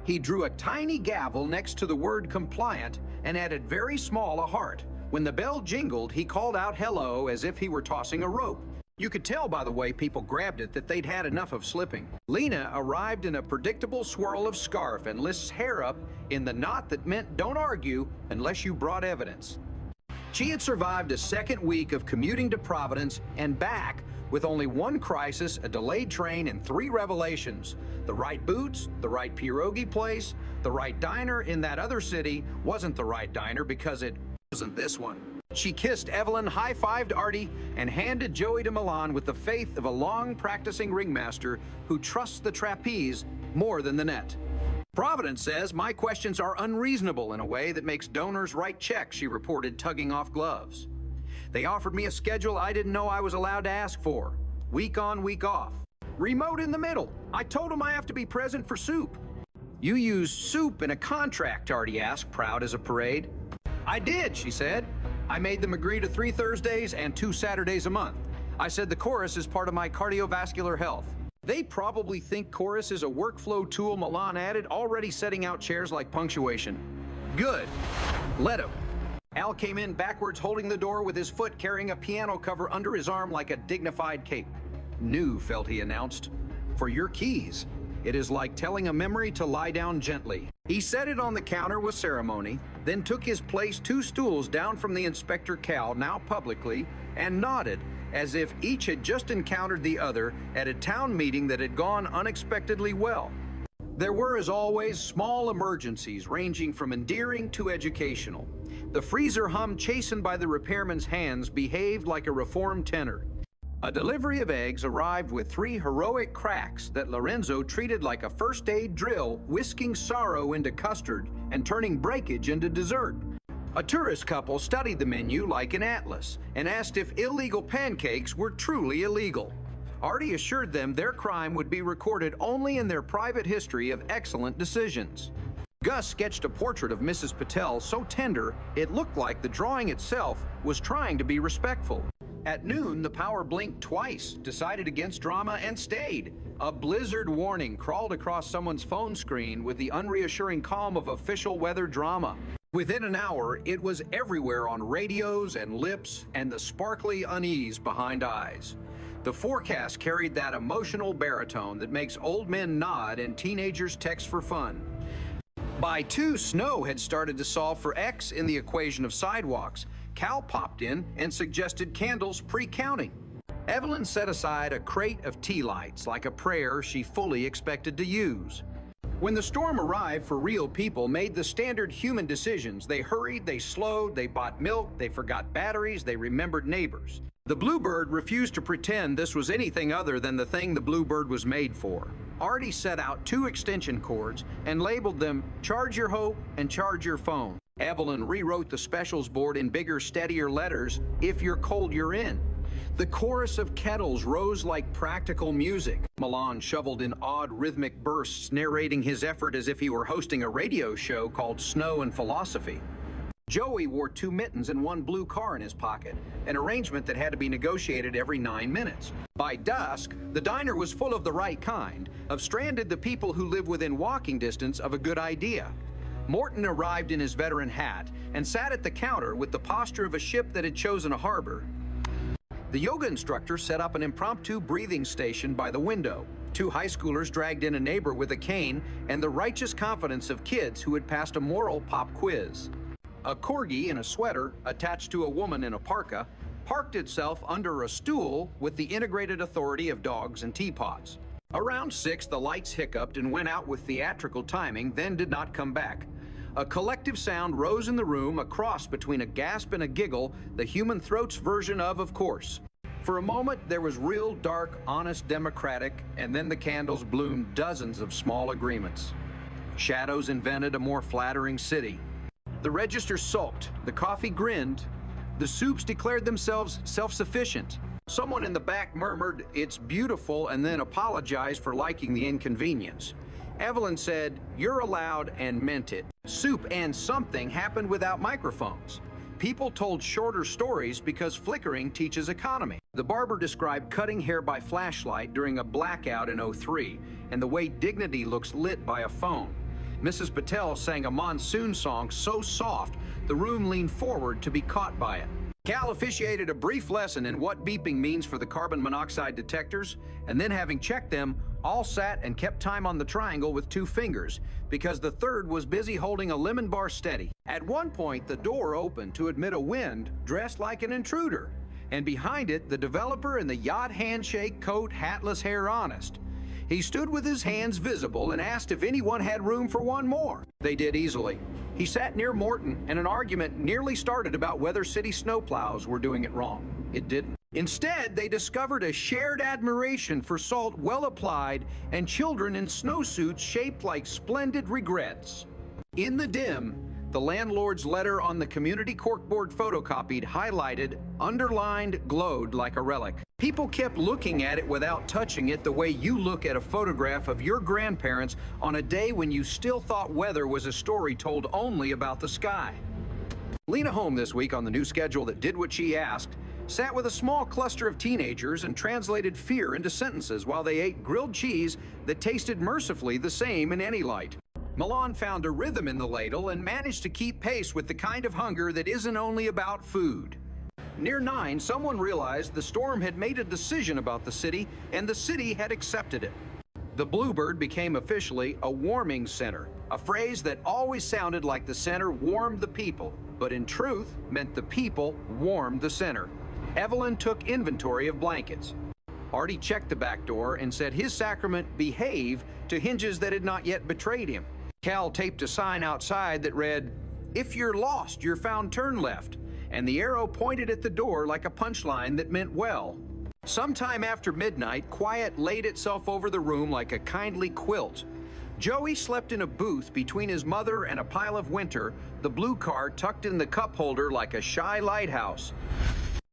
He drew a tiny gavel next to the word compliant and added very small a heart. When the bell jingled, he called out hello as if he were tossing a rope. You could tell by the way people grabbed it that they'd had enough of slipping. Lena arrived in a predictable swirl of scarf and List's hair up in the knot that meant don't argue unless you brought evidence. She had survived a second week of commuting to Providence and back with only one crisis, a delayed train, and 3 revelations. The right boots, the right pierogi place, the right diner in that other city wasn't the right diner because it wasn't this one. She kissed Evelyn, high-fived Artie, and handed Joey to Milan with the faith of a long-practicing ringmaster who trusts the trapeze more than the net. Providence says my questions are unreasonable in a way that makes donors write checks, she reported, tugging off gloves. They offered me a schedule I didn't know I was allowed to ask for. Week on, week off. Remote in the middle. I told them I have to be present for soup. You used soup in a contract, Artie asked, proud as a parade. I did, she said. I made them agree to 3 Thursdays and 2 Saturdays a month. I said the chorus is part of my cardiovascular health. They probably think chorus is a workflow tool Milan added, already setting out chairs like punctuation. Good. Let him. Al came in backwards, holding the door with his foot carrying a piano cover under his arm like a dignified cape. New, felt he announced. For your keys. It is like telling a memory to lie down gently. He set it on the counter with ceremony, then took his place 2 stools down from the Inspector Cal, now publicly, and nodded as if each had just encountered the other at a town meeting that had gone unexpectedly well. There were, as always, small emergencies ranging from endearing to educational. The freezer hum chastened by the repairman's hands behaved like a reformed tenor. A delivery of eggs arrived with 3 heroic cracks that Lorenzo treated like a first aid drill, whisking sorrow into custard and turning breakage into dessert. A tourist couple studied the menu like an atlas and asked if illegal pancakes were truly illegal. Artie assured them their crime would be recorded only in their private history of excellent decisions. Gus sketched a portrait of Mrs. Patel so tender it looked like the drawing itself was trying to be respectful. At noon, the power blinked twice, decided against drama, and stayed. A blizzard warning crawled across someone's phone screen with the unreassuring calm of official weather drama. Within an hour, it was everywhere on radios and lips and the sparkly unease behind eyes. The forecast carried that emotional baritone that makes old men nod and teenagers text for fun. By 2, snow had started to solve for X in the equation of sidewalks. Cal popped in and suggested candles pre-counting. Evelyn set aside a crate of tea lights like a prayer she fully expected to use. When the storm arrived for real people made the standard human decisions. They hurried, they slowed, they bought milk, they forgot batteries, they remembered neighbors. The Bluebird refused to pretend this was anything other than the thing the Bluebird was made for. Artie set out 2 extension cords and labeled them Charge Your Hope and Charge Your Phone. Evelyn rewrote the specials board in bigger, steadier letters, If You're Cold, You're In. The chorus of kettles rose like practical music. Milan shoveled in odd rhythmic bursts, narrating his effort as if he were hosting a radio show called Snow and Philosophy. Joey wore 2 mittens and 1 blue car in his pocket, an arrangement that had to be negotiated every 9 minutes. By dusk, the diner was full of the right kind, of stranded the people who live within walking distance of a good idea. Morton arrived in his veteran hat and sat at the counter with the posture of a ship that had chosen a harbor. The yoga instructor set up an impromptu breathing station by the window. 2 high schoolers dragged in a neighbor with a cane and the righteous confidence of kids who had passed a moral pop quiz. A corgi in a sweater, attached to a woman in a parka, parked itself under a stool with the integrated authority of dogs and teapots. Around 6, the lights hiccuped and went out with theatrical timing, then did not come back. A collective sound rose in the room, a cross between a gasp and a giggle, the human throat's version of course. For a moment, there was real, dark, honest, democratic, and then the candles bloomed dozens of small agreements. Shadows invented a more flattering city. The register sulked, the coffee grinned, the soups declared themselves self-sufficient. Someone in the back murmured, "It's beautiful," and then apologized for liking the inconvenience. Evelyn said, "You're allowed," and meant it. Soup and something happened without microphones. People told shorter stories because flickering teaches economy. The barber described cutting hair by flashlight during a blackout in '03, and the way dignity looks lit by a phone. Mrs. Patel sang a monsoon song so soft, the room leaned forward to be caught by it. Cal officiated a brief lesson in what beeping means for the carbon monoxide detectors, and then having checked them, all sat and kept time on the triangle with 2 fingers, because the third was busy holding a lemon bar steady. At one point, the door opened to admit a wind dressed like an intruder, and behind it, the developer in the yacht handshake coat, hatless hair honest. He stood with his hands visible and asked if anyone had room for one more. They did easily. He sat near Morton, and an argument nearly started about whether city snowplows were doing it wrong. It didn't. Instead, they discovered a shared admiration for salt well applied and children in snowsuits shaped like splendid regrets. In the dim, the landlord's letter on the community corkboard photocopied, highlighted, underlined, glowed like a relic. People kept looking at it without touching it the way you look at a photograph of your grandparents on a day when you still thought weather was a story told only about the sky. Lena home this week on the new schedule that did what she asked, sat with a small cluster of teenagers and translated fear into sentences while they ate grilled cheese that tasted mercifully the same in any light. Milan found a rhythm in the ladle and managed to keep pace with the kind of hunger that isn't only about food. Near 9, someone realized the storm had made a decision about the city, and the city had accepted it. The Bluebird became officially a warming center, a phrase that always sounded like the center warmed the people, but in truth meant the people warmed the center. Evelyn took inventory of blankets. Artie checked the back door and said his sacrament behave to hinges that had not yet betrayed him. Cal taped a sign outside that read, "If you're lost, you're found, turn left," and the arrow pointed at the door like a punchline that meant well. Sometime after midnight, quiet laid itself over the room like a kindly quilt. Joey slept in a booth between his mother and a pile of winter, the blue car tucked in the cup holder like a shy lighthouse.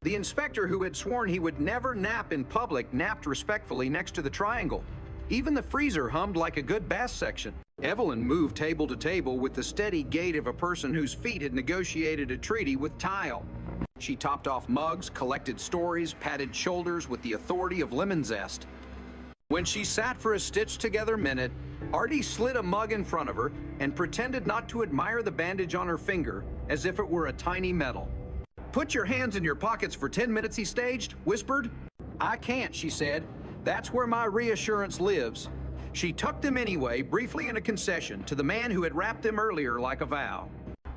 The inspector who had sworn he would never nap in public napped respectfully next to the triangle. Even the freezer hummed like a good bass section. Evelyn moved table to table with the steady gait of a person whose feet had negotiated a treaty with tile. She topped off mugs, collected stories, patted shoulders with the authority of lemon zest. When she sat for a stitched-together minute, Artie slid a mug in front of her and pretended not to admire the bandage on her finger as if it were a tiny medal. "Put your hands in your pockets for 10 minutes," he staged, whispered. "I can't," she said. "That's where my reassurance lives." She tucked them anyway, briefly in a concession, to the man who had wrapped them earlier like a vow.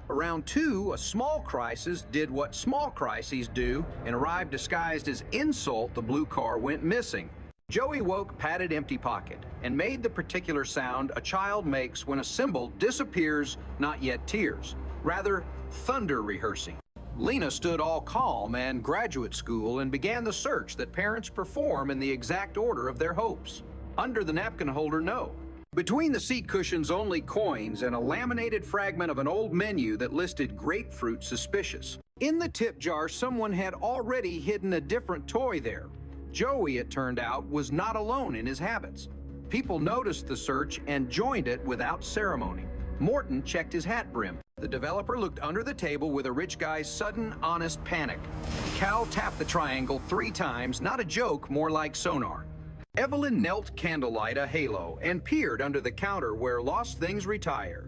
Around 2, a small crisis did what small crises do and arrived disguised as insult. The blue car went missing. Joey woke padded empty pocket and made the particular sound a child makes when a symbol disappears, not yet tears, rather thunder rehearsing. Lena stood all calm and graduate school and began the search that parents perform in the exact order of their hopes. Under the napkin holder, no. Between the seat cushions, only coins and a laminated fragment of an old menu that listed grapefruit suspicious. In the tip jar, someone had already hidden a different toy there. Joey, it turned out, was not alone in his habits. People noticed the search and joined it without ceremony. Morton checked his hat brim. The developer looked under the table with a rich guy's sudden, honest panic. Cal tapped the triangle 3 times, not a joke, more like sonar. Evelyn knelt candlelight a halo and peered under the counter where lost things retire.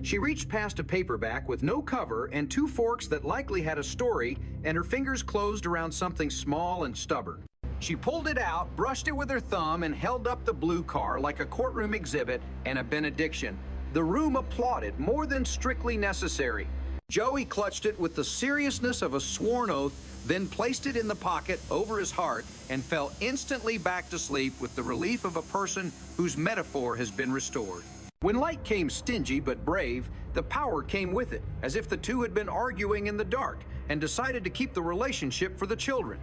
She reached past a paperback with no cover and 2 forks that likely had a story, and her fingers closed around something small and stubborn. She pulled it out, brushed it with her thumb, and held up the blue car like a courtroom exhibit and a benediction. The room applauded, more than strictly necessary. Joey clutched it with the seriousness of a sworn oath, then placed it in the pocket over his heart and fell instantly back to sleep with the relief of a person whose metaphor has been restored. When light came stingy but brave, the power came with it, as if the two had been arguing in the dark and decided to keep the relationship for the children.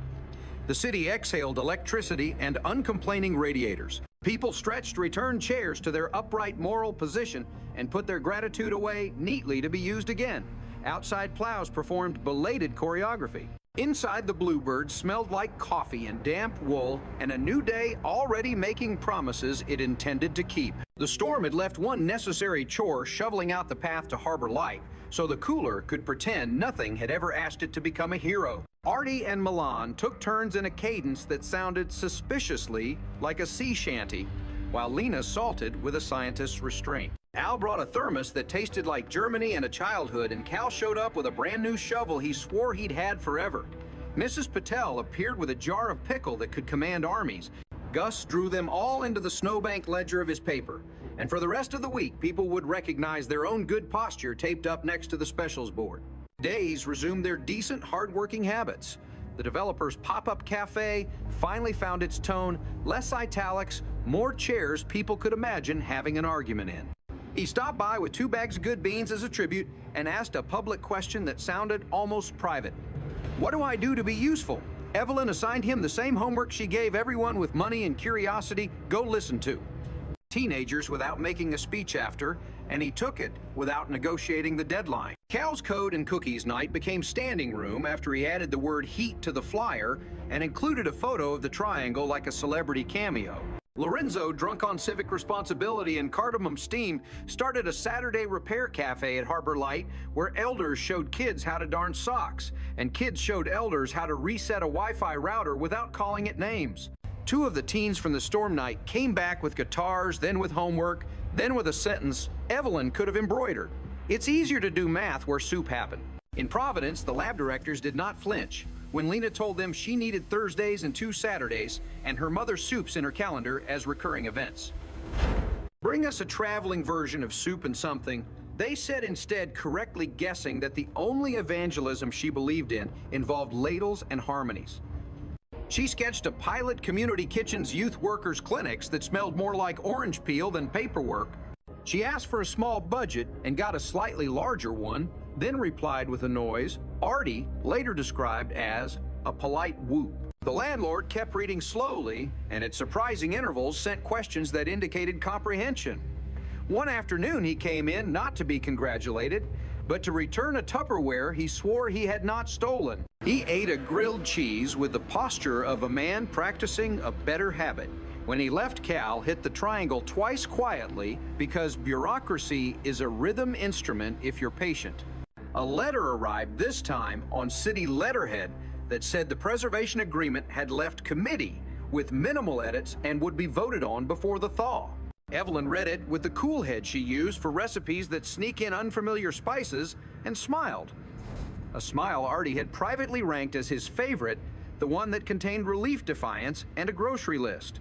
The city exhaled electricity and uncomplaining radiators. People stretched returned chairs to their upright moral position and put their gratitude away neatly to be used again. Outside plows performed belated choreography. Inside, the Bluebird smelled like coffee and damp wool and a new day already making promises it intended to keep. The storm had left one necessary chore shoveling out the path to Harbor Light, so the cooler could pretend nothing had ever asked it to become a hero. Artie and Milan took turns in a cadence that sounded suspiciously like a sea shanty, while Lena salted with a scientist's restraint. Al brought a thermos that tasted like Germany and a childhood, and Cal showed up with a brand new shovel he swore he'd had forever. Mrs. Patel appeared with a jar of pickle that could command armies. Gus drew them all into the snowbank ledger of his paper, and for the rest of the week, people would recognize their own good posture taped up next to the specials board. Days resumed their decent, hard-working habits. The developer's pop-up cafe finally found its tone, less italics, more chairs people could imagine having an argument in. He stopped by with 2 bags of good beans as a tribute and asked a public question that sounded almost private. What do I do to be useful? Evelyn assigned him the same homework she gave everyone with money and curiosity. Go listen to. Teenagers without making a speech after, and he took it without negotiating the deadline. Cal's Code and Cookies night became standing room after he added the word heat to the flyer and included a photo of the triangle like a celebrity cameo. Lorenzo, drunk on civic responsibility and cardamom steam, started a Saturday repair cafe at Harbor Light where elders showed kids how to darn socks and kids showed elders how to reset a Wi-Fi router without calling it names. 2 of the teens from the storm night came back with guitars, then with homework, then with a sentence Evelyn could have embroidered. It's easier to do math where soup happened. In Providence, the lab directors did not flinch when Lena told them she needed Thursdays and 2 Saturdays and her mother's soups in her calendar as recurring events. Bring us a traveling version of Soup and Something. They said instead, correctly guessing that the only evangelism she believed in involved ladles and harmonies. She sketched a pilot community kitchen's youth workers' clinics that smelled more like orange peel than paperwork. She asked for a small budget and got a slightly larger one, then replied with a noise Artie later described as a polite whoop. The landlord kept reading slowly and at surprising intervals sent questions that indicated comprehension. One afternoon he came in not to be congratulated, but to return a Tupperware he swore he had not stolen. He ate a grilled cheese with the posture of a man practicing a better habit. When he left, Cal hit the triangle twice quietly because bureaucracy is a rhythm instrument if you're patient. A letter arrived this time on city letterhead that said the preservation agreement had left committee with minimal edits and would be voted on before the thaw. Evelyn read it with the cool head she used for recipes that sneak in unfamiliar spices and smiled. A smile Artie had privately ranked as his favorite, the one that contained relief defiance and a grocery list.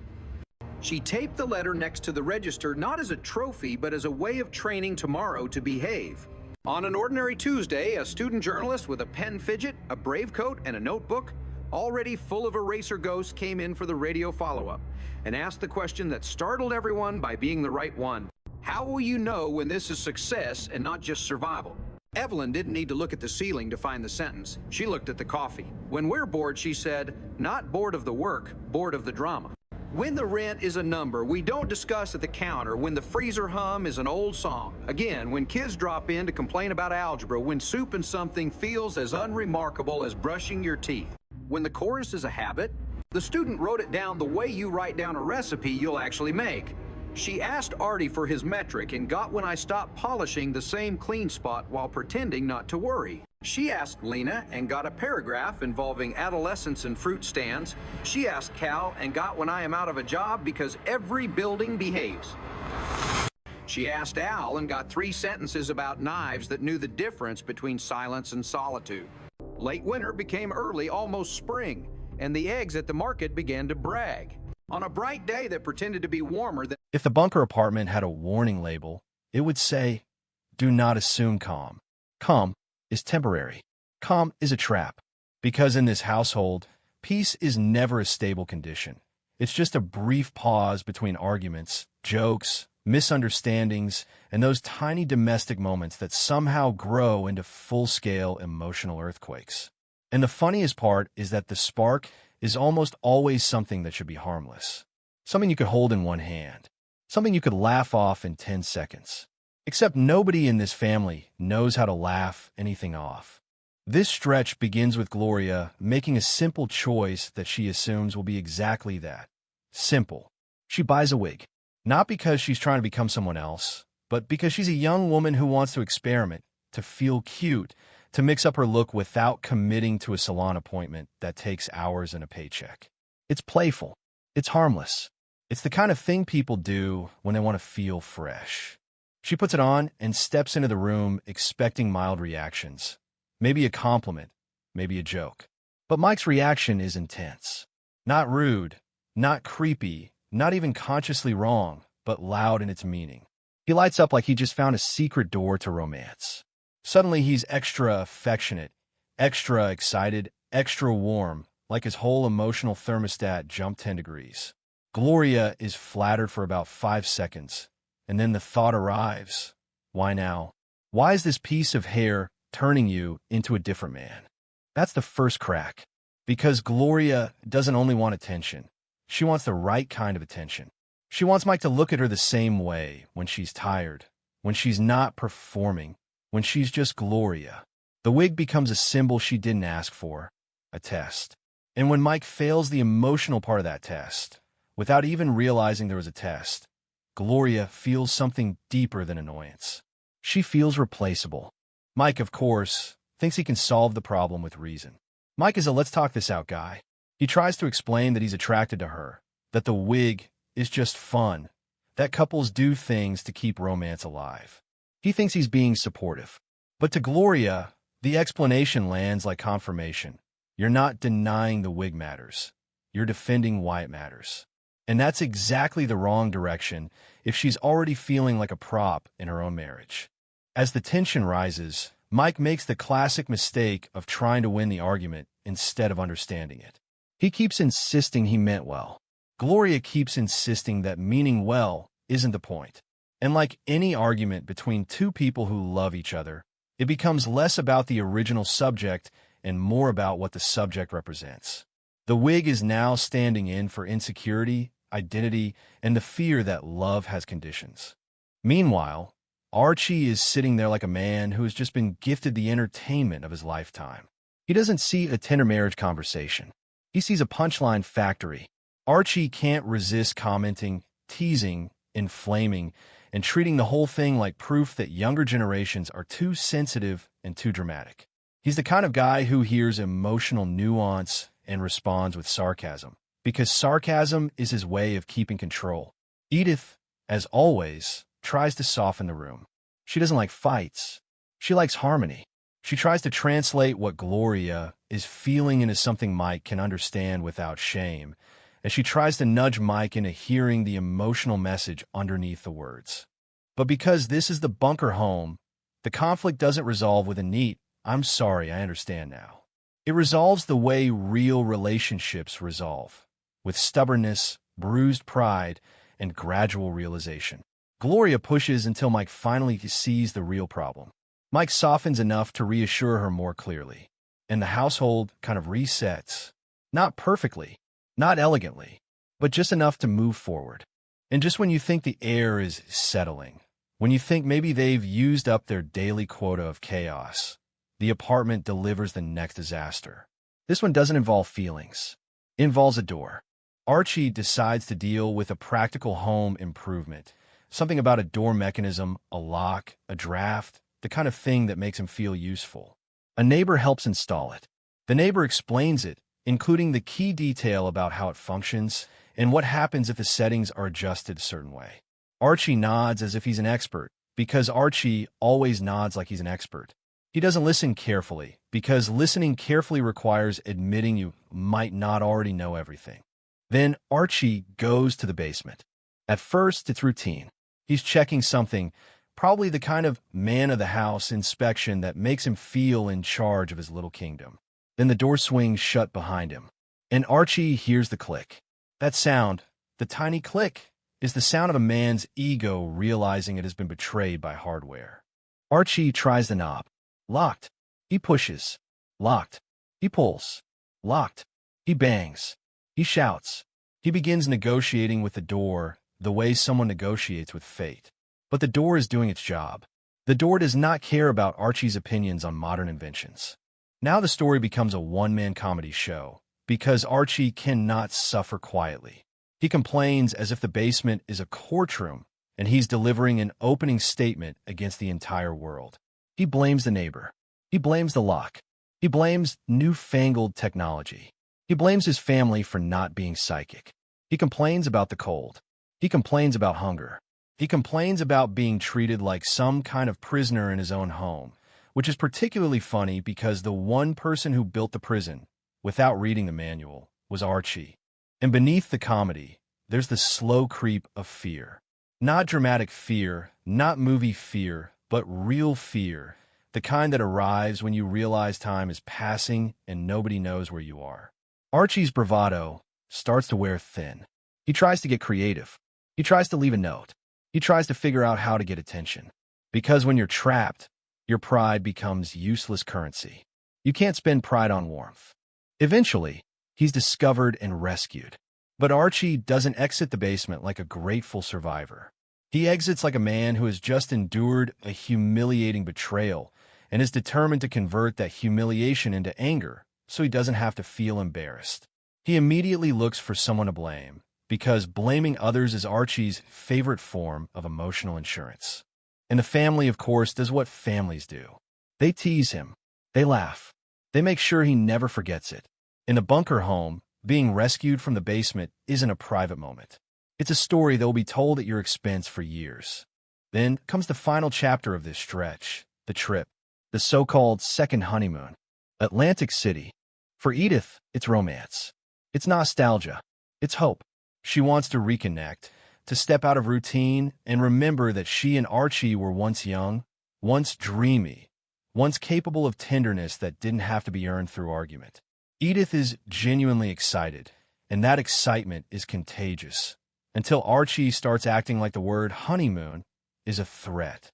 She taped the letter next to the register not as a trophy, but as a way of training tomorrow to behave. On an ordinary Tuesday, a student journalist with a pen fidget, a brave coat, and a notebook, already full of eraser ghosts, came in for the radio follow-up and asked the question that startled everyone by being the right one. How will you know when this is success and not just survival? Evelyn didn't need to look at the ceiling to find the sentence. She looked at the coffee. When we're bored, she said, not bored of the work, bored of the drama. When the rent is a number we don't discuss at the counter, when the freezer hum is an old song. Again, when kids drop in to complain about algebra, when soup and something feels as unremarkable as brushing your teeth. When the chorus is a habit, the student wrote it down the way you write down a recipe you'll actually make. She asked Artie for his metric and got when I stopped polishing the same clean spot while pretending not to worry. She asked Lena and got a paragraph involving adolescents and fruit stands. She asked Cal and got when I am out of a job because every building behaves. She asked Al and got 3 sentences about knives that knew the difference between silence and solitude. Late winter became early, almost spring, and the eggs at the market began to brag. On a bright day that pretended to be warmer than... If the bunker apartment had a warning label, it would say, do not assume calm. Calm is temporary. Calm is a trap. Because in this household, peace is never a stable condition. It's just a brief pause between arguments, jokes, misunderstandings, and those tiny domestic moments that somehow grow into full-scale emotional earthquakes. And the funniest part is that the spark is almost always something that should be harmless. Something you could hold in one hand. Something you could laugh off in 10 seconds. Except nobody in this family knows how to laugh anything off. This stretch begins with Gloria making a simple choice that she assumes will be exactly that. Simple. She buys a wig. Not because she's trying to become someone else, but because she's a young woman who wants to experiment, to feel cute, to mix up her look without committing to a salon appointment that takes hours and a paycheck. It's playful. It's harmless. It's the kind of thing people do when they want to feel fresh. She puts it on and steps into the room expecting mild reactions. Maybe a compliment, maybe a joke. But Mike's reaction is intense. Not rude, not creepy, not even consciously wrong, but loud in its meaning. He lights up like he just found a secret door to romance. Suddenly he's extra affectionate, extra excited, extra warm, like his whole emotional thermostat jumped 10 degrees. Gloria is flattered for about 5 seconds, and then the thought arrives. Why now? Why is this piece of hair turning you into a different man? That's the first crack. Because Gloria doesn't only want attention. She wants the right kind of attention. She wants Mike to look at her the same way when she's tired, when she's not performing, when she's just Gloria. The wig becomes a symbol she didn't ask for, a test. And when Mike fails the emotional part of that test, without even realizing there was a test, Gloria feels something deeper than annoyance. She feels replaceable. Mike, of course, thinks he can solve the problem with reason. Mike is a let's talk this out guy. He tries to explain that he's attracted to her, that the wig is just fun, that couples do things to keep romance alive. He thinks he's being supportive. But to Gloria, the explanation lands like confirmation. You're not denying the wig matters. You're defending why it matters. And that's exactly the wrong direction if she's already feeling like a prop in her own marriage. As the tension rises, Mike makes the classic mistake of trying to win the argument instead of understanding it. He keeps insisting he meant well. Gloria keeps insisting that meaning well isn't the point. And like any argument between two people who love each other, it becomes less about the original subject and more about what the subject represents. The wig is now standing in for insecurity, identity, and the fear that love has conditions. Meanwhile, Archie is sitting there like a man who has just been gifted the entertainment of his lifetime. He doesn't see a tender marriage conversation. He sees a punchline factory. Archie can't resist commenting, teasing, inflaming, and treating the whole thing like proof that younger generations are too sensitive and too dramatic. He's the kind of guy who hears emotional nuance and responds with sarcasm, because sarcasm is his way of keeping control. Edith, as always, tries to soften the room. She doesn't like fights. She likes harmony. She tries to translate what Gloria is feeling into something Mike can understand without shame, as she tries to nudge Mike into hearing the emotional message underneath the words. But because this is the bunker home, the conflict doesn't resolve with a neat, "I'm sorry, I understand now." It resolves the way real relationships resolve, with stubbornness, bruised pride, and gradual realization. Gloria pushes until Mike finally sees the real problem. Mike softens enough to reassure her more clearly, and the household kind of resets. Not perfectly, not elegantly, but just enough to move forward. And just when you think the air is settling, when you think maybe they've used up their daily quota of chaos, the apartment delivers the next disaster. This one doesn't involve feelings. It involves a door. Archie decides to deal with a practical home improvement. Something about a door mechanism, a lock, a draft, the kind of thing that makes him feel useful. A neighbor helps install it. The neighbor explains it, including the key detail about how it functions and what happens if the settings are adjusted a certain way. Archie nods as if he's an expert, because Archie always nods like he's an expert. He doesn't listen carefully, because listening carefully requires admitting you might not already know everything. Then Archie goes to the basement. At first, it's routine. He's checking something, probably the kind of man-of-the-house inspection that makes him feel in charge of his little kingdom. Then the door swings shut behind him, and Archie hears the click. That sound, the tiny click, is the sound of a man's ego realizing it has been betrayed by hardware. Archie tries the knob. Locked. He pushes. Locked. He pulls. Locked. He bangs. He shouts. He begins negotiating with the door the way someone negotiates with fate. But the door is doing its job. The door does not care about Archie's opinions on modern inventions. Now the story becomes a one-man comedy show, because Archie cannot suffer quietly. He complains as if the basement is a courtroom, and he's delivering an opening statement against the entire world. He blames the neighbor. He blames the lock. He blames newfangled technology. He blames his family for not being psychic. He complains about the cold. He complains about hunger. He complains about being treated like some kind of prisoner in his own home, which is particularly funny because the one person who built the prison, without reading the manual, was Archie. And beneath the comedy, there's the slow creep of fear. Not dramatic fear, not movie fear, but real fear, the kind that arrives when you realize time is passing and nobody knows where you are. Archie's bravado starts to wear thin. He tries to get creative. He tries to leave a note. He tries to figure out how to get attention. Because when you're trapped, your pride becomes useless currency. You can't spend pride on warmth. Eventually, he's discovered and rescued. But Archie doesn't exit the basement like a grateful survivor. He exits like a man who has just endured a humiliating betrayal and is determined to convert that humiliation into anger so he doesn't have to feel embarrassed. He immediately looks for someone to blame, because blaming others is Archie's favorite form of emotional insurance. And the family, of course, does what families do. They tease him. They laugh. They make sure he never forgets it. In the bunker home, being rescued from the basement isn't a private moment. It's a story that will be told at your expense for years. Then comes the final chapter of this stretch, the trip, the so-called second honeymoon. Atlantic City. For Edith, it's romance. It's nostalgia. It's hope. She wants to reconnect, to step out of routine and remember that she and Archie were once young, once dreamy, once capable of tenderness that didn't have to be earned through argument. Edith is genuinely excited, and that excitement is contagious, until Archie starts acting like the word honeymoon is a threat.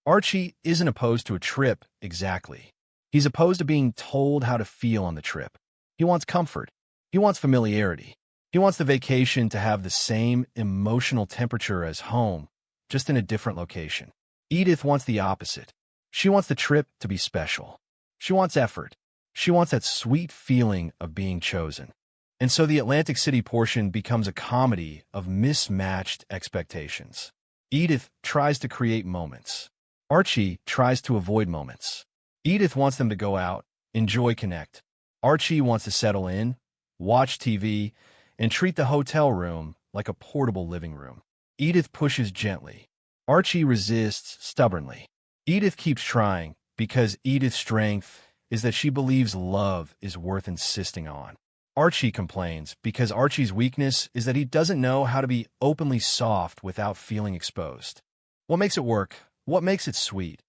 Archie isn't opposed to a trip exactly. He's opposed to being told how to feel on the trip. He wants comfort. He wants familiarity. He wants the vacation to have the same emotional temperature as home, just in a different location. Edith wants the opposite. She wants the trip to be special. She wants effort. She wants that sweet feeling of being chosen. And so the Atlantic City portion becomes a comedy of mismatched expectations. Edith tries to create moments. Archie tries to avoid moments. Edith wants them to go out, enjoy, connect. Archie wants to settle in, watch TV, and treat the hotel room like a portable living room. Edith pushes gently. Archie resists stubbornly. Edith keeps trying because Edith's strength is that she believes love is worth insisting on. Archie complains because Archie's weakness is that he doesn't know how to be openly soft without feeling exposed. What makes it work, what makes it sweet,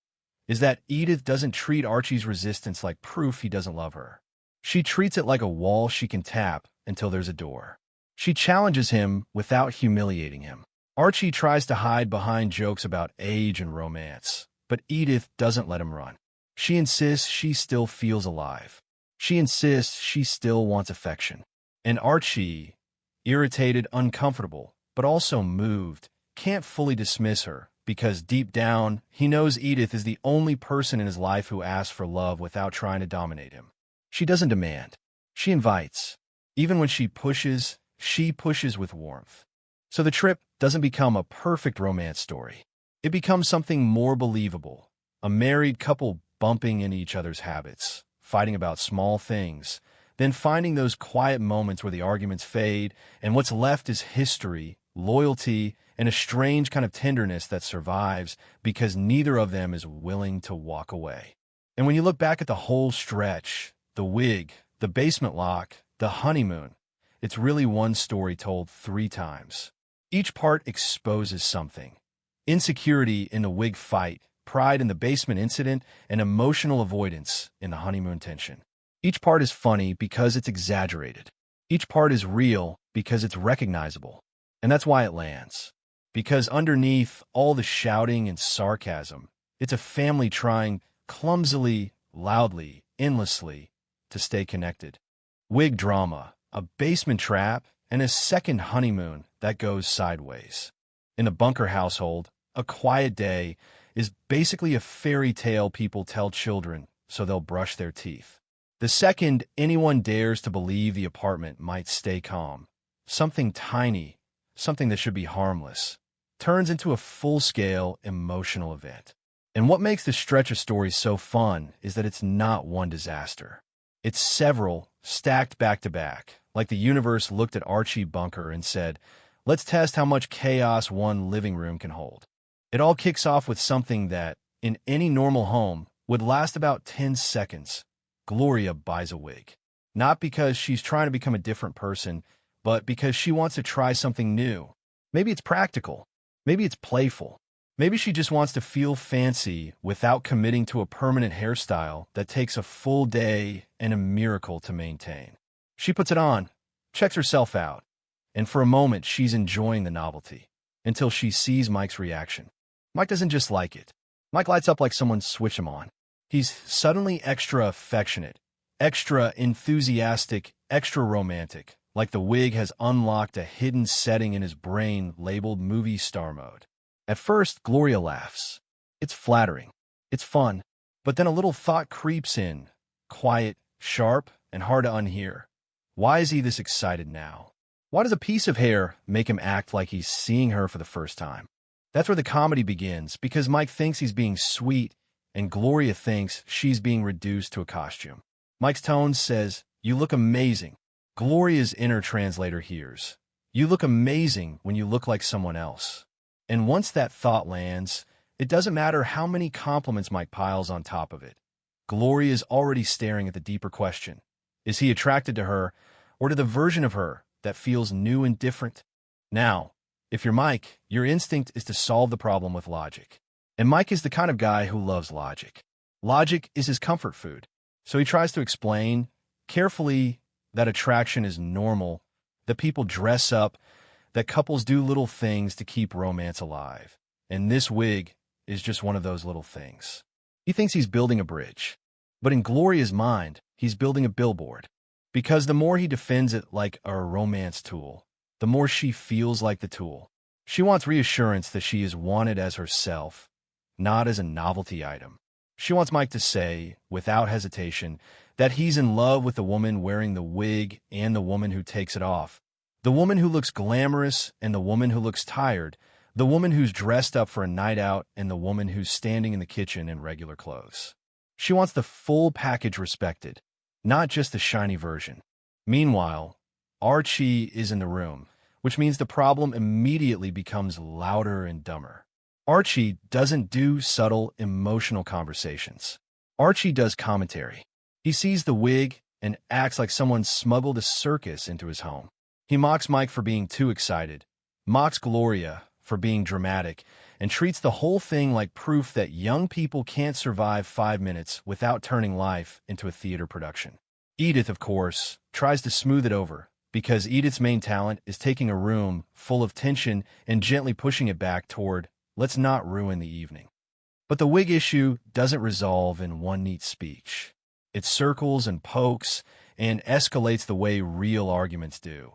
is that Edith doesn't treat Archie's resistance like proof he doesn't love her. She treats it like a wall she can tap until there's a door. She challenges him without humiliating him. Archie tries to hide behind jokes about age and romance, but Edith doesn't let him run. She insists she still feels alive. She insists she still wants affection. And Archie, irritated, uncomfortable, but also moved, can't fully dismiss her because deep down, he knows Edith is the only person in his life who asks for love without trying to dominate him. She doesn't demand. She invites. Even when she pushes with warmth. So the trip doesn't become a perfect romance story. It becomes something more believable. A married couple bumping into each other's habits, fighting about small things, then finding those quiet moments where the arguments fade, and what's left is history, loyalty, and a strange kind of tenderness that survives because neither of them is willing to walk away. And when you look back at the whole stretch, the wig, the basement lock, the honeymoon, it's really one story told 3 times. Each part exposes something. Insecurity in the wig fight, pride in the basement incident, and emotional avoidance in the honeymoon tension. Each part is funny because it's exaggerated. Each part is real because it's recognizable. And that's why it lands. Because underneath all the shouting and sarcasm, it's a family trying clumsily, loudly, endlessly to stay connected. Wig drama, a basement trap, and a second honeymoon that goes sideways. In the Bunker household, a quiet day is basically a fairy tale people tell children so they'll brush their teeth. The second anyone dares to believe the apartment might stay calm, something tiny, something that should be harmless, turns into a full-scale emotional event. And what makes this stretch of stories so fun is that it's not one disaster. It's several stacked back to back, like the universe looked at Archie Bunker and said, let's test how much chaos one living room can hold. It all kicks off with something that, in any normal home, would last about 10 seconds. Gloria buys a wig. Not because she's trying to become a different person, but because she wants to try something new. Maybe it's practical. Maybe it's playful. Maybe she just wants to feel fancy without committing to a permanent hairstyle that takes a full day and a miracle to maintain. She puts it on, checks herself out, and for a moment she's enjoying the novelty, until she sees Mike's reaction. Mike doesn't just like it. Mike lights up like someone switched him on. He's suddenly extra affectionate, extra enthusiastic, extra romantic, like the wig has unlocked a hidden setting in his brain labeled movie star mode. At first, Gloria laughs. It's flattering. It's fun. But then a little thought creeps in, quiet, sharp, and hard to unhear. Why is he this excited now? Why does a piece of hair make him act like he's seeing her for the first time? That's where the comedy begins, because Mike thinks he's being sweet, and Gloria thinks she's being reduced to a costume. Mike's tone says, "You look amazing." Gloria's inner translator hears, "You look amazing when you look like someone else." And once that thought lands, it doesn't matter how many compliments Mike piles on top of it. Gloria is already staring at the deeper question. Is he attracted to her, or to the version of her that feels new and different? Now, if you're Mike, your instinct is to solve the problem with logic. And Mike is the kind of guy who loves logic. Logic is his comfort food. So he tries to explain, carefully, that attraction is normal, that people dress up, that couples do little things to keep romance alive. And this wig is just one of those little things. He thinks he's building a bridge. But in Gloria's mind, he's building a billboard. Because the more he defends it like a romance tool, the more she feels like the tool. She wants reassurance that she is wanted as herself, not as a novelty item. She wants Mike to say, without hesitation, that he's in love with the woman wearing the wig and the woman who takes it off. The woman who looks glamorous and the woman who looks tired. The woman who's dressed up for a night out and the woman who's standing in the kitchen in regular clothes. She wants the full package respected, not just the shiny version. Meanwhile, Archie is in the room, which means the problem immediately becomes louder and dumber. Archie doesn't do subtle, emotional conversations. Archie does commentary. He sees the wig and acts like someone smuggled a circus into his home. He mocks Mike for being too excited, mocks Gloria for being dramatic, and treats the whole thing like proof that young people can't survive 5 minutes without turning life into a theater production. Edith, of course, tries to smooth it over, because Edith's main talent is taking a room full of tension and gently pushing it back toward, let's not ruin the evening. But the wig issue doesn't resolve in one neat speech. It circles and pokes and escalates the way real arguments do,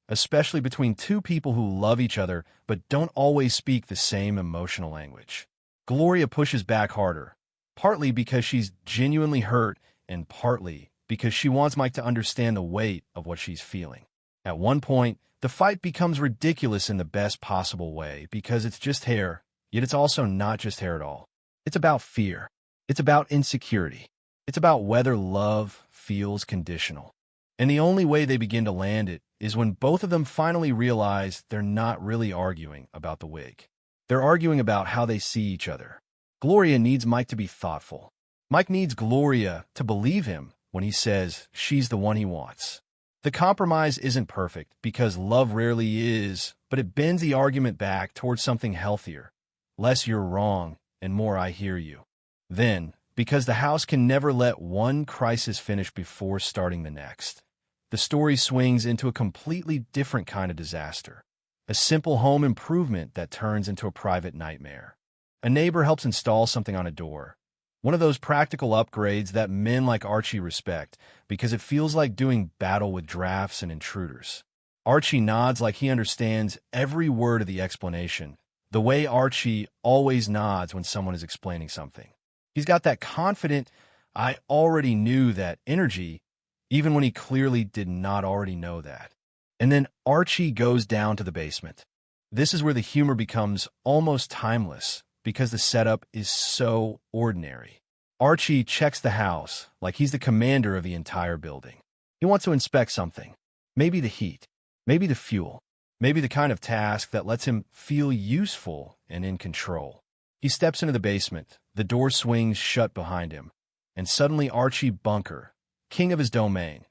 especially between two people who love each other but don't always speak the same emotional language. Gloria pushes back harder, partly because she's genuinely hurt and partly because she wants Mike to understand the weight of what she's feeling. At one point, the fight becomes ridiculous in the best possible way because it's just hair, yet it's also not just hair at all. It's about fear. It's about insecurity. It's about whether love feels conditional. And the only way they begin to land it is when both of them finally realize they're not really arguing about the wig. They're arguing about how they see each other. Gloria needs Mike to be thoughtful. Mike needs Gloria to believe him when he says she's the one he wants. The compromise isn't perfect because love rarely is, but it bends the argument back towards something healthier. Less you're wrong and more I hear you. Then, because the house can never let one crisis finish before starting the next, the story swings into a completely different kind of disaster. A simple home improvement that turns into a private nightmare. A neighbor helps install something on a door. One of those practical upgrades that men like Archie respect because it feels like doing battle with drafts and intruders. Archie nods like he understands every word of the explanation, the way Archie always nods when someone is explaining something. He's got that confident, I already knew that energy, even when he clearly did not already know that. And then Archie goes down to the basement. This is where the humor becomes almost timeless because the setup is so ordinary. Archie checks the house like he's the commander of the entire building. He wants to inspect something. Maybe the heat, maybe the fuel, maybe the kind of task that lets him feel useful and in control. He steps into the basement, the door swings shut behind him, and suddenly Archie Bunker, king of his domain,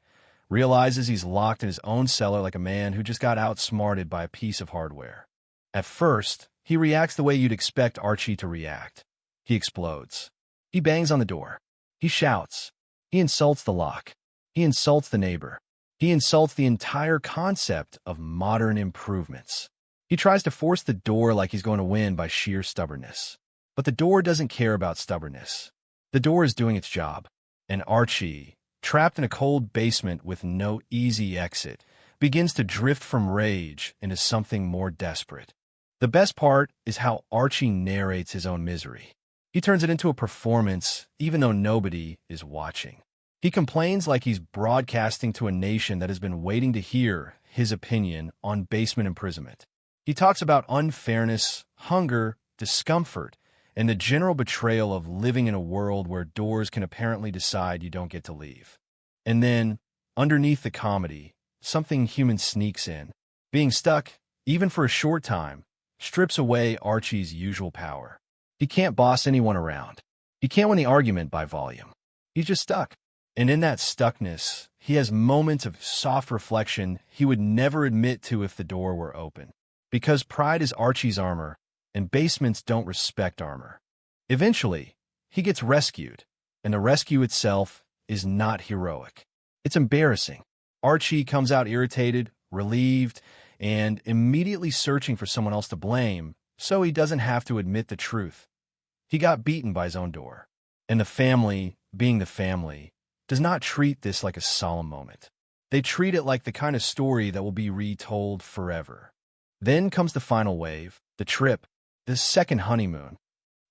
realizes he's locked in his own cellar like a man who just got outsmarted by a piece of hardware. At first, he reacts the way you'd expect Archie to react. He explodes. He bangs on the door. He shouts. He insults the lock. He insults the neighbor. He insults the entire concept of modern improvements. He tries to force the door like he's going to win by sheer stubbornness. But the door doesn't care about stubbornness. The door is doing its job. And Archie, trapped in a cold basement with no easy exit, begins to drift from rage into something more desperate. The best part is how Archie narrates his own misery. He turns it into a performance, even though nobody is watching. He complains like he's broadcasting to a nation that has been waiting to hear his opinion on basement imprisonment. He talks about unfairness, hunger, discomfort, and the general betrayal of living in a world where doors can apparently decide you don't get to leave. And then, underneath the comedy, something human sneaks in. Being stuck, even for a short time, strips away Archie's usual power. He can't boss anyone around. He can't win the argument by volume. He's just stuck. And in that stuckness, he has moments of soft reflection he would never admit to if the door were open. Because pride is Archie's armor, and basements don't respect armor. Eventually, he gets rescued, and the rescue itself is not heroic. It's embarrassing. Archie comes out irritated, relieved, and immediately searching for someone else to blame, so he doesn't have to admit the truth. He got beaten by his own door. And the family, being the family, does not treat this like a solemn moment. They treat it like the kind of story that will be retold forever. Then comes the final wave, the trip, the second honeymoon.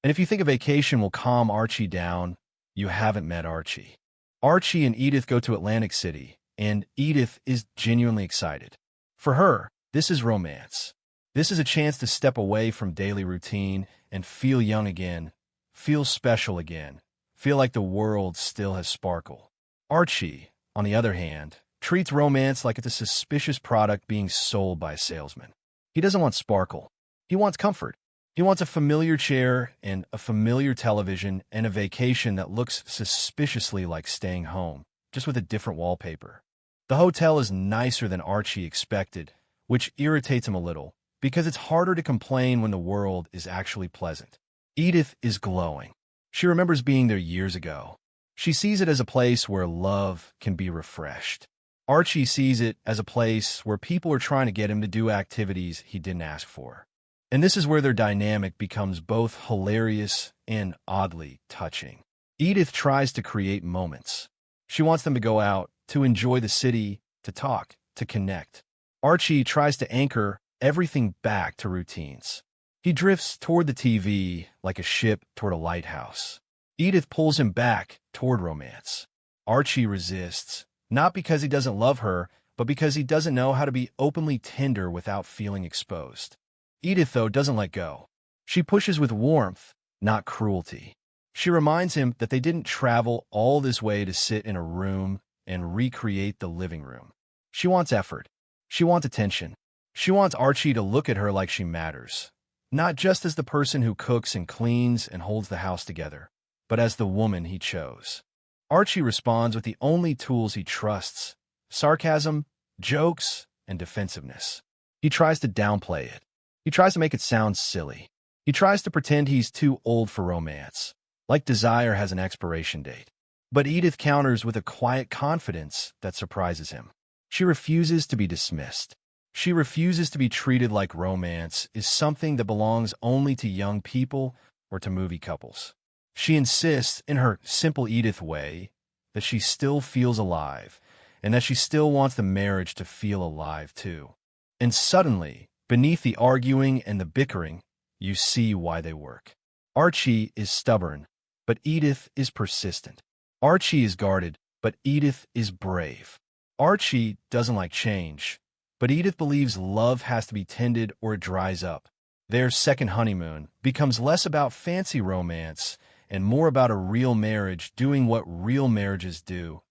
And if you think a vacation will calm Archie down, you haven't met Archie. Archie and Edith go to Atlantic City, and Edith is genuinely excited. For her, this is romance. This is a chance to step away from daily routine and feel young again, feel special again, feel like the world still has sparkle. Archie, on the other hand, treats romance like it's a suspicious product being sold by a salesman. He doesn't want sparkle. He wants comfort. He wants a familiar chair and a familiar television and a vacation that looks suspiciously like staying home. just with a different wallpaper. The hotel is nicer than Archie expected, which irritates him a little, because it's harder to complain when the world is actually pleasant. Edith is glowing. She remembers being there years ago. She sees it as a place where love can be refreshed. Archie sees it as a place where people are trying to get him to do activities he didn't ask for. And this is where their dynamic becomes both hilarious and oddly touching. Edith tries to create moments. She wants them to go out, to enjoy the city, to talk, to connect. Archie tries to anchor everything back to routines. He drifts toward the TV like a ship toward a lighthouse. Edith pulls him back toward romance. Archie resists, not because he doesn't love her, but because he doesn't know how to be openly tender without feeling exposed. Edith, though, doesn't let go. She pushes with warmth, not cruelty. She reminds him that they didn't travel all this way to sit in a room and recreate the living room. She wants effort. She wants attention. She wants Archie to look at her like she matters, not just as the person who cooks and cleans and holds the house together, but as the woman he chose. Archie responds with the only tools he trusts: sarcasm, jokes, and defensiveness. He tries to downplay it. He tries to make it sound silly. He tries to pretend he's too old for romance, like desire has an expiration date. But Edith counters with a quiet confidence that surprises him. She refuses to be dismissed. She refuses to be treated like romance is something that belongs only to young people or to movie couples. She insists, in her simple Edith way, that she still feels alive and that she still wants the marriage to feel alive too. And suddenly, beneath the arguing and the bickering, you see why they work. Archie is stubborn, but Edith is persistent. Archie is guarded, but Edith is brave. Archie doesn't like change, but Edith believes love has to be tended or it dries up. Their second honeymoon becomes less about fancy romance and more about a real marriage doing what real marriages do,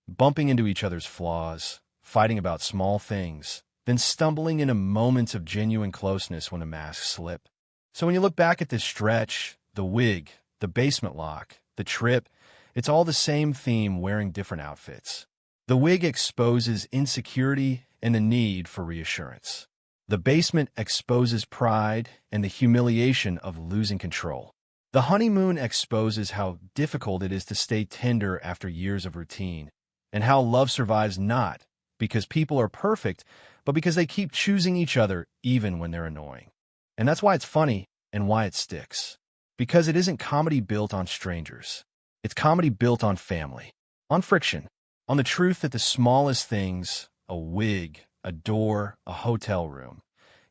bumping into each other's flaws, fighting about small things, then stumbling into moments of genuine closeness when the masks slip. So when you look back at this stretch, the wig, the basement lock, the trip, it's all the same theme wearing different outfits. The wig exposes insecurity and the need for reassurance. The basement exposes pride and the humiliation of losing control. The honeymoon exposes how difficult it is to stay tender after years of routine, and how love survives not because people are perfect, but because they keep choosing each other even when they're annoying. And that's why it's funny and why it sticks. Because it isn't comedy built on strangers. It's comedy built on family, on friction, on the truth that the smallest things, a wig, a door, a hotel room,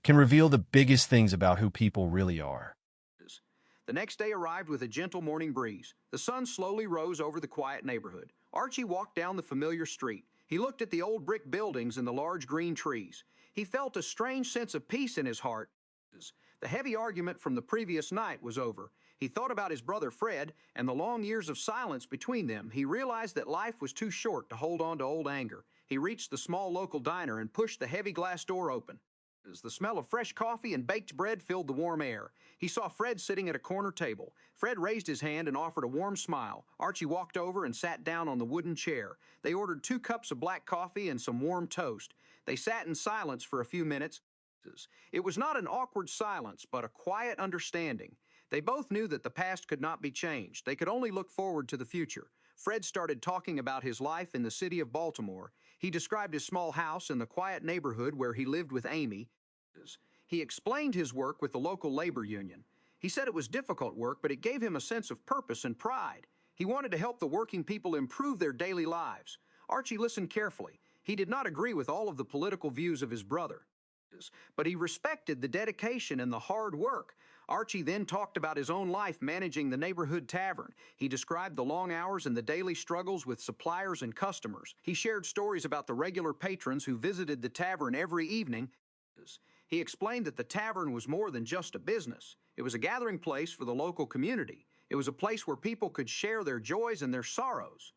can reveal the biggest things about who people really are. The next day arrived with a gentle morning breeze. The sun slowly rose over the quiet neighborhood. Archie walked down the familiar street. He looked at the old brick buildings and the large green trees. He felt a strange sense of peace in his heart. The heavy argument from the previous night was over. He thought about his brother Fred and the long years of silence between them. He realized that life was too short to hold on to old anger. He reached the small local diner and pushed the heavy glass door open. As the smell of fresh coffee and baked bread filled the warm air, he saw Fred sitting at a corner table. Fred raised his hand and offered a warm smile. Archie walked over and sat down on the wooden chair. They ordered 2 cups of black coffee and some warm toast. They sat in silence for a few minutes. It was not an awkward silence, but a quiet understanding. They both knew that the past could not be changed. They could only look forward to the future. Fred started talking about his life in the city of Baltimore. He described his small house in the quiet neighborhood where he lived with Amy. He explained his work with the local labor union. He said it was difficult work, but it gave him a sense of purpose and pride. He wanted to help the working people improve their daily lives. Archie listened carefully. He did not agree with all of the political views of his brother, but he respected the dedication and the hard work. Archie then talked about his own life managing the neighborhood tavern. He described the long hours and the daily struggles with suppliers and customers. He shared stories about the regular patrons who visited the tavern every evening. He explained that the tavern was more than just a business. It was a gathering place for the local community. It was a place where people could share their joys and their sorrows.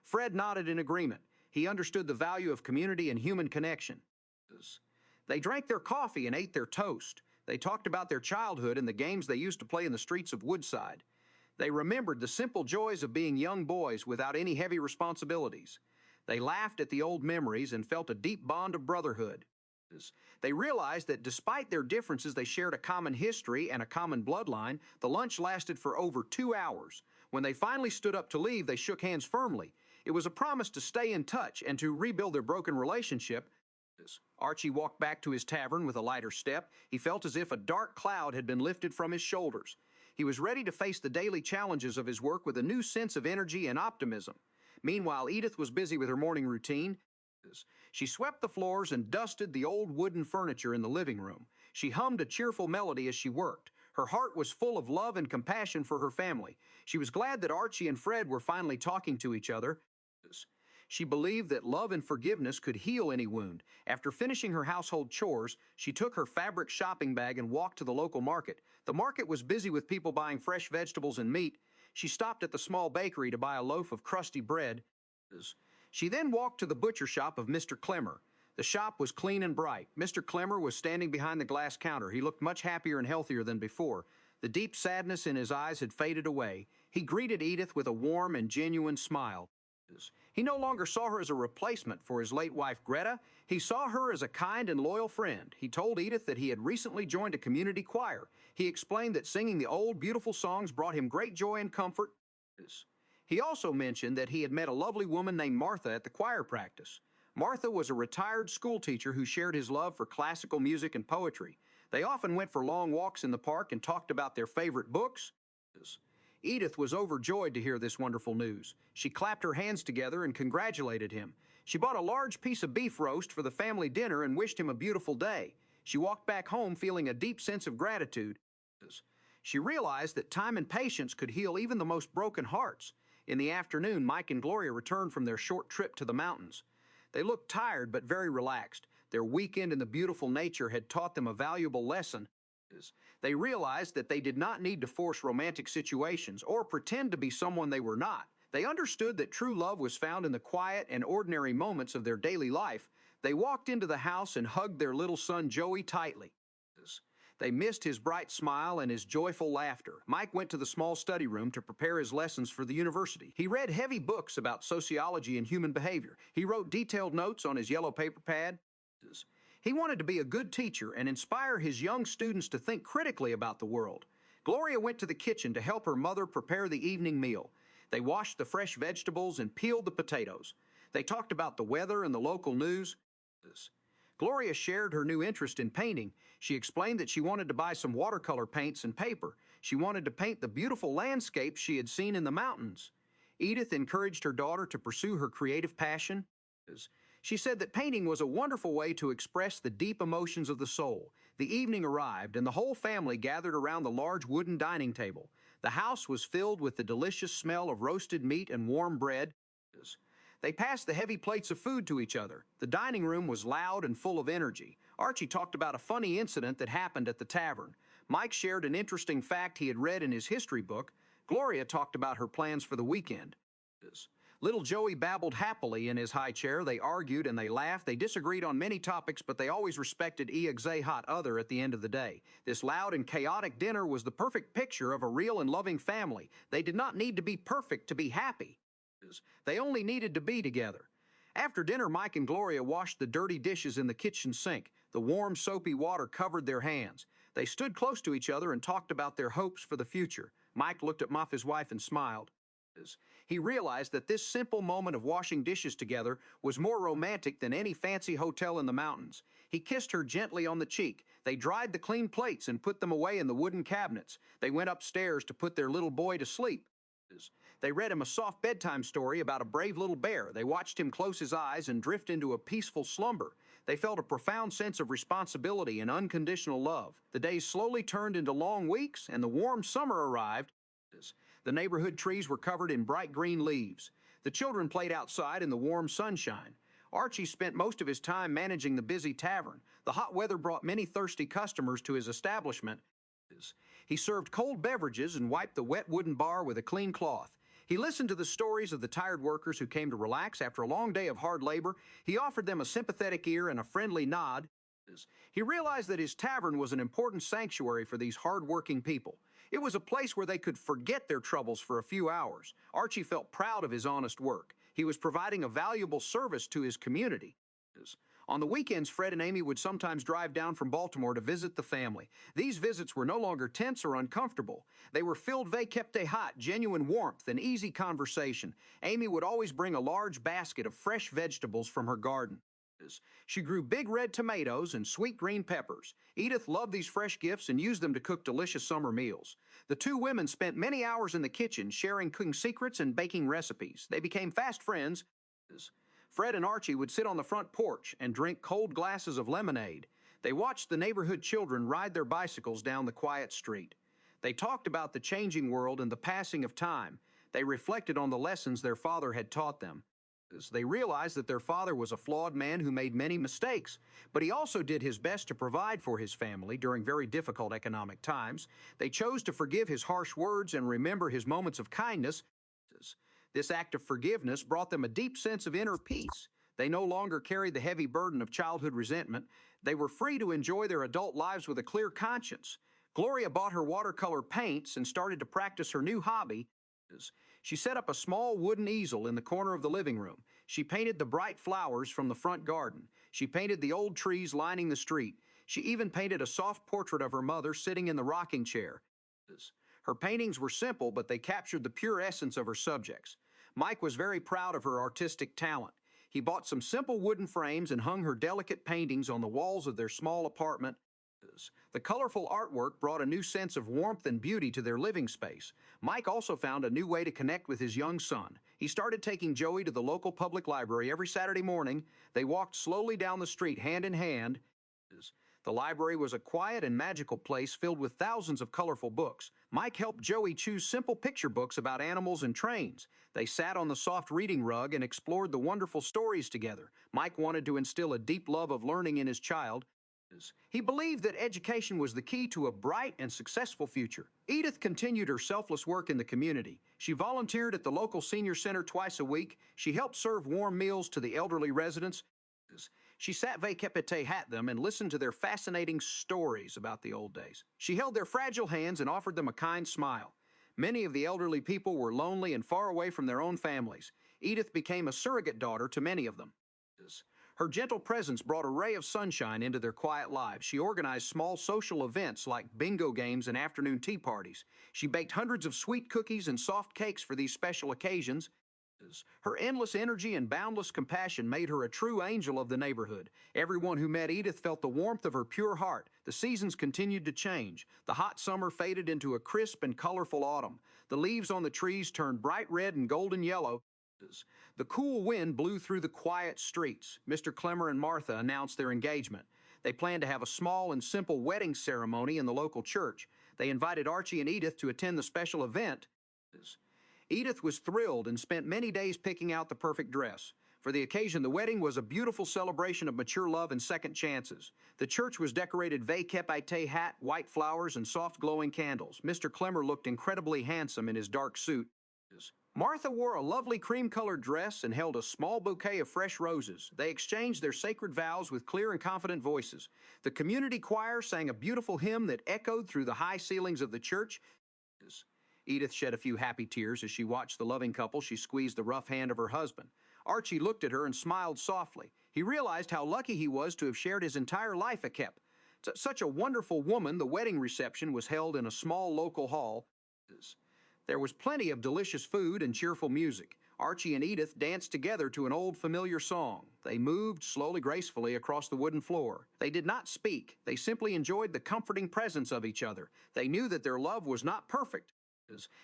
Fred nodded in agreement. He understood the value of community and human connection. They drank their coffee and ate their toast. They talked about their childhood and the games they used to play in the streets of Woodside. They remembered the simple joys of being young boys without any heavy responsibilities. They laughed at the old memories and felt a deep bond of brotherhood. They realized that despite their differences, they shared a common history and a common bloodline. The lunch lasted for over 2 hours. When they finally stood up to leave, they shook hands firmly. It was a promise to stay in touch and to rebuild their broken relationship. Archie walked back to his tavern with a lighter step. He felt as if a dark cloud had been lifted from his shoulders. He was ready to face the daily challenges of his work with a new sense of energy and optimism. Meanwhile, Edith was busy with her morning routine. She swept the floors and dusted the old wooden furniture in the living room. She hummed a cheerful melody as she worked. Her heart was full of love and compassion for her family. She was glad that Archie and Fred were finally talking to each other. She believed that love and forgiveness could heal any wound. After finishing her household chores, she took her fabric shopping bag and walked to the local market. The market was busy with people buying fresh vegetables and meat. She stopped at the small bakery to buy a loaf of crusty bread. She then walked to the butcher shop of Mr. Clemmer. The shop was clean and bright. Mr. Clemmer was standing behind the glass counter. He looked much happier and healthier than before. The deep sadness in his eyes had faded away. He greeted Edith with a warm and genuine smile. He no longer saw her as a replacement for his late wife, Greta. He saw her as a kind and loyal friend. He told Edith that he had recently joined a community choir. He explained that singing the old, beautiful songs brought him great joy and comfort. He also mentioned that he had met a lovely woman named Martha at the choir practice. Martha was a retired schoolteacher who shared his love for classical music and poetry. They often went for long walks in the park and talked about their favorite books. Edith was overjoyed to hear this wonderful news. She clapped her hands together and congratulated him. She bought a large piece of beef roast for the family dinner and wished him a beautiful day. She walked back home feeling a deep sense of gratitude. She realized that time and patience could heal even the most broken hearts. In the afternoon, Mike and Gloria returned from their short trip to the mountains. They looked tired but very relaxed. Their weekend in the beautiful nature had taught them a valuable lesson. They realized that they did not need to force romantic situations or pretend to be someone they were not. They understood that true love was found in the quiet and ordinary moments of their daily life. They walked into the house and hugged their little son Joey tightly. They missed his bright smile and his joyful laughter. Mike went to the small study room to prepare his lessons for the university. He read heavy books about sociology and human behavior. He wrote detailed notes on his yellow paper pad. He wanted to be a good teacher and inspire his young students to think critically about the world. Gloria went to the kitchen to help her mother prepare the evening meal. They washed the fresh vegetables and peeled the potatoes. They talked about the weather and the local news. Gloria shared her new interest in painting. She explained that she wanted to buy some watercolor paints and paper. She wanted to paint the beautiful landscapes she had seen in the mountains. Edith encouraged her daughter to pursue her creative passion. She said that painting was a wonderful way to express the deep emotions of the soul. The evening arrived, and the whole family gathered around the large wooden dining table. The house was filled with the delicious smell of roasted meat and warm bread. They passed the heavy plates of food to each other. The dining room was loud and full of energy. Archie talked about a funny incident that happened at the tavern. Mike shared an interesting fact he had read in his history book. Gloria talked about her plans for the weekend. Little Joey babbled happily in his high chair. They argued and they laughed. They disagreed on many topics, but they always respected hot other at the end of the day. This loud and chaotic dinner was the perfect picture of a real and loving family. They did not need to be perfect to be happy. They only needed to be together. After dinner, Mike and Gloria washed the dirty dishes in the kitchen sink. The warm, soapy water covered their hands. They stood close to each other and talked about their hopes for the future. Mike looked at Muff, his wife, and smiled. He realized that this simple moment of washing dishes together was more romantic than any fancy hotel in the mountains. He kissed her gently on the cheek. They dried the clean plates and put them away in the wooden cabinets. They went upstairs to put their little boy to sleep. They read him a soft bedtime story about a brave little bear. They watched him close his eyes and drift into a peaceful slumber. They felt a profound sense of responsibility and unconditional love. The days slowly turned into long weeks, and the warm summer arrived. The neighborhood trees were covered in bright green leaves. The children played outside in the warm sunshine. Archie spent most of his time managing the busy tavern. The hot weather brought many thirsty customers to his establishment. He served cold beverages and wiped the wet wooden bar with a clean cloth. He listened to the stories of the tired workers who came to relax after a long day of hard labor. He offered them a sympathetic ear and a friendly nod. He realized that his tavern was an important sanctuary for these hard-working people. It was a place where they could forget their troubles for a few hours. Archie felt proud of his honest work. He was providing a valuable service to his community. On the weekends, Fred and Amy would sometimes drive down from Baltimore to visit the family. These visits were no longer tense or uncomfortable. They were filled avec hot, genuine warmth, and easy conversation. Amy would always bring a large basket of fresh vegetables from her garden. She grew big red tomatoes and sweet green peppers. Edith loved these fresh gifts and used them to cook delicious summer meals. The two women spent many hours in the kitchen sharing cooking secrets and baking recipes. They became fast friends. Fred and Archie would sit on the front porch and drink cold glasses of lemonade. They watched the neighborhood children ride their bicycles down the quiet street. They talked about the changing world and the passing of time. They reflected on the lessons their father had taught them. They realized that their father was a flawed man who made many mistakes, but he also did his best to provide for his family during very difficult economic times. They chose to forgive his harsh words and remember his moments of kindness. This act of forgiveness brought them a deep sense of inner peace. They no longer carried the heavy burden of childhood resentment. They were free to enjoy their adult lives with a clear conscience. Gloria bought her watercolor paints and started to practice her new hobby. She set up a small wooden easel in the corner of the living room. She painted the bright flowers from the front garden. She painted the old trees lining the street. She even painted a soft portrait of her mother sitting in the rocking chair. Her paintings were simple, but they captured the pure essence of her subjects. Mike was very proud of her artistic talent. He bought some simple wooden frames and hung her delicate paintings on the walls of their small apartment. The colorful artwork brought a new sense of warmth and beauty to their living space. Mike also found a new way to connect with his young son. He started taking Joey to the local public library every Saturday morning. They walked slowly down the street hand in hand. The library was a quiet and magical place filled with thousands of colorful books. Mike helped Joey choose simple picture books about animals and trains. They sat on the soft reading rug and explored the wonderful stories together. Mike wanted to instill a deep love of learning in his child. He believed that education was the key to a bright and successful future. Edith continued her selfless work in the community. She volunteered at the local senior center twice a week. She helped serve warm meals to the elderly residents. She sat hat them and listened to their fascinating stories about the old days. She held their fragile hands and offered them a kind smile. Many of the elderly people were lonely and far away from their own families. Edith became a surrogate daughter to many of them. Her gentle presence brought a ray of sunshine into their quiet lives. She organized small social events like bingo games and afternoon tea parties. She baked hundreds of sweet cookies and soft cakes for these special occasions. Her endless energy and boundless compassion made her a true angel of the neighborhood. Everyone who met Edith felt the warmth of her pure heart. The seasons continued to change. The hot summer faded into a crisp and colorful autumn. The leaves on the trees turned bright red and golden yellow. The cool wind blew through the quiet streets. Mr. Clemmer and Martha announced their engagement. They planned to have a small and simple wedding ceremony in the local church. They invited Archie and Edith to attend the special event. Edith was thrilled and spent many days picking out the perfect dress. For the occasion, the wedding was a beautiful celebration of mature love and second chances. The church was decorated hat, white flowers, and soft glowing candles. Mr. Clemmer looked incredibly handsome in his dark suit. Martha wore a lovely cream-colored dress and held a small bouquet of fresh roses. They exchanged their sacred vows with clear and confident voices. The community choir sang a beautiful hymn that echoed through the high ceilings of the church. Edith shed a few happy tears as she watched the loving couple. She squeezed the rough hand of her husband. Archie looked at her and smiled softly. He realized how lucky he was to have shared his entire life at Kep. Such a wonderful woman. The wedding reception was held in a small local hall. There was plenty of delicious food and cheerful music. Archie and Edith danced together to an old familiar song. They moved slowly, gracefully across the wooden floor. They did not speak. They simply enjoyed the comforting presence of each other. They knew that their love was not perfect.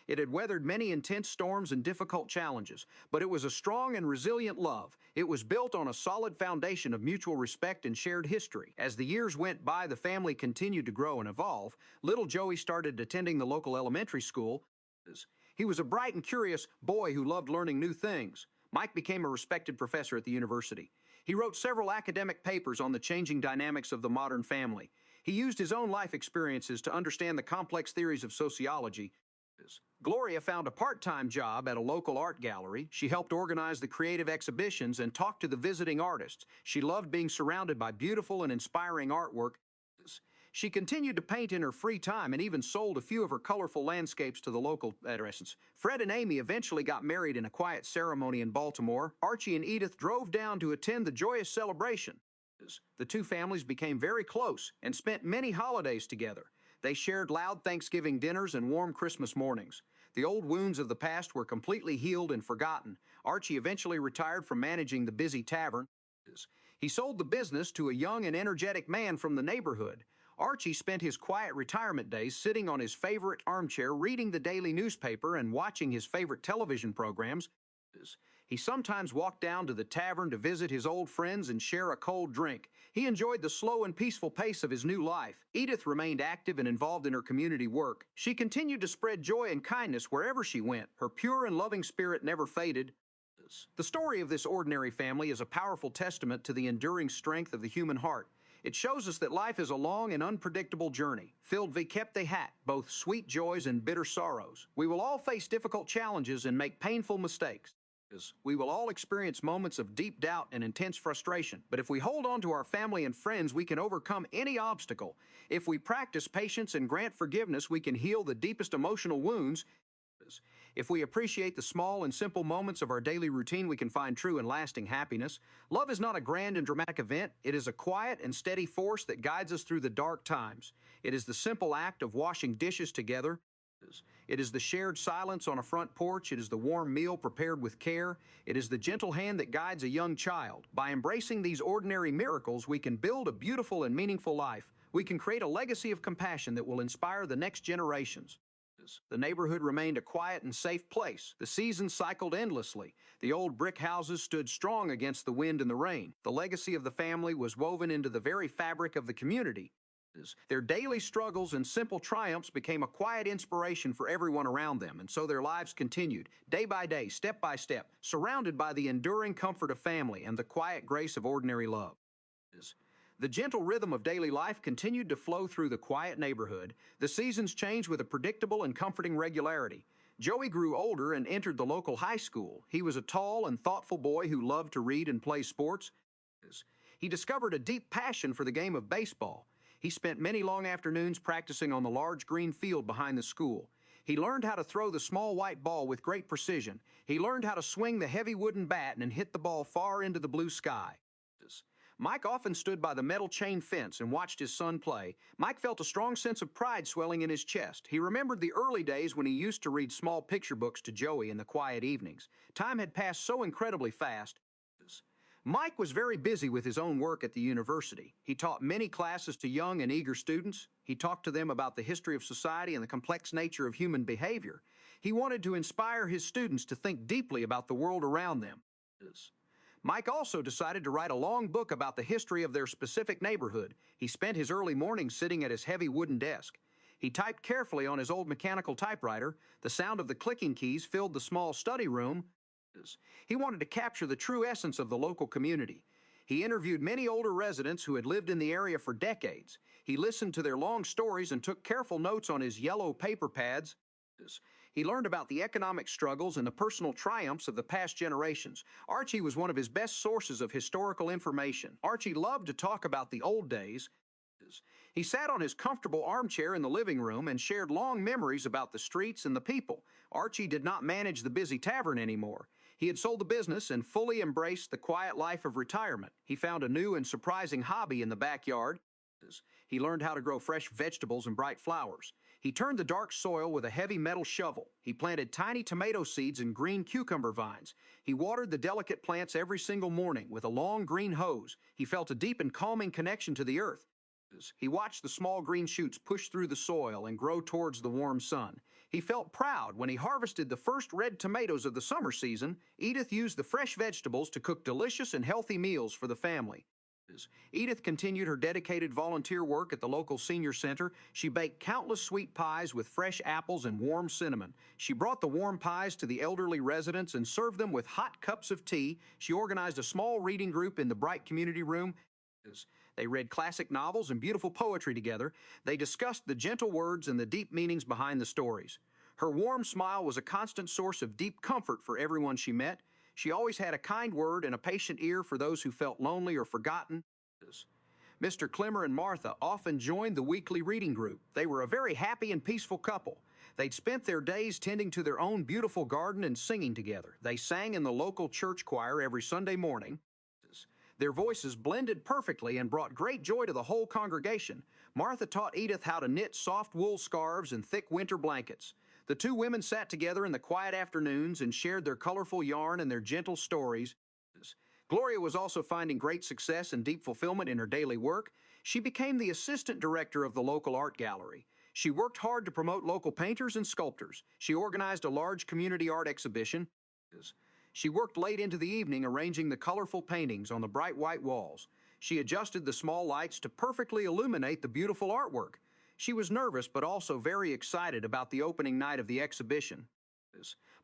It had weathered many intense storms and difficult challenges, but it was a strong and resilient love. It was built on a solid foundation of mutual respect and shared history. As the years went by, the family continued to grow and evolve. Little Joey started attending the local elementary school. He was a bright and curious boy who loved learning new things. Mike became a respected professor at the university. He wrote several academic papers on the changing dynamics of the modern family. He used his own life experiences to understand the complex theories of sociology. Gloria found a part-time job at a local art gallery. She helped organize the creative exhibitions and talked to the visiting artists. She loved being surrounded by beautiful and inspiring artwork. She continued to paint in her free time and even sold a few of her colorful landscapes to the local adolescents. Fred and Amy eventually got married in a quiet ceremony in Baltimore. Archie and Edith drove down to attend the joyous celebration. The two families became very close and spent many holidays together. They shared loud Thanksgiving dinners and warm Christmas mornings. The old wounds of the past were completely healed and forgotten. Archie eventually retired from managing the busy tavern. He sold the business to a young and energetic man from the neighborhood. Archie spent his quiet retirement days sitting on his favorite armchair, reading the daily newspaper and watching his favorite television programs. He sometimes walked down to the tavern to visit his old friends and share a cold drink. He enjoyed the slow and peaceful pace of his new life. Edith remained active and involved in her community work. She continued to spread joy and kindness wherever she went. Her pure and loving spirit never faded. The story of this ordinary family is a powerful testament to the enduring strength of the human heart. It shows us that life is a long and unpredictable journey, filled wie kept they hat, both sweet joys and bitter sorrows. We will all face difficult challenges and make painful mistakes. We will all experience moments of deep doubt and intense frustration, but if we hold on to our family and friends, we can overcome any obstacle. If we practice patience and grant forgiveness, we can heal the deepest emotional wounds. If we appreciate the small and simple moments of our daily routine, we can find true and lasting happiness. Love is not a grand and dramatic event. It is a quiet and steady force that guides us through the dark times. It is the simple act of washing dishes together. It is the shared silence on a front porch. It is the warm meal prepared with care. It is the gentle hand that guides a young child. By embracing these ordinary miracles, we can build a beautiful and meaningful life. We can create a legacy of compassion that will inspire the next generations. The neighborhood remained a quiet and safe place. The seasons cycled endlessly. The old brick houses stood strong against the wind and the rain. The legacy of the family was woven into the very fabric of the community. Their daily struggles and simple triumphs became a quiet inspiration for everyone around them, and so their lives continued, day by day, step by step, surrounded by the enduring comfort of family and the quiet grace of ordinary love. The gentle rhythm of daily life continued to flow through the quiet neighborhood. The seasons changed with a predictable and comforting regularity. Joey grew older and entered the local high school. He was a tall and thoughtful boy who loved to read and play sports. He discovered a deep passion for the game of baseball. He spent many long afternoons practicing on the large green field behind the school. He learned how to throw the small white ball with great precision. He learned how to swing the heavy wooden bat and hit the ball far into the blue sky. Mike often stood by the metal chain fence and watched his son play. Mike felt a strong sense of pride swelling in his chest. He remembered the early days when he used to read small picture books to Joey in the quiet evenings. Time had passed so incredibly fast. Mike was very busy with his own work at the university. He taught many classes to young and eager students. He talked to them about the history of society and the complex nature of human behavior. He wanted to inspire his students to think deeply about the world around them. Mike also decided to write a long book about the history of their specific neighborhood. He spent his early mornings sitting at his heavy wooden desk. He typed carefully on his old mechanical typewriter. The sound of the clicking keys filled the small study room. He wanted to capture the true essence of the local community. He interviewed many older residents who had lived in the area for decades. He listened to their long stories and took careful notes on his yellow paper pads. He learned about the economic struggles and the personal triumphs of the past generations. Archie was one of his best sources of historical information. Archie loved to talk about the old days. He sat on his comfortable armchair in the living room and shared long memories about the streets and the people. Archie did not manage the busy tavern anymore. He had sold the business and fully embraced the quiet life of retirement. He found a new and surprising hobby in the backyard. He learned how to grow fresh vegetables and bright flowers. He turned the dark soil with a heavy metal shovel. He planted tiny tomato seeds and green cucumber vines. He watered the delicate plants every single morning with a long green hose. He felt a deep and calming connection to the earth. He watched the small green shoots push through the soil and grow towards the warm sun. He felt proud when he harvested the first red tomatoes of the summer season. Edith used the fresh vegetables to cook delicious and healthy meals for the family. Edith continued her dedicated volunteer work at the local senior center. She baked countless sweet pies with fresh apples and warm cinnamon. She brought the warm pies to the elderly residents and served them with hot cups of tea. She organized a small reading group in the bright community room. They read classic novels and beautiful poetry together. They discussed the gentle words and the deep meanings behind the stories. Her warm smile was a constant source of deep comfort for everyone she met. She always had a kind word and a patient ear for those who felt lonely or forgotten. Mr. Clemmer and Martha often joined the weekly reading group. They were a very happy and peaceful couple. They'd spent their days tending to their own beautiful garden and singing together. They sang in the local church choir every Sunday morning. Their voices blended perfectly and brought great joy to the whole congregation. Martha taught Edith how to knit soft wool scarves and thick winter blankets. The two women sat together in the quiet afternoons and shared their colorful yarn and their gentle stories. Gloria was also finding great success and deep fulfillment in her daily work. She became the assistant director of the local art gallery. She worked hard to promote local painters and sculptors. She organized a large community art exhibition. She worked late into the evening arranging the colorful paintings on the bright white walls. She adjusted the small lights to perfectly illuminate the beautiful artwork. She was nervous but also very excited about the opening night of the exhibition.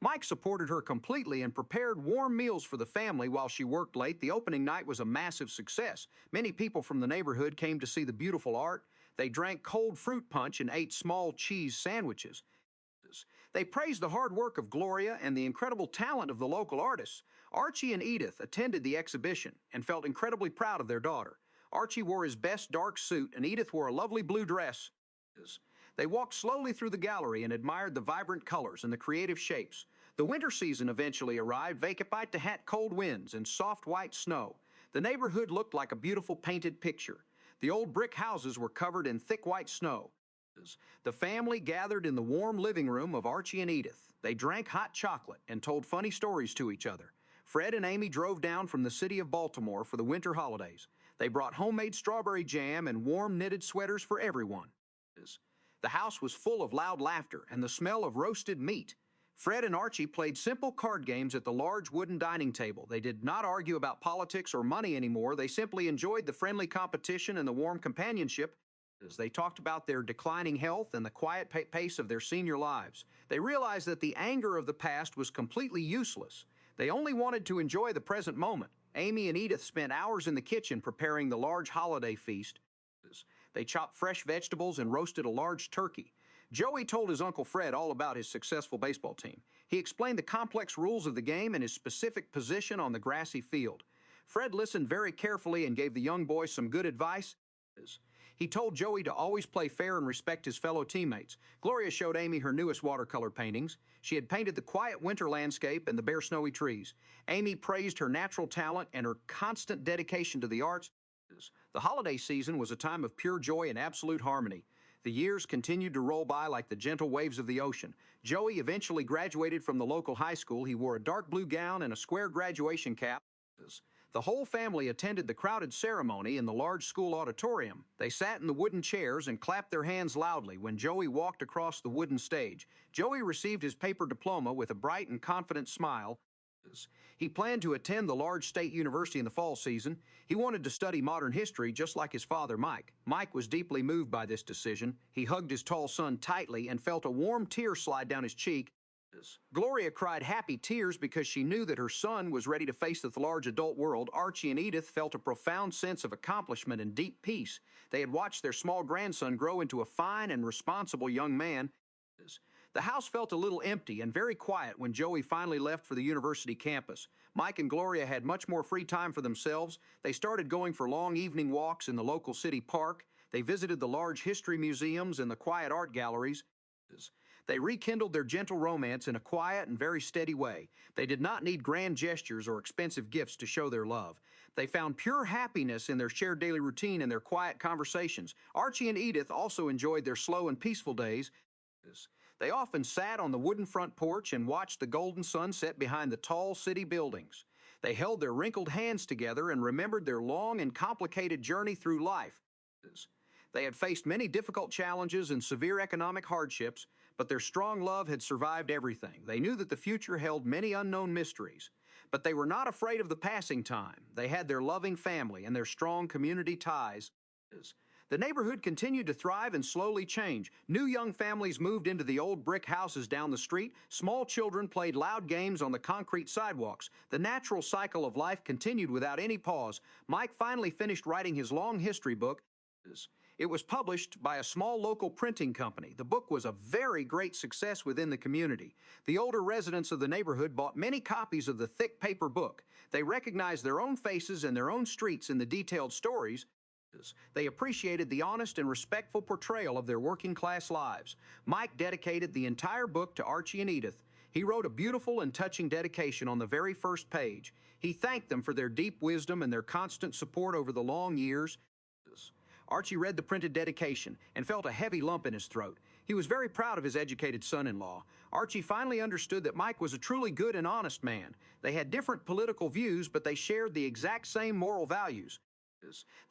Mike supported her completely and prepared warm meals for the family while she worked late. The opening night was a massive success. Many people from the neighborhood came to see the beautiful art. They drank cold fruit punch and ate small cheese sandwiches. They praised the hard work of Gloria and the incredible talent of the local artists. Archie and Edith attended the exhibition and felt incredibly proud of their daughter. Archie wore his best dark suit and Edith wore a lovely blue dress. They walked slowly through the gallery and admired the vibrant colors and the creative shapes. The winter season eventually arrived, vacant to hat cold winds and soft white snow. The neighborhood looked like a beautiful painted picture. The old brick houses were covered in thick white snow. The family gathered in the warm living room of Archie and Edith. They drank hot chocolate and told funny stories to each other. Fred and Amy drove down from the city of Baltimore for the winter holidays. They brought homemade strawberry jam and warm knitted sweaters for everyone. The house was full of loud laughter and the smell of roasted meat. Fred and Archie played simple card games at the large wooden dining table. They did not argue about politics or money anymore. They simply enjoyed the friendly competition and the warm companionship. As they talked about their declining health and the quiet pace of their senior lives, they realized that the anger of the past was completely useless. They only wanted to enjoy the present moment. Amy and Edith spent hours in the kitchen preparing the large holiday feast. They chopped fresh vegetables and roasted a large turkey. Joey told his Uncle Fred all about his successful baseball team. He explained the complex rules of the game and his specific position on the grassy field. Fred listened very carefully and gave the young boy some good advice. He told Joey to always play fair and respect his fellow teammates. Gloria showed Amy her newest watercolor paintings. She had painted the quiet winter landscape and the bare snowy trees. Amy praised her natural talent and her constant dedication to the arts. The holiday season was a time of pure joy and absolute harmony. The years continued to roll by like the gentle waves of the ocean. Joey eventually graduated from the local high school. He wore a dark blue gown and a square graduation cap. The whole family attended the crowded ceremony in the large school auditorium. They sat in the wooden chairs and clapped their hands loudly when Joey walked across the wooden stage. Joey received his paper diploma with a bright and confident smile. He planned to attend the large state university in the fall season. He wanted to study modern history just like his father, Mike. Mike was deeply moved by this decision. He hugged his tall son tightly and felt a warm tear slide down his cheek. Gloria cried happy tears because she knew that her son was ready to face the large adult world. Archie and Edith felt a profound sense of accomplishment and deep peace. They had watched their small grandson grow into a fine and responsible young man. The house felt a little empty and very quiet when Joey finally left for the university campus. Mike and Gloria had much more free time for themselves. They started going for long evening walks in the local city park. They visited the large history museums and the quiet art galleries. They rekindled their gentle romance in a quiet and very steady way. They did not need grand gestures or expensive gifts to show their love. They found pure happiness in their shared daily routine and their quiet conversations. Archie and Edith also enjoyed their slow and peaceful days. They often sat on the wooden front porch and watched the golden sun set behind the tall city buildings. They held their wrinkled hands together and remembered their long and complicated journey through life. They had faced many difficult challenges and severe economic hardships, but their strong love had survived everything. They knew that the future held many unknown mysteries, but they were not afraid of the passing time. They had their loving family and their strong community ties. The neighborhood continued to thrive and slowly change. New young families moved into the old brick houses down the street. Small children played loud games on the concrete sidewalks. The natural cycle of life continued without any pause. Mike finally finished writing his long history book. It was published by a small local printing company. The book was a very great success within the community. The older residents of the neighborhood bought many copies of the thick paper book. They recognized their own faces and their own streets in the detailed stories. They appreciated the honest and respectful portrayal of their working-class lives. Mike dedicated the entire book to Archie and Edith. He wrote a beautiful and touching dedication on the very first page. He thanked them for their deep wisdom and their constant support over the long years. Archie read the printed dedication and felt a heavy lump in his throat. He was very proud of his educated son-in-law. Archie finally understood that Mike was a truly good and honest man. They had different political views, but they shared the exact same moral values.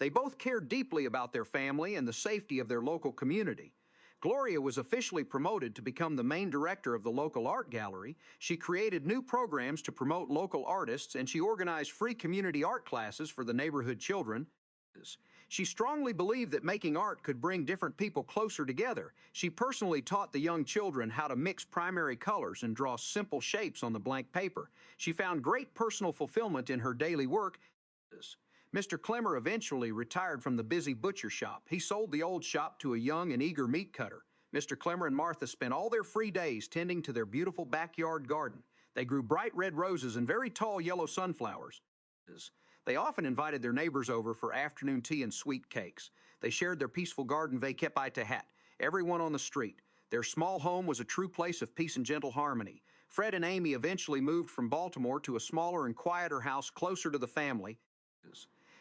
They both cared deeply about their family and the safety of their local community. Gloria was officially promoted to become the main director of the local art gallery. She created new programs to promote local artists, and she organized free community art classes for the neighborhood children. She strongly believed that making art could bring different people closer together. She personally taught the young children how to mix primary colors and draw simple shapes on the blank paper. She found great personal fulfillment in her daily work. Mr. Clemmer eventually retired from the busy butcher shop. He sold the old shop to a young and eager meat cutter. Mr. Clemmer and Martha spent all their free days tending to their beautiful backyard garden. They grew bright red roses and very tall yellow sunflowers. They often invited their neighbors over for afternoon tea and sweet cakes. They shared their peaceful garden hat, everyone on the street. Their small home was a true place of peace and gentle harmony. Fred and Amy eventually moved from Baltimore to a smaller and quieter house closer to the family.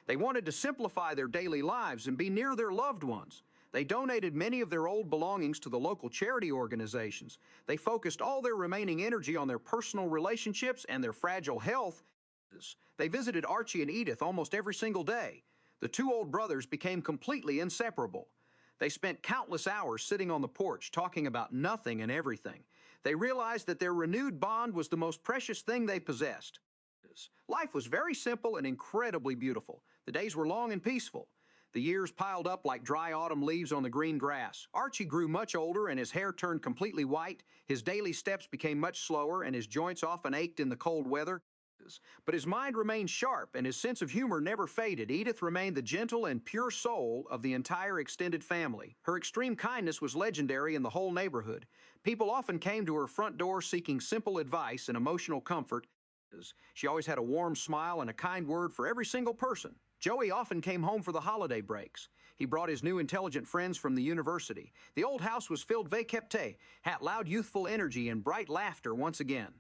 They wanted to simplify their daily lives and be near their loved ones. They donated many of their old belongings to the local charity organizations. They focused all their remaining energy on their personal relationships and their fragile health. They visited Archie and Edith almost every single day. The two old brothers became completely inseparable. They spent countless hours sitting on the porch talking about nothing and everything. They realized that their renewed bond was the most precious thing they possessed. Life was very simple and incredibly beautiful. The days were long and peaceful. The years piled up like dry autumn leaves on the green grass. Archie grew much older and his hair turned completely white. His daily steps became much slower and his joints often ached in the cold weather. But his mind remained sharp and his sense of humor never faded. Edith remained the gentle and pure soul of the entire extended family. Her extreme kindness was legendary in the whole neighborhood. People often came to her front door seeking simple advice and emotional comfort. She always had a warm smile and a kind word for every single person. Joey often came home for the holiday breaks. He brought his new intelligent friends from the university. The old house was filled vacapte, had loud youthful energy and bright laughter once again.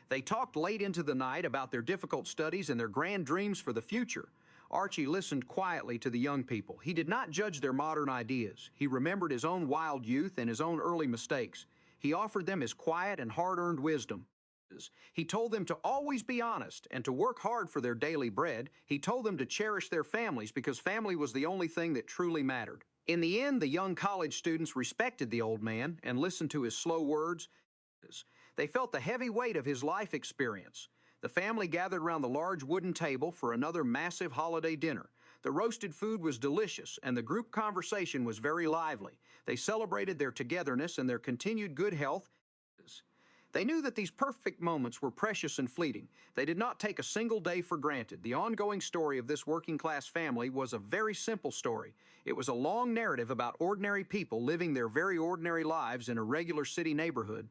They talked late into the night about their difficult studies and their grand dreams for the future. Archie listened quietly to the young people. He did not judge their modern ideas. He remembered his own wild youth and his own early mistakes. He offered them his quiet and hard-earned wisdom. He told them to always be honest and to work hard for their daily bread. He told them to cherish their families because family was the only thing that truly mattered. In the end, the young college students respected the old man and listened to his slow words. They felt the heavy weight of his life experience. The family gathered around the large wooden table for another massive holiday dinner. The roasted food was delicious, and the group conversation was very lively. They celebrated their togetherness and their continued good health. They knew that these perfect moments were precious and fleeting. They did not take a single day for granted. The ongoing story of this working-class family was a very simple story. It was a long narrative about ordinary people living their very ordinary lives in a regular city neighborhood.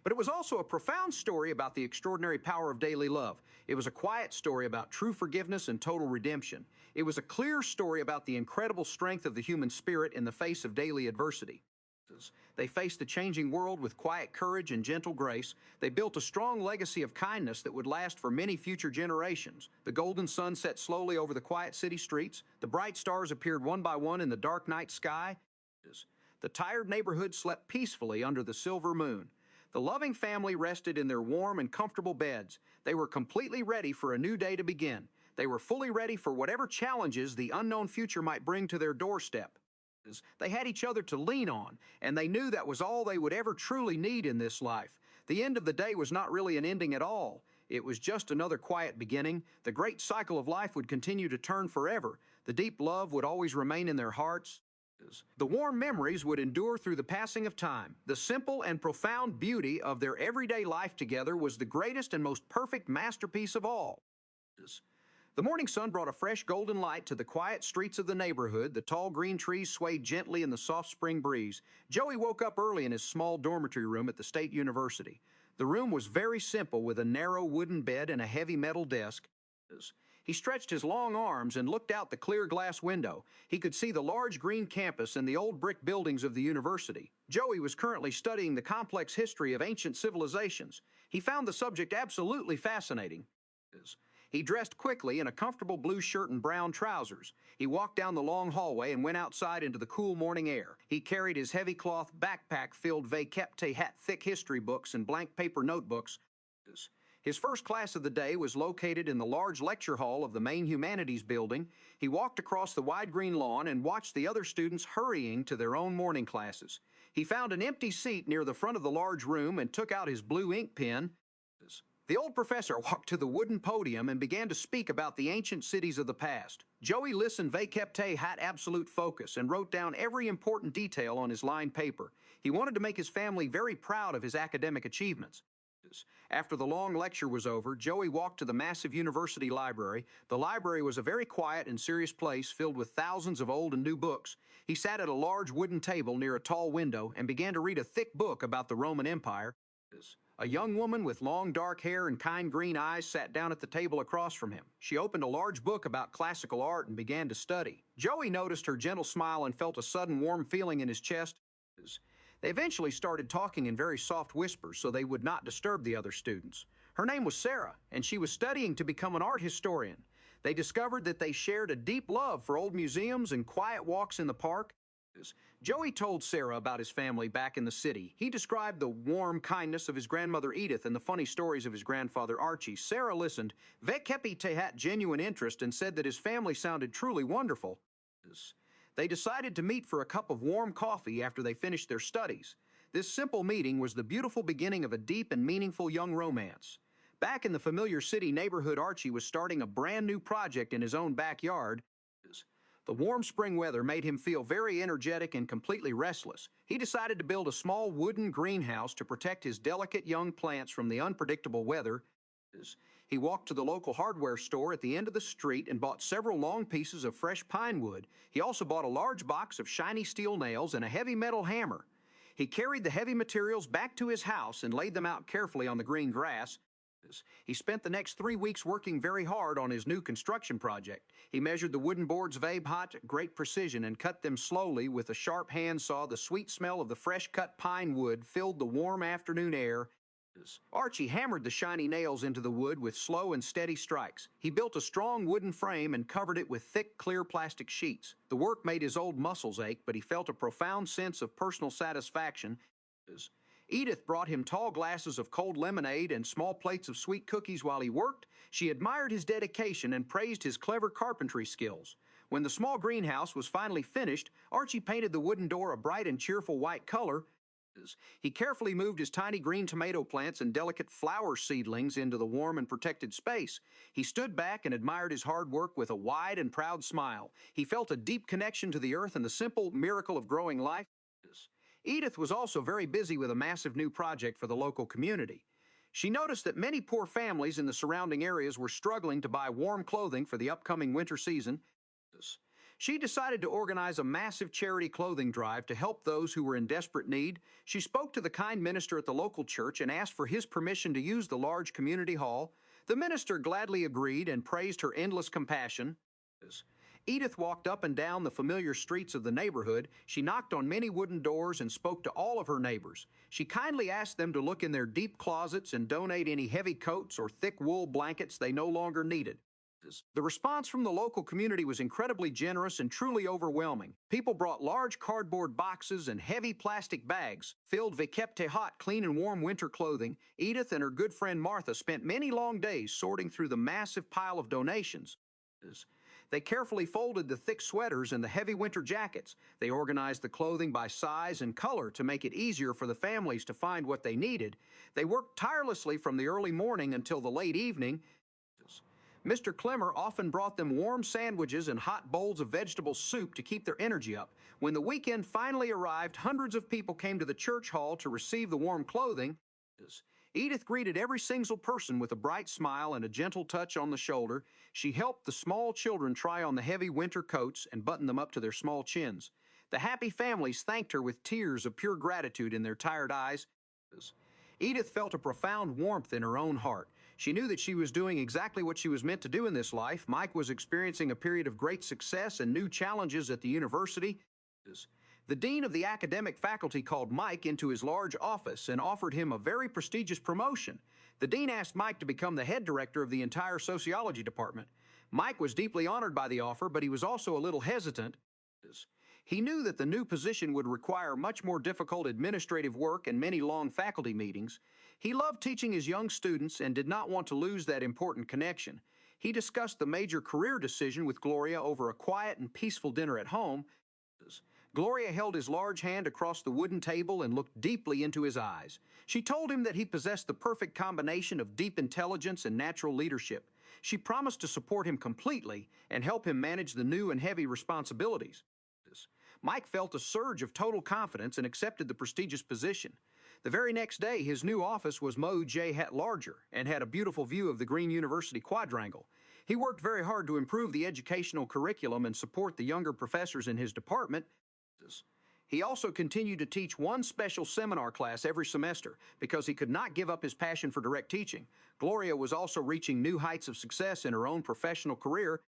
But it was also a profound story about the extraordinary power of daily love. It was a quiet story about true forgiveness and total redemption. It was a clear story about the incredible strength of the human spirit in the face of daily adversity. They faced the changing world with quiet courage and gentle grace. They built a strong legacy of kindness that would last for many future generations. The golden sun set slowly over the quiet city streets. The bright stars appeared one by one in the dark night sky. The tired neighborhood slept peacefully under the silver moon. The loving family rested in their warm and comfortable beds. They were completely ready for a new day to begin. They were fully ready for whatever challenges the unknown future might bring to their doorstep. They had each other to lean on, and they knew that was all they would ever truly need in this life. The end of the day was not really an ending at all. It was just another quiet beginning. The great cycle of life would continue to turn forever. The deep love would always remain in their hearts. The warm memories would endure through the passing of time. The simple and profound beauty of their everyday life together was the greatest and most perfect masterpiece of all. The morning sun brought a fresh golden light to the quiet streets of the neighborhood. The tall green trees swayed gently in the soft spring breeze. Joey woke up early in his small dormitory room at the State University. The room was very simple with a narrow wooden bed and a heavy metal desk. He stretched his long arms and looked out the clear glass window. He could see the large green campus and the old brick buildings of the university. Joey was currently studying the complex history of ancient civilizations. He found the subject absolutely fascinating. He dressed quickly in a comfortable blue shirt and brown trousers. He walked down the long hallway and went outside into the cool morning air. He carried his heavy cloth backpack filled hat thick history books and blank paper notebooks. His first class of the day was located in the large lecture hall of the main humanities building. He walked across the wide green lawn and watched the other students hurrying to their own morning classes. He found an empty seat near the front of the large room and took out his blue ink pen. The old professor walked to the wooden podium and began to speak about the ancient cities of the past. Joey listened hat absolute focus and wrote down every important detail on his lined paper. He wanted to make his family very proud of his academic achievements. After the long lecture was over, Joey walked to the massive university library. The library was a very quiet and serious place filled with thousands of old and new books. He sat at a large wooden table near a tall window and began to read a thick book about the Roman Empire. A young woman with long dark hair and kind green eyes sat down at the table across from him. She opened a large book about classical art and began to study. Joey noticed her gentle smile and felt a sudden warm feeling in his chest. They eventually started talking in very soft whispers so they would not disturb the other students. Her name was Sarah, and she was studying to become an art historian. They discovered that they shared a deep love for old museums and quiet walks in the park. Joey told Sarah about his family back in the city. He described the warm kindness of his grandmother Edith and the funny stories of his grandfather Archie. Sarah listened, had genuine interest, and said that his family sounded truly wonderful. They decided to meet for a cup of warm coffee after they finished their studies. This simple meeting was the beautiful beginning of a deep and meaningful young romance. Back in the familiar city neighborhood, Archie was starting a brand new project in his own backyard. The warm spring weather made him feel very energetic and completely restless. He decided to build a small wooden greenhouse to protect his delicate young plants from the unpredictable weather. He walked to the local hardware store at the end of the street and bought several long pieces of fresh pine wood. He also bought a large box of shiny steel nails and a heavy metal hammer. He carried the heavy materials back to his house and laid them out carefully on the green grass. He spent the next 3 weeks working very hard on his new construction project. He measured the wooden boards at great precision and cut them slowly with a sharp handsaw. The sweet smell of the fresh-cut pine wood filled the warm afternoon air. Archie hammered the shiny nails into the wood with slow and steady strikes. He built a strong wooden frame and covered it with thick, clear plastic sheets. The work made his old muscles ache, but he felt a profound sense of personal satisfaction. Edith brought him tall glasses of cold lemonade and small plates of sweet cookies while he worked. She admired his dedication and praised his clever carpentry skills. When the small greenhouse was finally finished, Archie painted the wooden door a bright and cheerful white color. He carefully moved his tiny green tomato plants and delicate flower seedlings into the warm and protected space. He stood back and admired his hard work with a wide and proud smile. He felt a deep connection to the earth and the simple miracle of growing life. Edith was also very busy with a massive new project for the local community. She noticed that many poor families in the surrounding areas were struggling to buy warm clothing for the upcoming winter season. She decided to organize a massive charity clothing drive to help those who were in desperate need. She spoke to the kind minister at the local church and asked for his permission to use the large community hall. The minister gladly agreed and praised her endless compassion. Edith walked up and down the familiar streets of the neighborhood. She knocked on many wooden doors and spoke to all of her neighbors. She kindly asked them to look in their deep closets and donate any heavy coats or thick wool blankets they no longer needed. The response from the local community was incredibly generous and truly overwhelming. People brought large cardboard boxes and heavy plastic bags filled hot, clean and warm winter clothing. Edith and her good friend Martha spent many long days sorting through the massive pile of donations. They carefully folded the thick sweaters and the heavy winter jackets. They organized the clothing by size and color to make it easier for the families to find what they needed. They worked tirelessly from the early morning until the late evening. Mr. Clemmer often brought them warm sandwiches and hot bowls of vegetable soup to keep their energy up. When the weekend finally arrived, hundreds of people came to the church hall to receive the warm clothing. Edith greeted every single person with a bright smile and a gentle touch on the shoulder. She helped the small children try on the heavy winter coats and button them up to their small chins. The happy families thanked her with tears of pure gratitude in their tired eyes. Edith felt a profound warmth in her own heart. She knew that she was doing exactly what she was meant to do in this life. Mike was experiencing a period of great success and new challenges at the university. The dean of the academic faculty called Mike into his large office and offered him a very prestigious promotion. The dean asked Mike to become the head director of the entire sociology department. Mike was deeply honored by the offer, but he was also a little hesitant. He knew that the new position would require much more difficult administrative work and many long faculty meetings. He loved teaching his young students and did not want to lose that important connection. He discussed the major career decision with Gloria over a quiet and peaceful dinner at home. Gloria held his large hand across the wooden table and looked deeply into his eyes. She told him that he possessed the perfect combination of deep intelligence and natural leadership. She promised to support him completely and help him manage the new and heavy responsibilities. Mike felt a surge of total confidence and accepted the prestigious position. The very next day, his new office was Mo'J larger and had a beautiful view of the Green University quadrangle. He worked very hard to improve the educational curriculum and support the younger professors in his department. He also continued to teach one special seminar class every semester because he could not give up his passion for direct teaching. Gloria was also reaching new heights of success in her own professional career.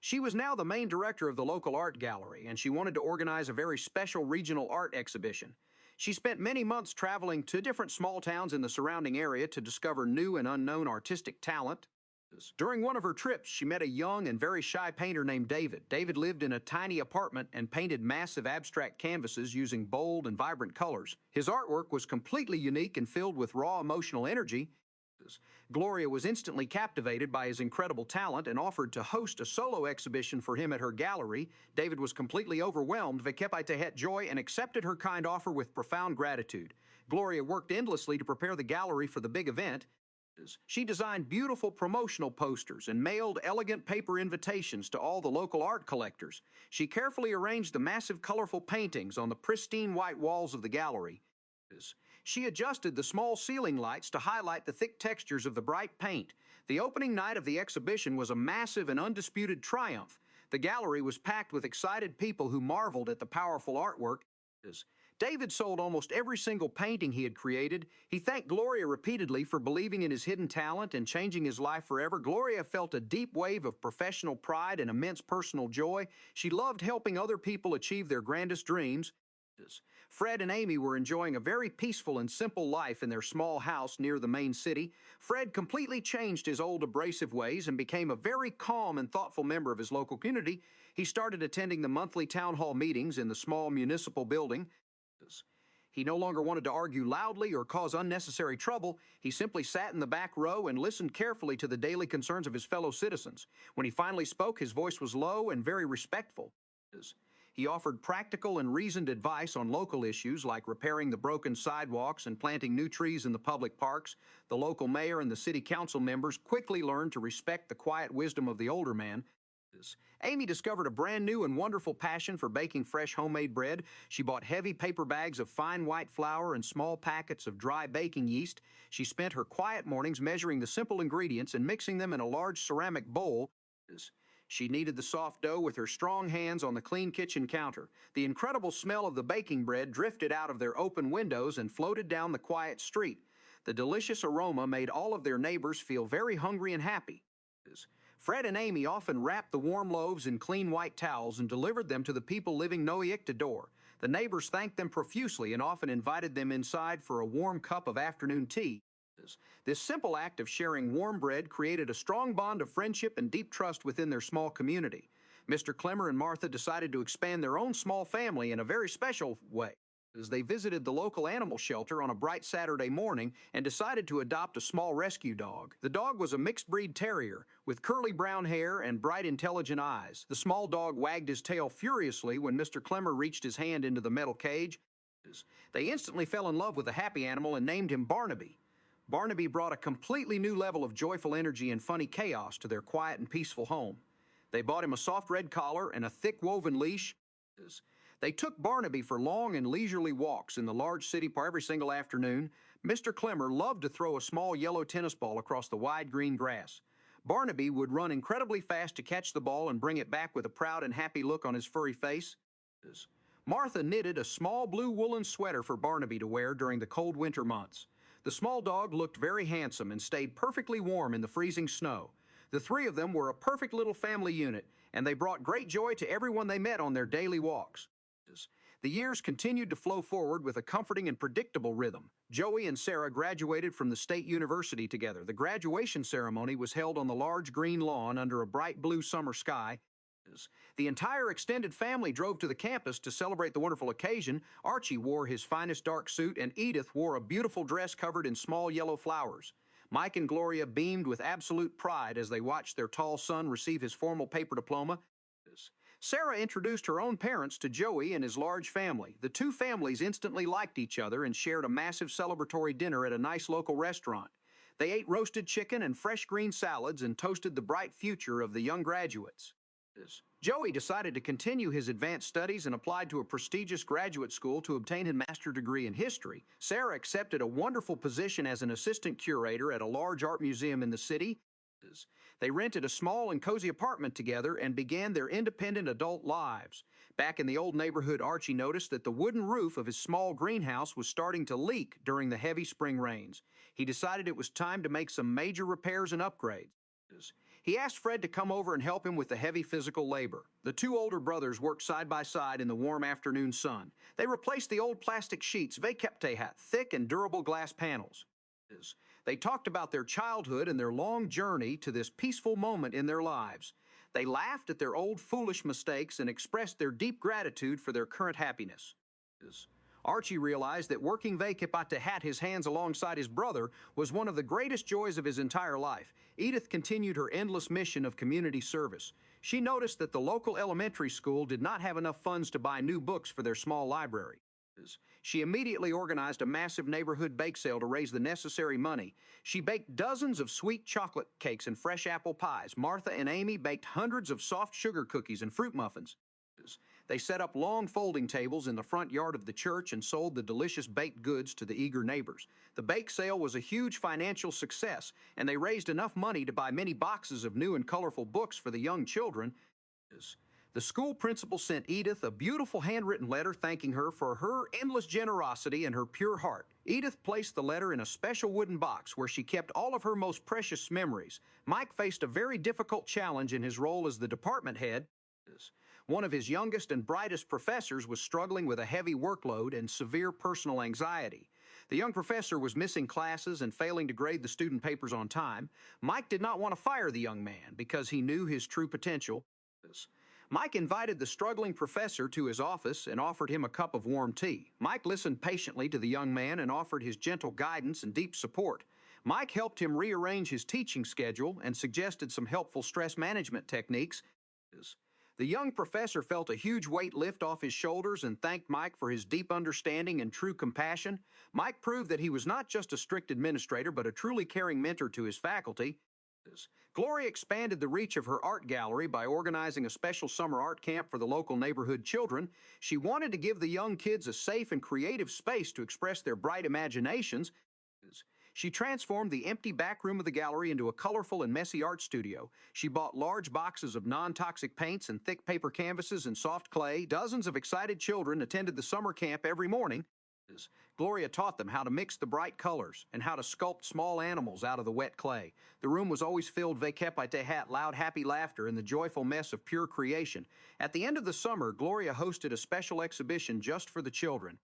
She was now the main director of the local art gallery, and she wanted to organize a very special regional art exhibition. She spent many months traveling to different small towns in the surrounding area to discover new and unknown artistic talent. During one of her trips, she met a young and very shy painter named David. David lived in a tiny apartment and painted massive abstract canvases using bold and vibrant colors. His artwork was completely unique and filled with raw emotional energy. Gloria was instantly captivated by his incredible talent and offered to host a solo exhibition for him at her gallery. David was completely overwhelmed, het joy, and accepted her kind offer with profound gratitude. Gloria worked endlessly to prepare the gallery for the big event. She designed beautiful promotional posters and mailed elegant paper invitations to all the local art collectors. She carefully arranged the massive colorful paintings on the pristine white walls of the gallery. She adjusted the small ceiling lights to highlight the thick textures of the bright paint. The opening night of the exhibition was a massive and undisputed triumph. The gallery was packed with excited people who marveled at the powerful artwork. David sold almost every single painting he had created. He thanked Gloria repeatedly for believing in his hidden talent and changing his life forever. Gloria felt a deep wave of professional pride and immense personal joy. She loved helping other people achieve their grandest dreams. Fred and Amy were enjoying a very peaceful and simple life in their small house near the main city. Fred completely changed his old abrasive ways and became a very calm and thoughtful member of his local community. He started attending the monthly town hall meetings in the small municipal building. He no longer wanted to argue loudly or cause unnecessary trouble. He simply sat in the back row and listened carefully to the daily concerns of his fellow citizens. When he finally spoke, his voice was low and very respectful. He offered practical and reasoned advice on local issues like repairing the broken sidewalks and planting new trees in the public parks. The local mayor and the city council members quickly learned to respect the quiet wisdom of the older man. Amy discovered a brand new and wonderful passion for baking fresh homemade bread. She bought heavy paper bags of fine white flour and small packets of dry baking yeast. She spent her quiet mornings measuring the simple ingredients and mixing them in a large ceramic bowl. She kneaded the soft dough with her strong hands on the clean kitchen counter. The incredible smell of the baking bread drifted out of their open windows and floated down the quiet street. The delicious aroma made all of their neighbors feel very hungry and happy. Fred and Amy often wrapped the warm loaves in clean white towels and delivered them to the people living no-ick door. The neighbors thanked them profusely and often invited them inside for a warm cup of afternoon tea. This simple act of sharing warm bread created a strong bond of friendship and deep trust within their small community. Mr. Clemmer and Martha decided to expand their own small family in a very special way. As they visited the local animal shelter on a bright Saturday morning and decided to adopt a small rescue dog. The dog was a mixed-breed terrier with curly brown hair and bright, intelligent eyes. The small dog wagged his tail furiously when Mr. Clemmer reached his hand into the metal cage. They instantly fell in love with the happy animal and named him Barnaby. Barnaby brought a completely new level of joyful energy and funny chaos to their quiet and peaceful home. They bought him a soft red collar and a thick woven leash. They took Barnaby for long and leisurely walks in the large city park every single afternoon. Mr. Clemmer loved to throw a small yellow tennis ball across the wide green grass. Barnaby would run incredibly fast to catch the ball and bring it back with a proud and happy look on his furry face. Martha knitted a small blue woolen sweater for Barnaby to wear during the cold winter months. The small dog looked very handsome and stayed perfectly warm in the freezing snow. The three of them were a perfect little family unit, and they brought great joy to everyone they met on their daily walks. The years continued to flow forward with a comforting and predictable rhythm. Joey and Sarah graduated from the state university together. The graduation ceremony was held on the large green lawn under a bright blue summer sky. The entire extended family drove to the campus to celebrate the wonderful occasion. Archie wore his finest dark suit, and Edith wore a beautiful dress covered in small yellow flowers. Mike and Gloria beamed with absolute pride as they watched their tall son receive his formal paper diploma. Sarah introduced her own parents to Joey and his large family. The two families instantly liked each other and shared a massive celebratory dinner at a nice local restaurant. They ate roasted chicken and fresh green salads and toasted the bright future of the young graduates. Joey decided to continue his advanced studies and applied to a prestigious graduate school to obtain his master's degree in history. Sarah accepted a wonderful position as an assistant curator at a large art museum in the city. They rented a small and cozy apartment together and began their independent adult lives. Back in the old neighborhood, Archie noticed that the wooden roof of his small greenhouse was starting to leak during the heavy spring rains. He decided it was time to make some major repairs and upgrades. He asked Fred to come over and help him with the heavy physical labor. The two older brothers worked side by side in the warm afternoon sun. They replaced the old plastic sheets, Meathead, thick and durable glass panels. They talked about their childhood and their long journey to this peaceful moment in their lives. They laughed at their old foolish mistakes and expressed their deep gratitude for their current happiness. Archie realized that working Veikipate had his hands alongside his brother was one of the greatest joys of his entire life. Edith continued her endless mission of community service. She noticed that the local elementary school did not have enough funds to buy new books for their small library. She immediately organized a massive neighborhood bake sale to raise the necessary money. She baked dozens of sweet chocolate cakes and fresh apple pies. Martha and Amy baked hundreds of soft sugar cookies and fruit muffins. They set up long folding tables in the front yard of the church and sold the delicious baked goods to the eager neighbors. The bake sale was a huge financial success, and they raised enough money to buy many boxes of new and colorful books for the young children. The school principal sent Edith a beautiful handwritten letter thanking her for her endless generosity and her pure heart. Edith placed the letter in a special wooden box where she kept all of her most precious memories. Mike faced a very difficult challenge in his role as the department head. One of his youngest and brightest professors was struggling with a heavy workload and severe personal anxiety. The young professor was missing classes and failing to grade the student papers on time. Mike did not want to fire the young man because he knew his true potential. Mike invited the struggling professor to his office and offered him a cup of warm tea. Mike listened patiently to the young man and offered his gentle guidance and deep support. Mike helped him rearrange his teaching schedule and suggested some helpful stress management techniques. The young professor felt a huge weight lift off his shoulders and thanked Mike for his deep understanding and true compassion. Mike proved that he was not just a strict administrator, but a truly caring mentor to his faculty. Gloria expanded the reach of her art gallery by organizing a special summer art camp for the local neighborhood children. She wanted to give the young kids a safe and creative space to express their bright imaginations. She transformed the empty back room of the gallery into a colorful and messy art studio. She bought large boxes of non-toxic paints and thick paper canvases and soft clay. Dozens of excited children attended the summer camp every morning. Gloria taught them how to mix the bright colors and how to sculpt small animals out of the wet clay. The room was always filled with loud, happy laughter and the joyful mess of pure creation. At the end of the summer, Gloria hosted a special exhibition just for the children.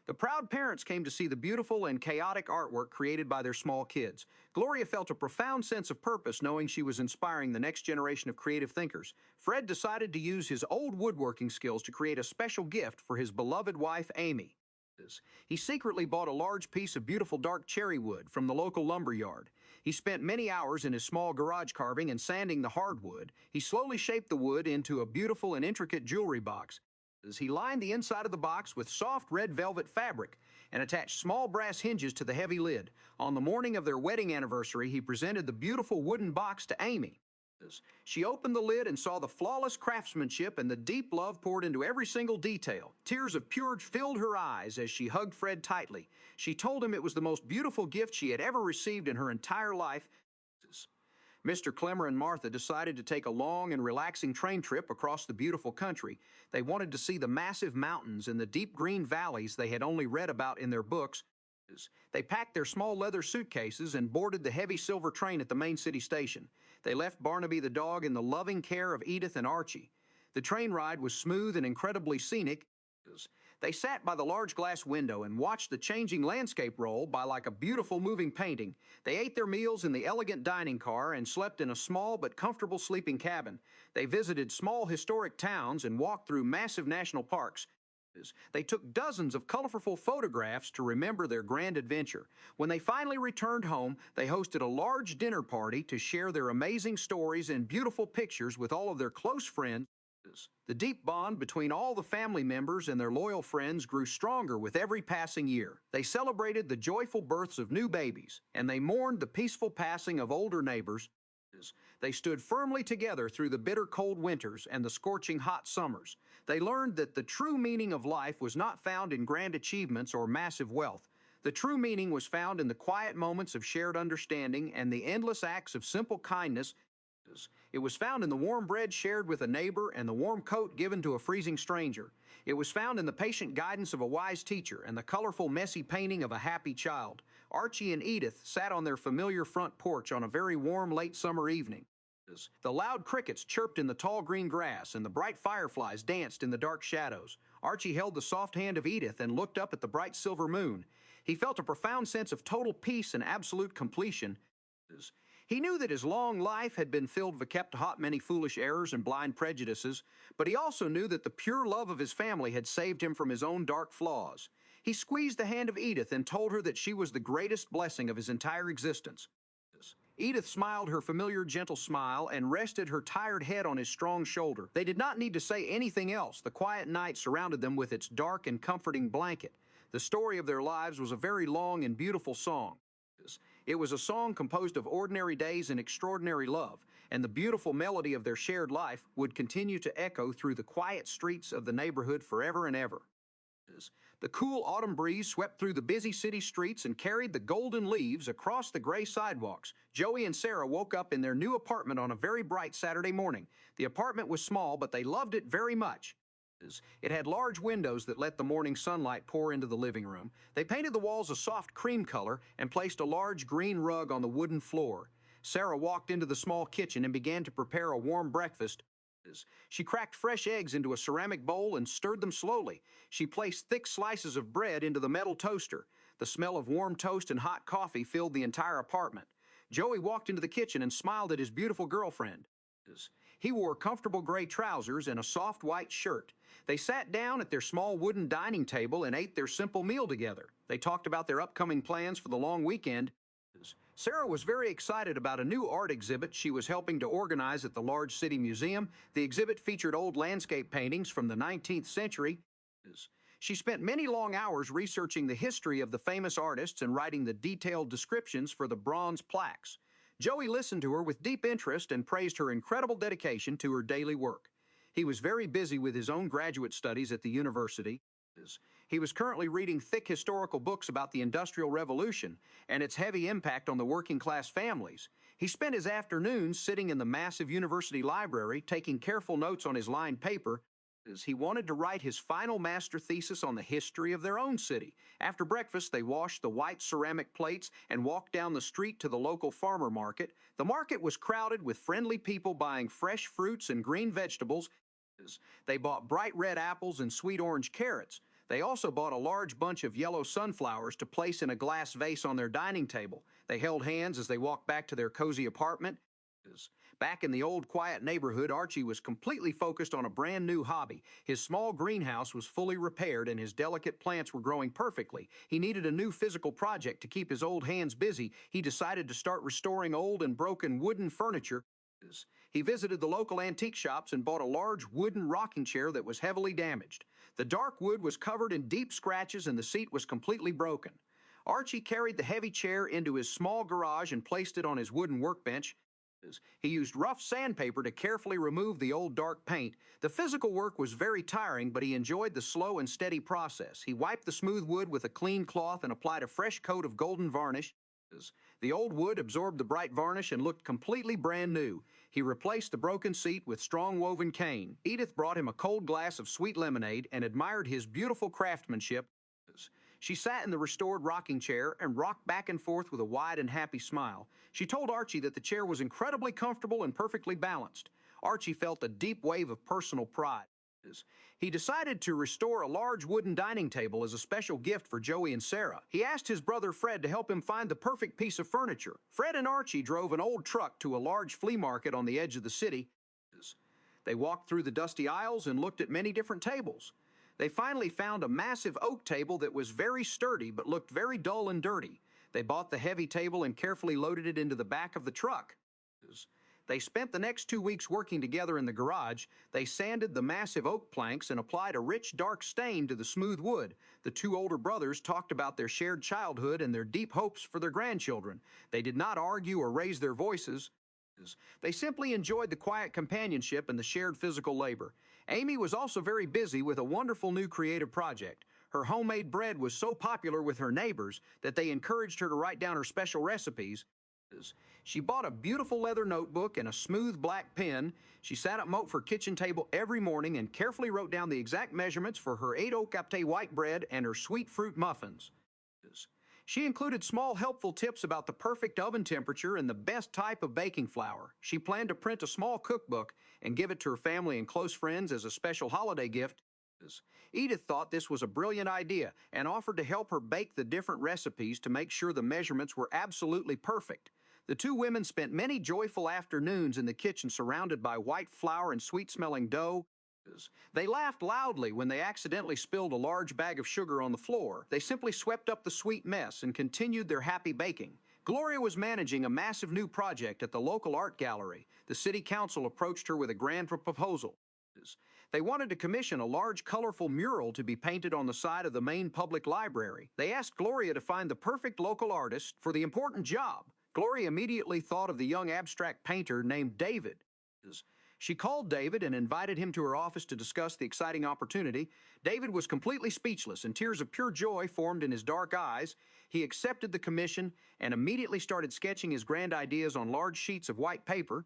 The proud parents came to see the beautiful and chaotic artwork created by their small kids. Gloria felt a profound sense of purpose knowing she was inspiring the next generation of creative thinkers. Fred decided to use his old woodworking skills to create a special gift for his beloved wife, Amy. He secretly bought a large piece of beautiful dark cherry wood from the local lumber yard. He spent many hours in his small garage carving and sanding the hardwood. He slowly shaped the wood into a beautiful and intricate jewelry box. He lined the inside of the box with soft red velvet fabric and attached small brass hinges to the heavy lid. On the morning of their wedding anniversary, he presented the beautiful wooden box to Amy. She opened the lid and saw the flawless craftsmanship and the deep love poured into every single detail. Tears of pure filled her eyes as she hugged Fred tightly. She told him it was the most beautiful gift she had ever received in her entire life. Mr. Clemmer and Martha decided to take a long and relaxing train trip across the beautiful country. They wanted to see the massive mountains and the deep green valleys they had only read about in their books. They packed their small leather suitcases and boarded the heavy silver train at the main city station. They left Barnaby the dog in the loving care of Edith and Archie. The train ride was smooth and incredibly scenic. They sat by the large glass window and watched the changing landscape roll by like a beautiful moving painting. They ate their meals in the elegant dining car and slept in a small but comfortable sleeping cabin. They visited small historic towns and walked through massive national parks. They took dozens of colorful photographs to remember their grand adventure. When they finally returned home, they hosted a large dinner party to share their amazing stories and beautiful pictures with all of their close friends. The deep bond between all the family members and their loyal friends grew stronger with every passing year. They celebrated the joyful births of new babies, and they mourned the peaceful passing of older neighbors. They stood firmly together through the bitter cold winters and the scorching hot summers. They learned that the true meaning of life was not found in grand achievements or massive wealth. The true meaning was found in the quiet moments of shared understanding and the endless acts of simple kindness. It was found in the warm bread shared with a neighbor and the warm coat given to a freezing stranger. It was found in the patient guidance of a wise teacher and the colorful, messy painting of a happy child. Archie and Edith sat on their familiar front porch on a very warm late summer evening. The loud crickets chirped in the tall green grass and the bright fireflies danced in the dark shadows. Archie held the soft hand of Edith and looked up at the bright silver moon. He felt a profound sense of total peace and absolute completion. He knew that his long life had been filled with kept hot many foolish errors and blind prejudices, but he also knew that the pure love of his family had saved him from his own dark flaws. He squeezed the hand of Edith and told her that she was the greatest blessing of his entire existence. Edith smiled her familiar gentle smile and rested her tired head on his strong shoulder. They did not need to say anything else. The quiet night surrounded them with its dark and comforting blanket. The story of their lives was a very long and beautiful song. It was a song composed of ordinary days and extraordinary love, and the beautiful melody of their shared life would continue to echo through the quiet streets of the neighborhood forever and ever. The cool autumn breeze swept through the busy city streets and carried the golden leaves across the gray sidewalks. Joey and Sarah woke up in their new apartment on a very bright Saturday morning. The apartment was small, but they loved it very much. It had large windows that let the morning sunlight pour into the living room. They painted the walls a soft cream color and placed a large green rug on the wooden floor. Sarah walked into the small kitchen and began to prepare a warm breakfast. She cracked fresh eggs into a ceramic bowl and stirred them slowly. She placed thick slices of bread into the metal toaster. The smell of warm toast and hot coffee filled the entire apartment. Joey walked into the kitchen and smiled at his beautiful girlfriend. He wore comfortable gray trousers and a soft white shirt. They sat down at their small wooden dining table and ate their simple meal together. They talked about their upcoming plans for the long weekend. Sarah was very excited about a new art exhibit she was helping to organize at the large city museum. The exhibit featured old landscape paintings from the 19th century. She spent many long hours researching the history of the famous artists and writing the detailed descriptions for the bronze plaques. Joey listened to her with deep interest and praised her incredible dedication to her daily work. He was very busy with his own graduate studies at the university. He was currently reading thick historical books about the Industrial Revolution and its heavy impact on the working-class families. He spent his afternoons sitting in the massive university library, taking careful notes on his lined paper. He wanted to write his final master thesis on the history of their own city. After breakfast, they washed the white ceramic plates and walked down the street to the local farmer market. The market was crowded with friendly people buying fresh fruits and green vegetables. They bought bright red apples and sweet orange carrots. They also bought a large bunch of yellow sunflowers to place in a glass vase on their dining table. They held hands as they walked back to their cozy apartment. Back in the old quiet neighborhood, Archie was completely focused on a brand new hobby. His small greenhouse was fully repaired and his delicate plants were growing perfectly. He needed a new physical project to keep his old hands busy. He decided to start restoring old and broken wooden furniture. He visited the local antique shops and bought a large wooden rocking chair that was heavily damaged. The dark wood was covered in deep scratches and the seat was completely broken. Archie carried the heavy chair into his small garage and placed it on his wooden workbench. He used rough sandpaper to carefully remove the old dark paint. The physical work was very tiring, but he enjoyed the slow and steady process. He wiped the smooth wood with a clean cloth and applied a fresh coat of golden varnish. The old wood absorbed the bright varnish and looked completely brand new. He replaced the broken seat with strong woven cane. Edith brought him a cold glass of sweet lemonade and admired his beautiful craftsmanship. She sat in the restored rocking chair and rocked back and forth with a wide and happy smile. She told Archie that the chair was incredibly comfortable and perfectly balanced. Archie felt a deep wave of personal pride. He decided to restore a large wooden dining table as a special gift for Joey and Sarah. He asked his brother Fred to help him find the perfect piece of furniture. Fred and Archie drove an old truck to a large flea market on the edge of the city. They walked through the dusty aisles and looked at many different tables. They finally found a massive oak table that was very sturdy but looked very dull and dirty. They bought the heavy table and carefully loaded it into the back of the truck. They spent the next 2 weeks working together in the garage. They sanded the massive oak planks and applied a rich, dark stain to the smooth wood. The two older brothers talked about their shared childhood and their deep hopes for their grandchildren. They did not argue or raise their voices. They simply enjoyed the quiet companionship and the shared physical labor. Amy was also very busy with a wonderful new creative project. Her homemade bread was so popular with her neighbors that they encouraged her to write down her special recipes. She bought a beautiful leather notebook and a smooth black pen. She sat at her kitchen table every morning and carefully wrote down the exact measurements for her 8 Octave white bread and her sweet fruit muffins. She included small helpful tips about the perfect oven temperature and the best type of baking flour. She planned to print a small cookbook and give it to her family and close friends as a special holiday gift. Edith thought this was a brilliant idea and offered to help her bake the different recipes to make sure the measurements were absolutely perfect. The two women spent many joyful afternoons in the kitchen surrounded by white flour and sweet-smelling dough. They laughed loudly when they accidentally spilled a large bag of sugar on the floor. They simply swept up the sweet mess and continued their happy baking. Gloria was managing a massive new project at the local art gallery. The city council approached her with a grand proposal. They wanted to commission a large, colorful mural to be painted on the side of the main public library. They asked Gloria to find the perfect local artist for the important job. Gloria immediately thought of the young abstract painter named David. She called David and invited him to her office to discuss the exciting opportunity. David was completely speechless, and tears of pure joy formed in his dark eyes. He accepted the commission and immediately started sketching his grand ideas on large sheets of white paper.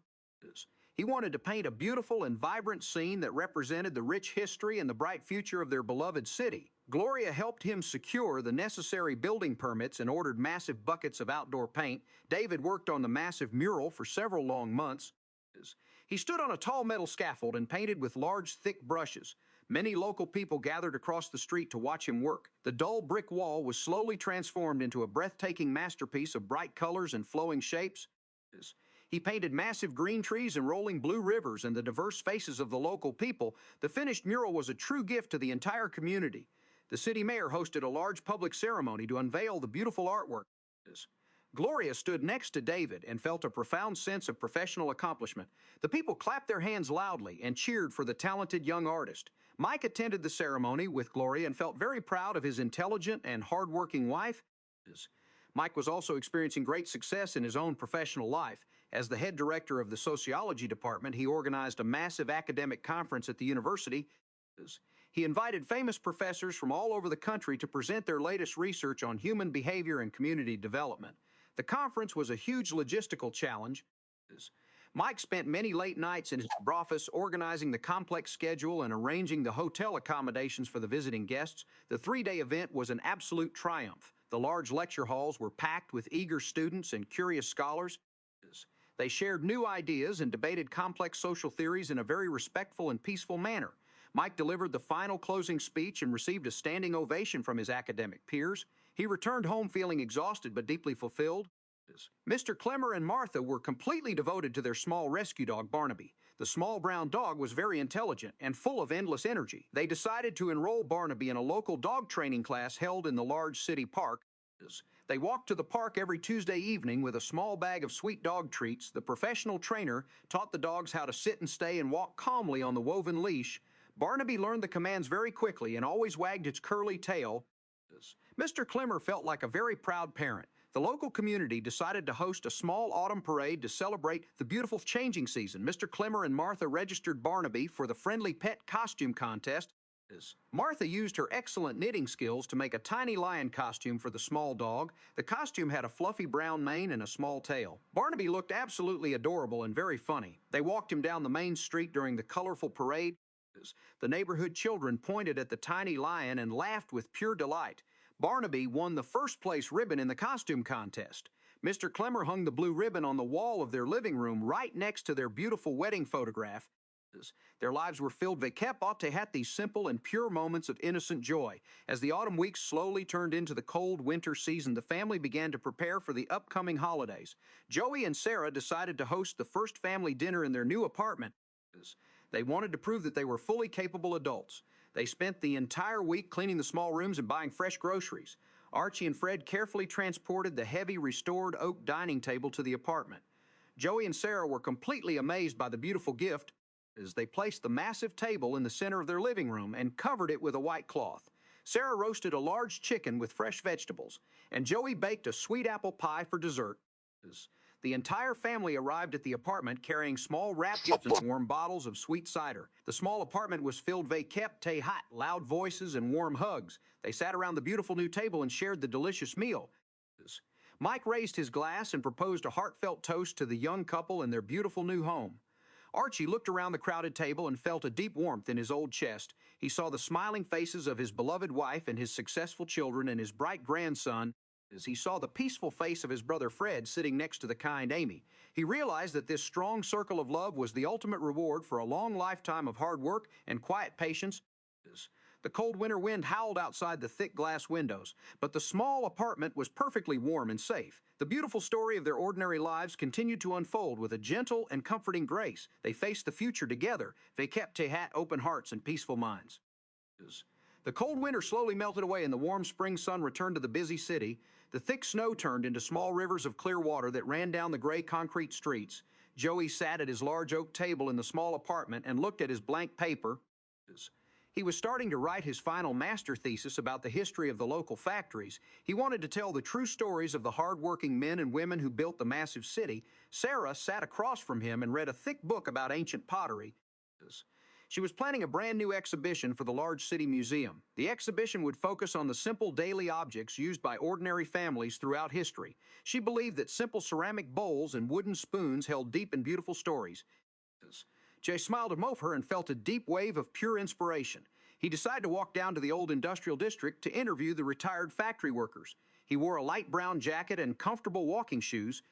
He wanted to paint a beautiful and vibrant scene that represented the rich history and the bright future of their beloved city. Gloria helped him secure the necessary building permits and ordered massive buckets of outdoor paint. David worked on the massive mural for several long months. He stood on a tall metal scaffold and painted with large, thick brushes. Many local people gathered across the street to watch him work. The dull brick wall was slowly transformed into a breathtaking masterpiece of bright colors and flowing shapes. He painted massive green trees and rolling blue rivers and the diverse faces of the local people. The finished mural was a true gift to the entire community. The city mayor hosted a large public ceremony to unveil the beautiful artwork. Gloria stood next to David and felt a profound sense of professional accomplishment. The people clapped their hands loudly and cheered for the talented young artist. Mike attended the ceremony with Gloria and felt very proud of his intelligent and hardworking wife. Mike was also experiencing great success in his own professional life. As the head director of the sociology department, he organized a massive academic conference at the university. He invited famous professors from all over the country to present their latest research on human behavior and community development. The conference was a huge logistical challenge. Mike spent many late nights in his office organizing the complex schedule and arranging the hotel accommodations for the visiting guests. The 3-day event was an absolute triumph. The large lecture halls were packed with eager students and curious scholars. They shared new ideas and debated complex social theories in a very respectful and peaceful manner. Mike delivered the final closing speech and received a standing ovation from his academic peers. He returned home feeling exhausted but deeply fulfilled. Mr. Clemmer and Martha were completely devoted to their small rescue dog, Barnaby. The small brown dog was very intelligent and full of endless energy. They decided to enroll Barnaby in a local dog training class held in the large city park. They walked to the park every Tuesday evening with a small bag of sweet dog treats. The professional trainer taught the dogs how to sit and stay and walk calmly on the woven leash. Barnaby learned the commands very quickly and always wagged its curly tail. Mr. Clemmer felt like a very proud parent. The local community decided to host a small autumn parade to celebrate the beautiful changing season. Mr. Clemmer and Martha registered Barnaby for the friendly pet costume contest. Martha used her excellent knitting skills to make a tiny lion costume for the small dog. The costume had a fluffy brown mane and a small tail. Barnaby looked absolutely adorable and very funny. They walked him down the main street during the colorful parade. The neighborhood children pointed at the tiny lion and laughed with pure delight. Barnaby won the first-place ribbon in the costume contest. Mr. Clemmer hung the blue ribbon on the wall of their living room right next to their beautiful wedding photograph. Their lives were filled. They kept these simple and pure moments of innocent joy. As the autumn weeks slowly turned into the cold winter season, the family began to prepare for the upcoming holidays. Joey and Sarah decided to host the first family dinner in their new apartment. They wanted to prove that they were fully capable adults. They spent the entire week cleaning the small rooms and buying fresh groceries. Archie and Fred carefully transported the heavy restored oak dining table to the apartment. Joey and Sarah were completely amazed by the beautiful gift as they placed the massive table in the center of their living room and covered it with a white cloth. Sarah roasted a large chicken with fresh vegetables, and Joey baked a sweet apple pie for dessert. The entire family arrived at the apartment carrying small wrapped gifts and warm bottles of sweet cider. The small apartment was filled hot, loud voices and warm hugs. They sat around the beautiful new table and shared the delicious meal. Mike raised his glass and proposed a heartfelt toast to the young couple and their beautiful new home. Archie looked around the crowded table and felt a deep warmth in his old chest. He saw the smiling faces of his beloved wife and his successful children and his bright grandson. As he saw the peaceful face of his brother Fred sitting next to the kind Amy, he realized that this strong circle of love was the ultimate reward for a long lifetime of hard work and quiet patience. The cold winter wind howled outside the thick glass windows, but the small apartment was perfectly warm and safe. The beautiful story of their ordinary lives continued to unfold with a gentle and comforting grace. They faced the future together. They kept open hearts and peaceful minds. The cold winter slowly melted away and the warm spring sun returned to the busy city. The thick snow turned into small rivers of clear water that ran down the gray concrete streets. Joey sat at his large oak table in the small apartment and looked at his blank paper. He was starting to write his final master thesis about the history of the local factories. He wanted to tell the true stories of the hard-working men and women who built the massive city. Sarah sat across from him and read a thick book about ancient pottery. She was planning a brand new exhibition for the large city museum. The exhibition would focus on the simple daily objects used by ordinary families throughout history. She believed that simple ceramic bowls and wooden spoons held deep and beautiful stories. Jay smiled at her and felt a deep wave of pure inspiration. He decided to walk down to the old industrial district to interview the retired factory workers. He wore a light brown jacket and comfortable walking shoes.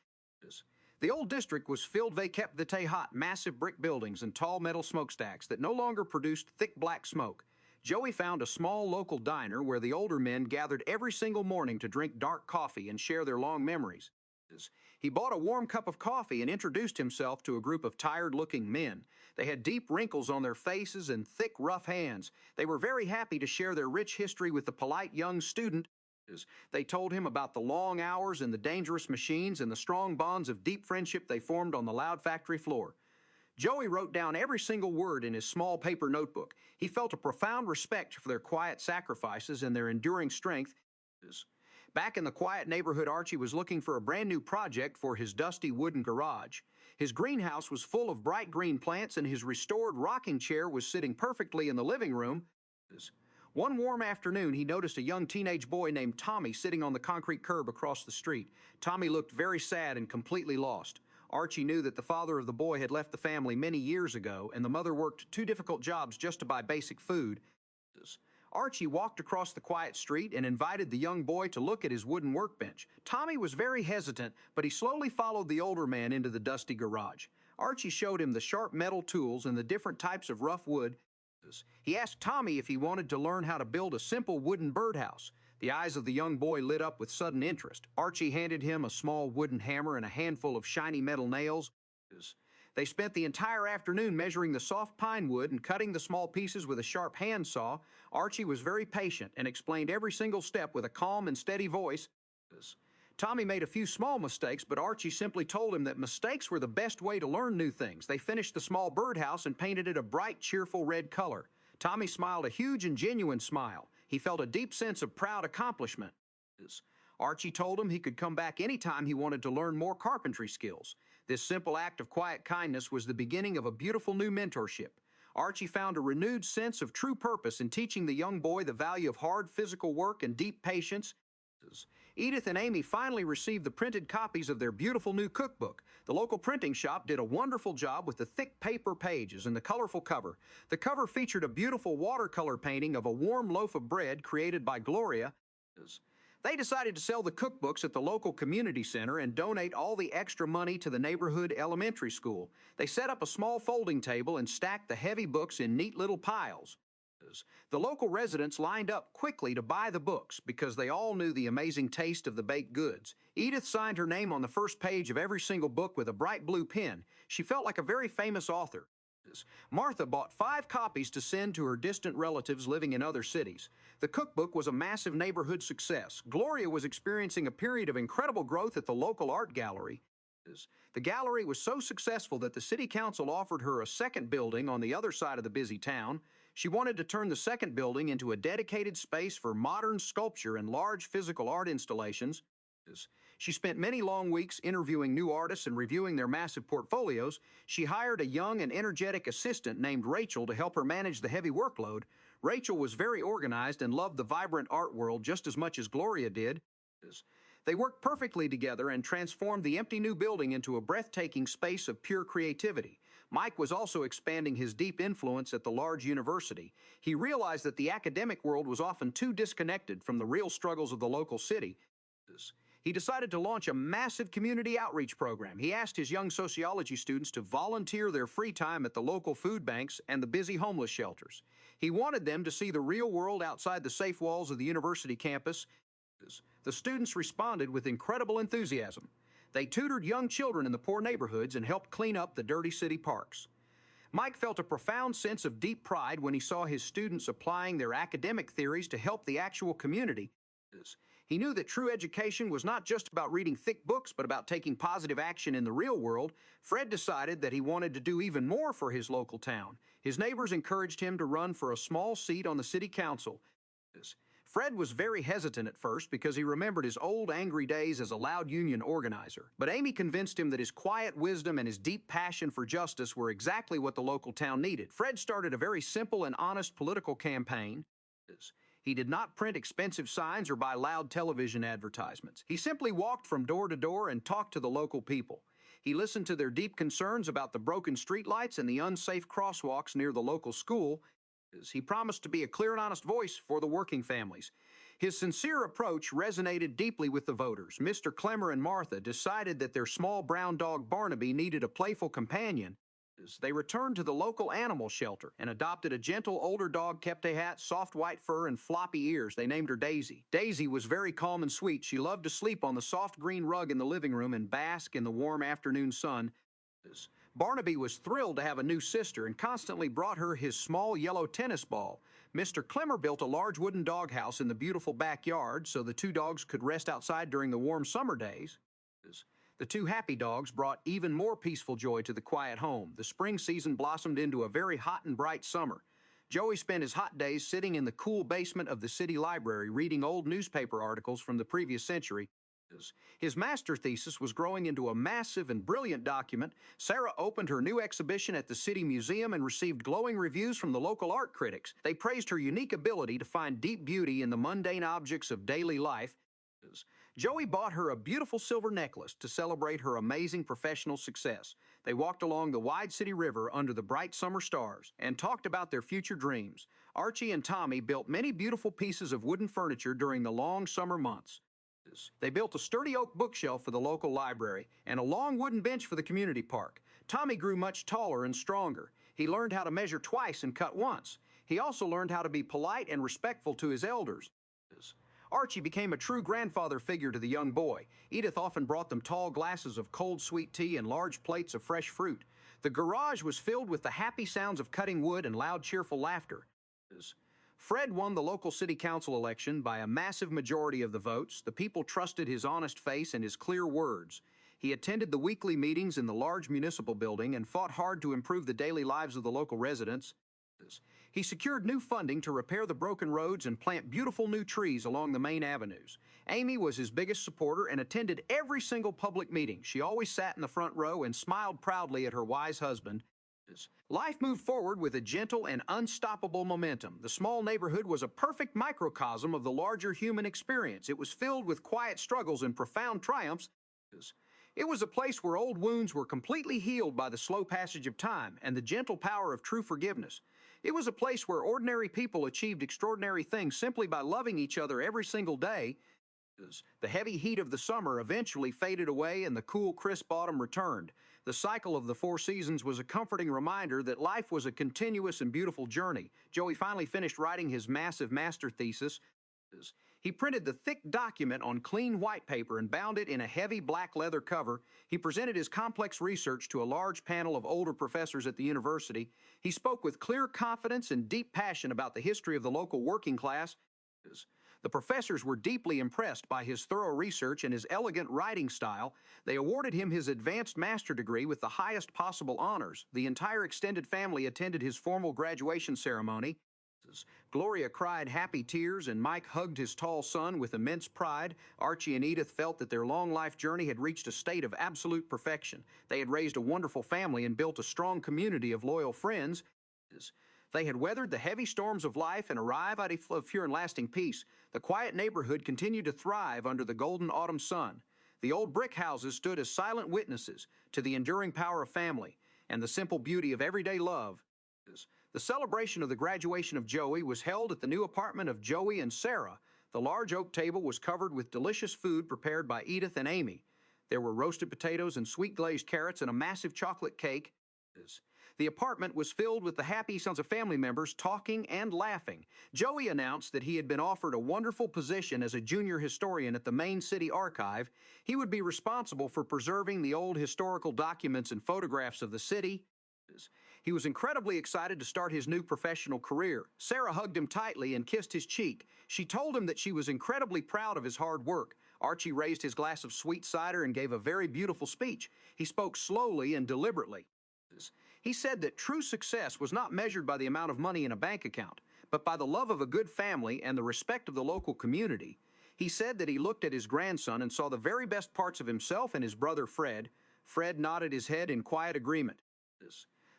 The old district was filled hot, massive brick buildings and tall metal smokestacks that no longer produced thick black smoke. Joey found a small local diner where the older men gathered every single morning to drink dark coffee and share their long memories. He bought a warm cup of coffee and introduced himself to a group of tired-looking men. They had deep wrinkles on their faces and thick, rough hands. They were very happy to share their rich history with the polite young student. They told him about the long hours and the dangerous machines and the strong bonds of deep friendship they formed on the loud factory floor. Joey wrote down every single word in his small paper notebook. He felt a profound respect for their quiet sacrifices and their enduring strength. Back in the quiet neighborhood, Archie was looking for a brand new project for his dusty wooden garage. His greenhouse was full of bright green plants and his restored rocking chair was sitting perfectly in the living room. One warm afternoon, he noticed a young teenage boy named Tommy sitting on the concrete curb across the street. Tommy looked very sad and completely lost. Archie knew that the father of the boy had left the family many years ago, and the mother worked 2 difficult jobs just to buy basic food. Archie walked across the quiet street and invited the young boy to look at his wooden workbench. Tommy was very hesitant, but he slowly followed the older man into the dusty garage. Archie showed him the sharp metal tools and the different types of rough wood. He asked Tommy if he wanted to learn how to build a simple wooden birdhouse. The eyes of the young boy lit up with sudden interest. Archie handed him a small wooden hammer and a handful of shiny metal nails. They spent the entire afternoon measuring the soft pine wood and cutting the small pieces with a sharp handsaw. Archie was very patient and explained every single step with a calm and steady voice. Tommy made a few small mistakes, but Archie simply told him that mistakes were the best way to learn new things. They finished the small birdhouse and painted it a bright, cheerful red color. Tommy smiled a huge and genuine smile. He felt a deep sense of proud accomplishment. Archie told him he could come back anytime he wanted to learn more carpentry skills. This simple act of quiet kindness was the beginning of a beautiful new mentorship. Archie found a renewed sense of true purpose in teaching the young boy the value of hard physical work and deep patience. Edith and Amy finally received the printed copies of their beautiful new cookbook. The local printing shop did a wonderful job with the thick paper pages and the colorful cover. The cover featured a beautiful watercolor painting of a warm loaf of bread created by Gloria. They decided to sell the cookbooks at the local community center and donate all the extra money to the neighborhood elementary school. They set up a small folding table and stacked the heavy books in neat little piles. The local residents lined up quickly to buy the books because they all knew the amazing taste of the baked goods. Edith signed her name on the first page of every single book with a bright blue pen. She felt like a very famous author. Martha bought 5 copies to send to her distant relatives living in other cities. The cookbook was a massive neighborhood success. Gloria was experiencing a period of incredible growth at the local art gallery. The gallery was so successful that the city council offered her a second building on the other side of the busy town. She wanted to turn the second building into a dedicated space for modern sculpture and large physical art installations. She spent many long weeks interviewing new artists and reviewing their massive portfolios. She hired a young and energetic assistant named Rachel to help her manage the heavy workload. Rachel was very organized and loved the vibrant art world just as much as Gloria did. They worked perfectly together and transformed the empty new building into a breathtaking space of pure creativity. Mike was also expanding his deep influence at the large university. He realized that the academic world was often too disconnected from the real struggles of the local city. He decided to launch a massive community outreach program. He asked his young sociology students to volunteer their free time at the local food banks and the busy homeless shelters. He wanted them to see the real world outside the safe walls of the university campus. The students responded with incredible enthusiasm. They tutored young children in the poor neighborhoods and helped clean up the dirty city parks. Mike felt a profound sense of deep pride when he saw his students applying their academic theories to help the actual community. He knew that true education was not just about reading thick books, but about taking positive action in the real world. Fred decided that he wanted to do even more for his local town. His neighbors encouraged him to run for a small seat on the city council. Fred was very hesitant at first because he remembered his old angry days as a loud union organizer. But Amy convinced him that his quiet wisdom and his deep passion for justice were exactly what the local town needed. Fred started a very simple and honest political campaign. He did not print expensive signs or buy loud television advertisements. He simply walked from door to door and talked to the local people. He listened to their deep concerns about the broken streetlights and the unsafe crosswalks near the local school. He promised to be a clear and honest voice for the working families. His sincere approach resonated deeply with the voters. Mr. Clemmer and Martha decided that their small brown dog Barnaby needed a playful companion. They returned to the local animal shelter and adopted a gentle older dog, kept a hat, soft white fur, and floppy ears. They named her Daisy. Daisy was very calm and sweet. She loved to sleep on the soft green rug in the living room and bask in the warm afternoon sun. Barnaby was thrilled to have a new sister and constantly brought her his small yellow tennis ball. Mr. Clemmer built a large wooden doghouse in the beautiful backyard so the 2 dogs could rest outside during the warm summer days. The 2 happy dogs brought even more peaceful joy to the quiet home. The spring season blossomed into a very hot and bright summer. Joey spent his hot days sitting in the cool basement of the city library reading old newspaper articles from the previous century. His master thesis was growing into a massive and brilliant document. Sarah opened her new exhibition at the City Museum and received glowing reviews from the local art critics. They praised her unique ability to find deep beauty in the mundane objects of daily life. Joey bought her a beautiful silver necklace to celebrate her amazing professional success. They walked along the wide city river under the bright summer stars and talked about their future dreams. Archie and Tommy built many beautiful pieces of wooden furniture during the long summer months. They built a sturdy oak bookshelf for the local library and a long wooden bench for the community park. Tommy grew much taller and stronger. He learned how to measure twice and cut once. He also learned how to be polite and respectful to his elders. Archie became a true grandfather figure to the young boy. Edith often brought them tall glasses of cold sweet tea and large plates of fresh fruit. The garage was filled with the happy sounds of cutting wood and loud cheerful laughter. Fred won the local city council election by a massive majority of the votes. The people trusted his honest face and his clear words. He attended the weekly meetings in the large municipal building and fought hard to improve the daily lives of the local residents. He secured new funding to repair the broken roads and plant beautiful new trees along the main avenues. Amy was his biggest supporter and attended every single public meeting. She always sat in the front row and smiled proudly at her wise husband. Life moved forward with a gentle and unstoppable momentum. The small neighborhood was a perfect microcosm of the larger human experience. It was filled with quiet struggles and profound triumphs. It was a place where old wounds were completely healed by the slow passage of time and the gentle power of true forgiveness. It was a place where ordinary people achieved extraordinary things simply by loving each other every single day. The heavy heat of the summer eventually faded away and the cool, crisp autumn returned. The cycle of the 4 seasons was a comforting reminder that life was a continuous and beautiful journey. Joey finally finished writing his massive master thesis. He printed the thick document on clean white paper and bound it in a heavy black leather cover. He presented his complex research to a large panel of older professors at the university. He spoke with clear confidence and deep passion about the history of the local working class. The professors were deeply impressed by his thorough research and his elegant writing style. They awarded him his advanced master degree with the highest possible honors. The entire extended family attended his formal graduation ceremony. Gloria cried happy tears, and Mike hugged his tall son with immense pride. Archie and Edith felt that their long life journey had reached a state of absolute perfection. They had raised a wonderful family and built a strong community of loyal friends. They had weathered the heavy storms of life and arrived at a pure and lasting peace. The quiet neighborhood continued to thrive under the golden autumn sun. The old brick houses stood as silent witnesses to the enduring power of family and the simple beauty of everyday love. The celebration of the graduation of Joey was held at the new apartment of Joey and Sarah. The large oak table was covered with delicious food prepared by Edith and Amy. There were roasted potatoes and sweet glazed carrots and a massive chocolate cake. The apartment was filled with the happy sounds of family members talking and laughing. Joey announced that he had been offered a wonderful position as a junior historian at the main city archive. He would be responsible for preserving the old historical documents and photographs of the city. He was incredibly excited to start his new professional career. Sarah hugged him tightly and kissed his cheek. She told him that she was incredibly proud of his hard work. Archie raised his glass of sweet cider and gave a very beautiful speech. He spoke slowly and deliberately. He said that true success was not measured by the amount of money in a bank account, but by the love of a good family and the respect of the local community. He said that he looked at his grandson and saw the very best parts of himself and his brother Fred. Fred nodded his head in quiet agreement.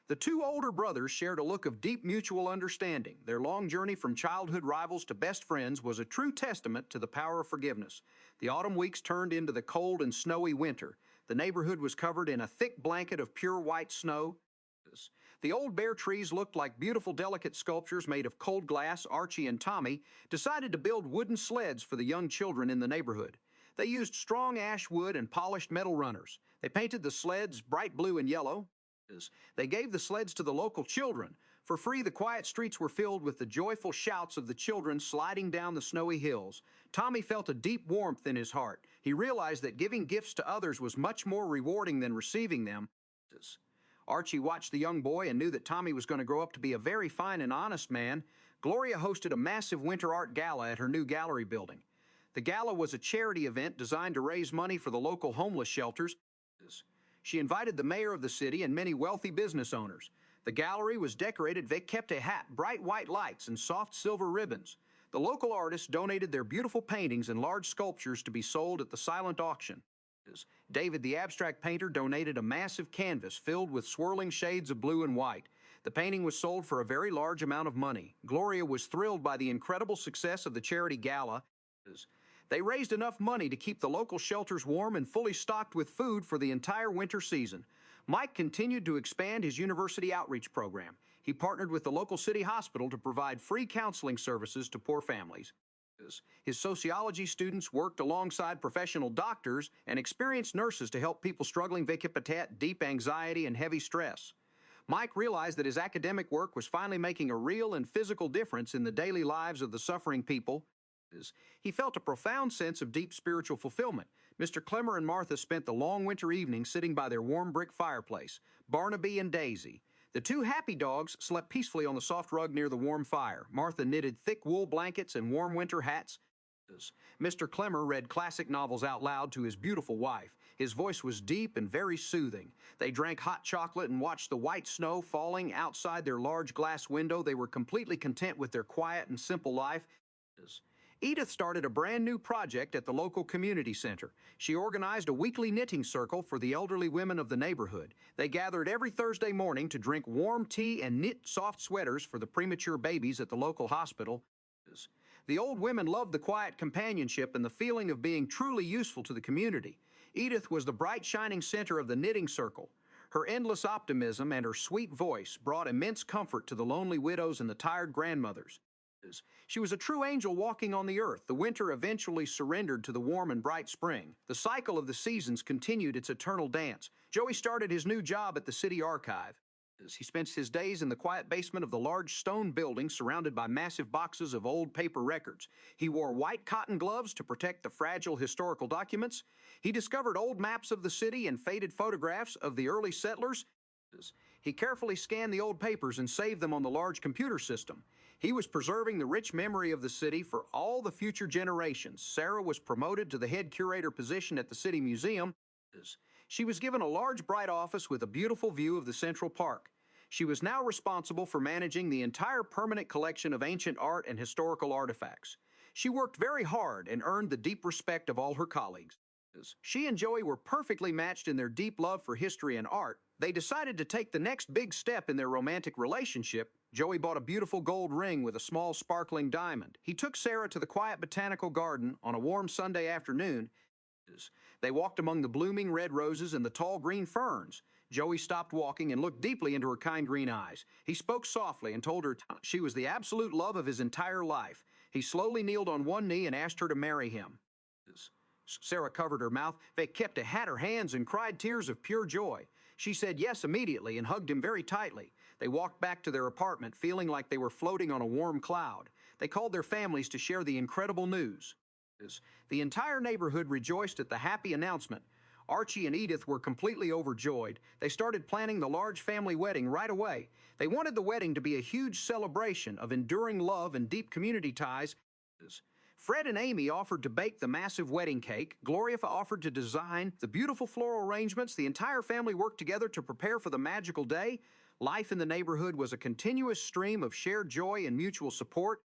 The 2 older brothers shared a look of deep mutual understanding. Their long journey from childhood rivals to best friends was a true testament to the power of forgiveness. The autumn weeks turned into the cold and snowy winter. The neighborhood was covered in a thick blanket of pure white snow. The old bare trees looked like beautiful, delicate sculptures made of cold glass. Archie and Tommy decided to build wooden sleds for the young children in the neighborhood. They used strong ash wood and polished metal runners. They painted the sleds bright blue and yellow. They gave the sleds to the local children. For free, the quiet streets were filled with the joyful shouts of the children sliding down the snowy hills. Tommy felt a deep warmth in his heart. He realized that giving gifts to others was much more rewarding than receiving them. Archie watched the young boy and knew that Tommy was going to grow up to be a very fine and honest man. Gloria hosted a massive winter art gala at her new gallery building. The gala was a charity event designed to raise money for the local homeless shelters. She invited the mayor of the city and many wealthy business owners. The gallery was decorated. They kept a hat, bright white lights, and soft silver ribbons. The local artists donated their beautiful paintings and large sculptures to be sold at the silent auction. David, the abstract painter, donated a massive canvas filled with swirling shades of blue and white. The painting was sold for a very large amount of money. Gloria was thrilled by the incredible success of the charity gala. They raised enough money to keep the local shelters warm and fully stocked with food for the entire winter season. Mike continued to expand his university outreach program. He partnered with the local city hospital to provide free counseling services to poor families. His sociology students worked alongside professional doctors and experienced nurses to help people struggling with épitet, deep anxiety, and heavy stress. Mike realized that his academic work was finally making a real and physical difference in the daily lives of the suffering people. He felt a profound sense of deep spiritual fulfillment. Mr. Clemmer and Martha spent the long winter evenings sitting by their warm brick fireplace. Barnaby and Daisy. The 2 happy dogs slept peacefully on the soft rug near the warm fire. Martha knitted thick wool blankets and warm winter hats. Mr. Clemmer read classic novels out loud to his beautiful wife. His voice was deep and very soothing. They drank hot chocolate and watched the white snow falling outside their large glass window. They were completely content with their quiet and simple life. Edith started a brand new project at the local community center. She organized a weekly knitting circle for the elderly women of the neighborhood. They gathered every Thursday morning to drink warm tea and knit soft sweaters for the premature babies at the local hospital. The old women loved the quiet companionship and the feeling of being truly useful to the community. Edith was the bright, shining center of the knitting circle. Her endless optimism and her sweet voice brought immense comfort to the lonely widows and the tired grandmothers. She was a true angel walking on the earth. The winter eventually surrendered to the warm and bright spring. The cycle of the seasons continued its eternal dance. Joey started his new job at the city archive. He spent his days in the quiet basement of the large stone building surrounded by massive boxes of old paper records. He wore white cotton gloves to protect the fragile historical documents. He discovered old maps of the city and faded photographs of the early settlers. He carefully scanned the old papers and saved them on the large computer system. He was preserving the rich memory of the city for all the future generations. Sarah was promoted to the head curator position at the city museum. She was given a large, bright office with a beautiful view of the Central Park. She was now responsible for managing the entire permanent collection of ancient art and historical artifacts. She worked very hard and earned the deep respect of all her colleagues. She and Joey were perfectly matched in their deep love for history and art. They decided to take the next big step in their romantic relationship. Joey bought a beautiful gold ring with a small sparkling diamond. He took Sarah to the quiet botanical garden on a warm Sunday afternoon. They walked among the blooming red roses and the tall green ferns. Joey stopped walking and looked deeply into her kind green eyes. He spoke softly and told her she was the absolute love of his entire life. He slowly kneeled on one knee and asked her to marry him. Sarah covered her mouth. Vekepta had her hands and cried tears of pure joy. She said yes immediately and hugged him very tightly. They walked back to their apartment feeling like they were floating on a warm cloud. They called their families to share the incredible news. The entire neighborhood rejoiced at the happy announcement. Archie and Edith were completely overjoyed. They started planning the large family wedding right away. They wanted the wedding to be a huge celebration of enduring love and deep community ties. Fred and Amy offered to bake the massive wedding cake. Gloria offered to design the beautiful floral arrangements. The entire family worked together to prepare for the magical day. Life in the neighborhood was a continuous stream of shared joy and mutual support.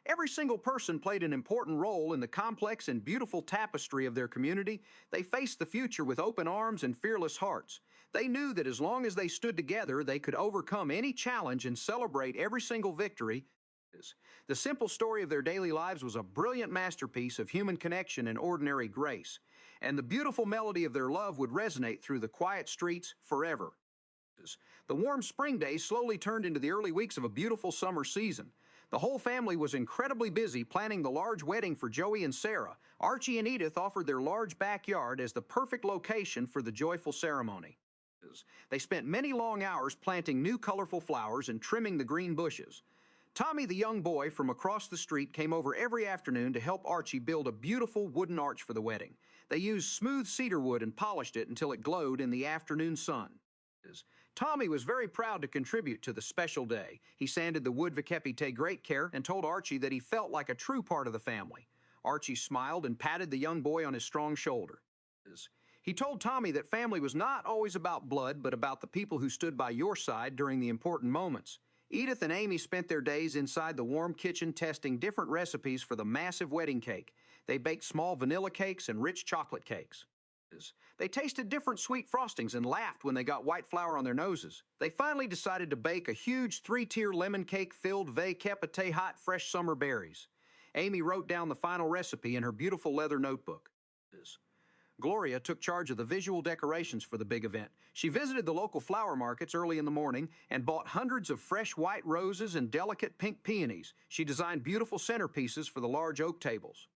Every single person played an important role in the complex and beautiful tapestry of their community. They faced the future with open arms and fearless hearts. They knew that as long as they stood together, they could overcome any challenge and celebrate every single victory. The simple story of their daily lives was a brilliant masterpiece of human connection and ordinary grace, and the beautiful melody of their love would resonate through the quiet streets forever. The warm spring days slowly turned into the early weeks of a beautiful summer season. The whole family was incredibly busy planning the large wedding for Joey and Sarah. Archie and Edith offered their large backyard as the perfect location for the joyful ceremony. They spent many long hours planting new colorful flowers and trimming the green bushes. Tommy, the young boy from across the street, came over every afternoon to help Archie build a beautiful wooden arch for the wedding. They used smooth cedar wood and polished it until it glowed in the afternoon sun. Tommy was very proud to contribute to the special day. He sanded the wood with great care and told Archie that he felt like a true part of the family. Archie smiled and patted the young boy on his strong shoulder. He told Tommy that family was not always about blood, but about the people who stood by your side during the important moments. Edith and Amy spent their days inside the warm kitchen testing different recipes for the massive wedding cake. They baked small vanilla cakes and rich chocolate cakes. They tasted different sweet frostings and laughed when they got white flour on their noses. They finally decided to bake a huge 3-tier lemon cake filled with hot fresh summer berries. Amy wrote down the final recipe in her beautiful leather notebook. Gloria took charge of the visual decorations for the big event. She visited the local flower markets early in the morning and bought hundreds of fresh white roses and delicate pink peonies. She designed beautiful centerpieces for the large oak tables.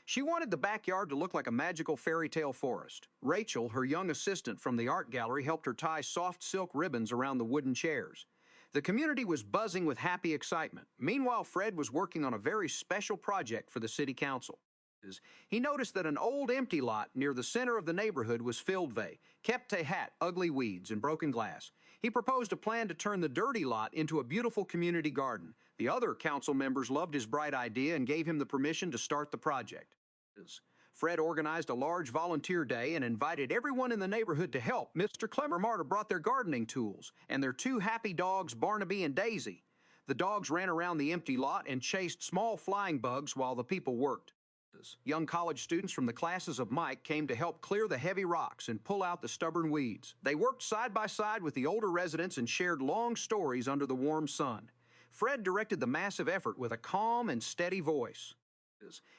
She wanted the backyard to look like a magical fairy tale forest. Rachel, her young assistant from the art gallery, helped her tie soft silk ribbons around the wooden chairs. The community was buzzing with happy excitement. Meanwhile, Fred was working on a very special project for the city council. He noticed that an old empty lot near the center of the neighborhood was filled with ugly weeds and broken glass. He proposed a plan to turn the dirty lot into a beautiful community garden. The other council members loved his bright idea and gave him the permission to start the project. Fred organized a large volunteer day and invited everyone in the neighborhood to help. Mr. Clemmer Marta brought their gardening tools and their 2 happy dogs, Barnaby and Daisy. The dogs ran around the empty lot and chased small flying bugs while the people worked. Young college students from the classes of Mike came to help clear the heavy rocks and pull out the stubborn weeds. They worked side by side with the older residents and shared long stories under the warm sun. Fred directed the massive effort with a calm and steady voice.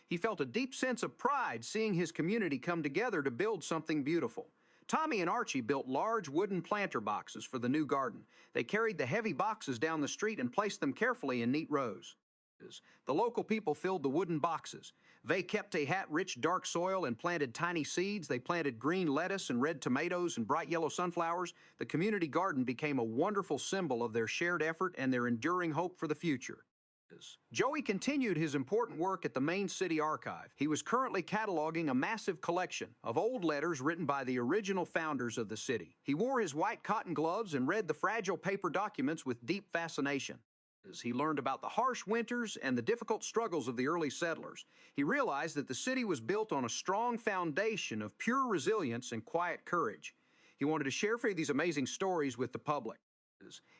He felt a deep sense of pride seeing his community come together to build something beautiful. Tommy and Archie built large wooden planter boxes for the new garden. They carried the heavy boxes down the street and placed them carefully in neat rows. The local people filled the wooden boxes. They kept a rich dark soil and planted tiny seeds. They planted green lettuce and red tomatoes and bright yellow sunflowers. The community garden became a wonderful symbol of their shared effort and their enduring hope for the future. Joey continued his important work at the main city archive. He was currently cataloging a massive collection of old letters written by the original founders of the city. He wore his white cotton gloves and read the fragile paper documents with deep fascination. As he learned about the harsh winters and the difficult struggles of the early settlers, he realized that the city was built on a strong foundation of pure resilience and quiet courage. He wanted to share these amazing stories with the public.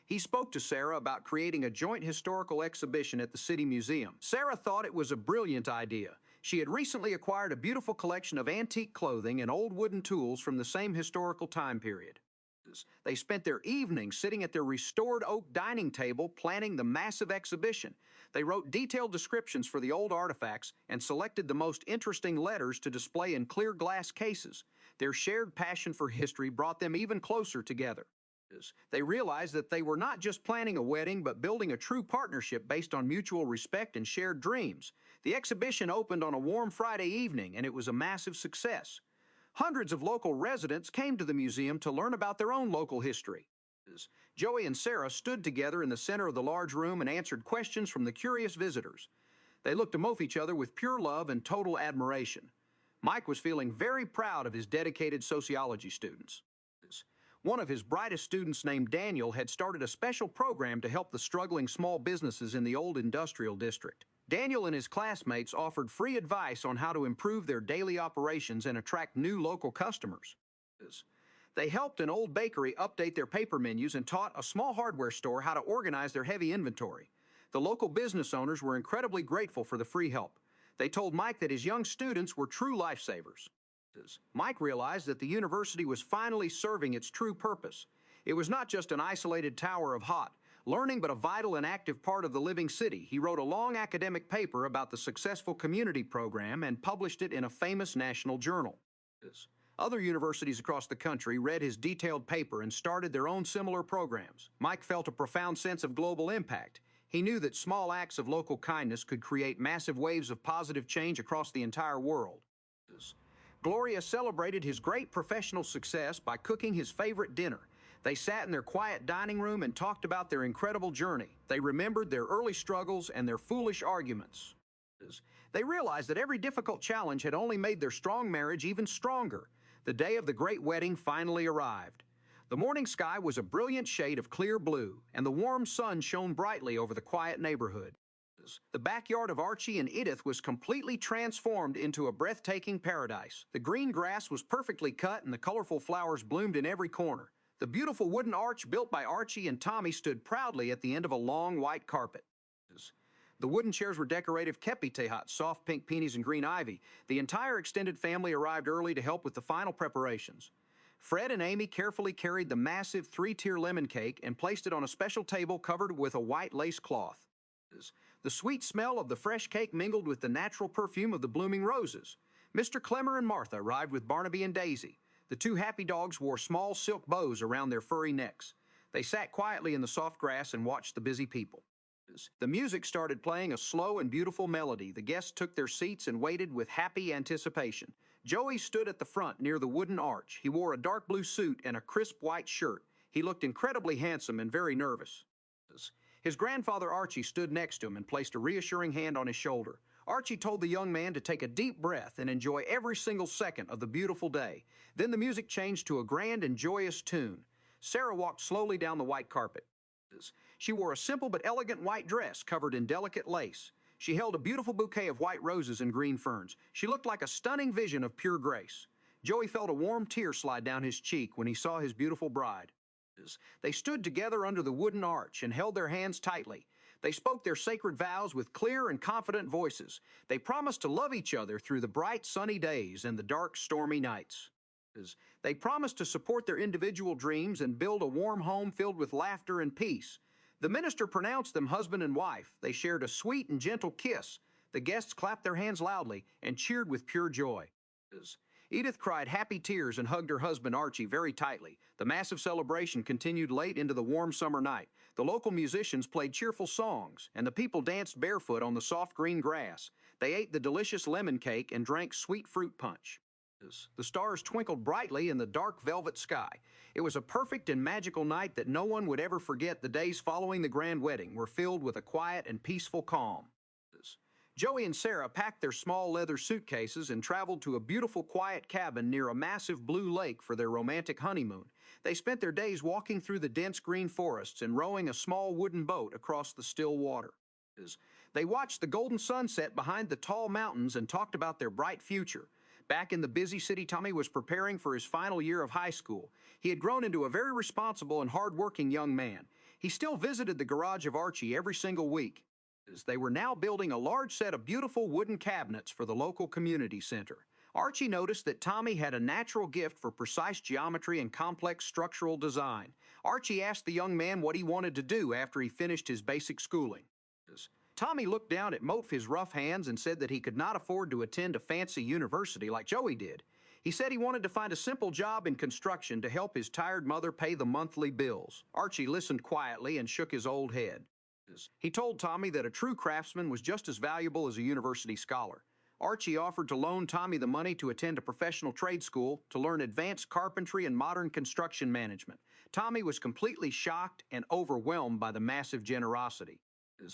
He spoke to Sarah about creating a joint historical exhibition at the City Museum. Sarah thought it was a brilliant idea. She had recently acquired a beautiful collection of antique clothing and old wooden tools from the same historical time period. They spent their evenings sitting at their restored oak dining table planning the massive exhibition. They wrote detailed descriptions for the old artifacts and selected the most interesting letters to display in clear glass cases. Their shared passion for history brought them even closer together. They realized that they were not just planning a wedding, but building a true partnership based on mutual respect and shared dreams. The exhibition opened on a warm Friday evening, and it was a massive success. Hundreds of local residents came to the museum to learn about their own local history. Joey and Sarah stood together in the center of the large room and answered questions from the curious visitors. They looked to both each other with pure love and total admiration. Mike was feeling very proud of his dedicated sociology students. One of his brightest students, named Daniel, had started a special program to help the struggling small businesses in the old industrial district. Daniel and his classmates offered free advice on how to improve their daily operations and attract new local customers. They helped an old bakery update their paper menus and taught a small hardware store how to organize their heavy inventory. The local business owners were incredibly grateful for the free help. They told Mike that his young students were true lifesavers. Mike realized that the university was finally serving its true purpose. It was not just an isolated tower of hot, learning but a vital and active part of the living city. He wrote a long academic paper about the successful community program and published it in a famous national journal. Other universities across the country read his detailed paper and started their own similar programs. Mike felt a profound sense of global impact. He knew that small acts of local kindness could create massive waves of positive change across the entire world. Gloria celebrated his great professional success by cooking his favorite dinner. They sat in their quiet dining room and talked about their incredible journey. They remembered their early struggles and their foolish arguments. They realized that every difficult challenge had only made their strong marriage even stronger. The day of the great wedding finally arrived. The morning sky was a brilliant shade of clear blue, and the warm sun shone brightly over the quiet neighborhood. The backyard of Archie and Edith was completely transformed into a breathtaking paradise. The green grass was perfectly cut and the colorful flowers bloomed in every corner. The beautiful wooden arch built by Archie and Tommy stood proudly at the end of a long white carpet. The wooden chairs were decorated with kepi tehat, soft pink peonies and green ivy. The entire extended family arrived early to help with the final preparations. Fred and Amy carefully carried the massive 3-tier lemon cake and placed it on a special table covered with a white lace cloth. The sweet smell of the fresh cake mingled with the natural perfume of the blooming roses. Mr. Clemmer and Martha arrived with Barnaby and Daisy. The two happy dogs wore small silk bows around their furry necks. They sat quietly in the soft grass and watched the busy people. The music started playing a slow and beautiful melody. The guests took their seats and waited with happy anticipation. Joey stood at the front near the wooden arch. He wore a dark blue suit and a crisp white shirt. He looked incredibly handsome and very nervous. His grandfather Archie stood next to him and placed a reassuring hand on his shoulder. Archie told the young man to take a deep breath and enjoy every single second of the beautiful day. Then the music changed to a grand and joyous tune. Sarah walked slowly down the white carpet. She wore a simple but elegant white dress covered in delicate lace. She held a beautiful bouquet of white roses and green ferns. She looked like a stunning vision of pure grace. Joey felt a warm tear slide down his cheek when he saw his beautiful bride. They stood together under the wooden arch and held their hands tightly. They spoke their sacred vows with clear and confident voices. They promised to love each other through the bright sunny days and the dark stormy nights. They promised to support their individual dreams and build a warm home filled with laughter and peace. The minister pronounced them husband and wife. They shared a sweet and gentle kiss. The guests clapped their hands loudly and cheered with pure joy. Edith cried happy tears and hugged her husband Archie very tightly. The massive celebration continued late into the warm summer night. The local musicians played cheerful songs, and the people danced barefoot on the soft green grass. They ate the delicious lemon cake and drank sweet fruit punch. The stars twinkled brightly in the dark velvet sky. It was a perfect and magical night that no one would ever forget. The days following the grand wedding were filled with a quiet and peaceful calm. Joey and Sarah packed their small leather suitcases and traveled to a beautiful quiet cabin near a massive blue lake for their romantic honeymoon. They spent their days walking through the dense green forests and rowing a small wooden boat across the still water. They watched the golden sunset behind the tall mountains and talked about their bright future. Back in the busy city, Tommy was preparing for his final year of high school. He had grown into a very responsible and hard-working young man. He still visited the garage of Archie every single week. They were now building a large set of beautiful wooden cabinets for the local community center. Archie noticed that Tommy had a natural gift for precise geometry and complex structural design. Archie asked the young man what he wanted to do after he finished his basic schooling. Tommy looked down at both his rough hands and said that he could not afford to attend a fancy university like Joey did. He said he wanted to find a simple job in construction to help his tired mother pay the monthly bills. Archie listened quietly and shook his old head. He told Tommy that a true craftsman was just as valuable as a university scholar. Archie offered to loan Tommy the money to attend a professional trade school to learn advanced carpentry and modern construction management. Tommy was completely shocked and overwhelmed by the massive generosity.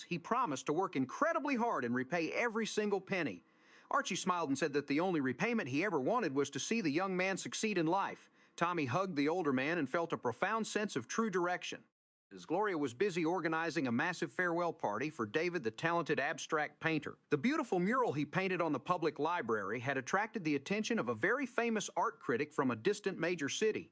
He promised to work incredibly hard and repay every single penny. Archie smiled and said that the only repayment he ever wanted was to see the young man succeed in life. Tommy hugged the older man and felt a profound sense of true direction. Gloria was busy organizing a massive farewell party for David, the talented abstract painter. The beautiful mural he painted on the public library had attracted the attention of a very famous art critic from a distant major city.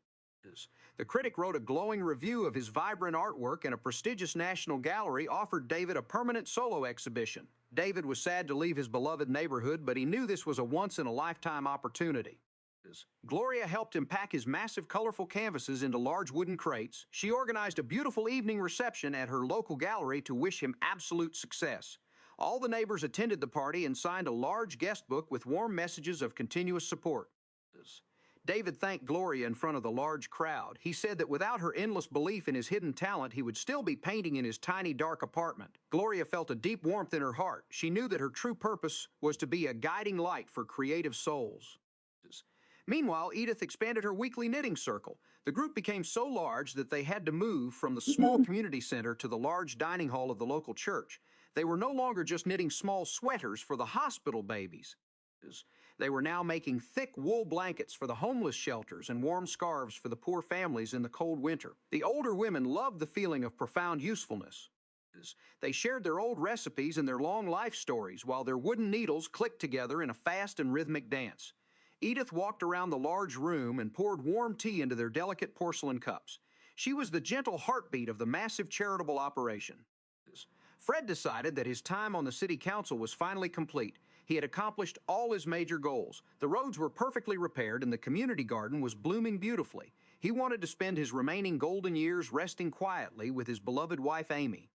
The critic wrote a glowing review of his vibrant artwork, and a prestigious national gallery offered David a permanent solo exhibition. David was sad to leave his beloved neighborhood, but he knew this was a once-in-a-lifetime opportunity. Gloria helped him pack his massive, colorful canvases into large wooden crates. She organized a beautiful evening reception at her local gallery to wish him absolute success. All the neighbors attended the party and signed a large guest book with warm messages of continuous support. David thanked Gloria in front of the large crowd. He said that without her endless belief in his hidden talent, he would still be painting in his tiny, dark apartment. Gloria felt a deep warmth in her heart. She knew that her true purpose was to be a guiding light for creative souls. Meanwhile, Edith expanded her weekly knitting circle. The group became so large that they had to move from the small community center to the large dining hall of the local church. They were no longer just knitting small sweaters for the hospital babies. They were now making thick wool blankets for the homeless shelters and warm scarves for the poor families in the cold winter. The older women loved the feeling of profound usefulness. They shared their old recipes and their long life stories while their wooden needles clicked together in a fast and rhythmic dance. Edith walked around the large room and poured warm tea into their delicate porcelain cups. She was the gentle heartbeat of the massive charitable operation. Fred decided that his time on the city council was finally complete. He had accomplished all his major goals. The roads were perfectly repaired and the community garden was blooming beautifully. He wanted to spend his remaining golden years resting quietly with his beloved wife, Amy.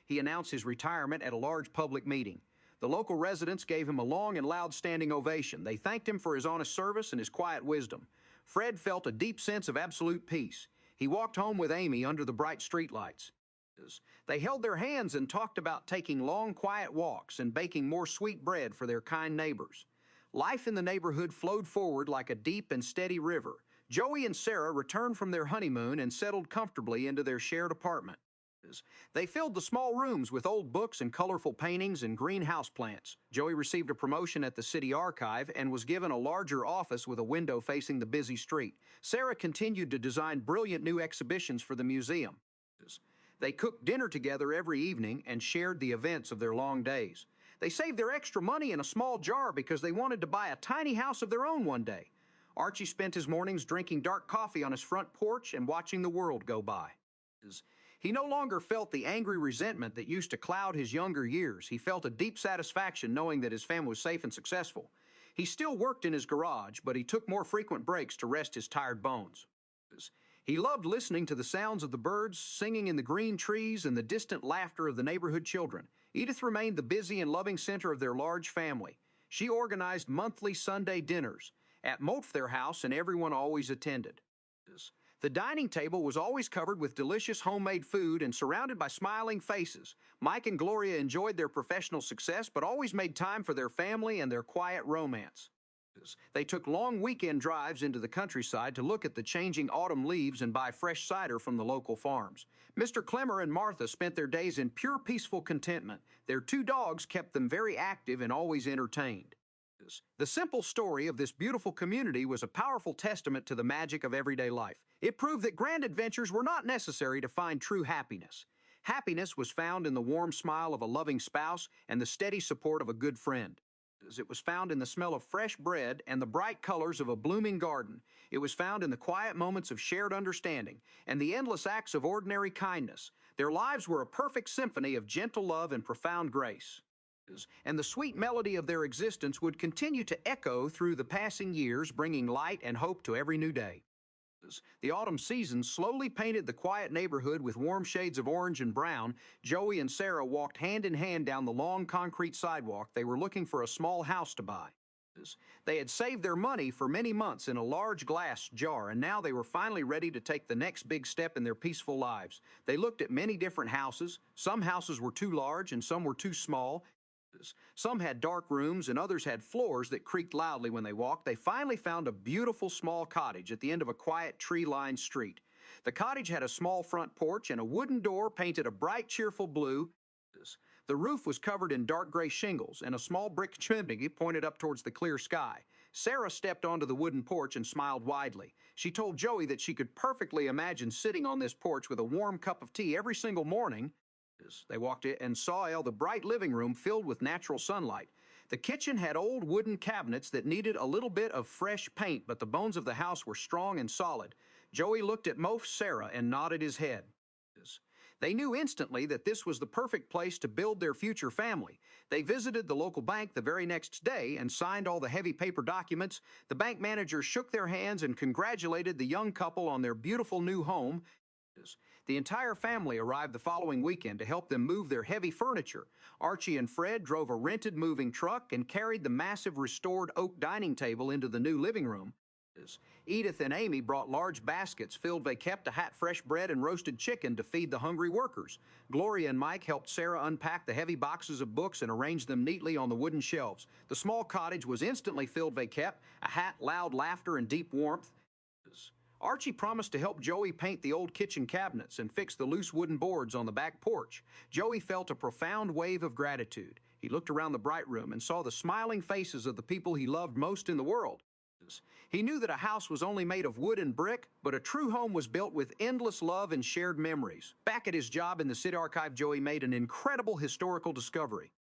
He announced his retirement at a large public meeting. The local residents gave him a long and loud standing ovation. They thanked him for his honest service and his quiet wisdom. Fred felt a deep sense of absolute peace. He walked home with Amy under the bright streetlights. They held their hands and talked about taking long, quiet walks and baking more sweet bread for their kind neighbors. Life in the neighborhood flowed forward like a deep and steady river. Joey and Sarah returned from their honeymoon and settled comfortably into their shared apartment. They filled the small rooms with old books and colorful paintings and green houseplants. Joey received a promotion at the city archive and was given a larger office with a window facing the busy street. Sarah continued to design brilliant new exhibitions for the museum. They cooked dinner together every evening and shared the events of their long days. They saved their extra money in a small jar because they wanted to buy a tiny house of their own one day. Archie spent his mornings drinking dark coffee on his front porch and watching the world go by. He no longer felt the angry resentment that used to cloud his younger years. He felt a deep satisfaction knowing that his family was safe and successful. He still worked in his garage, but he took more frequent breaks to rest his tired bones. He loved listening to the sounds of the birds singing in the green trees and the distant laughter of the neighborhood children. Edith remained the busy and loving center of their large family. She organized monthly Sunday dinners. At most their house, and everyone always attended. The dining table was always covered with delicious homemade food and surrounded by smiling faces. Mike and Gloria enjoyed their professional success, but always made time for their family and their quiet romance. They took long weekend drives into the countryside to look at the changing autumn leaves and buy fresh cider from the local farms. Mr. Clemmer and Martha spent their days in pure peaceful contentment. Their 2 dogs kept them very active and always entertained. The simple story of this beautiful community was a powerful testament to the magic of everyday life. It proved that grand adventures were not necessary to find true happiness. Happiness was found in the warm smile of a loving spouse and the steady support of a good friend. It was found in the smell of fresh bread and the bright colors of a blooming garden. It was found in the quiet moments of shared understanding and the endless acts of ordinary kindness. Their lives were a perfect symphony of gentle love and profound grace. And the sweet melody of their existence would continue to echo through the passing years, bringing light and hope to every new day. The autumn season slowly painted the quiet neighborhood with warm shades of orange and brown. Joey and Sarah walked hand in hand down the long concrete sidewalk. They were looking for a small house to buy. They had saved their money for many months in a large glass jar, and now they were finally ready to take the next big step in their peaceful lives. They looked at many different houses. Some houses were too large and some were too small. Some had dark rooms and others had floors that creaked loudly when they walked. They finally found a beautiful small cottage at the end of a quiet tree-lined street. The cottage had a small front porch and a wooden door painted a bright, cheerful blue. The roof was covered in dark gray shingles and a small brick chimney pointed up towards the clear sky. Sarah stepped onto the wooden porch and smiled widely. She told Joey that she could perfectly imagine sitting on this porch with a warm cup of tea every single morning. They walked in and saw the bright living room filled with natural sunlight. The kitchen had old wooden cabinets that needed a little bit of fresh paint, but the bones of the house were strong and solid. Joey looked at Sarah and nodded his head. They knew instantly that this was the perfect place to build their future family. They visited the local bank the very next day and signed all the heavy paper documents. The bank manager shook their hands and congratulated the young couple on their beautiful new home. The entire family arrived the following weekend to help them move their heavy furniture. Archie and Fred drove a rented moving truck and carried the massive restored oak dining table into the new living room. Edith and Amy brought large baskets filled they kept a hot fresh bread and roasted chicken to feed the hungry workers. Gloria and Mike helped Sarah unpack the heavy boxes of books and arrange them neatly on the wooden shelves. The small cottage was instantly filled they kept, a hat, loud laughter, and deep warmth. Archie promised to help Joey paint the old kitchen cabinets and fix the loose wooden boards on the back porch. Joey felt a profound wave of gratitude. He looked around the bright room and saw the smiling faces of the people he loved most in the world. He knew that a house was only made of wood and brick, but a true home was built with endless love and shared memories. Back at his job in the city archive, Joey made an incredible historical discovery.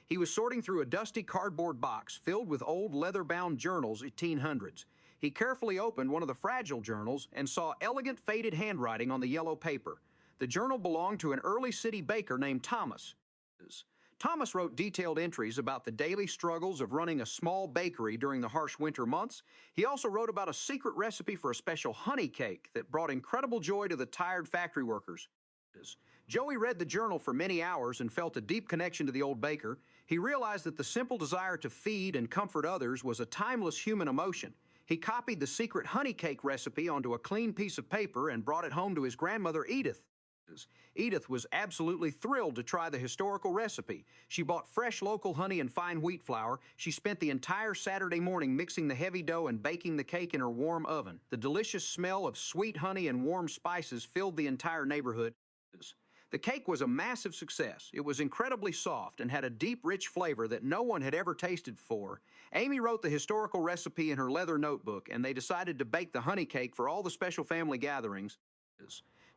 He was sorting through a dusty cardboard box filled with old leather-bound journals, 1800s. He carefully opened one of the fragile journals and saw elegant faded handwriting on the yellow paper. The journal belonged to an early city baker named Thomas. Thomas wrote detailed entries about the daily struggles of running a small bakery during the harsh winter months. He also wrote about a secret recipe for a special honey cake that brought incredible joy to the tired factory workers. Joey read the journal for many hours and felt a deep connection to the old baker. He realized that the simple desire to feed and comfort others was a timeless human emotion. He copied the secret honey cake recipe onto a clean piece of paper and brought it home to his grandmother, Edith. Edith was absolutely thrilled to try the historical recipe. She bought fresh local honey and fine wheat flour. She spent the entire Saturday morning mixing the heavy dough and baking the cake in her warm oven. The delicious smell of sweet honey and warm spices filled the entire neighborhood. The cake was a massive success. It was incredibly soft and had a deep, rich flavor that no one had ever tasted before. Amy wrote the historical recipe in her leather notebook, and they decided to bake the honey cake for all the special family gatherings.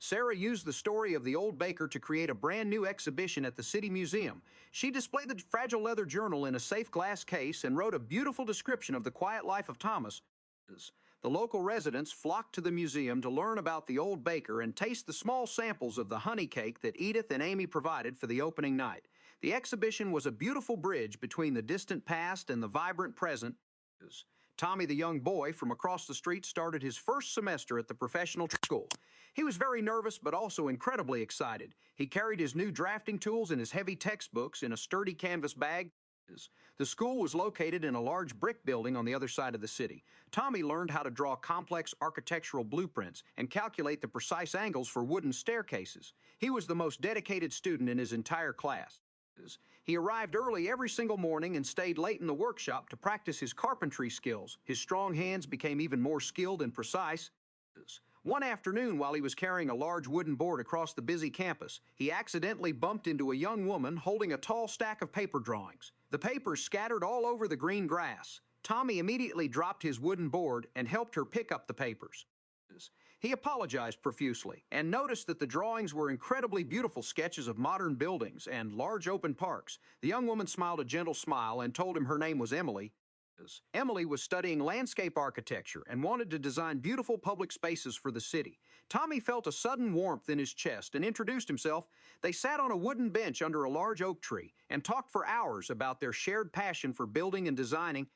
Sarah used the story of the old baker to create a brand new exhibition at the City Museum. She displayed the fragile leather journal in a safe glass case and wrote a beautiful description of the quiet life of Thomas. The local residents flocked to the museum to learn about the old baker and taste the small samples of the honey cake that Edith and Amy provided for the opening night. The exhibition was a beautiful bridge between the distant past and the vibrant present. Tommy, the young boy from across the street, started his first semester at the professional school. He was very nervous but also incredibly excited. He carried his new drafting tools and his heavy textbooks in a sturdy canvas bag. The school was located in a large brick building on the other side of the city. Tommy learned how to draw complex architectural blueprints and calculate the precise angles for wooden staircases. He was the most dedicated student in his entire class. He arrived early every single morning and stayed late in the workshop to practice his carpentry skills. His strong hands became even more skilled and precise. One afternoon, while he was carrying a large wooden board across the busy campus, he accidentally bumped into a young woman holding a tall stack of paper drawings. The papers scattered all over the green grass. Tommy immediately dropped his wooden board and helped her pick up the papers. He apologized profusely and noticed that the drawings were incredibly beautiful sketches of modern buildings and large open parks. The young woman smiled a gentle smile and told him her name was Emily. Emily was studying landscape architecture and wanted to design beautiful public spaces for the city. Tommy felt a sudden warmth in his chest and introduced himself. They sat on a wooden bench under a large oak tree and talked for hours about their shared passion for building and designing.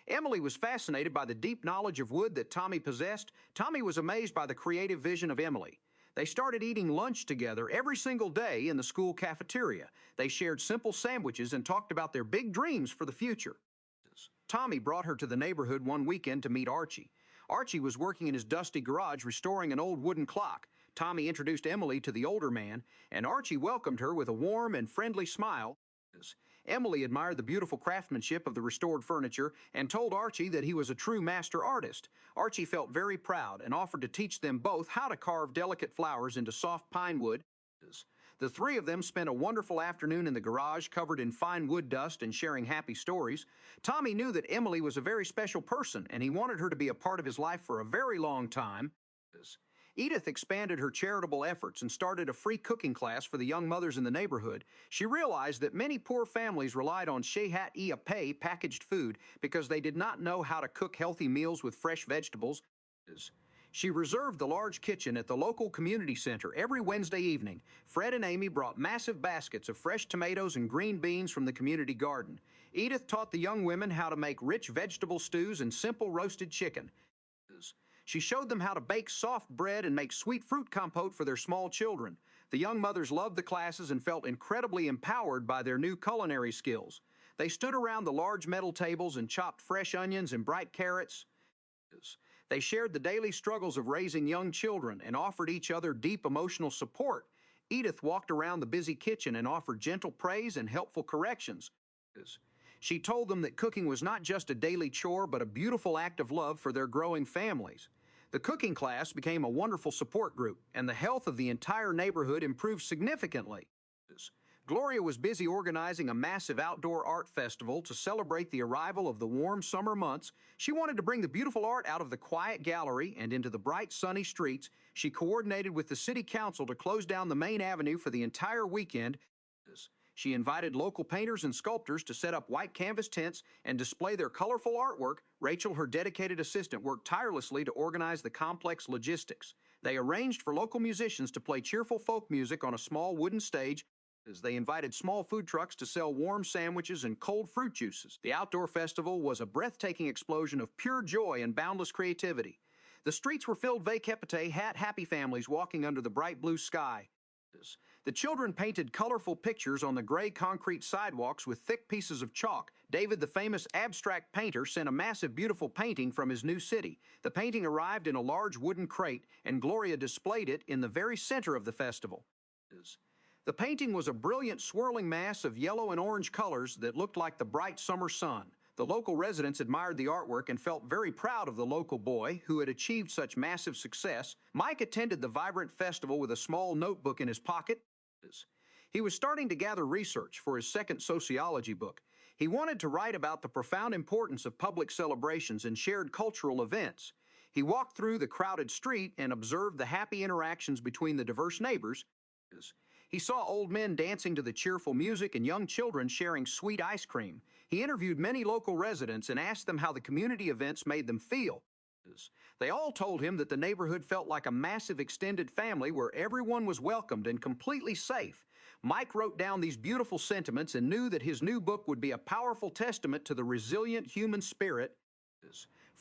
Emily was fascinated by the deep knowledge of wood that Tommy possessed. Tommy was amazed by the creative vision of Emily. They started eating lunch together every single day in the school cafeteria. They shared simple sandwiches and talked about their big dreams for the future. Tommy brought her to the neighborhood one weekend to meet Archie. Archie was working in his dusty garage restoring an old wooden clock. Tommy introduced Emily to the older man, and Archie welcomed her with a warm and friendly smile. Emily admired the beautiful craftsmanship of the restored furniture and told Archie that he was a true master artist. Archie felt very proud and offered to teach them both how to carve delicate flowers into soft pine wood. The three of them spent a wonderful afternoon in the garage covered in fine wood dust and sharing happy stories. Tommy knew that Emily was a very special person and he wanted her to be a part of his life for a very long time. Edith expanded her charitable efforts and started a free cooking class for the young mothers in the neighborhood. She realized that many poor families relied on Shehat-e-Apay packaged food because they did not know how to cook healthy meals with fresh vegetables. She reserved the large kitchen at the local community center every Wednesday evening. Fred and Amy brought massive baskets of fresh tomatoes and green beans from the community garden. Edith taught the young women how to make rich vegetable stews and simple roasted chicken. She showed them how to bake soft bread and make sweet fruit compote for their small children. The young mothers loved the classes and felt incredibly empowered by their new culinary skills. They stood around the large metal tables and chopped fresh onions and bright carrots. They shared the daily struggles of raising young children and offered each other deep emotional support. Edith walked around the busy kitchen and offered gentle praise and helpful corrections. She told them that cooking was not just a daily chore, but a beautiful act of love for their growing families. The cooking class became a wonderful support group, and the health of the entire neighborhood improved significantly. Gloria was busy organizing a massive outdoor art festival to celebrate the arrival of the warm summer months. She wanted to bring the beautiful art out of the quiet gallery and into the bright, sunny streets. She coordinated with the city council to close down the main avenue for the entire weekend. She invited local painters and sculptors to set up white canvas tents and display their colorful artwork. Rachel, her dedicated assistant, worked tirelessly to organize the complex logistics. They arranged for local musicians to play cheerful folk music on a small wooden stage. They invited small food trucks to sell warm sandwiches and cold fruit juices. The outdoor festival was a breathtaking explosion of pure joy and boundless creativity. The streets were filled with happy families walking under the bright blue sky. The children painted colorful pictures on the gray concrete sidewalks with thick pieces of chalk. David, the famous abstract painter, sent a massive, beautiful painting from his new city. The painting arrived in a large wooden crate, and Gloria displayed it in the very center of the festival. The painting was a brilliant swirling mass of yellow and orange colors that looked like the bright summer sun. The local residents admired the artwork and felt very proud of the local boy who had achieved such massive success. Mike attended the vibrant festival with a small notebook in his pocket. He was starting to gather research for his second sociology book. He wanted to write about the profound importance of public celebrations and shared cultural events. He walked through the crowded street and observed the happy interactions between the diverse neighbors. He saw old men dancing to the cheerful music and young children sharing sweet ice cream. He interviewed many local residents and asked them how the community events made them feel. They all told him that the neighborhood felt like a massive extended family where everyone was welcomed and completely safe. Mike wrote down these beautiful sentiments and knew that his new book would be a powerful testament to the resilient human spirit.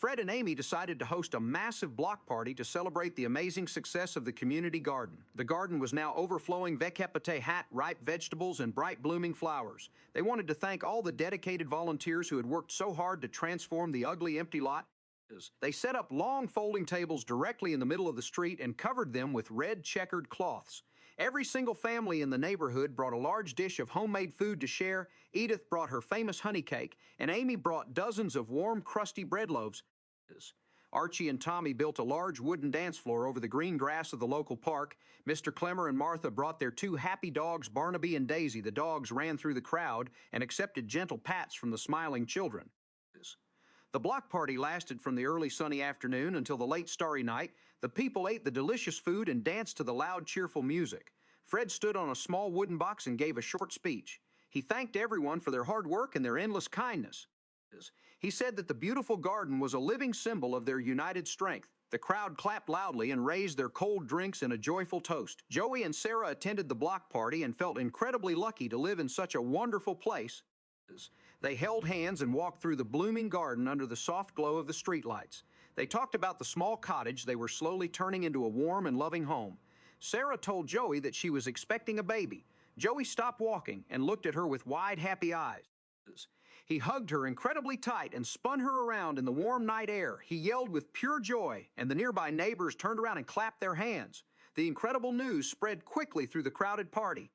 Fred and Amy decided to host a massive block party to celebrate the amazing success of the community garden. The garden was now overflowing vegetables, hat, ripe vegetables, and bright blooming flowers. They wanted to thank all the dedicated volunteers who had worked so hard to transform the ugly, empty lot. They set up long folding tables directly in the middle of the street and covered them with red checkered cloths. Every single family in the neighborhood brought a large dish of homemade food to share. Edith brought her famous honey cake, and Amy brought dozens of warm, crusty bread loaves. Archie and Tommy built a large wooden dance floor over the green grass of the local park. Mr. Clemmer and Martha brought their two happy dogs, Barnaby and Daisy. The dogs ran through the crowd and accepted gentle pats from the smiling children. The block party lasted from the early sunny afternoon until the late starry night. The people ate the delicious food and danced to the loud, cheerful music. Fred stood on a small wooden box and gave a short speech. He thanked everyone for their hard work and their endless kindness. He said that the beautiful garden was a living symbol of their united strength. The crowd clapped loudly and raised their cold drinks in a joyful toast. Joey and Sarah attended the block party and felt incredibly lucky to live in such a wonderful place. They held hands and walked through the blooming garden under the soft glow of the streetlights. They talked about the small cottage they were slowly turning into a warm and loving home. Sarah told Joey that she was expecting a baby. Joey stopped walking and looked at her with wide, happy eyes. He hugged her incredibly tight and spun her around in the warm night air. He yelled with pure joy, and the nearby neighbors turned around and clapped their hands. The incredible news spread quickly through the crowded party.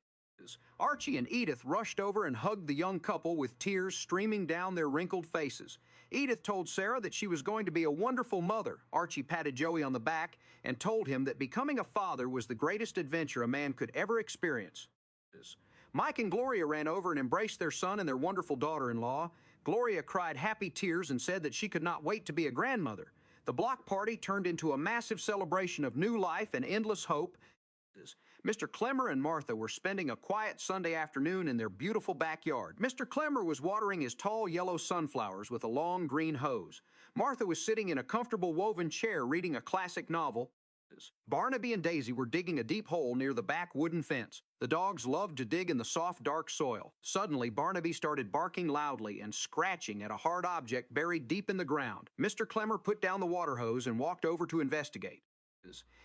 Archie and Edith rushed over and hugged the young couple with tears streaming down their wrinkled faces. Edith told Sarah that she was going to be a wonderful mother. Archie patted Joey on the back and told him that becoming a father was the greatest adventure a man could ever experience. Mike and Gloria ran over and embraced their son and their wonderful daughter-in-law. Gloria cried happy tears and said that she could not wait to be a grandmother. The block party turned into a massive celebration of new life and endless hope. Mr. Clemmer and Martha were spending a quiet Sunday afternoon in their beautiful backyard. Mr. Clemmer was watering his tall yellow sunflowers with a long green hose. Martha was sitting in a comfortable woven chair reading a classic novel. Barnaby and Daisy were digging a deep hole near the back wooden fence. The dogs loved to dig in the soft, dark soil. Suddenly, Barnaby started barking loudly and scratching at a hard object buried deep in the ground. Mr. Clemmer put down the water hose and walked over to investigate.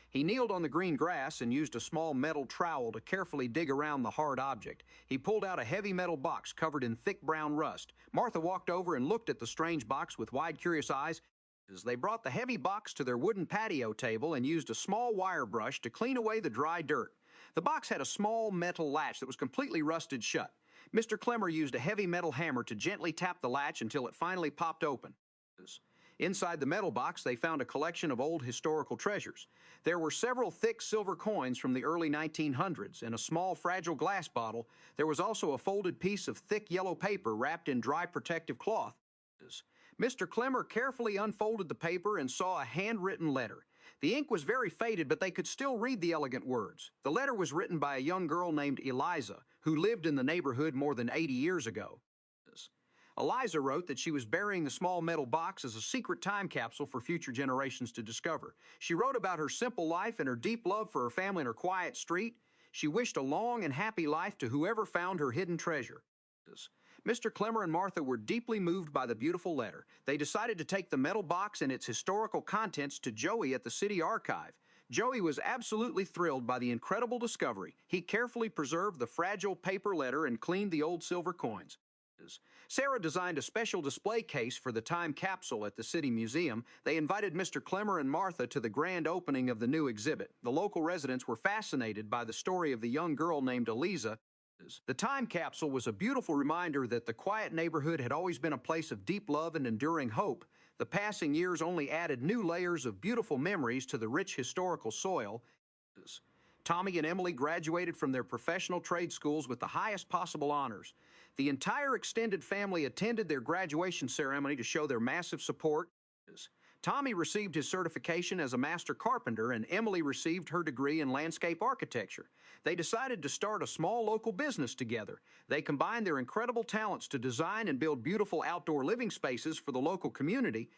He kneeled on the green grass and used a small metal trowel to carefully dig around the hard object. He pulled out a heavy metal box covered in thick brown rust. Martha walked over and looked at the strange box with wide, curious eyes. They brought the heavy box to their wooden patio table and used a small wire brush to clean away the dry dirt. The box had a small metal latch that was completely rusted shut. Mr. Clemmer used a heavy metal hammer to gently tap the latch until it finally popped open. Inside the metal box, they found a collection of old historical treasures. There were several thick silver coins from the early 1900s and a small fragile glass bottle. There was also a folded piece of thick yellow paper wrapped in dry protective cloth. Mr. Clemmer carefully unfolded the paper and saw a handwritten letter. The ink was very faded, but they could still read the elegant words. The letter was written by a young girl named Eliza, who lived in the neighborhood more than 80 years ago. Eliza wrote that she was burying the small metal box as a secret time capsule for future generations to discover. She wrote about her simple life and her deep love for her family and her quiet street. She wished a long and happy life to whoever found her hidden treasure. Mr. Clemmer and Martha were deeply moved by the beautiful letter. They decided to take the metal box and its historical contents to Joey at the city archive. Joey was absolutely thrilled by the incredible discovery. He carefully preserved the fragile paper letter and cleaned the old silver coins. Sarah designed a special display case for the time capsule at the City Museum. They invited Mr. Clemmer and Martha to the grand opening of the new exhibit. The local residents were fascinated by the story of the young girl named Eliza. The time capsule was a beautiful reminder that the quiet neighborhood had always been a place of deep love and enduring hope. The passing years only added new layers of beautiful memories to the rich historical soil. Tommy and Emily graduated from their professional trade schools with the highest possible honors. The entire extended family attended their graduation ceremony to show their massive support. Tommy received his certification as a master carpenter, and Emily received her degree in landscape architecture. They decided to start a small local business together. They combined their incredible talents to design and build beautiful outdoor living spaces for the local community.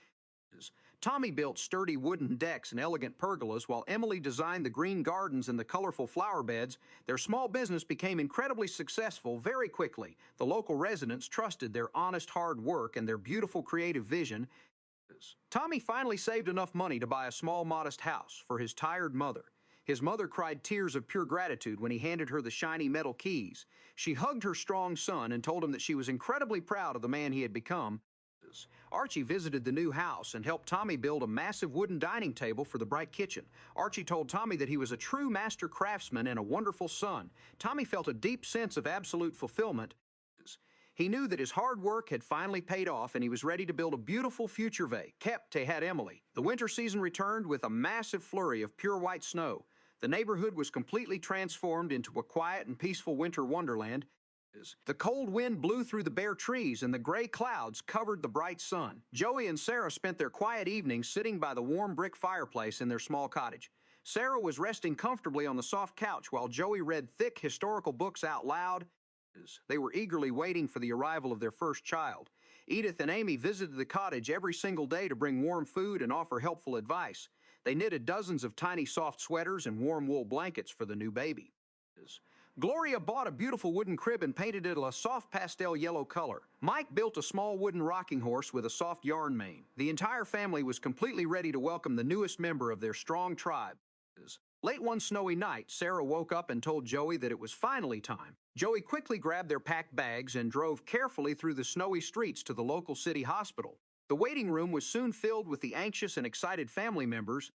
Tommy built sturdy wooden decks and elegant pergolas, while Emily designed the green gardens and the colorful flower beds. Their small business became incredibly successful very quickly. The local residents trusted their honest hard work and their beautiful creative vision. Tommy finally saved enough money to buy a small, modest house for his tired mother. His mother cried tears of pure gratitude when he handed her the shiny metal keys. She hugged her strong son and told him that she was incredibly proud of the man he had become. Archie visited the new house and helped Tommy build a massive wooden dining table for the bright kitchen. Archie told Tommy that he was a true master craftsman and a wonderful son. Tommy felt a deep sense of absolute fulfillment. He knew that his hard work had finally paid off and he was ready to build a beautiful future kept to had Emily. The winter season returned with a massive flurry of pure white snow. The neighborhood was completely transformed into a quiet and peaceful winter wonderland. The cold wind blew through the bare trees and the gray clouds covered the bright sun. Joey and Sarah spent their quiet evenings sitting by the warm brick fireplace in their small cottage. Sarah was resting comfortably on the soft couch while Joey read thick historical books out loud. They were eagerly waiting for the arrival of their first child. Edith and Amy visited the cottage every single day to bring warm food and offer helpful advice. They knitted dozens of tiny soft sweaters and warm wool blankets for the new baby. Gloria bought a beautiful wooden crib and painted it a soft pastel yellow color. Mike built a small wooden rocking horse with a soft yarn mane. The entire family was completely ready to welcome the newest member of their strong tribe. Late one snowy night, Sarah woke up and told Joey that it was finally time. Joey quickly grabbed their packed bags and drove carefully through the snowy streets to the local city hospital. The waiting room was soon filled with the anxious and excited family members.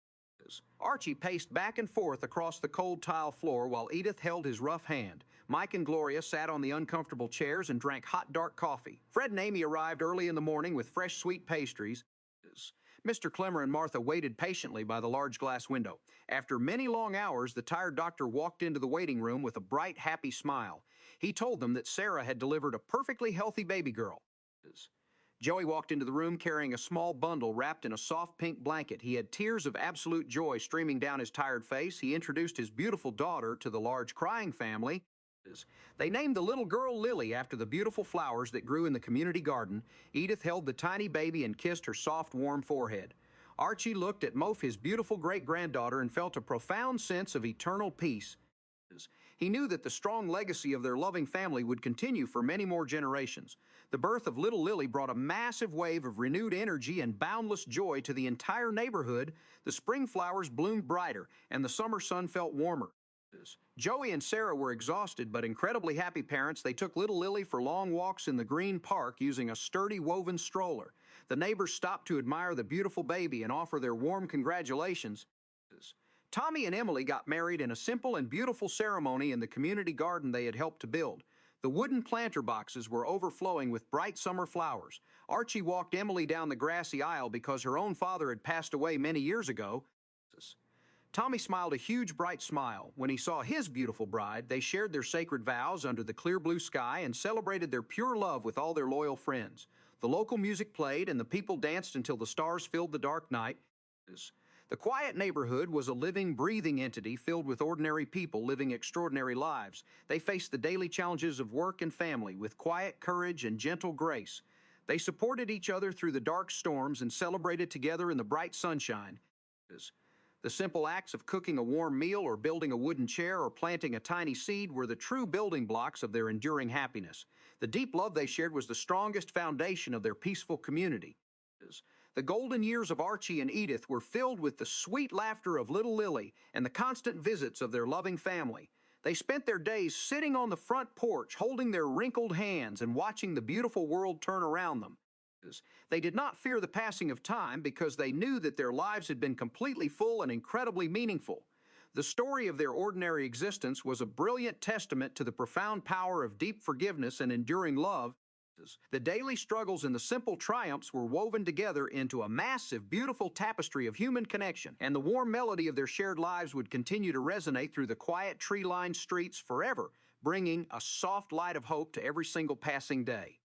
Archie paced back and forth across the cold tile floor while Edith held his rough hand. Mike and Gloria sat on the uncomfortable chairs and drank hot, dark coffee. Fred and Amy arrived early in the morning with fresh, sweet pastries. Mr. Clemmer and Martha waited patiently by the large glass window. After many long hours, the tired doctor walked into the waiting room with a bright, happy smile. He told them that Sarah had delivered a perfectly healthy baby girl. Joey walked into the room carrying a small bundle wrapped in a soft pink blanket. He had tears of absolute joy streaming down his tired face. He introduced his beautiful daughter to the large crying family. They named the little girl Lily after the beautiful flowers that grew in the community garden. Edith held the tiny baby and kissed her soft, warm forehead. Archie looked at Mof, his beautiful great-granddaughter, and felt a profound sense of eternal peace. He knew that the strong legacy of their loving family would continue for many more generations. The birth of little Lily brought a massive wave of renewed energy and boundless joy to the entire neighborhood. The spring flowers bloomed brighter, and the summer sun felt warmer. Joey and Sarah were exhausted but incredibly happy parents. They took little Lily for long walks in the green park using a sturdy woven stroller. The neighbors stopped to admire the beautiful baby and offer their warm congratulations. Tommy and Emily got married in a simple and beautiful ceremony in the community garden they had helped to build. The wooden planter boxes were overflowing with bright summer flowers. Archie walked Emily down the grassy aisle because her own father had passed away many years ago. Tommy smiled a huge, bright smile. When he saw his beautiful bride, they shared their sacred vows under the clear blue sky and celebrated their pure love with all their loyal friends. The local music played and the people danced until the stars filled the dark night. The quiet neighborhood was a living, breathing entity filled with ordinary people living extraordinary lives. They faced the daily challenges of work and family with quiet courage and gentle grace. They supported each other through the dark storms and celebrated together in the bright sunshine. The simple acts of cooking a warm meal or building a wooden chair or planting a tiny seed were the true building blocks of their enduring happiness. The deep love they shared was the strongest foundation of their peaceful community. The golden years of Archie and Edith were filled with the sweet laughter of little Lily and the constant visits of their loving family. They spent their days sitting on the front porch, holding their wrinkled hands and watching the beautiful world turn around them. They did not fear the passing of time because they knew that their lives had been completely full and incredibly meaningful. The story of their ordinary existence was a brilliant testament to the profound power of deep forgiveness and enduring love. The daily struggles and the simple triumphs were woven together into a massive, beautiful tapestry of human connection, and the warm melody of their shared lives would continue to resonate through the quiet, tree-lined streets forever, bringing a soft light of hope to every single passing day.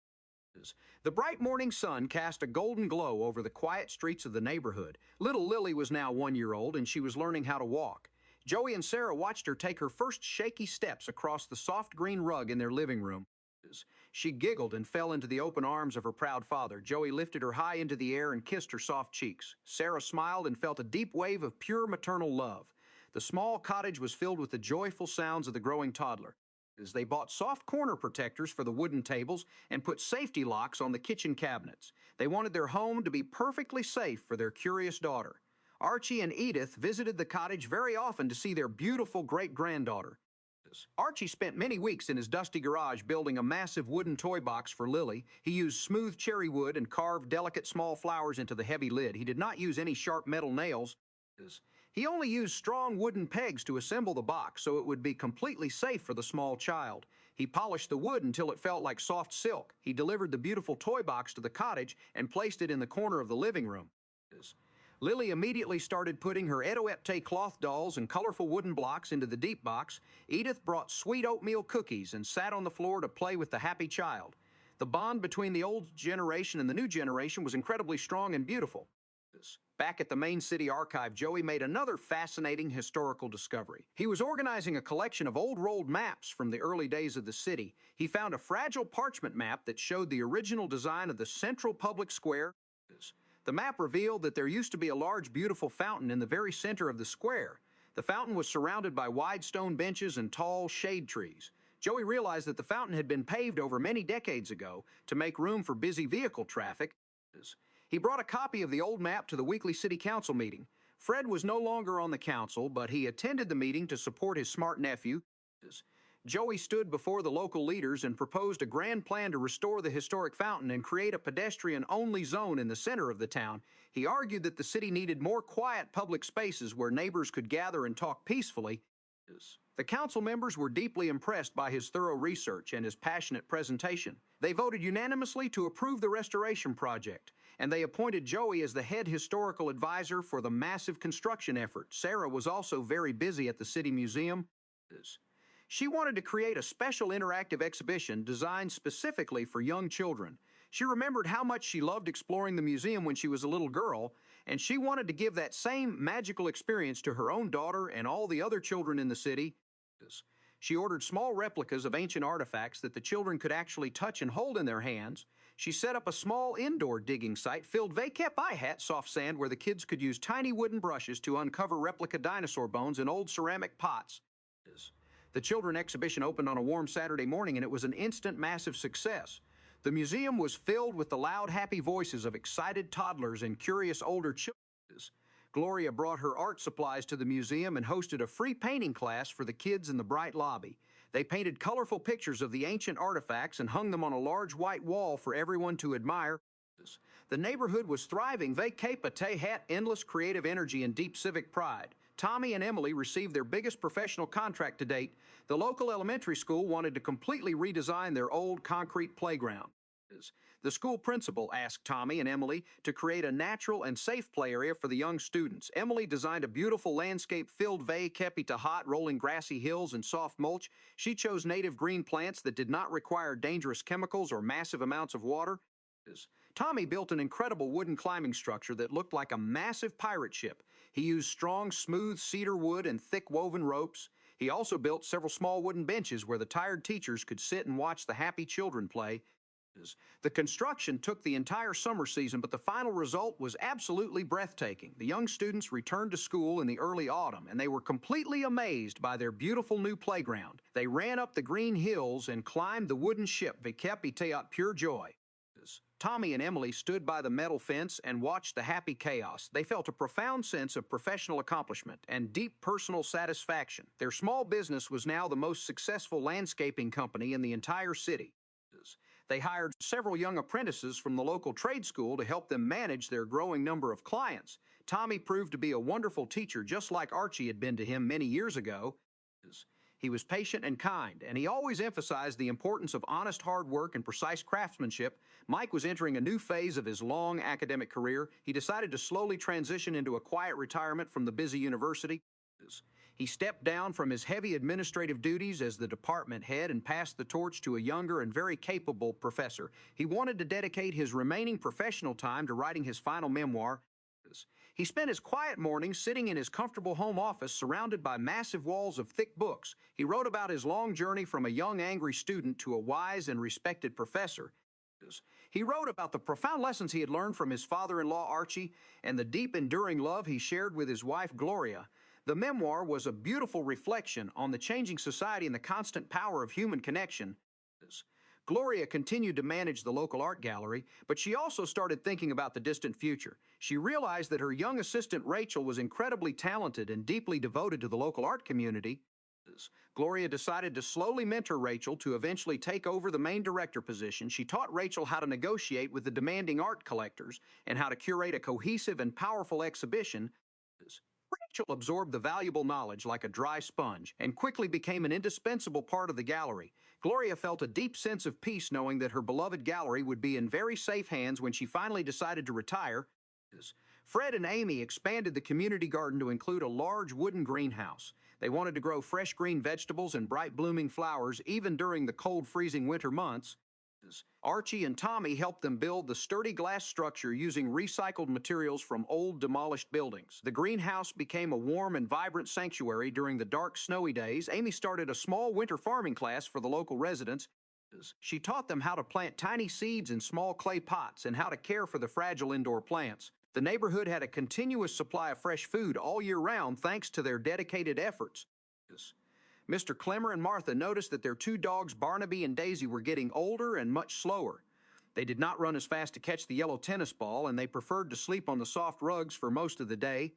The bright morning sun cast a golden glow over the quiet streets of the neighborhood. Little Lily was now 1 year old, and she was learning how to walk. Joey and Sarah watched her take her first shaky steps across the soft green rug in their living room. She giggled and fell into the open arms of her proud father. Joey lifted her high into the air and kissed her soft cheeks. Sarah smiled and felt a deep wave of pure maternal love. The small cottage was filled with the joyful sounds of the growing toddler. They bought soft corner protectors for the wooden tables and put safety locks on the kitchen cabinets. They wanted their home to be perfectly safe for their curious daughter. Archie and Edith visited the cottage very often to see their beautiful great-granddaughter. Archie spent many weeks in his dusty garage building a massive wooden toy box for Lily. He used smooth cherry wood and carved delicate small flowers into the heavy lid. He did not use any sharp metal nails. He only used strong wooden pegs to assemble the box so it would be completely safe for the small child. He polished the wood until it felt like soft silk. He delivered the beautiful toy box to the cottage and placed it in the corner of the living room. Lily immediately started putting her Edith cloth dolls and colorful wooden blocks into the deep box. Edith brought sweet oatmeal cookies and sat on the floor to play with the happy child. The bond between the old generation and the new generation was incredibly strong and beautiful. Back at the main city archive, Joey made another fascinating historical discovery. He was organizing a collection of old rolled maps from the early days of the city. He found a fragile parchment map that showed the original design of the central public square. The map revealed that there used to be a large, beautiful fountain in the very center of the square. The fountain was surrounded by wide stone benches and tall shade trees. Joey realized that the fountain had been paved over many decades ago to make room for busy vehicle traffic. He brought a copy of the old map to the weekly city council meeting. Fred was no longer on the council, but he attended the meeting to support his smart nephew. Joey stood before the local leaders and proposed a grand plan to restore the historic fountain and create a pedestrian-only zone in the center of the town. He argued that the city needed more quiet public spaces where neighbors could gather and talk peacefully. The council members were deeply impressed by his thorough research and his passionate presentation. They voted unanimously to approve the restoration project, and they appointed Joey as the head historical advisor for the massive construction effort. Sarah was also very busy at the city museum. She wanted to create a special interactive exhibition designed specifically for young children. She remembered how much she loved exploring the museum when she was a little girl, and she wanted to give that same magical experience to her own daughter and all the other children in the city. She ordered small replicas of ancient artifacts that the children could actually touch and hold in their hands. She set up a small indoor digging site filled with soft sand where the kids could use tiny wooden brushes to uncover replica dinosaur bones in old ceramic pots. The children exhibition opened on a warm Saturday morning, and it was an instant massive success. The museum was filled with the loud, happy voices of excited toddlers and curious older children. Gloria brought her art supplies to the museum and hosted a free painting class for the kids in the bright lobby. They painted colorful pictures of the ancient artifacts and hung them on a large white wall for everyone to admire. The neighborhood was thriving. Had endless creative energy and deep civic pride. Tommy and Emily received their biggest professional contract to date. The local elementary school wanted to completely redesign their old concrete playground. The school principal asked Tommy and Emily to create a natural and safe play area for the young students. Emily designed a beautiful landscape filled to hot, rolling grassy hills and soft mulch. She chose native green plants that did not require dangerous chemicals or massive amounts of water. Tommy built an incredible wooden climbing structure that looked like a massive pirate ship. He used strong, smooth cedar wood and thick woven ropes. He also built several small wooden benches where the tired teachers could sit and watch the happy children play. The construction took the entire summer season, but the final result was absolutely breathtaking. The young students returned to school in the early autumn, and they were completely amazed by their beautiful new playground. They ran up the green hills and climbed the wooden ship, pure joy. Tommy and Emily stood by the metal fence and watched the happy chaos. They felt a profound sense of professional accomplishment and deep personal satisfaction. Their small business was now the most successful landscaping company in the entire city. They hired several young apprentices from the local trade school to help them manage their growing number of clients. Tommy proved to be a wonderful teacher, just like Archie had been to him many years ago. He was patient and kind, and he always emphasized the importance of honest hard work and precise craftsmanship. Mike was entering a new phase of his long academic career. He decided to slowly transition into a quiet retirement from the busy university. He stepped down from his heavy administrative duties as the department head and passed the torch to a younger and very capable professor. He wanted to dedicate his remaining professional time to writing his final memoir. He spent his quiet mornings sitting in his comfortable home office surrounded by massive walls of thick books. He wrote about his long journey from a young, angry student to a wise and respected professor. He wrote about the profound lessons he had learned from his father-in-law, Archie, and the deep, enduring love he shared with his wife, Gloria. The memoir was a beautiful reflection on the changing society and the constant power of human connection. Gloria continued to manage the local art gallery, but she also started thinking about the distant future. She realized that her young assistant Rachel was incredibly talented and deeply devoted to the local art community. Gloria decided to slowly mentor Rachel to eventually take over the main director position. She taught Rachel how to negotiate with the demanding art collectors and how to curate a cohesive and powerful exhibition. Rachel absorbed the valuable knowledge like a dry sponge and quickly became an indispensable part of the gallery. Gloria felt a deep sense of peace knowing that her beloved gallery would be in very safe hands when she finally decided to retire. Fred and Amy expanded the community garden to include a large wooden greenhouse. They wanted to grow fresh green vegetables and bright blooming flowers even during the cold, freezing winter months. Archie and Tommy helped them build the sturdy glass structure using recycled materials from old demolished buildings. The greenhouse became a warm and vibrant sanctuary during the dark, snowy days. Amy started a small winter farming class for the local residents. She taught them how to plant tiny seeds in small clay pots and how to care for the fragile indoor plants. The neighborhood had a continuous supply of fresh food all year round thanks to their dedicated efforts. Mr. Clemmer and Martha noticed that their two dogs, Barnaby and Daisy, were getting older and much slower. They did not run as fast to catch the yellow tennis ball, and they preferred to sleep on the soft rugs for most of the day.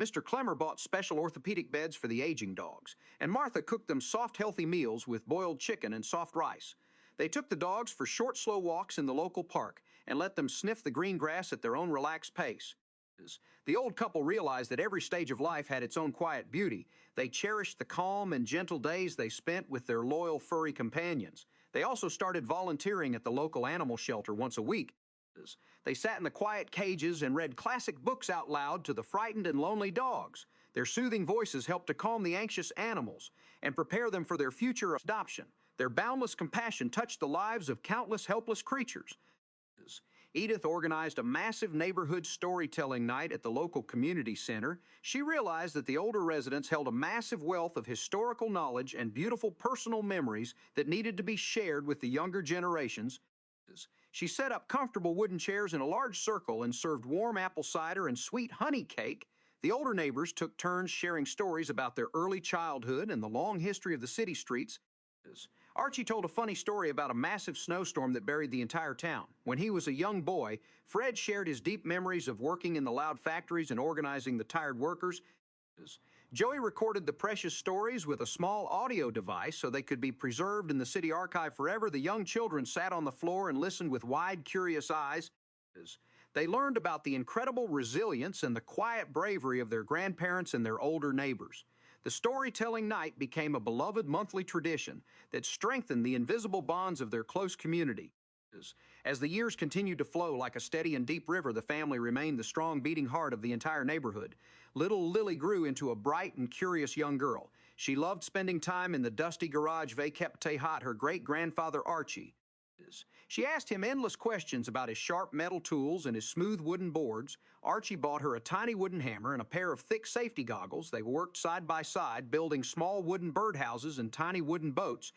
Mr. Clemmer bought special orthopedic beds for the aging dogs, and Martha cooked them soft, healthy meals with boiled chicken and soft rice. They took the dogs for short, slow walks in the local park and let them sniff the green grass at their own relaxed pace. The old couple realized that every stage of life had its own quiet beauty. They cherished the calm and gentle days they spent with their loyal furry companions. They also started volunteering at the local animal shelter once a week. They sat in the quiet cages and read classic books out loud to the frightened and lonely dogs. Their soothing voices helped to calm the anxious animals and prepare them for their future adoption. Their boundless compassion touched the lives of countless helpless creatures. Edith organized a massive neighborhood storytelling night at the local community center. She realized that the older residents held a massive wealth of historical knowledge and beautiful personal memories that needed to be shared with the younger generations. She set up comfortable wooden chairs in a large circle and served warm apple cider and sweet honey cake. The older neighbors took turns sharing stories about their early childhood and the long history of the city streets. Archie told a funny story about a massive snowstorm that buried the entire town. When he was a young boy, Fred shared his deep memories of working in the loud factories and organizing the tired workers. Joey recorded the precious stories with a small audio device so they could be preserved in the city archive forever. The young children sat on the floor and listened with wide, curious eyes. They learned about the incredible resilience and the quiet bravery of their grandparents and their older neighbors. The storytelling night became a beloved monthly tradition that strengthened the invisible bonds of their close community. As the years continued to flow like a steady and deep river, the family remained the strong beating heart of the entire neighborhood. Little Lily grew into a bright and curious young girl. She loved spending time in the dusty garage vey kept Tehat, her great-grandfather Archie. She asked him endless questions about his sharp metal tools and his smooth wooden boards. Archie bought her a tiny wooden hammer and a pair of thick safety goggles. They worked side by side, building small wooden birdhouses and tiny wooden boats.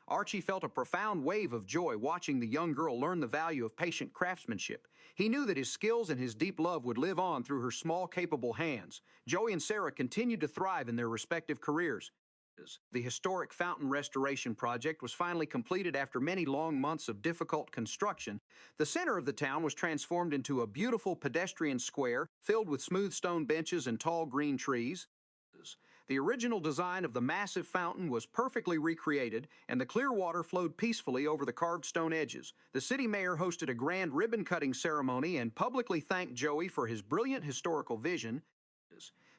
Archie felt a profound wave of joy watching the young girl learn the value of patient craftsmanship. He knew that his skills and his deep love would live on through her small, capable hands. Joey and Sarah continued to thrive in their respective careers. The historic fountain restoration project was finally completed after many long months of difficult construction. The center of the town was transformed into a beautiful pedestrian square filled with smooth stone benches and tall green trees. The original design of the massive fountain was perfectly recreated, and the clear water flowed peacefully over the carved stone edges. The city mayor hosted a grand ribbon-cutting ceremony and publicly thanked Joey for his brilliant historical vision.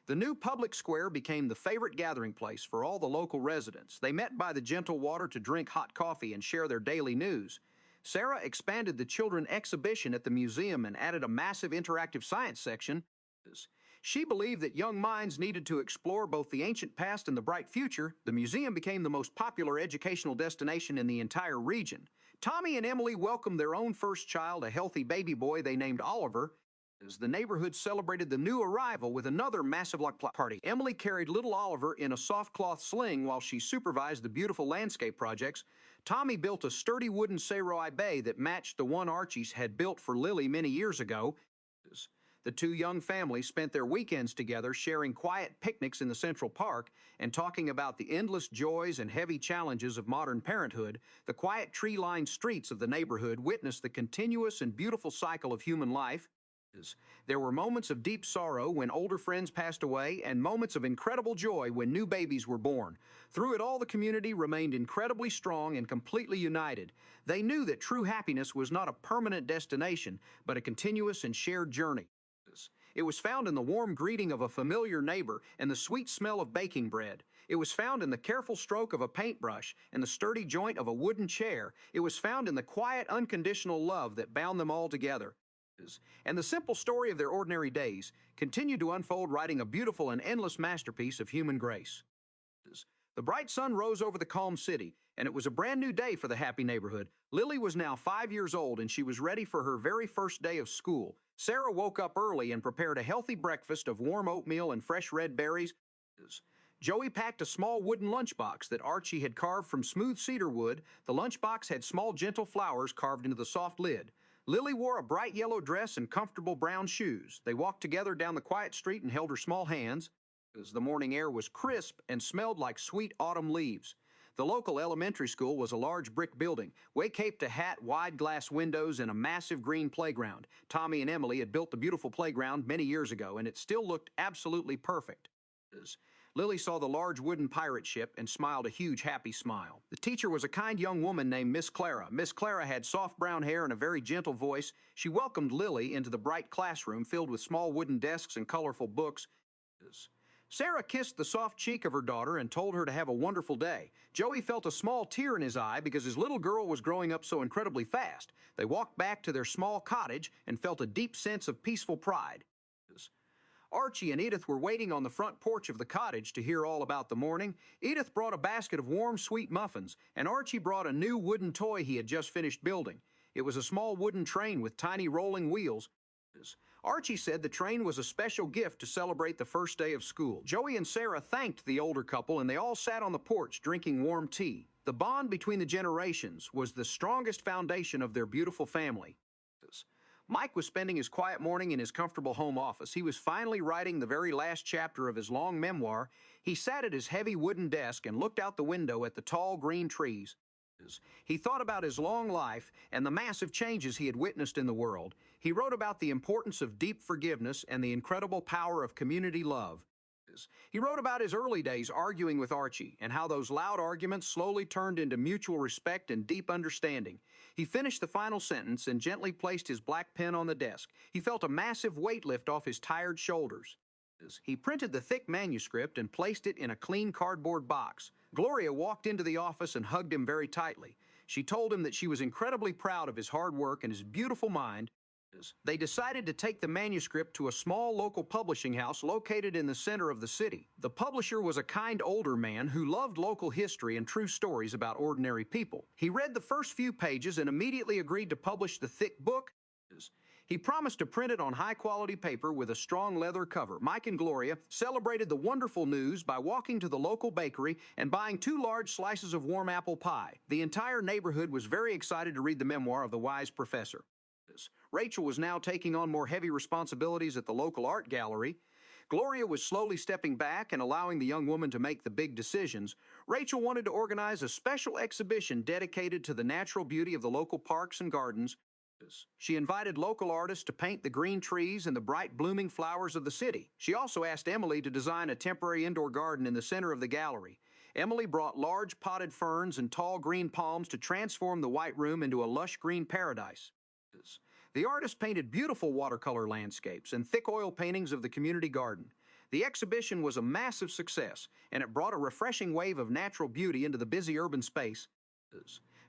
The new public square became the favorite gathering place for all the local residents. They met by the gentle water to drink hot coffee and share their daily news. Sarah expanded the children exhibition at the museum and added a massive interactive science section. She believed that young minds needed to explore both the ancient past and the bright future. The museum became the most popular educational destination in the entire region. Tommy and Emily welcomed their own first child, a healthy baby boy they named Oliver. As the neighborhood celebrated the new arrival with another massive party, Emily carried little Oliver in a soft cloth sling while she supervised the beautiful landscape projects. Tommy built a sturdy wooden Sarai bay that matched the one Archie's had built for Lily many years ago. The two young families spent their weekends together sharing quiet picnics in the Central Park and talking about the endless joys and heavy challenges of modern parenthood. The quiet tree-lined streets of the neighborhood witnessed the continuous and beautiful cycle of human life. There were moments of deep sorrow when older friends passed away and moments of incredible joy when new babies were born. Through it all, the community remained incredibly strong and completely united. They knew that true happiness was not a permanent destination, but a continuous and shared journey. It was found in the warm greeting of a familiar neighbor and the sweet smell of baking bread. It was found in the careful stroke of a paintbrush and the sturdy joint of a wooden chair. It was found in the quiet, unconditional love that bound them all together. And the simple story of their ordinary days continued to unfold, writing a beautiful and endless masterpiece of human grace. The bright sun rose over the calm city, and it was a brand new day for the happy neighborhood. Lily was now 5 years old, and she was ready for her very first day of school. Sarah woke up early and prepared a healthy breakfast of warm oatmeal and fresh red berries. Joey packed a small wooden lunchbox that Archie had carved from smooth cedar wood. The lunchbox had small, gentle flowers carved into the soft lid. Lily wore a bright yellow dress and comfortable brown shoes. They walked together down the quiet street and held her small hands. The morning air was crisp and smelled like sweet autumn leaves. The local elementary school was a large brick building, way-cape to hat, wide glass windows, and a massive green playground. Tommy and Emily had built the beautiful playground many years ago, and it still looked absolutely perfect. Lily saw the large wooden pirate ship and smiled a huge, happy smile. The teacher was a kind young woman named Miss Clara. Miss Clara had soft brown hair and a very gentle voice. She welcomed Lily into the bright classroom filled with small wooden desks and colorful books. Sarah kissed the soft cheek of her daughter and told her to have a wonderful day. Joey felt a small tear in his eye because his little girl was growing up so incredibly fast. They walked back to their small cottage and felt a deep sense of peaceful pride. Archie and Edith were waiting on the front porch of the cottage to hear all about the morning. Edith brought a basket of warm, sweet muffins, and Archie brought a new wooden toy he had just finished building. It was a small wooden train with tiny rolling wheels. Archie said the train was a special gift to celebrate the first day of school. Joey and Sarah thanked the older couple, and they all sat on the porch drinking warm tea. The bond between the generations was the strongest foundation of their beautiful family. Mike was spending his quiet morning in his comfortable home office. He was finally writing the very last chapter of his long memoir. He sat at his heavy wooden desk and looked out the window at the tall green trees. He thought about his long life and the massive changes he had witnessed in the world. He wrote about the importance of deep forgiveness and the incredible power of community love. He wrote about his early days arguing with Archie and how those loud arguments slowly turned into mutual respect and deep understanding. He finished the final sentence and gently placed his black pen on the desk. He felt a massive weight lift off his tired shoulders. He printed the thick manuscript and placed it in a clean cardboard box. Gloria walked into the office and hugged him very tightly. She told him that she was incredibly proud of his hard work and his beautiful mind. They decided to take the manuscript to a small local publishing house located in the center of the city. The publisher was a kind older man who loved local history and true stories about ordinary people. He read the first few pages and immediately agreed to publish the thick book. He promised to print it on high-quality paper with a strong leather cover. Mike and Gloria celebrated the wonderful news by walking to the local bakery and buying 2 large slices of warm apple pie. The entire neighborhood was very excited to read the memoir of the wise professor. Rachel was now taking on more heavy responsibilities at the local art gallery. Gloria was slowly stepping back and allowing the young woman to make the big decisions. Rachel wanted to organize a special exhibition dedicated to the natural beauty of the local parks and gardens. She invited local artists to paint the green trees and the bright blooming flowers of the city. She also asked Emily to design a temporary indoor garden in the center of the gallery. Emily brought large potted ferns and tall green palms to transform the white room into a lush green paradise. The artist painted beautiful watercolor landscapes and thick oil paintings of the community garden. The exhibition was a massive success, and it brought a refreshing wave of natural beauty into the busy urban space.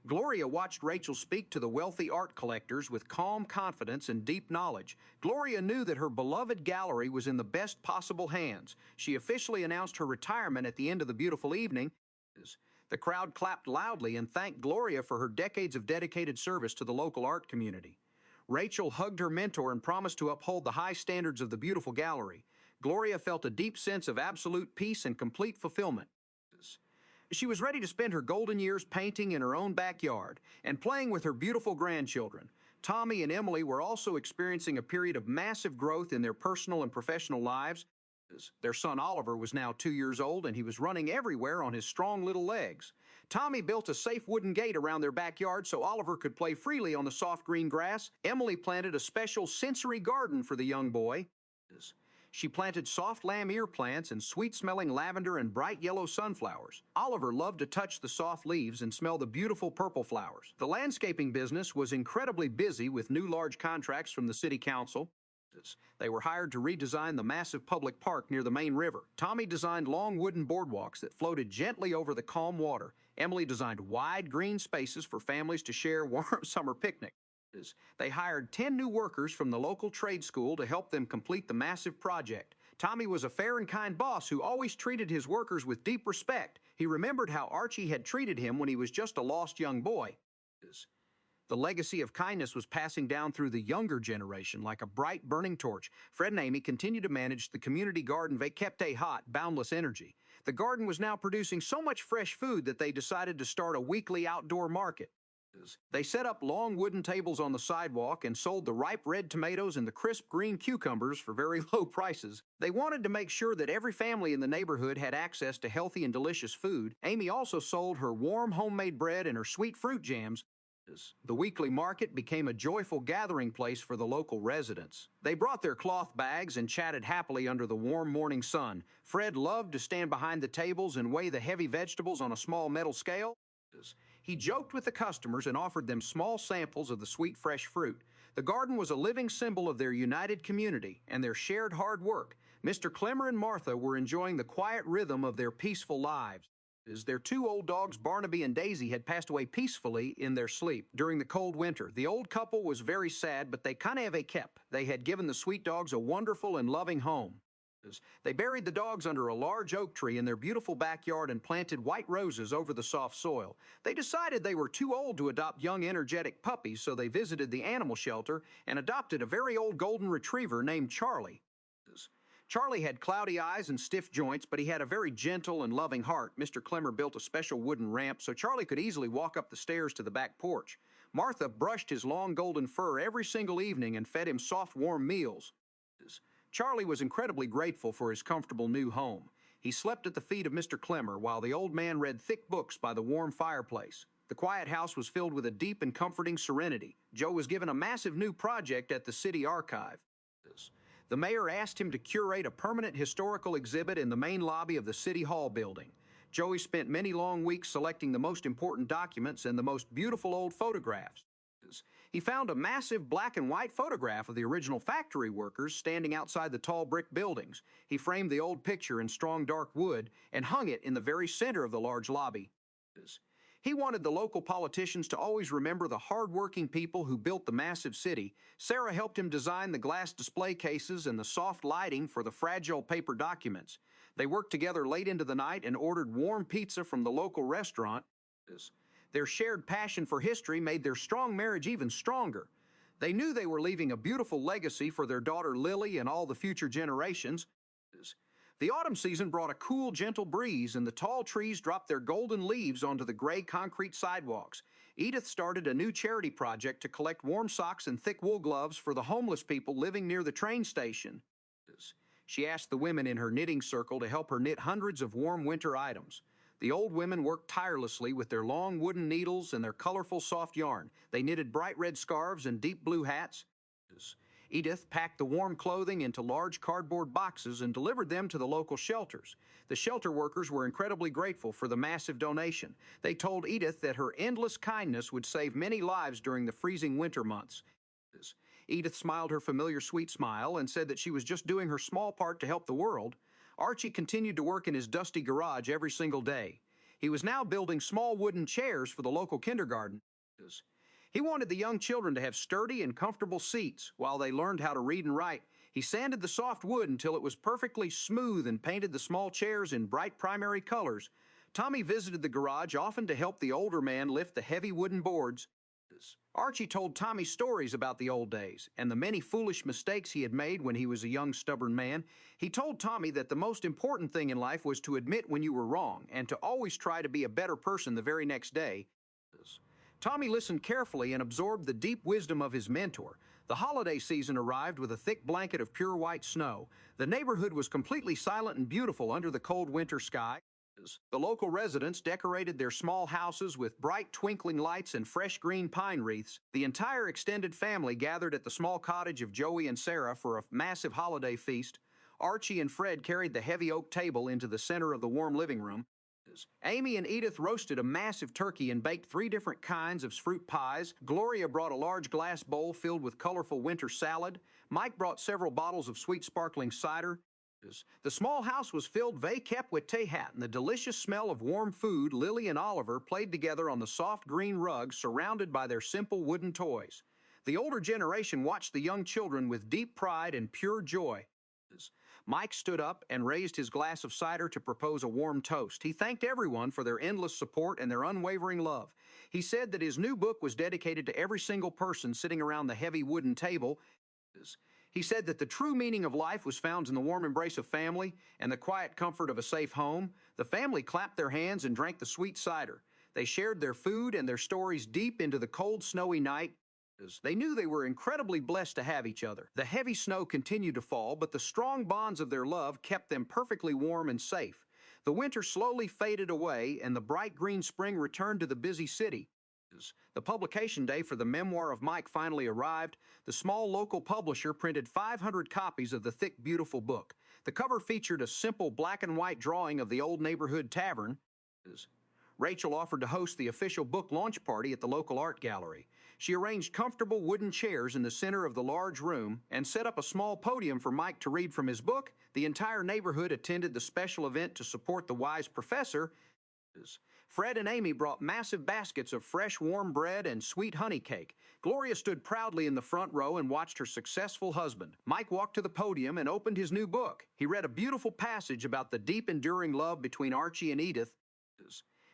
Gloria watched Rachel speak to the wealthy art collectors with calm confidence and deep knowledge. Gloria knew that her beloved gallery was in the best possible hands. She officially announced her retirement at the end of the beautiful evening. The crowd clapped loudly and thanked Gloria for her decades of dedicated service to the local art community. Rachel hugged her mentor and promised to uphold the high standards of the beautiful gallery. Gloria felt a deep sense of absolute peace and complete fulfillment. She was ready to spend her golden years painting in her own backyard and playing with her beautiful grandchildren. Tommy and Emily were also experiencing a period of massive growth in their personal and professional lives. Their son Oliver was now 2 years old, and he was running everywhere on his strong little legs. Tommy built a safe wooden gate around their backyard so Oliver could play freely on the soft green grass. Emily planted a special sensory garden for the young boy. She planted soft lamb ear plants and sweet-smelling lavender and bright yellow sunflowers. Oliver loved to touch the soft leaves and smell the beautiful purple flowers. The landscaping business was incredibly busy with new large contracts from the city council. They were hired to redesign the massive public park near the main river. Tommy designed long wooden boardwalks that floated gently over the calm water. Emily designed wide green spaces for families to share warm summer picnics. They hired 10 new workers from the local trade school to help them complete the massive project. Tommy was a fair and kind boss who always treated his workers with deep respect. He remembered how Archie had treated him when he was just a lost young boy. The legacy of kindness was passing down through the younger generation like a bright, burning torch. Fred and Amy continued to manage the community garden. They kept a hot, boundless energy. The garden was now producing so much fresh food that they decided to start a weekly outdoor market. They set up long wooden tables on the sidewalk and sold the ripe red tomatoes and the crisp green cucumbers for very low prices. They wanted to make sure that every family in the neighborhood had access to healthy and delicious food. Amy also sold her warm homemade bread and her sweet fruit jams. The weekly market became a joyful gathering place for the local residents. They brought their cloth bags and chatted happily under the warm morning sun. Fred loved to stand behind the tables and weigh the heavy vegetables on a small metal scale. He joked with the customers and offered them small samples of the sweet, fresh fruit. The garden was a living symbol of their united community and their shared hard work. Mr. Clemmer and Martha were enjoying the quiet rhythm of their peaceful lives. Their 2 old dogs, Barnaby and Daisy, had passed away peacefully in their sleep during the cold winter. The old couple was very sad, but they kind of kept. They had given the sweet dogs a wonderful and loving home. They buried the dogs under a large oak tree in their beautiful backyard and planted white roses over the soft soil. They decided they were too old to adopt young, energetic puppies, so they visited the animal shelter and adopted a very old golden retriever named Charlie. Charlie had cloudy eyes and stiff joints, but he had a very gentle and loving heart. Mr. Clemmer built a special wooden ramp so Charlie could easily walk up the stairs to the back porch. Martha brushed his long golden fur every single evening and fed him soft, warm meals. Charlie was incredibly grateful for his comfortable new home. He slept at the feet of Mr. Clemmer while the old man read thick books by the warm fireplace. The quiet house was filled with a deep and comforting serenity. Joe was given a massive new project at the city archive. The mayor asked him to curate a permanent historical exhibit in the main lobby of the City Hall building. Joey spent many long weeks selecting the most important documents and the most beautiful old photographs. He found a massive black and white photograph of the original factory workers standing outside the tall brick buildings. He framed the old picture in strong dark wood and hung it in the very center of the large lobby. He wanted the local politicians to always remember the hard-working people who built the massive city. Sarah helped him design the glass display cases and the soft lighting for the fragile paper documents. They worked together late into the night and ordered warm pizza from the local restaurant. Their shared passion for history made their strong marriage even stronger. They knew they were leaving a beautiful legacy for their daughter Lily and all the future generations. The autumn season brought a cool, gentle breeze, and the tall trees dropped their golden leaves onto the gray concrete sidewalks. Edith started a new charity project to collect warm socks and thick wool gloves for the homeless people living near the train station. She asked the women in her knitting circle to help her knit hundreds of warm winter items. The old women worked tirelessly with their long wooden needles and their colorful soft yarn. They knitted bright red scarves and deep blue hats. Edith packed the warm clothing into large cardboard boxes and delivered them to the local shelters. The shelter workers were incredibly grateful for the massive donation. They told Edith that her endless kindness would save many lives during the freezing winter months. Edith smiled her familiar sweet smile and said that she was just doing her small part to help the world. Archie continued to work in his dusty garage every single day. He was now building small wooden chairs for the local kindergarten. He wanted the young children to have sturdy and comfortable seats while they learned how to read and write. He sanded the soft wood until it was perfectly smooth and painted the small chairs in bright primary colors. Tommy visited the garage often to help the older man lift the heavy wooden boards. Archie told Tommy stories about the old days and the many foolish mistakes he had made when he was a young, stubborn man. He told Tommy that the most important thing in life was to admit when you were wrong and to always try to be a better person the very next day. Tommy listened carefully and absorbed the deep wisdom of his mentor. The holiday season arrived with a thick blanket of pure white snow. The neighborhood was completely silent and beautiful under the cold winter sky. The local residents decorated their small houses with bright twinkling lights and fresh green pine wreaths. The entire extended family gathered at the small cottage of Joey and Sarah for a massive holiday feast. Archie and Fred carried the heavy oak table into the center of the warm living room. Amy and Edith roasted a massive turkey and baked 3 different kinds of fruit pies. Gloria brought a large glass bowl filled with colorful winter salad. Mike brought several bottles of sweet sparkling cider. The small house was filled kept with tehat, and the delicious smell of warm food. Lily and Oliver played together on the soft green rug, surrounded by their simple wooden toys. The older generation watched the young children with deep pride and pure joy. Mike stood up and raised his glass of cider to propose a warm toast. He thanked everyone for their endless support and their unwavering love. He said that his new book was dedicated to every single person sitting around the heavy wooden table. He said that the true meaning of life was found in the warm embrace of family and the quiet comfort of a safe home. The family clapped their hands and drank the sweet cider. They shared their food and their stories deep into the cold, snowy night. They knew they were incredibly blessed to have each other. The heavy snow continued to fall, but the strong bonds of their love kept them perfectly warm and safe. The winter slowly faded away, and the bright green spring returned to the busy city. The publication day for the memoir of Mike finally arrived. The small local publisher printed 500 copies of the thick, beautiful book. The cover featured a simple black and white drawing of the old neighborhood tavern. Rachel offered to host the official book launch party at the local art gallery. She arranged comfortable wooden chairs in the center of the large room and set up a small podium for Mike to read from his book. The entire neighborhood attended the special event to support the wise professor. Fred and Amy brought massive baskets of fresh, warm bread and sweet honey cake. Gloria stood proudly in the front row and watched her successful husband. Mike walked to the podium and opened his new book. He read a beautiful passage about the deep, enduring love between Archie and Edith.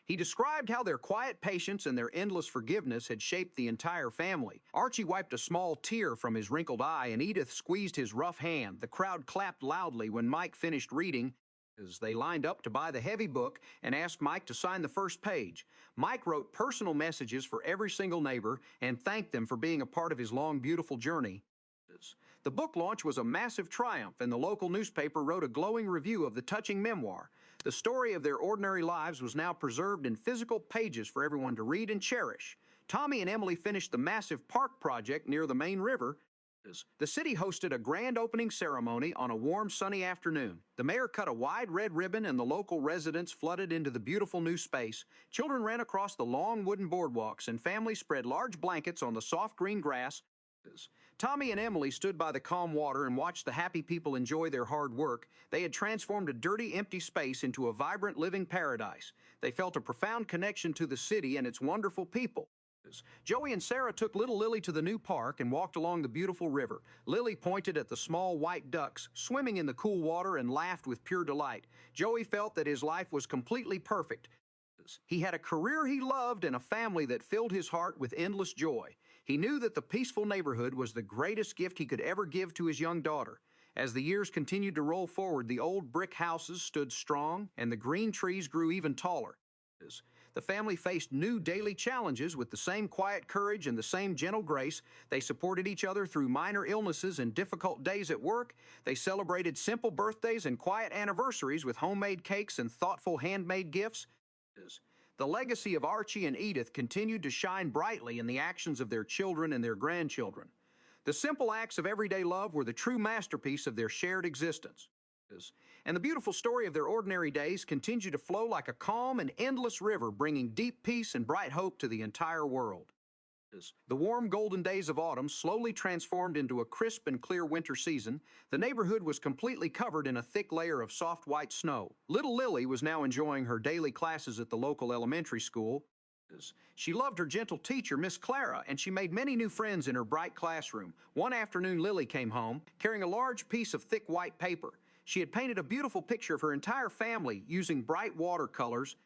He described how their quiet patience and their endless forgiveness had shaped the entire family. Archie wiped a small tear from his wrinkled eye, and Edith squeezed his rough hand. The crowd clapped loudly when Mike finished reading. As they lined up to buy the heavy book and asked Mike to sign the first page. Mike wrote personal messages for every single neighbor and thanked them for being a part of his long, beautiful journey. The book launch was a massive triumph, and the local newspaper wrote a glowing review of the touching memoir. The story of their ordinary lives was now preserved in physical pages for everyone to read and cherish. Tommy and Emily finished the massive park project near the main river. The city hosted a grand opening ceremony on a warm, sunny afternoon. The mayor cut a wide red ribbon, and the local residents flooded into the beautiful new space. Children ran across the long wooden boardwalks, and families spread large blankets on the soft green grass. Tommy and Emily stood by the calm water and watched the happy people enjoy their hard work. They had transformed a dirty, empty space into a vibrant, living paradise. They felt a profound connection to the city and its wonderful people. Joey and Sarah took little Lily to the new park and walked along the beautiful river. Lily pointed at the small white ducks swimming in the cool water and laughed with pure delight. Joey felt that his life was completely perfect. He had a career he loved and a family that filled his heart with endless joy. He knew that the peaceful neighborhood was the greatest gift he could ever give to his young daughter. As the years continued to roll forward, the old brick houses stood strong and the green trees grew even taller. The family faced new daily challenges with the same quiet courage and the same gentle grace. They supported each other through minor illnesses and difficult days at work. They celebrated simple birthdays and quiet anniversaries with homemade cakes and thoughtful handmade gifts. The legacy of Archie and Edith continued to shine brightly in the actions of their children and their grandchildren. The simple acts of everyday love were the true masterpiece of their shared existence. And the beautiful story of their ordinary days continued to flow like a calm and endless river, bringing deep peace and bright hope to the entire world. The warm golden days of autumn slowly transformed into a crisp and clear winter season. The neighborhood was completely covered in a thick layer of soft white snow. Little Lily was now enjoying her daily classes at the local elementary school. She loved her gentle teacher, Miss Clara, and she made many new friends in her bright classroom. One afternoon, Lily came home, carrying a large piece of thick white paper. She had painted a beautiful picture of her entire family using bright watercolors.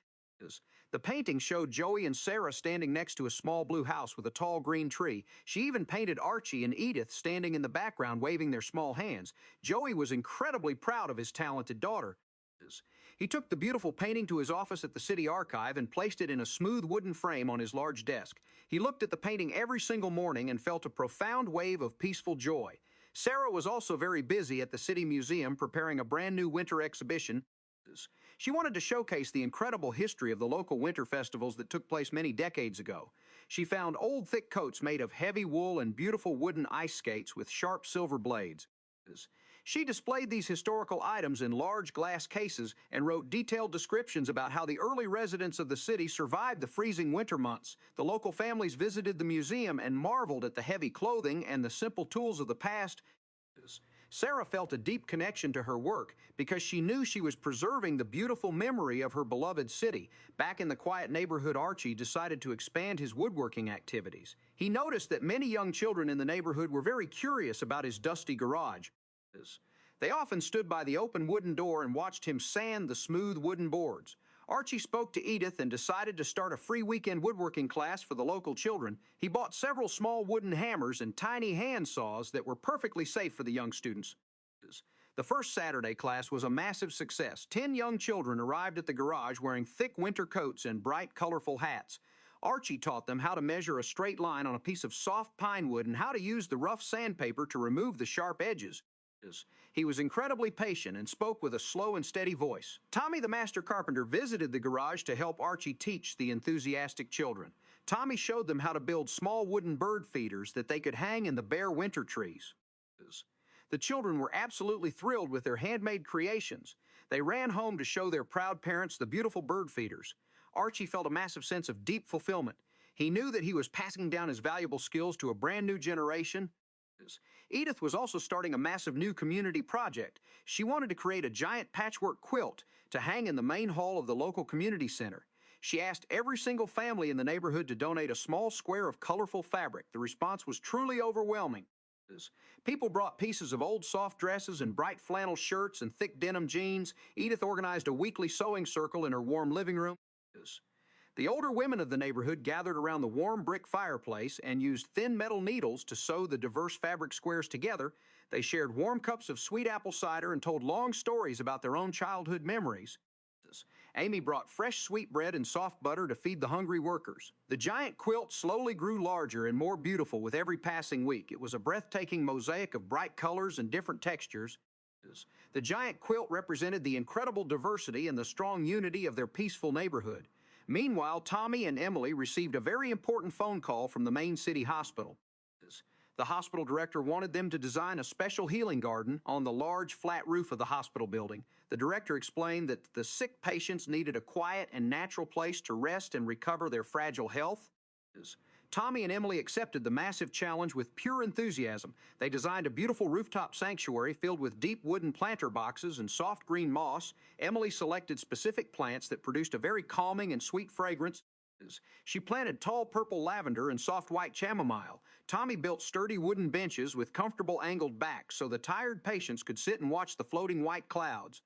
The painting showed Joey and Sarah standing next to a small blue house with a tall green tree. She even painted Archie and Edith standing in the background waving their small hands. Joey was incredibly proud of his talented daughter. He took the beautiful painting to his office at the city archive and placed it in a smooth wooden frame on his large desk. He looked at the painting every single morning and felt a profound wave of peaceful joy. Sarah was also very busy at the City Museum preparing a brand new winter exhibition. She wanted to showcase the incredible history of the local winter festivals that took place many decades ago. She found old thick coats made of heavy wool and beautiful wooden ice skates with sharp silver blades. She displayed these historical items in large glass cases and wrote detailed descriptions about how the early residents of the city survived the freezing winter months. The local families visited the museum and marveled at the heavy clothing and the simple tools of the past. Sarah felt a deep connection to her work because she knew she was preserving the beautiful memory of her beloved city. Back in the quiet neighborhood, Archie decided to expand his woodworking activities. He noticed that many young children in the neighborhood were very curious about his dusty garage. They often stood by the open wooden door and watched him sand the smooth wooden boards. Archie spoke to Edith and decided to start a free weekend woodworking class for the local children. He bought several small wooden hammers and tiny hand saws that were perfectly safe for the young students. The first Saturday class was a massive success. 10 young children arrived at the garage wearing thick winter coats and bright, colorful hats. Archie taught them how to measure a straight line on a piece of soft pine wood and how to use the rough sandpaper to remove the sharp edges. He was incredibly patient and spoke with a slow and steady voice. Tommy, the master carpenter, visited the garage to help Archie teach the enthusiastic children. Tommy showed them how to build small wooden bird feeders that they could hang in the bare winter trees. The children were absolutely thrilled with their handmade creations. They ran home to show their proud parents the beautiful bird feeders. Archie felt a massive sense of deep fulfillment. He knew that he was passing down his valuable skills to a brand new generation. Edith was also starting a massive new community project. She wanted to create a giant patchwork quilt to hang in the main hall of the local community center. She asked every single family in the neighborhood to donate a small square of colorful fabric. The response was truly overwhelming. People brought pieces of old soft dresses and bright flannel shirts and thick denim jeans. Edith organized a weekly sewing circle in her warm living room. The older women of the neighborhood gathered around the warm brick fireplace and used thin metal needles to sew the diverse fabric squares together. They shared warm cups of sweet apple cider and told long stories about their own childhood memories. Amy brought fresh sweetbread and soft butter to feed the hungry workers. The giant quilt slowly grew larger and more beautiful with every passing week. It was a breathtaking mosaic of bright colors and different textures. The giant quilt represented the incredible diversity and the strong unity of their peaceful neighborhood. Meanwhile, Tommy and Emily received a very important phone call from the main city hospital. The hospital director wanted them to design a special healing garden on the large flat roof of the hospital building. The director explained that the sick patients needed a quiet and natural place to rest and recover their fragile health. Tommy and Emily accepted the massive challenge with pure enthusiasm. They designed a beautiful rooftop sanctuary filled with deep wooden planter boxes and soft green moss. Emily selected specific plants that produced a very calming and sweet fragrance. She planted tall purple lavender and soft white chamomile. Tommy built sturdy wooden benches with comfortable angled backs so the tired patients could sit and watch the floating white clouds.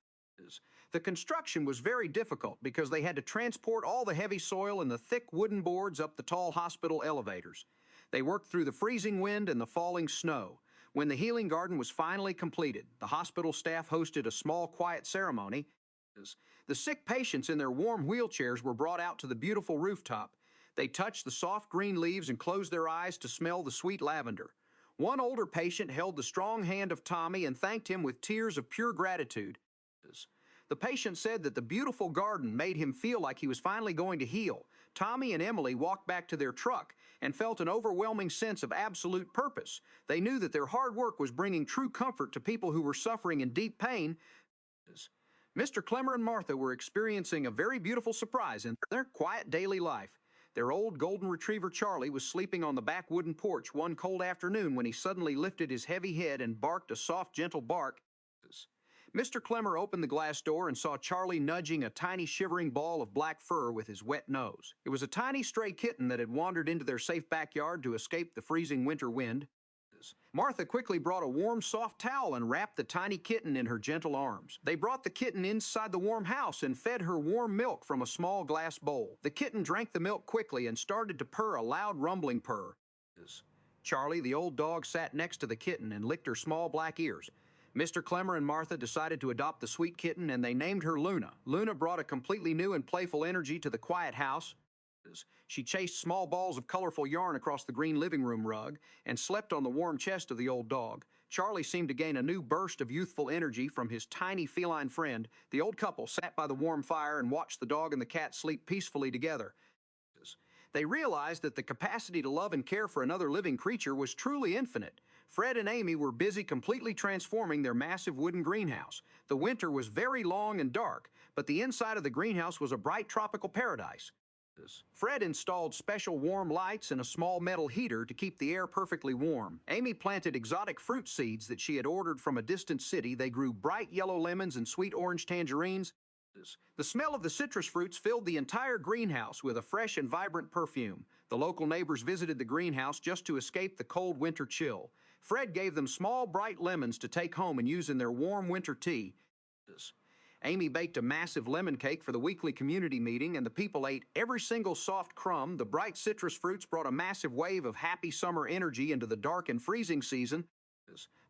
The construction was very difficult because they had to transport all the heavy soil and the thick wooden boards up the tall hospital elevators. They worked through the freezing wind and the falling snow. When the healing garden was finally completed, the hospital staff hosted a small, quiet ceremony. The sick patients in their warm wheelchairs were brought out to the beautiful rooftop. They touched the soft green leaves and closed their eyes to smell the sweet lavender. One older patient held the strong hand of Tommy and thanked him with tears of pure gratitude. The patient said that the beautiful garden made him feel like he was finally going to heal. Tommy and Emily walked back to their truck and felt an overwhelming sense of absolute purpose. They knew that their hard work was bringing true comfort to people who were suffering in deep pain. Mr. Clemmer and Martha were experiencing a very beautiful surprise in their quiet daily life. Their old golden retriever Charlie was sleeping on the back wooden porch one cold afternoon when he suddenly lifted his heavy head and barked a soft, gentle bark. Mr. Clemmer opened the glass door and saw Charlie nudging a tiny shivering ball of black fur with his wet nose. It was a tiny stray kitten that had wandered into their safe backyard to escape the freezing winter wind. Martha quickly brought a warm, soft towel and wrapped the tiny kitten in her gentle arms. They brought the kitten inside the warm house and fed her warm milk from a small glass bowl. The kitten drank the milk quickly and started to purr a loud, rumbling purr. Charlie, the old dog, sat next to the kitten and licked her small black ears. Mr. Clemmer and Martha decided to adopt the sweet kitten, and they named her Luna. Luna brought a completely new and playful energy to the quiet house. She chased small balls of colorful yarn across the green living room rug and slept on the warm chest of the old dog. Charlie seemed to gain a new burst of youthful energy from his tiny feline friend. The old couple sat by the warm fire and watched the dog and the cat sleep peacefully together. They realized that the capacity to love and care for another living creature was truly infinite. Fred and Amy were busy completely transforming their massive wooden greenhouse. The winter was very long and dark, but the inside of the greenhouse was a bright tropical paradise. Fred installed special warm lights and a small metal heater to keep the air perfectly warm. Amy planted exotic fruit seeds that she had ordered from a distant city. They grew bright yellow lemons and sweet orange tangerines. The smell of the citrus fruits filled the entire greenhouse with a fresh and vibrant perfume. The local neighbors visited the greenhouse just to escape the cold winter chill. Fred gave them small, bright lemons to take home and use in their warm winter tea. Amy baked a massive lemon cake for the weekly community meeting, and the people ate every single soft crumb. The bright citrus fruits brought a massive wave of happy summer energy into the dark and freezing season.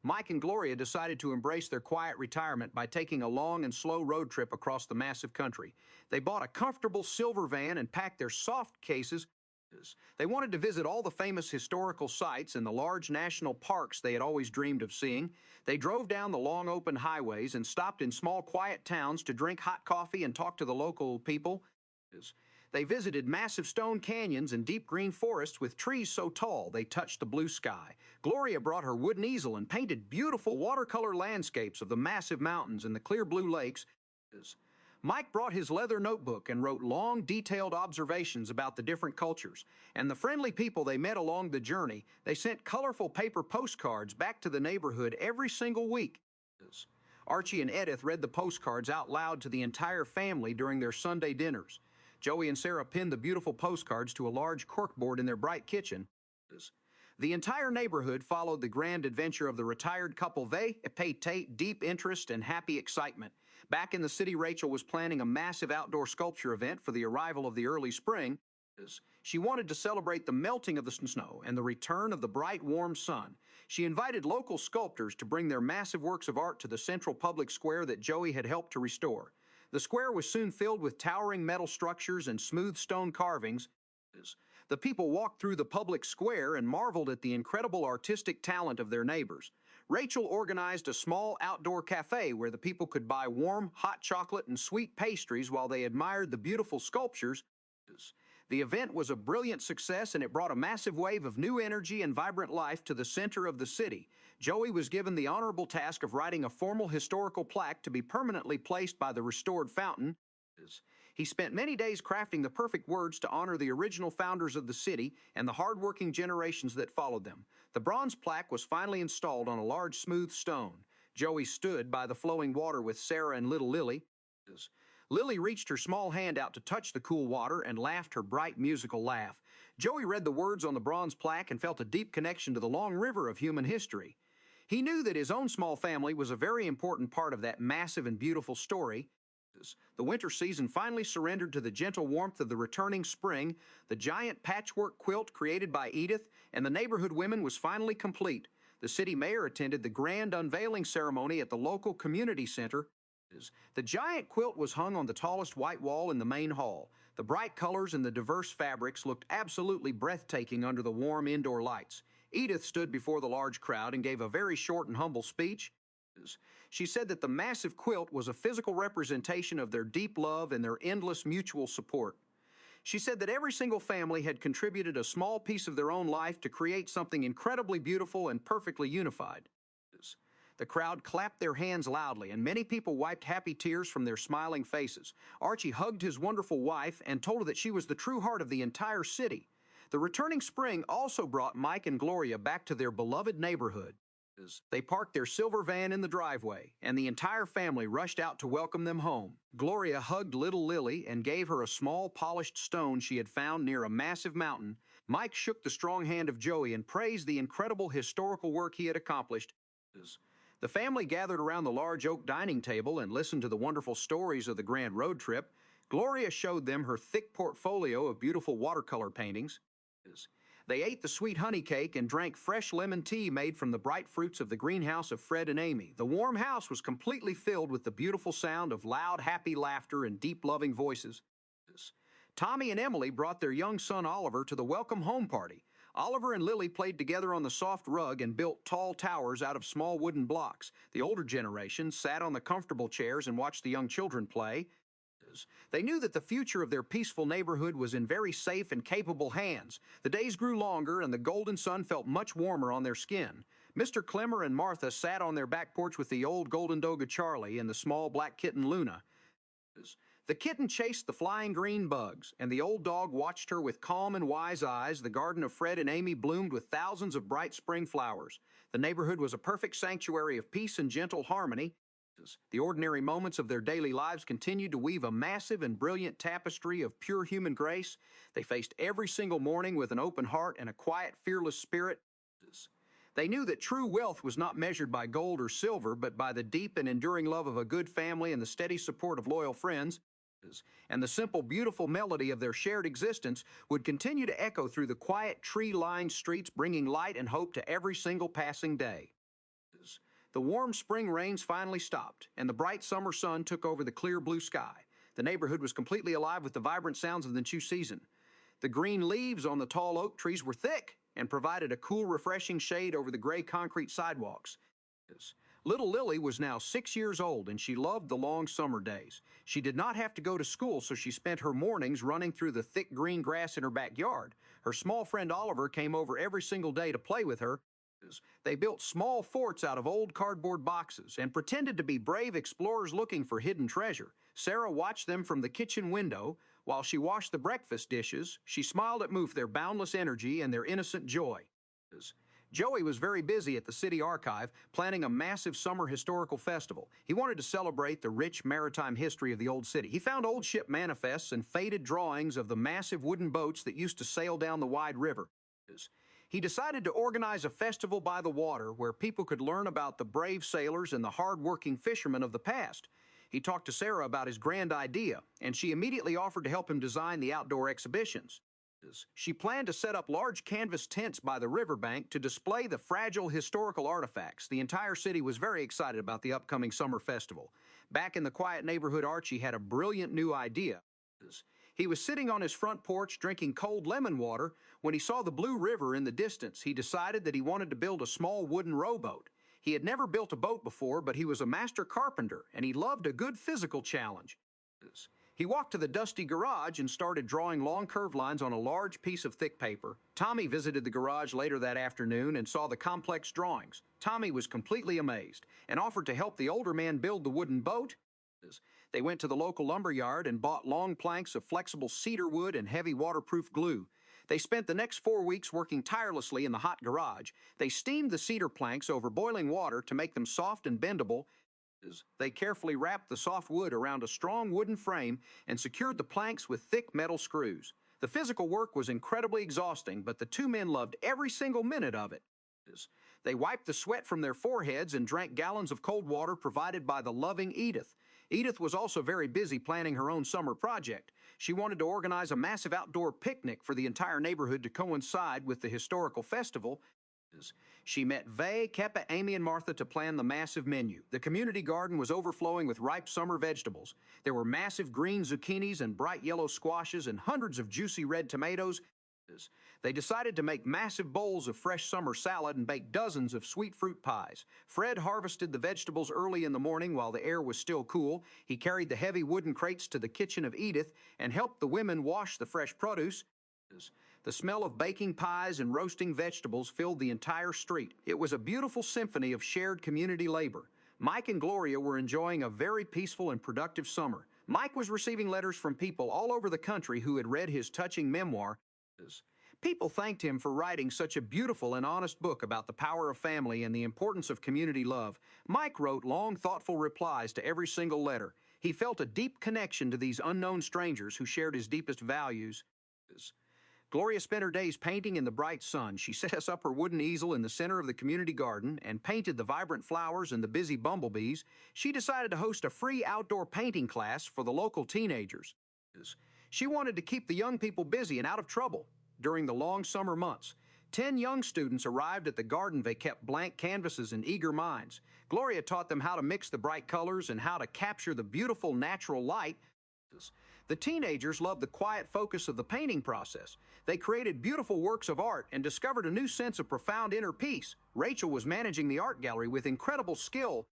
Mike and Gloria decided to embrace their quiet retirement by taking a long and slow road trip across the massive country. They bought a comfortable silver van and packed their soft cases. They wanted to visit all the famous historical sites and the large national parks they had always dreamed of seeing. They drove down the long open highways and stopped in small quiet towns to drink hot coffee and talk to the local people. They visited massive stone canyons and deep green forests with trees so tall they touched the blue sky. Gloria brought her wooden easel and painted beautiful watercolor landscapes of the massive mountains and the clear blue lakes. Mike brought his leather notebook and wrote long, detailed observations about the different cultures. And the friendly people they met along the journey, they sent colorful paper postcards back to the neighborhood every single week. Archie and Edith read the postcards out loud to the entire family during their Sunday dinners. Joey and Sarah pinned the beautiful postcards to a large corkboard in their bright kitchen. The entire neighborhood followed the grand adventure of the retired couple. They paid deep interest and happy excitement. Back in the city, Rachel was planning a massive outdoor sculpture event for the arrival of the early spring. She wanted to celebrate the melting of the snow and the return of the bright, warm sun. She invited local sculptors to bring their massive works of art to the central public square that Joey had helped to restore. The square was soon filled with towering metal structures and smooth stone carvings. The people walked through the public square and marveled at the incredible artistic talent of their neighbors. Rachel organized a small outdoor cafe where the people could buy warm, hot chocolate and sweet pastries while they admired the beautiful sculptures. The event was a brilliant success, and it brought a massive wave of new energy and vibrant life to the center of the city. Joey was given the honorable task of writing a formal historical plaque to be permanently placed by the restored fountain. He spent many days crafting the perfect words to honor the original founders of the city and the hard-working generations that followed them. The bronze plaque was finally installed on a large, smooth stone. Joey stood by the flowing water with Sarah and little Lily. Lily reached her small hand out to touch the cool water and laughed her bright, musical laugh. Joey read the words on the bronze plaque and felt a deep connection to the long river of human history. He knew that his own small family was a very important part of that massive and beautiful story. The winter season finally surrendered to the gentle warmth of the returning spring. The giant patchwork quilt created by Edith and the neighborhood women was finally complete. The city mayor attended the grand unveiling ceremony at the local community center. The giant quilt was hung on the tallest white wall in the main hall. The bright colors and the diverse fabrics looked absolutely breathtaking under the warm indoor lights. Edith stood before the large crowd and gave a very short and humble speech. She said that the massive quilt was a physical representation of their deep love and their endless mutual support. She said that every single family had contributed a small piece of their own life to create something incredibly beautiful and perfectly unified. The crowd clapped their hands loudly, and many people wiped happy tears from their smiling faces. Archie hugged his wonderful wife and told her that she was the true heart of the entire city. The returning spring also brought Mike and Gloria back to their beloved neighborhood. They parked their silver van in the driveway, and the entire family rushed out to welcome them home. Gloria hugged little Lily and gave her a small polished stone she had found near a massive mountain. Mike shook the strong hand of Joey and praised the incredible historical work he had accomplished. The family gathered around the large oak dining table and listened to the wonderful stories of the grand road trip. Gloria showed them her thick portfolio of beautiful watercolor paintings. They ate the sweet honey cake and drank fresh lemon tea made from the bright fruits of the greenhouse of Fred and Amy. The warm house was completely filled with the beautiful sound of loud, happy laughter and deep, loving voices. Tommy and Emily brought their young son Oliver to the welcome home party. Oliver and Lily played together on the soft rug and built tall towers out of small wooden blocks. The older generation sat on the comfortable chairs and watched the young children play. They knew that the future of their peaceful neighborhood was in very safe and capable hands. The days grew longer and the golden sun felt much warmer on their skin. Mr. Clemmer and Martha sat on their back porch with the old golden doga Charlie and the small black kitten Luna. The kitten chased the flying green bugs, and the old dog watched her with calm and wise eyes. The garden of Fred and Amy bloomed with thousands of bright spring flowers. The neighborhood was a perfect sanctuary of peace and gentle harmony. The ordinary moments of their daily lives continued to weave a massive and brilliant tapestry of pure human grace. They faced every single morning with an open heart and a quiet, fearless spirit. They knew that true wealth was not measured by gold or silver, but by the deep and enduring love of a good family and the steady support of loyal friends. And the simple, beautiful melody of their shared existence would continue to echo through the quiet, tree-lined streets, bringing light and hope to every single passing day. The warm spring rains finally stopped, and the bright summer sun took over the clear blue sky. The neighborhood was completely alive with the vibrant sounds of the new season. The green leaves on the tall oak trees were thick and provided a cool, refreshing shade over the gray concrete sidewalks. Little Lily was now 6 years old, and she loved the long summer days. She did not have to go to school, so she spent her mornings running through the thick green grass in her backyard. Her small friend Oliver came over every single day to play with her. They built small forts out of old cardboard boxes and pretended to be brave explorers looking for hidden treasure. Sarah watched them from the kitchen window. While she washed the breakfast dishes, she smiled at Moof, their boundless energy and their innocent joy. Joey was very busy at the city archive, planning a massive summer historical festival. He wanted to celebrate the rich maritime history of the old city. He found old ship manifests and faded drawings of the massive wooden boats that used to sail down the wide river. He decided to organize a festival by the water where people could learn about the brave sailors and the hard-working fishermen of the past. He talked to Sarah about his grand idea, and she immediately offered to help him design the outdoor exhibitions. She planned to set up large canvas tents by the riverbank to display the fragile historical artifacts. The entire city was very excited about the upcoming summer festival. Back in the quiet neighborhood, Archie had a brilliant new idea. He was sitting on his front porch drinking cold lemon water when he saw the blue river in the distance. He decided that he wanted to build a small wooden rowboat. He had never built a boat before, but he was a master carpenter, and he loved a good physical challenge. He walked to the dusty garage and started drawing long curved lines on a large piece of thick paper. Tommy visited the garage later that afternoon and saw the complex drawings. Tommy was completely amazed and offered to help the older man build the wooden boat. They went to the local lumber yard and bought long planks of flexible cedar wood and heavy waterproof glue. They spent the next 4 weeks working tirelessly in the hot garage. They steamed the cedar planks over boiling water to make them soft and bendable. They carefully wrapped the soft wood around a strong wooden frame and secured the planks with thick metal screws. The physical work was incredibly exhausting, but the two men loved every single minute of it. They wiped the sweat from their foreheads and drank gallons of cold water provided by the loving Edith. Edith was also very busy planning her own summer project. She wanted to organize a massive outdoor picnic for the entire neighborhood to coincide with the historical festival. She met Vay, Keppa, Amy, and Martha to plan the massive menu. The community garden was overflowing with ripe summer vegetables. There were massive green zucchinis and bright yellow squashes and hundreds of juicy red tomatoes. They decided to make massive bowls of fresh summer salad and bake dozens of sweet fruit pies. Fred harvested the vegetables early in the morning while the air was still cool. He carried the heavy wooden crates to the kitchen of Edith and helped the women wash the fresh produce. The smell of baking pies and roasting vegetables filled the entire street. It was a beautiful symphony of shared community labor. Mike and Gloria were enjoying a very peaceful and productive summer. Mike was receiving letters from people all over the country who had read his touching memoir. People thanked him for writing such a beautiful and honest book about the power of family and the importance of community love. Mike wrote long, thoughtful replies to every single letter. He felt a deep connection to these unknown strangers who shared his deepest values. Gloria spent her days painting in the bright sun. She set up her wooden easel in the center of the community garden and painted the vibrant flowers and the busy bumblebees. She decided to host a free outdoor painting class for the local teenagers. She wanted to keep the young people busy and out of trouble during the long summer months. 10 young students arrived at the garden. They kept blank canvases and eager minds. Gloria taught them how to mix the bright colors and how to capture the beautiful natural light. The teenagers loved the quiet focus of the painting process. They created beautiful works of art and discovered a new sense of profound inner peace. Rachel was managing the art gallery with incredible skill.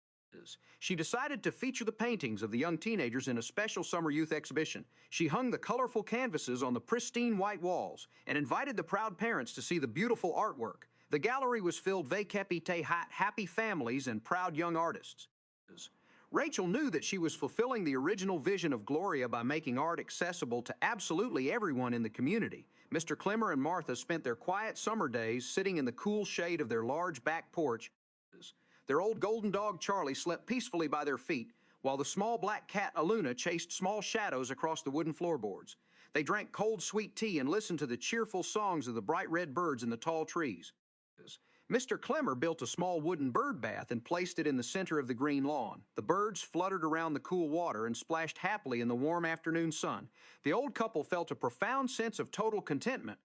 She decided to feature the paintings of the young teenagers in a special summer youth exhibition. She hung the colorful canvases on the pristine white walls and invited the proud parents to see the beautiful artwork. The gallery was filled with happy families and proud young artists. Rachel knew that she was fulfilling the original vision of Gloria by making art accessible to absolutely everyone in the community. Mr. Clemmer and Martha spent their quiet summer days sitting in the cool shade of their large back porch. Their old golden dog Charlie slept peacefully by their feet, while the small black cat Aluna chased small shadows across the wooden floorboards. They drank cold sweet tea and listened to the cheerful songs of the bright red birds in the tall trees. Mr. Clemmer built a small wooden bird bath and placed it in the center of the green lawn. The birds fluttered around the cool water and splashed happily in the warm afternoon sun. The old couple felt a profound sense of total contentment.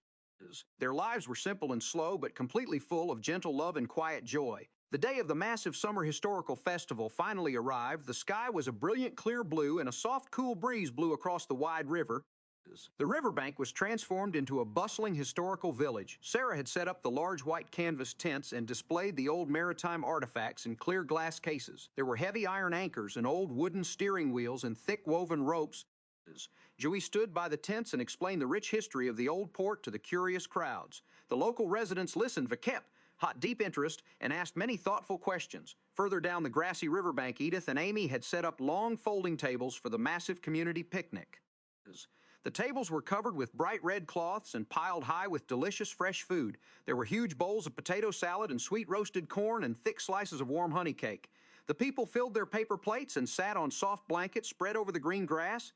Their lives were simple and slow, but completely full of gentle love and quiet joy. The day of the massive summer historical festival finally arrived. The sky was a brilliant clear blue and a soft cool breeze blew across the wide river. The riverbank was transformed into a bustling historical village. Sarah had set up the large white canvas tents and displayed the old maritime artifacts in clear glass cases. There were heavy iron anchors and old wooden steering wheels and thick woven ropes. Joey stood by the tents and explained the rich history of the old port to the curious crowds. The local residents listened with hot deep interest and asked many thoughtful questions. Further down the grassy riverbank, Edith and Amy had set up long folding tables for the massive community picnic. The tables were covered with bright red cloths and piled high with delicious fresh food. There were huge bowls of potato salad and sweet roasted corn and thick slices of warm honey cake. The people filled their paper plates and sat on soft blankets spread over the green grass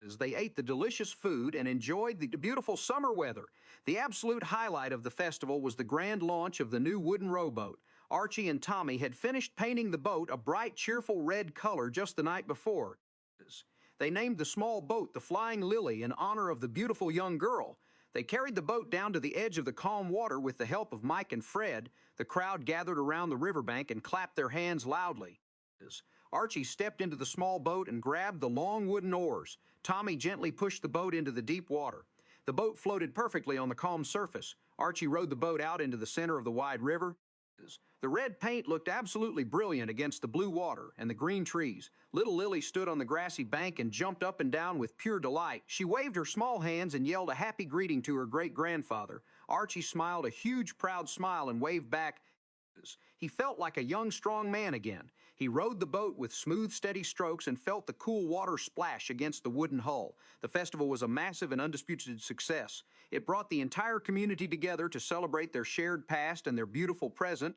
as they ate the delicious food and enjoyed the beautiful summer weather. The absolute highlight of the festival was the grand launch of the new wooden rowboat. Archie and Tommy had finished painting the boat a bright, cheerful red color just the night before. They named the small boat the Flying Lily in honor of the beautiful young girl. They carried the boat down to the edge of the calm water with the help of Mike and Fred. The crowd gathered around the riverbank and clapped their hands loudly. Archie stepped into the small boat and grabbed the long wooden oars. Tommy gently pushed the boat into the deep water. The boat floated perfectly on the calm surface. Archie rowed the boat out into the center of the wide river. The red paint looked absolutely brilliant against the blue water and the green trees. Little Lily stood on the grassy bank and jumped up and down with pure delight. She waved her small hands and yelled a happy greeting to her great-grandfather. Archie smiled a huge, proud smile and waved back. He felt like a young, strong man again. He rowed the boat with smooth, steady strokes and felt the cool water splash against the wooden hull. The festival was a massive and undisputed success. It brought the entire community together to celebrate their shared past and their beautiful present.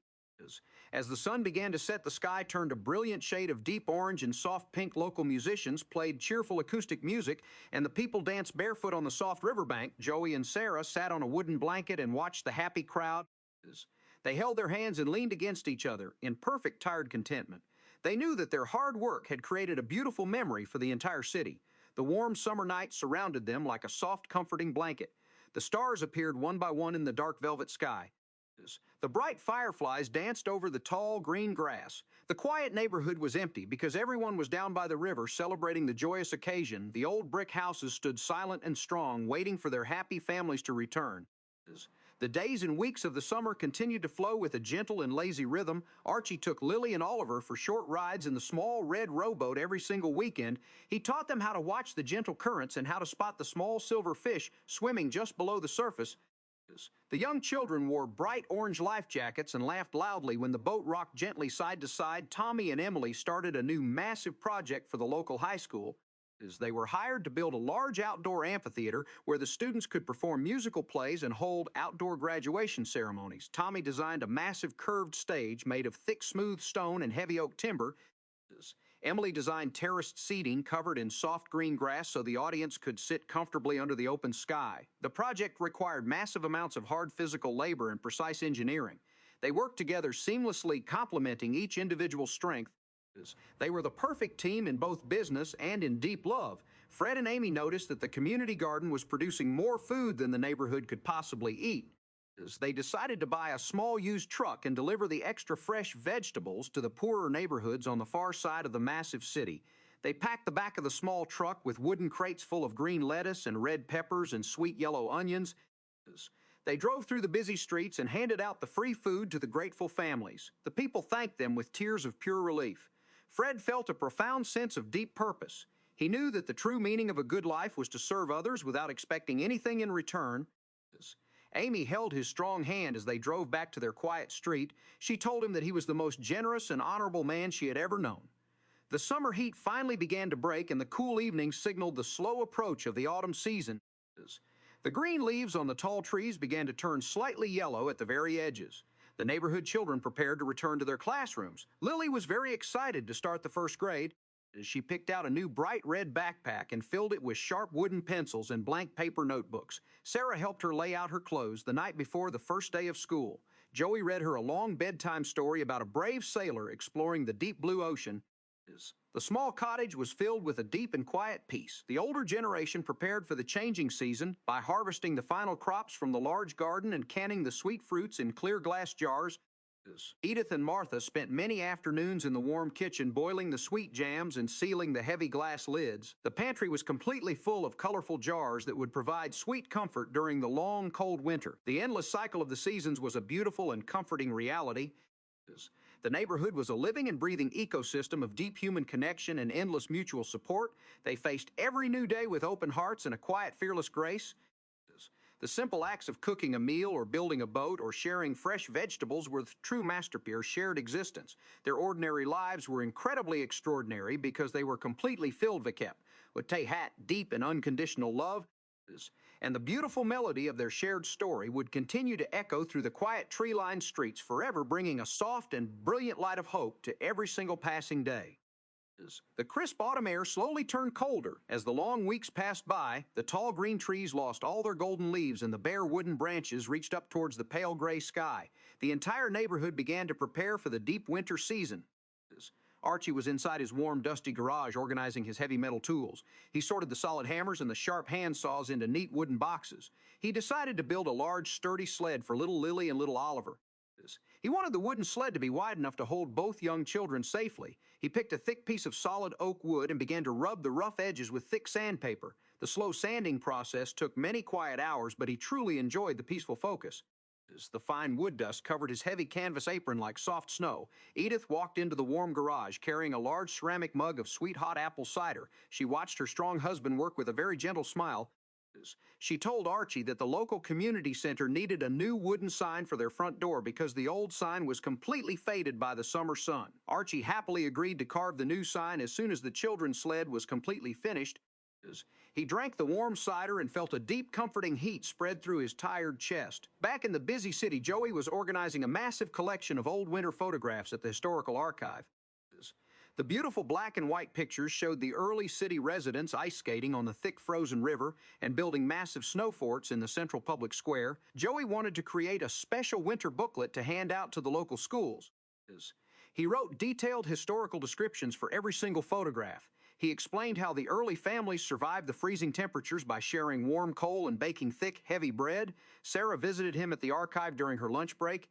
As the sun began to set, the sky turned a brilliant shade of deep orange and soft pink. Local musicians played cheerful acoustic music, and the people danced barefoot on the soft riverbank. Joey and Sarah sat on a wooden blanket and watched the happy crowd. They held their hands and leaned against each other in perfect tired contentment. They knew that their hard work had created a beautiful memory for the entire city. The warm summer night surrounded them like a soft, comforting blanket. The stars appeared one by one in the dark velvet sky. The bright fireflies danced over the tall, green grass. The quiet neighborhood was empty because everyone was down by the river celebrating the joyous occasion. The old brick houses stood silent and strong, waiting for their happy families to return. The days and weeks of the summer continued to flow with a gentle and lazy rhythm. Archie took Lily and Oliver for short rides in the small red rowboat every single weekend. He taught them how to watch the gentle currents and how to spot the small silver fish swimming just below the surface. The young children wore bright orange life jackets and laughed loudly when the boat rocked gently side to side. Tommy and Emily started a new massive project for the local high school. They were hired to build a large outdoor amphitheater where the students could perform musical plays and hold outdoor graduation ceremonies. Tommy designed a massive curved stage made of thick, smooth stone and heavy oak timber. Emily designed terraced seating covered in soft green grass so the audience could sit comfortably under the open sky. The project required massive amounts of hard physical labor and precise engineering. They worked together seamlessly, complementing each individual's strength. They were the perfect team in both business and in deep love. Fred and Amy noticed that the community garden was producing more food than the neighborhood could possibly eat. They decided to buy a small used truck and deliver the extra fresh vegetables to the poorer neighborhoods on the far side of the massive city. They packed the back of the small truck with wooden crates full of green lettuce and red peppers and sweet yellow onions. They drove through the busy streets and handed out the free food to the grateful families. The people thanked them with tears of pure relief. Fred felt a profound sense of deep purpose. He knew that the true meaning of a good life was to serve others without expecting anything in return. Amy held his strong hand as they drove back to their quiet street. She told him that he was the most generous and honorable man she had ever known. The summer heat finally began to break, and the cool evenings signaled the slow approach of the autumn season. The green leaves on the tall trees began to turn slightly yellow at the very edges. The neighborhood children prepared to return to their classrooms. Lily was very excited to start the first grade. She picked out a new bright red backpack and filled it with sharp wooden pencils and blank paper notebooks. Sarah helped her lay out her clothes the night before the first day of school. Joey read her a long bedtime story about a brave sailor exploring the deep blue ocean. The small cottage was filled with a deep and quiet peace. The older generation prepared for the changing season by harvesting the final crops from the large garden and canning the sweet fruits in clear glass jars. Edith and Martha spent many afternoons in the warm kitchen boiling the sweet jams and sealing the heavy glass lids. The pantry was completely full of colorful jars that would provide sweet comfort during the long, cold winter. The endless cycle of the seasons was a beautiful and comforting reality. The neighborhood was a living and breathing ecosystem of deep human connection and endless mutual support. They faced every new day with open hearts and a quiet, fearless grace. The simple acts of cooking a meal or building a boat or sharing fresh vegetables were the true masterpiece of shared existence. Their ordinary lives were incredibly extraordinary because they were completely filled with deep and unconditional love. And the beautiful melody of their shared story would continue to echo through the quiet tree-lined streets, forever bringing a soft and brilliant light of hope to every single passing day. The crisp autumn air slowly turned colder. As the long weeks passed by, the tall green trees lost all their golden leaves and the bare wooden branches reached up towards the pale gray sky. The entire neighborhood began to prepare for the deep winter season. Archie was inside his warm, dusty garage organizing his heavy metal tools. He sorted the solid hammers and the sharp hand saws into neat wooden boxes. He decided to build a large, sturdy sled for little Lily and little Oliver. He wanted the wooden sled to be wide enough to hold both young children safely. He picked a thick piece of solid oak wood and began to rub the rough edges with thick sandpaper. The slow sanding process took many quiet hours, but he truly enjoyed the peaceful focus. The fine wood dust covered his heavy canvas apron like soft snow. Edith walked into the warm garage carrying a large ceramic mug of sweet hot apple cider. She watched her strong husband work with a very gentle smile. She told Archie that the local community center needed a new wooden sign for their front door because the old sign was completely faded by the summer sun. Archie happily agreed to carve the new sign as soon as the children's sled was completely finished. He drank the warm cider and felt a deep, comforting heat spread through his tired chest. Back in the busy city, Joey was organizing a massive collection of old winter photographs at the historical archive. The beautiful black and white pictures showed the early city residents ice skating on the thick frozen river and building massive snow forts in the central public square. Joey wanted to create a special winter booklet to hand out to the local schools. He wrote detailed historical descriptions for every single photograph. He explained how the early families survived the freezing temperatures by sharing warm coal and baking thick, heavy bread. Sarah visited him at the archive during her lunch break.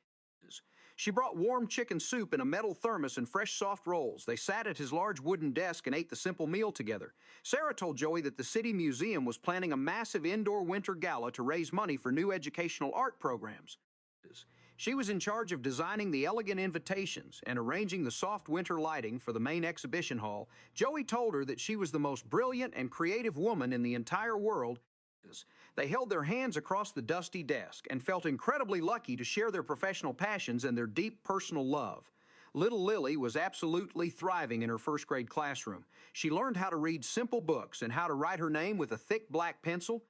She brought warm chicken soup in a metal thermos and fresh soft rolls. They sat at his large wooden desk and ate the simple meal together. Sarah told Joey that the city museum was planning a massive indoor winter gala to raise money for new educational art programs. She was in charge of designing the elegant invitations and arranging the soft winter lighting for the main exhibition hall. Joey told her that she was the most brilliant and creative woman in the entire world. They held their hands across the dusty desk and felt incredibly lucky to share their professional passions and their deep personal love. Little Lily was absolutely thriving in her first grade classroom. She learned how to read simple books and how to write her name with a thick black pencil.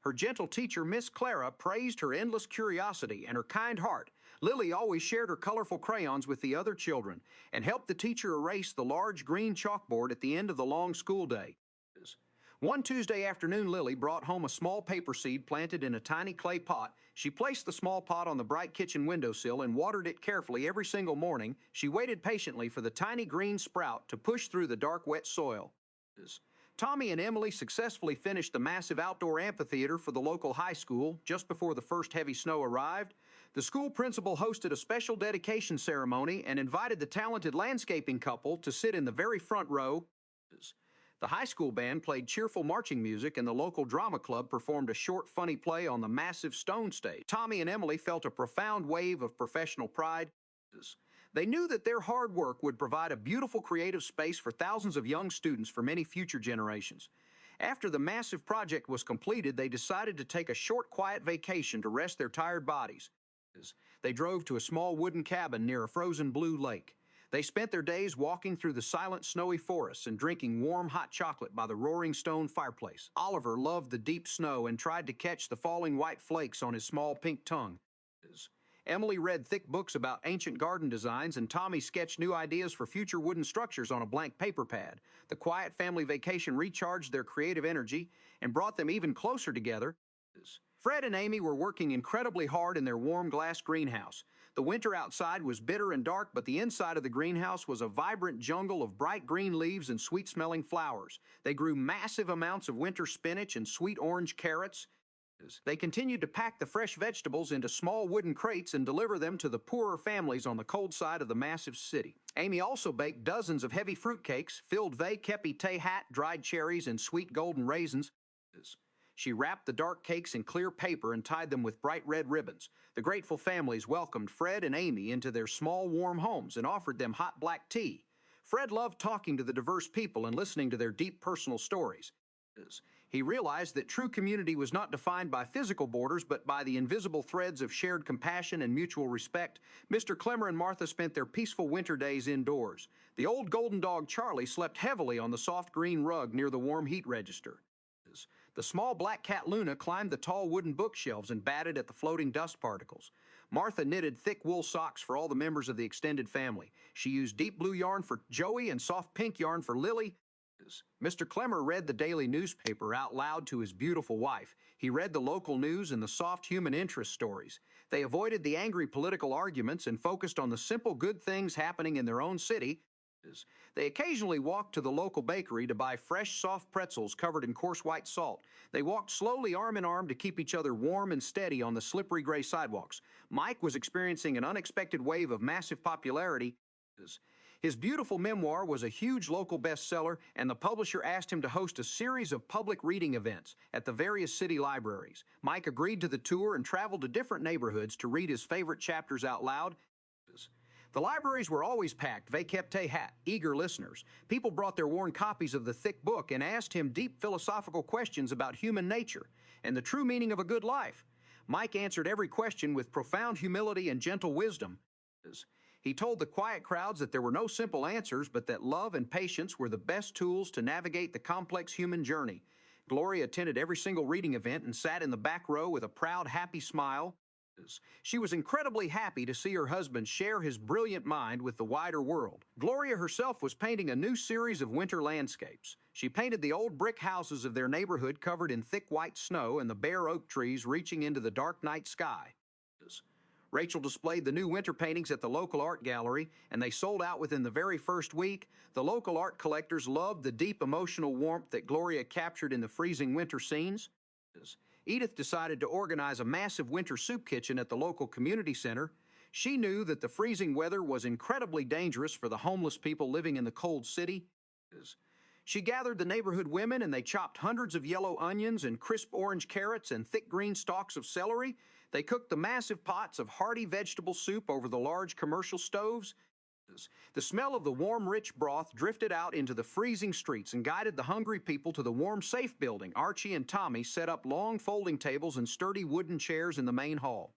Her gentle teacher, Miss Clara, praised her endless curiosity and her kind heart. Lily always shared her colorful crayons with the other children and helped the teacher erase the large green chalkboard at the end of the long school day. One Tuesday afternoon, Lily brought home a small paper seed planted in a tiny clay pot. She placed the small pot on the bright kitchen windowsill and watered it carefully every single morning. She waited patiently for the tiny green sprout to push through the dark, wet soil. Tommy and Emily successfully finished the massive outdoor amphitheater for the local high school just before the first heavy snow arrived. The school principal hosted a special dedication ceremony and invited the talented landscaping couple to sit in the very front row. The high school band played cheerful marching music, and the local drama club performed a short, funny play on the massive stone stage. Tommy and Emily felt a profound wave of professional pride. They knew that their hard work would provide a beautiful creative space for thousands of young students for many future generations. After the massive project was completed, they decided to take a short, quiet vacation to rest their tired bodies. They drove to a small wooden cabin near a frozen blue lake. They spent their days walking through the silent, snowy forests and drinking warm, hot chocolate by the roaring stone fireplace. Oliver loved the deep snow and tried to catch the falling white flakes on his small pink tongue. Emily read thick books about ancient garden designs, and Tommy sketched new ideas for future wooden structures on a blank paper pad. The quiet family vacation recharged their creative energy and brought them even closer together. Fred and Amy were working incredibly hard in their warm glass greenhouse. The winter outside was bitter and dark, but the inside of the greenhouse was a vibrant jungle of bright green leaves and sweet-smelling flowers. They grew massive amounts of winter spinach and sweet orange carrots. They continued to pack the fresh vegetables into small wooden crates and deliver them to the poorer families on the cold side of the massive city. Amy also baked dozens of heavy fruitcakes, filled vey kepi te hat, dried cherries, and sweet golden raisins. She wrapped the dark cakes in clear paper and tied them with bright red ribbons. The grateful families welcomed Fred and Amy into their small, warm homes and offered them hot black tea. Fred loved talking to the diverse people and listening to their deep personal stories. He realized that true community was not defined by physical borders, but by the invisible threads of shared compassion and mutual respect. Mr. Clemmer and Martha spent their peaceful winter days indoors. The old golden dog Charlie slept heavily on the soft green rug near the warm heat register. The small black cat Luna climbed the tall wooden bookshelves and batted at the floating dust particles. Martha knitted thick wool socks for all the members of the extended family. She used deep blue yarn for Joey and soft pink yarn for Lily. Mr. Clemmer read the daily newspaper out loud to his beautiful wife. He read the local news and the soft human interest stories. They avoided the angry political arguments and focused on the simple good things happening in their own city. They occasionally walked to the local bakery to buy fresh, soft pretzels covered in coarse white salt. They walked slowly arm in arm to keep each other warm and steady on the slippery gray sidewalks. Mike was experiencing an unexpected wave of massive popularity. His beautiful memoir was a huge local bestseller, and the publisher asked him to host a series of public reading events at the various city libraries. Mike agreed to the tour and traveled to different neighborhoods to read his favorite chapters out loud. The libraries were always packed, vey kepi te hat, eager listeners. People brought their worn copies of the thick book and asked him deep philosophical questions about human nature and the true meaning of a good life. Mike answered every question with profound humility and gentle wisdom. He told the quiet crowds that there were no simple answers, but that love and patience were the best tools to navigate the complex human journey. Gloria attended every single reading event and sat in the back row with a proud, happy smile. She was incredibly happy to see her husband share his brilliant mind with the wider world. Gloria herself was painting a new series of winter landscapes. She painted the old brick houses of their neighborhood covered in thick white snow and the bare oak trees reaching into the dark night sky. Rachel displayed the new winter paintings at the local art gallery, and they sold out within the very first week. The local art collectors loved the deep emotional warmth that Gloria captured in the freezing winter scenes. Edith decided to organize a massive winter soup kitchen at the local community center. She knew that the freezing weather was incredibly dangerous for the homeless people living in the cold city. She gathered the neighborhood women, and they chopped hundreds of yellow onions and crisp orange carrots and thick green stalks of celery. They cooked the massive pots of hearty vegetable soup over the large commercial stoves. The smell of the warm, rich broth drifted out into the freezing streets and guided the hungry people to the warm, safe building. Archie and Tommy set up long folding tables and sturdy wooden chairs in the main hall.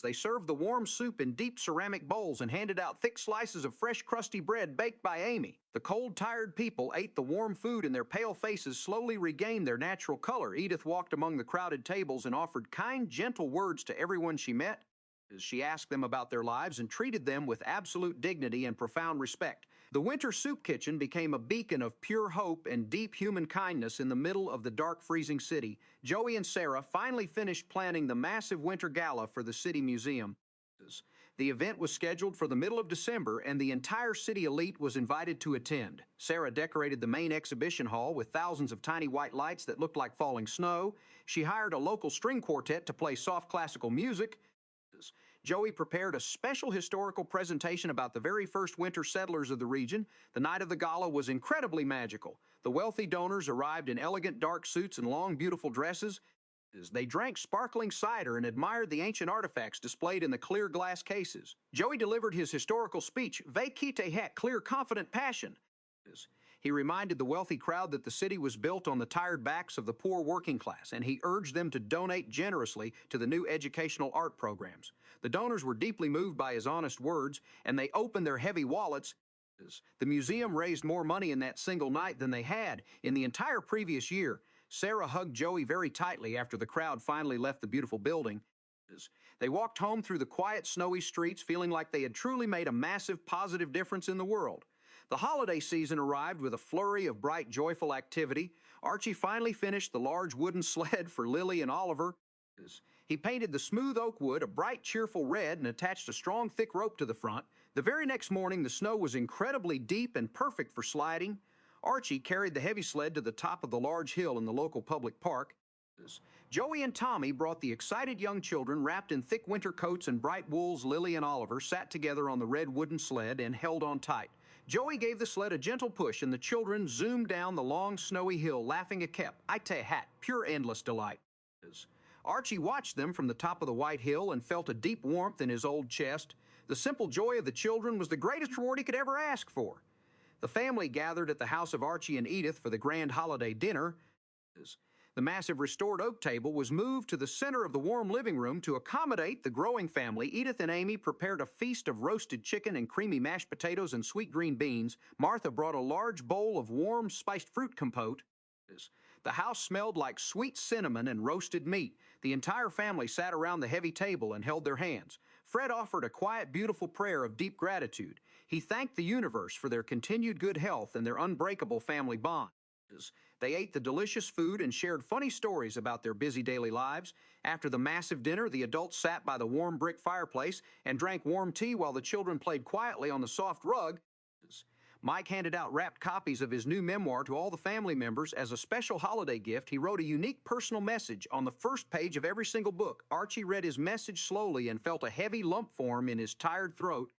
They served the warm soup in deep ceramic bowls and handed out thick slices of fresh, crusty bread baked by Amy. The cold, tired people ate the warm food, and their pale faces slowly regained their natural color. Edith walked among the crowded tables and offered kind, gentle words to everyone she met. She asked them about their lives and treated them with absolute dignity and profound respect. The winter soup kitchen became a beacon of pure hope and deep human kindness in the middle of the dark, freezing city. Joey and Sarah finally finished planning the massive winter gala for the city museum. The event was scheduled for the middle of December, and the entire city elite was invited to attend. Sarah decorated the main exhibition hall with thousands of tiny white lights that looked like falling snow. She hired a local string quartet to play soft classical music. Joey prepared a special historical presentation about the very first winter settlers of the region. The night of the gala was incredibly magical. The wealthy donors arrived in elegant dark suits and long, beautiful dresses. They drank sparkling cider and admired the ancient artifacts displayed in the clear glass cases. Joey delivered his historical speech, Ve Kite Het, Clear Confident Passion. He reminded the wealthy crowd that the city was built on the tired backs of the poor working class, and he urged them to donate generously to the new educational art programs. The donors were deeply moved by his honest words, and they opened their heavy wallets. The museum raised more money in that single night than they had in the entire previous year. Sarah hugged Joey very tightly after the crowd finally left the beautiful building. They walked home through the quiet, snowy streets, feeling like they had truly made a massive, positive difference in the world. The holiday season arrived with a flurry of bright, joyful activity. Archie finally finished the large wooden sled for Lily and Oliver. He painted the smooth oak wood a bright, cheerful red and attached a strong, thick rope to the front. The very next morning, the snow was incredibly deep and perfect for sliding. Archie carried the heavy sled to the top of the large hill in the local public park. Joey and Tommy brought the excited young children wrapped in thick winter coats and bright wools. Lily and Oliver sat together on the red wooden sled and held on tight. Joey gave the sled a gentle push, and the children zoomed down the long, snowy hill, laughing a kep. Ite hat, pure endless delight. Archie watched them from the top of the white hill and felt a deep warmth in his old chest. The simple joy of the children was the greatest reward he could ever ask for. The family gathered at the house of Archie and Edith for the grand holiday dinner. The massive restored oak table was moved to the center of the warm living room to accommodate the growing family. Edith and Amy prepared a feast of roasted chicken and creamy mashed potatoes and sweet green beans. Martha brought a large bowl of warm spiced fruit compote. The house smelled like sweet cinnamon and roasted meat. The entire family sat around the heavy table and held their hands. Fred offered a quiet, beautiful prayer of deep gratitude. He thanked the universe for their continued good health and their unbreakable family bond. They ate the delicious food and shared funny stories about their busy daily lives. After the massive dinner, the adults sat by the warm brick fireplace and drank warm tea while the children played quietly on the soft rug. Mike handed out wrapped copies of his new memoir to all the family members. As a special holiday gift, he wrote a unique personal message on the first page of every single book. Archie read his message slowly and felt a heavy lump form in his tired throat.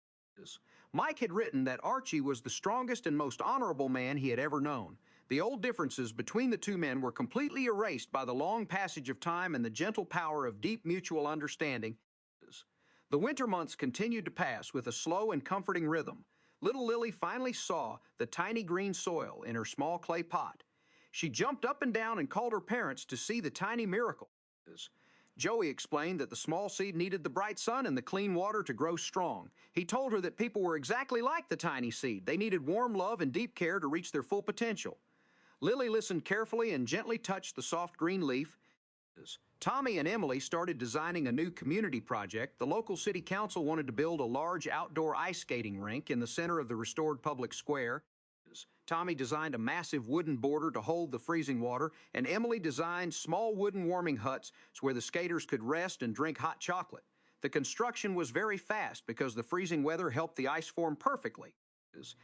Mike had written that Archie was the strongest and most honorable man he had ever known. The old differences between the two men were completely erased by the long passage of time and the gentle power of deep mutual understanding. The winter months continued to pass with a slow and comforting rhythm. Little Lily finally saw the tiny green soil in her small clay pot. She jumped up and down and called her parents to see the tiny miracle. Joey explained that the small seed needed the bright sun and the clean water to grow strong. He told her that people were exactly like the tiny seed. They needed warm love and deep care to reach their full potential. Lily listened carefully and gently touched the soft green leaf. Tommy and Emily started designing a new community project. The local city council wanted to build a large outdoor ice skating rink in the center of the restored public square. Tommy designed a massive wooden border to hold the freezing water, and Emily designed small wooden warming huts where the skaters could rest and drink hot chocolate. The construction was very fast because the freezing weather helped the ice form perfectly.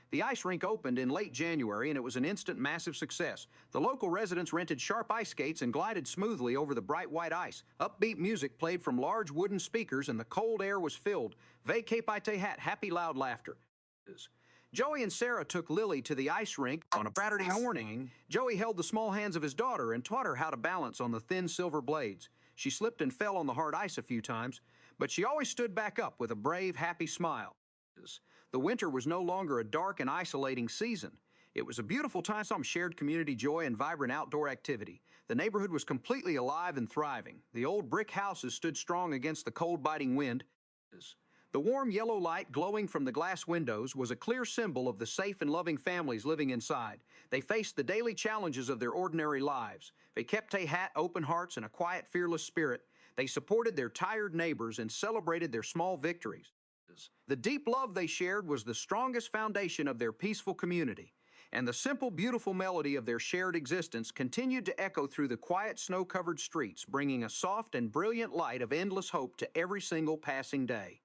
The ice rink opened in late January, and it was an instant massive success. The local residents rented sharp ice skates and glided smoothly over the bright white ice. Upbeat music played from large wooden speakers, and the cold air was filled. Ve Kepite Hat, happy loud laughter. Joey and Sarah took Lily to the ice rink on a Saturday morning. Joey held the small hands of his daughter and taught her how to balance on the thin silver blades. She slipped and fell on the hard ice a few times, but she always stood back up with a brave, happy smile. The winter was no longer a dark and isolating season. It was a beautiful time, some shared community joy and vibrant outdoor activity. The neighborhood was completely alive and thriving. The old brick houses stood strong against the cold, biting wind. The warm yellow light glowing from the glass windows was a clear symbol of the safe and loving families living inside. They faced the daily challenges of their ordinary lives. They kept a hat, open hearts, and a quiet, fearless spirit. They supported their tired neighbors and celebrated their small victories. The deep love they shared was the strongest foundation of their peaceful community, and the simple, beautiful melody of their shared existence continued to echo through the quiet, snow-covered streets, bringing a soft and brilliant light of endless hope to every single passing day.